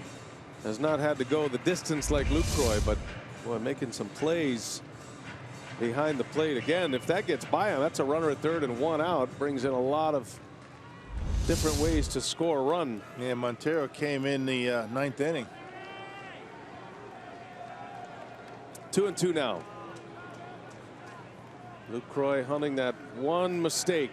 has not had to go the distance like Lucroy, but boy, making some plays behind the plate. Again, if that gets by him, that's a runner at third and 1 out. Brings in a lot of different ways to score a run. Yeah, Montero came in the 9th inning. 2-2 now. Lucroy hunting that one mistake.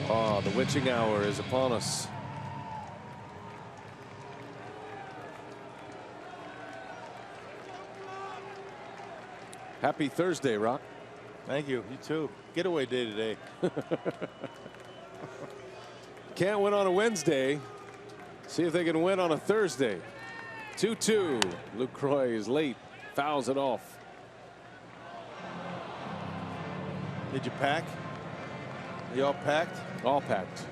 Oh, the witching hour is upon us. Happy Thursday, Rock. Thank you. You too. Getaway day today. Can't win on a Wednesday. See if they can win on a Thursday. 2-2. Lucroy is late. Fouls it off. Did you pack? You all packed? All packed.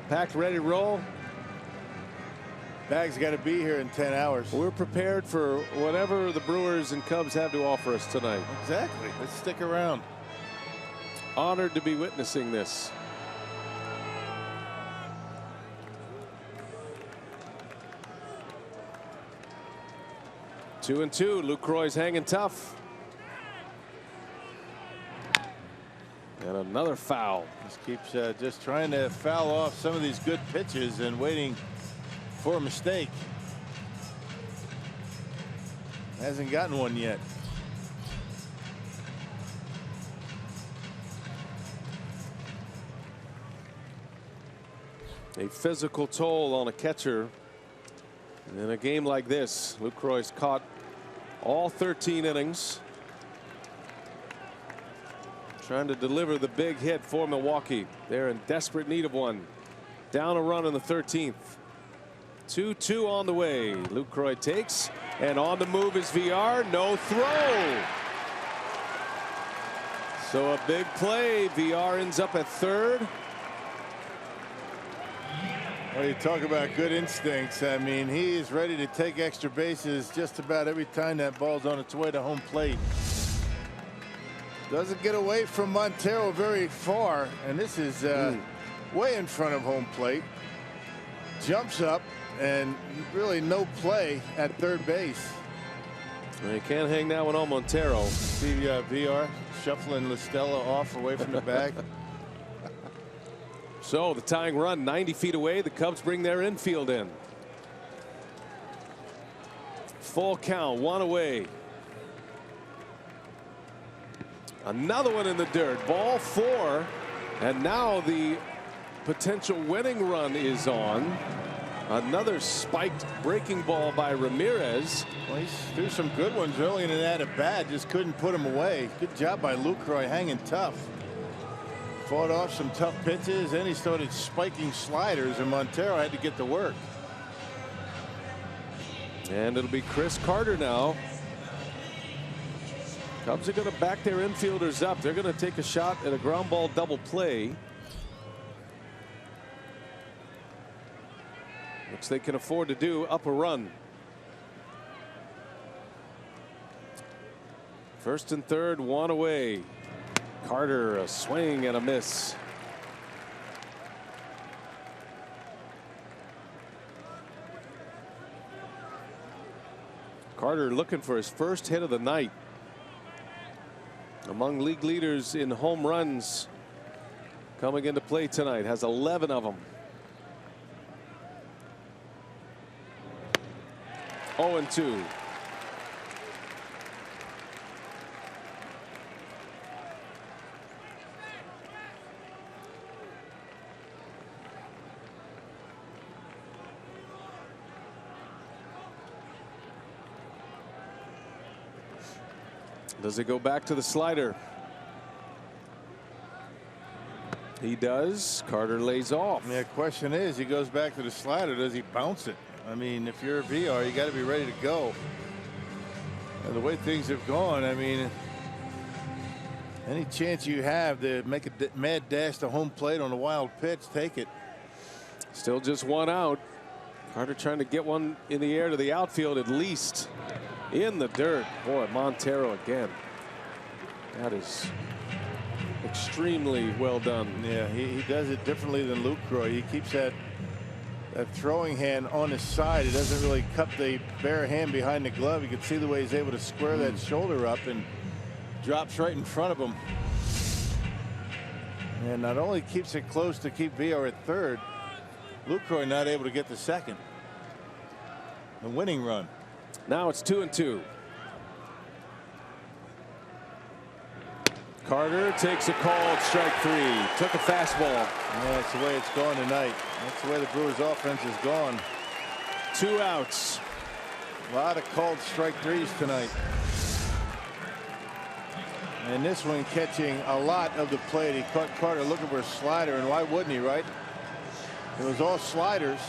Packed, ready to roll. Bag's got to be here in 10 hours. We're prepared for whatever the Brewers and Cubs have to offer us tonight. Exactly. Let's stick around. Honored to be witnessing this. Two and two. Lucroy's hanging tough. And another foul. Just keeps just trying to foul off some of these good pitches and waiting for a mistake. Hasn't gotten one yet. A physical toll on a catcher. And in a game like this, Lucroy's caught all 13 innings. Trying to deliver the big hit for Milwaukee. They're in desperate need of one. Down a run in the 13th. 2-2 on the way. Lucroy takes, and on the move is Villar. No throw. So a big play. Villar ends up at third. Well, you talk about good instincts. I mean, he is ready to take extra bases just about every time that ball's on its way to home plate. Doesn't get away from Montero very far, and this is way in front of home plate. Jumps up, and really no play at third base. Well, you can't hang that one on Montero. See Villar shuffling Listella off away from the bag. So the tying run 90 feet away. The Cubs bring their infield in. Full count, one away. Another one in the dirt. Ball four. And now the potential winning run is on. Another spiked breaking ball by Ramirez. Well, he threw some good ones early in that at bat. Just couldn't put him away. Good job by Lucroy hanging tough. Fought off some tough pitches, and he started spiking sliders, and Montero had to get to work. And it'll be Chris Carter now. Cubs are going to back their infielders up. They're going to take a shot at a ground ball double play, which they can afford to do up a run. First and third, one away. Carter, a swing and a miss. Carter looking for his first hit of the night. Among league leaders in home runs coming into play tonight, has 11 of them. 0-2. Does he go back to the slider? He does. Carter lays off. The question is, he goes back to the slider. Does he bounce it? I mean, if you're a VR, you got to be ready to go. And the way things have gone, I mean, any chance you have to make a mad dash to home plate on a wild pitch, take it. Still just one out. Carter trying to get one in the air to the outfield, at least. In the dirt. Boy, Montero again. That is extremely well done. Yeah, he does it differently than Lucroy. He keeps that throwing hand on his side. He doesn't really cup the bare hand behind the glove. You can see the way he's able to square that shoulder up and drops right in front of him. And not only keeps it close to keep VR at third, Lucroy not able to get the second. The winning run. Now it's 2-2. Carter takes a called strike 3. Took a fastball. Yeah, that's the way it's gone tonight. That's the way the Brewers offense is gone. 2 outs. A lot of called strike 3s tonight. And this one catching a lot of the plate. He caught Carter looking for a slider, and why wouldn't he, right? It was all sliders.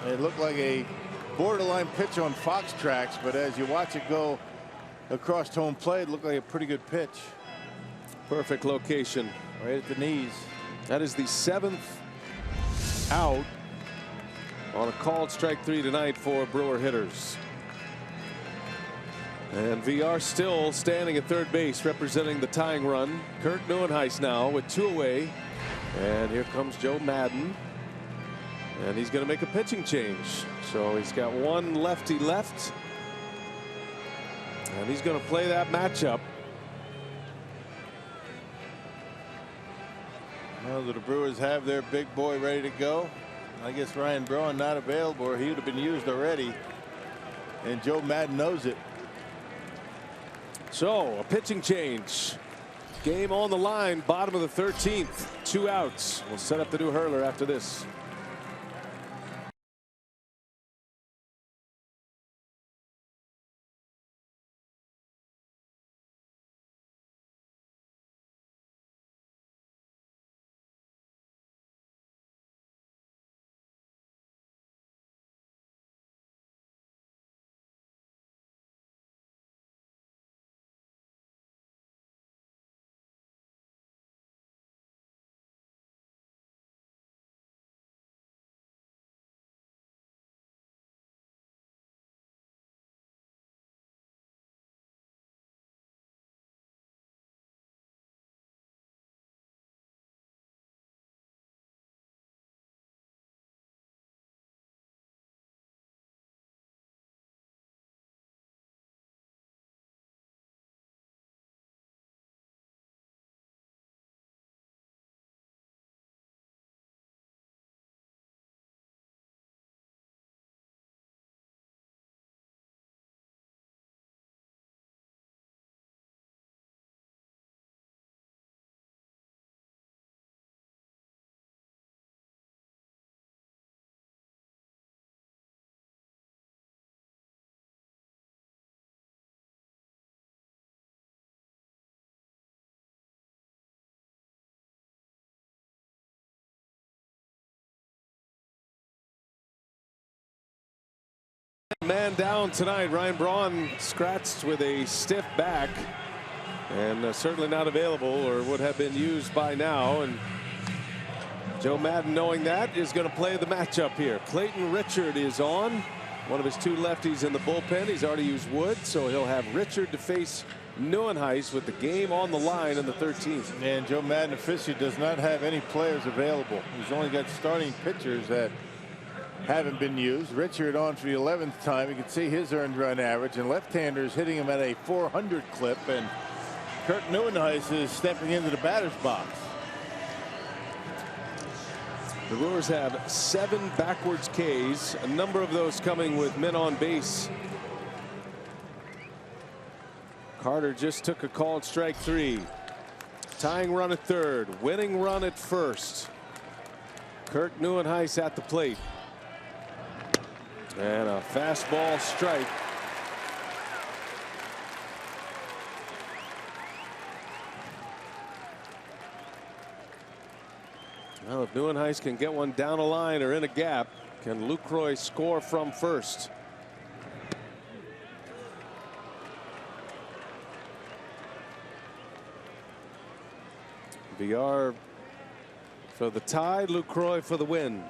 It looked like a borderline pitch on Fox tracks, but as you watch it go across home plate, it looked like a pretty good pitch. Perfect location. Right at the knees. That is the 7th out on a called strike 3 tonight for Brewer hitters. And VR still standing at third base, representing the tying run. Kurt Neuenhuis now with 2 away. And here comes Joe Madden. And he's going to make a pitching change. So he's got one lefty left. And he's going to play that matchup. Well, the Brewers have their big boy ready to go. I guess Ryan Braun not available, or he would have been used already. And Joe Madden knows it. So a pitching change. Game on the line, bottom of the 13th. 2 outs. We'll set up the new hurler after this. Man down tonight. Ryan Braun scratched with a stiff back and certainly not available, or would have been used by now. And Joe Madden, knowing that, is going to play the matchup here. Clayton Richard is on, one of his 2 lefties in the bullpen. He's already used Wood, so he'll have Richard to face Neuenhuis with the game on the line in the 13th. And Joe Madden officially does not have any players available. He's only got starting pitchers at haven't been used. Richard on for the 11th time. You can see his earned run average, and left-handers hitting him at a 400 clip, and Kurt Neuenhuis is stepping into the batter's box. The Brewers have 7 backwards Ks, a number of those coming with men on base. Carter just took a called strike 3. Tying run at third, winning run at first. Kurt Neuenhuis at the plate. And a fastball strike. Well, if Neuenhuis can get one down a line or in a gap, can Lucroy score from first? Villar for the tie, Lucroy for the win.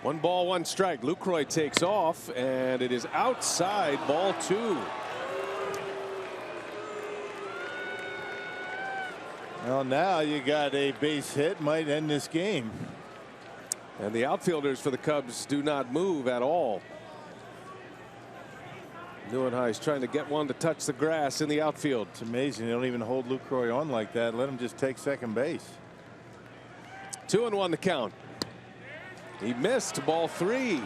1 ball, 1 strike. Lucroy takes off, and it is outside, ball 2. Well, now you got a base hit, might end this game. And the outfielders for the Cubs do not move at all. Neuenhuis trying to get one to touch the grass in the outfield. It's amazing they don't even hold Lucroy on like that. Let him just take second base. 2-1 the count. He missed, ball 3.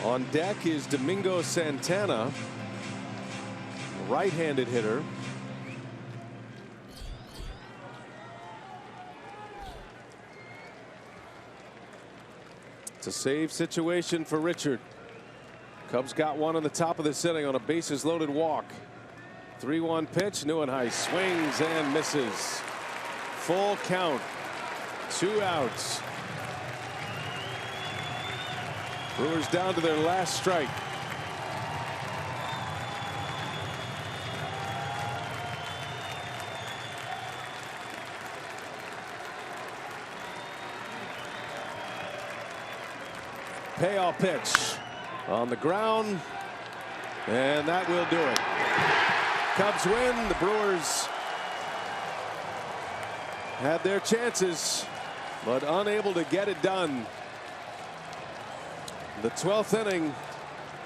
On deck is Domingo Santana, right-handed hitter. It's a save situation for Richard. Cubs got one on the top of this inning on a bases loaded walk. 3-1 pitch. Neuenhuis swings and misses. Full count. 2 outs. Brewers down to their last strike. Payoff pitch on the ground, and that will do it. Cubs win. The Brewers had their chances, but unable to get it done. The 12th inning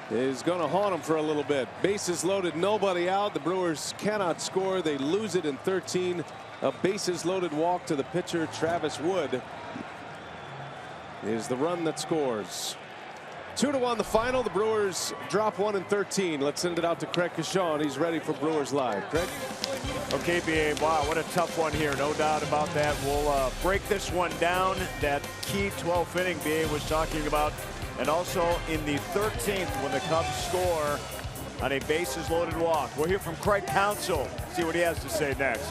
is going to haunt them for a little bit. Bases loaded, nobody out. The Brewers cannot score. They lose it in 13. A bases loaded walk to the pitcher, Travis Wood, is the run that scores. 2-1 the final. The Brewers drop 1 in 13. Let's send it out to Craig Kashawn. He's ready for Brewers Live. Craig? Okay, B.A. Wow, what a tough one here. No doubt about that. We'll break this one down. That key 12th inning B.A. was talking about. And also in the 13th when the Cubs score on a bases loaded walk. We'll hear from Craig Counsell. See what he has to say next.